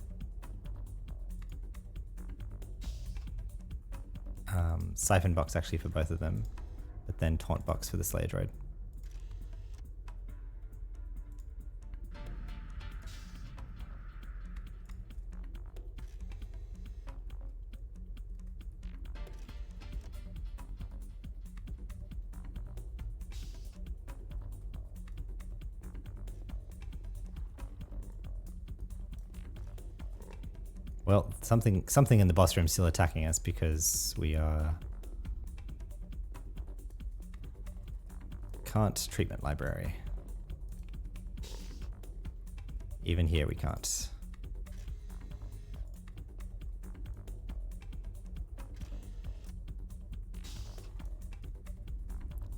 Siphon box actually for both of them, but then taunt box for the Slayer droid. Well, something in the boss room is still attacking us because we are... Can't treatment library. Even here we can't.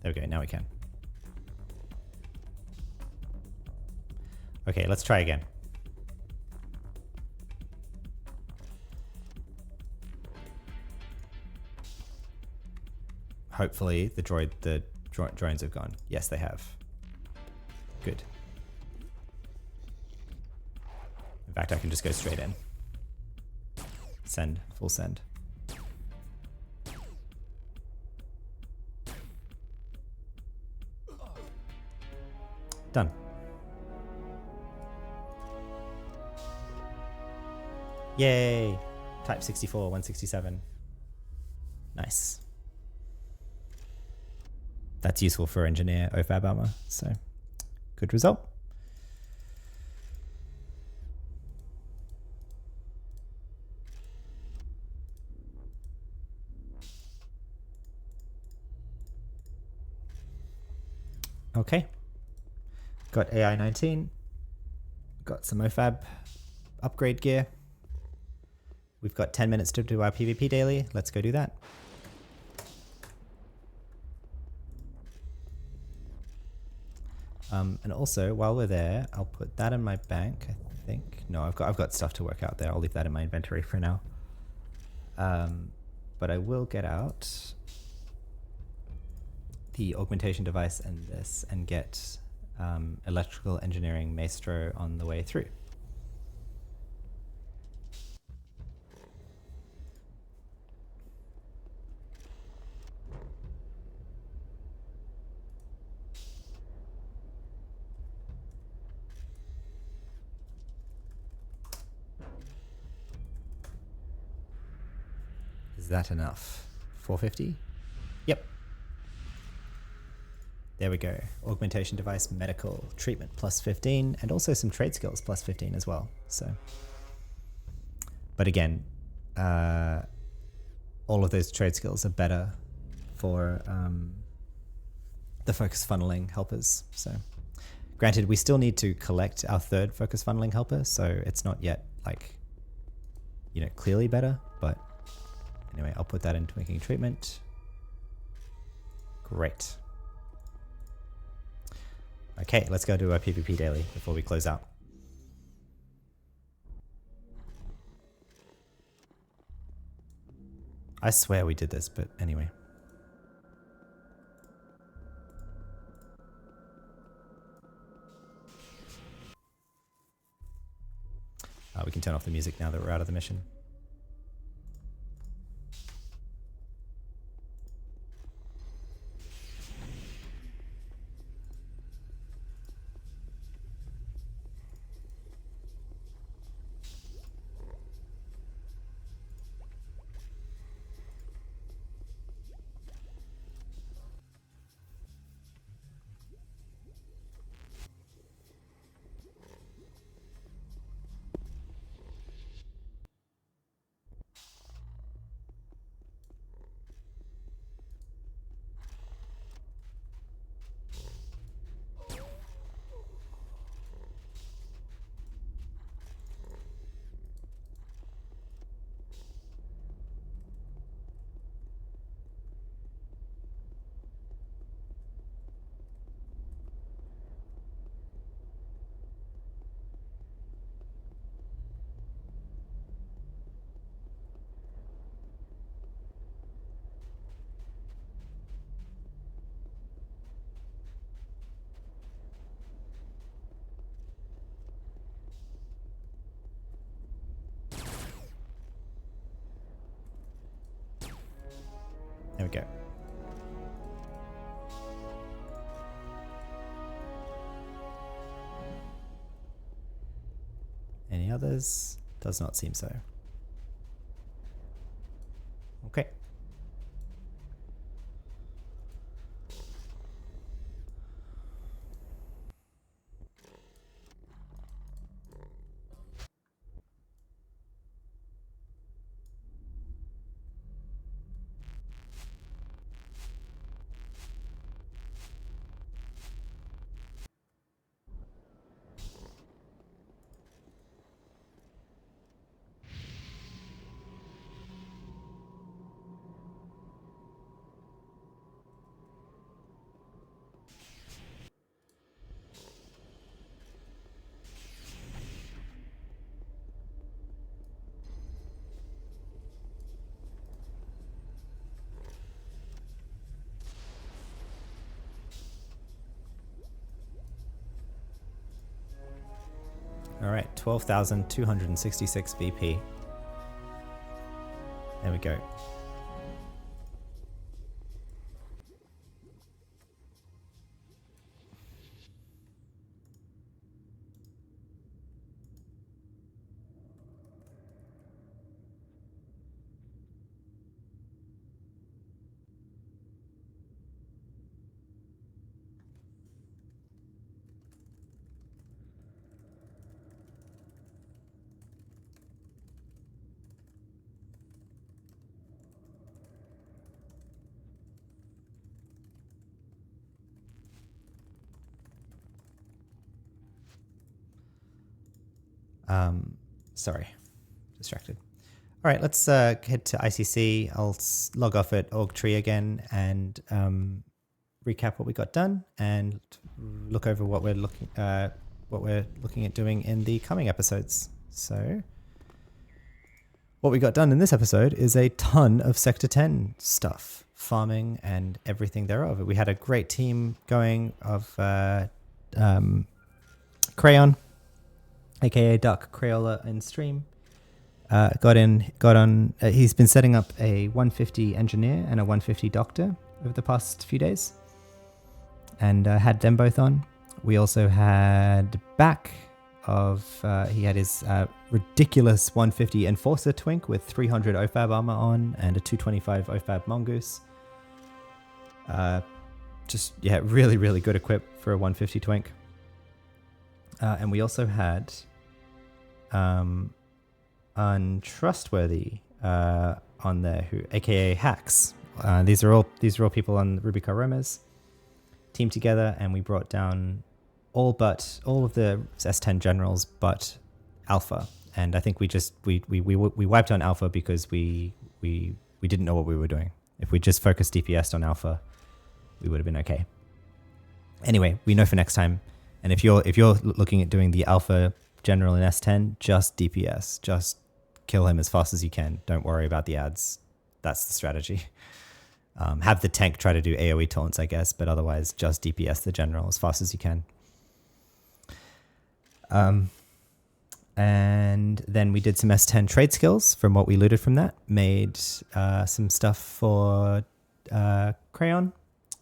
There we go, now we can. Okay, let's try again. Hopefully the drones have gone. Yes, they have. Good. In fact, I can just go straight in. Send. Full send. Done. Yay! Type 64, 167. Nice. That's useful for engineer OFAB armor, so good result. Okay, got AI 19, got some OFAB upgrade gear. We've got 10 minutes to do our PvP daily. Let's go do that. And also, while we're there, I'll put that in my bank, I think. No, I've got stuff to work out there. I'll leave that in my inventory for now. But I will get out the augmentation device and this and get electrical engineering maestro on the way through. Is that enough? 450? Yep. There we go. Augmentation device, medical, treatment plus 15, and also some trade skills plus 15 as well. So, but again, all of those trade skills are better for the focus funneling helpers. So, granted, we still need to collect our third focus funneling helper, so it's not yet like, you know, clearly better, but anyway, I'll put that into making treatment. Great. Okay, let's go do our PvP daily before we close out. I swear we did this, but anyway. We can turn off the music now that we're out of the mission. There we go. Any others? Does not seem so. Okay. All right, 12,266 VP. There we go. Sorry, distracted. All right, let's head to ICC. I'll log off at org-tree again and recap what we got done and look over what we're looking at doing in the coming episodes. So, what we got done in this episode is a ton of Sector 10 stuff, farming and everything thereof. We had a great team going of Crayon, aka Duck Crayola in stream. He's been setting up a 150 engineer and a 150 doctor over the past few days, and had them both on. We also had back of he had his ridiculous 150 enforcer twink with 300 OFAB armor on and a 225 OFAB mongoose. Really good equip for a 150 twink. And we also had Untrustworthy on there, who aka Hacks. These are all people on Ruby Car Roamers teamed together, and we brought down all of the S10 generals but Alpha. And I think we wiped on Alpha because we didn't know what we were doing. If we just focused DPS on Alpha, we would have been okay. Anyway, we know for next time. And if you're looking at doing the Alpha general in S10, just DPS. Just kill him as fast as you can. Don't worry about the ads. That's the strategy. Have the tank try to do AoE taunts, I guess, but otherwise just DPS the general as fast as you can. And then we did some S10 trade skills from what we looted from that. Made some stuff for Crayon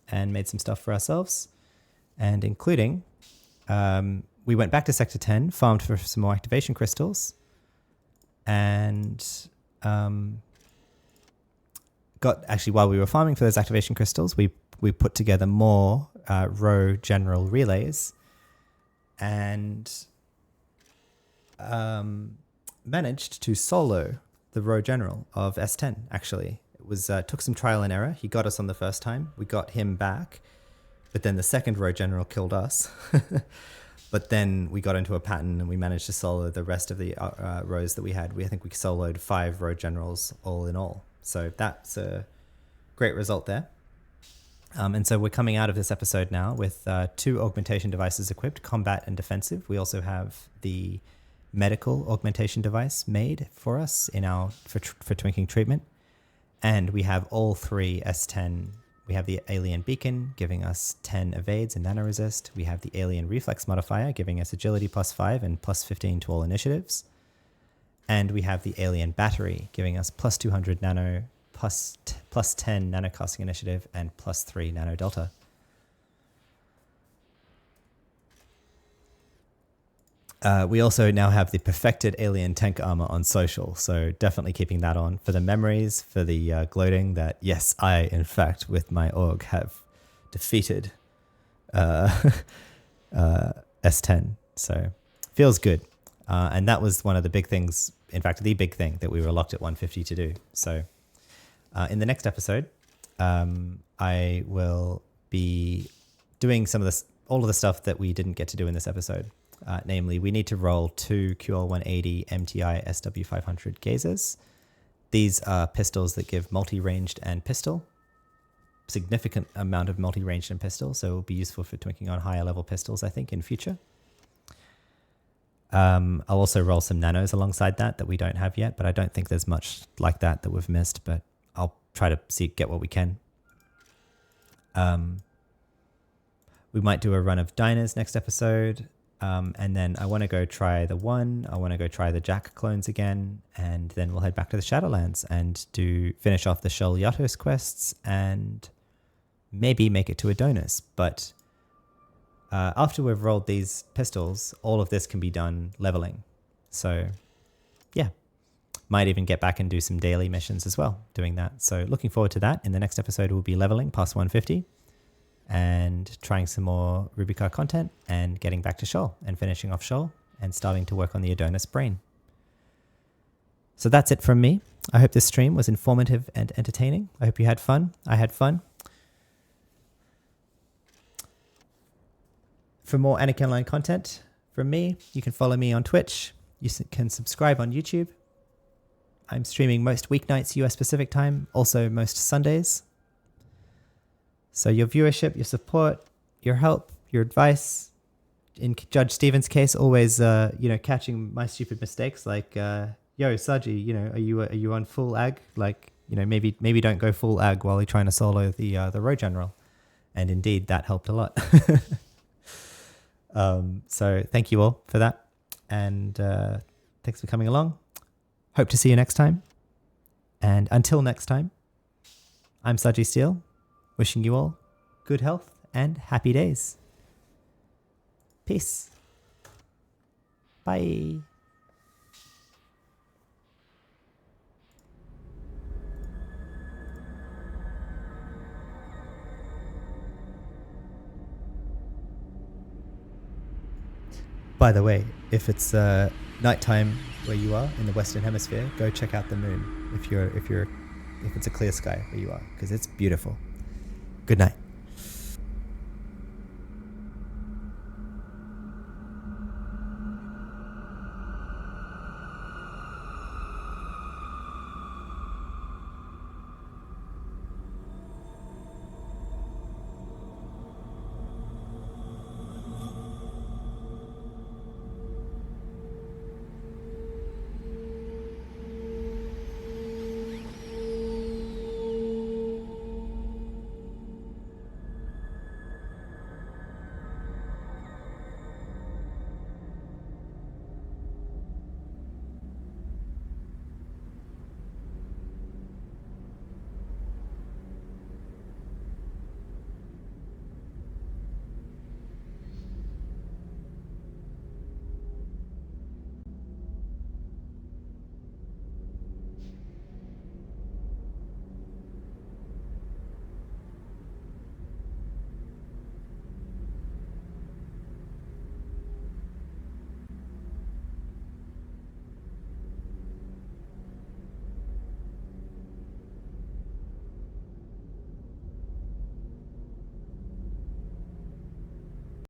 and made some stuff for ourselves. And including, we went back to Sector 10, farmed for some more activation crystals, and while we were farming for those activation crystals, we put together more row general relays and managed to solo the row general of S10. Actually, it was took some trial and error. He got us on the first time. We got him back, but then the second row general killed us. But then we got into a pattern and we managed to solo the rest of the rows that we had. I think we soloed 5 row generals all in all. So that's a great result there. And so we're coming out of this episode now with 2 augmentation devices equipped, combat and defensive. We also have the medical augmentation device made for us for twinking treatment. And we have all 3 S10. We have the alien beacon giving us 10 evades and nano resist. We have the alien reflex modifier giving us agility +5 and +15 to all initiatives. And we have the alien battery giving us +200 nano, plus 10 nanocasting initiative, and plus 3 nano delta. We also now have the perfected alien tank armor on social, so definitely keeping that on for the memories, for the gloating that, yes, I, in fact, with my org, have defeated S10. So feels good. And that was one of the big things, in fact, the big thing that we were locked at 150 to do. So in the next episode, I will be doing all of the stuff that we didn't get to do in this episode. Namely, we need to roll 2 QL180 MTI SW500 gazers. These are pistols that give multi-ranged and pistol. Significant amount of multi-ranged and pistol, so it will be useful for twinking on higher level pistols, I think, in future. I'll also roll some nanos alongside that we don't have yet, but I don't think there's much like that we've missed, but I'll try to get what we can. We might do a run of diners next episode. And then I want to go try the one. I want to go try the Jack clones again, and then we'll head back to the Shadowlands and finish off the Shell Yatos quests and maybe make it to Adonis. But after we've rolled these pistols, all of this can be done leveling. So yeah, might even get back and do some daily missions as well doing that. So looking forward to that. In the next episode, we'll be leveling past 150. And trying some more Rubicar content and getting back to Shoal and finishing off Shoal and starting to work on the Adonis brain. So that's it from me. I hope this stream was informative and entertaining. I hope you had fun. I had fun. For more anarchy-online content from me, you can follow me on Twitch. You can subscribe on YouTube. I'm streaming most weeknights US Pacific time, also most Sundays. So your viewership, your support, your help, your advice, in Judge Stevens' case, always, catching my stupid mistakes, like, yo, Saji, are you on full ag? Like, maybe don't go full ag while you're trying to solo the row general. And indeed, that helped a lot. So thank you all for that. And thanks for coming along. Hope to see you next time. And until next time, I'm Saji Steele. Wishing you all good health and happy days. Peace. Bye. By the way, if it's nighttime where you are in the Western Hemisphere, go check out the moon if it's a clear sky where you are, because it's beautiful. Good night.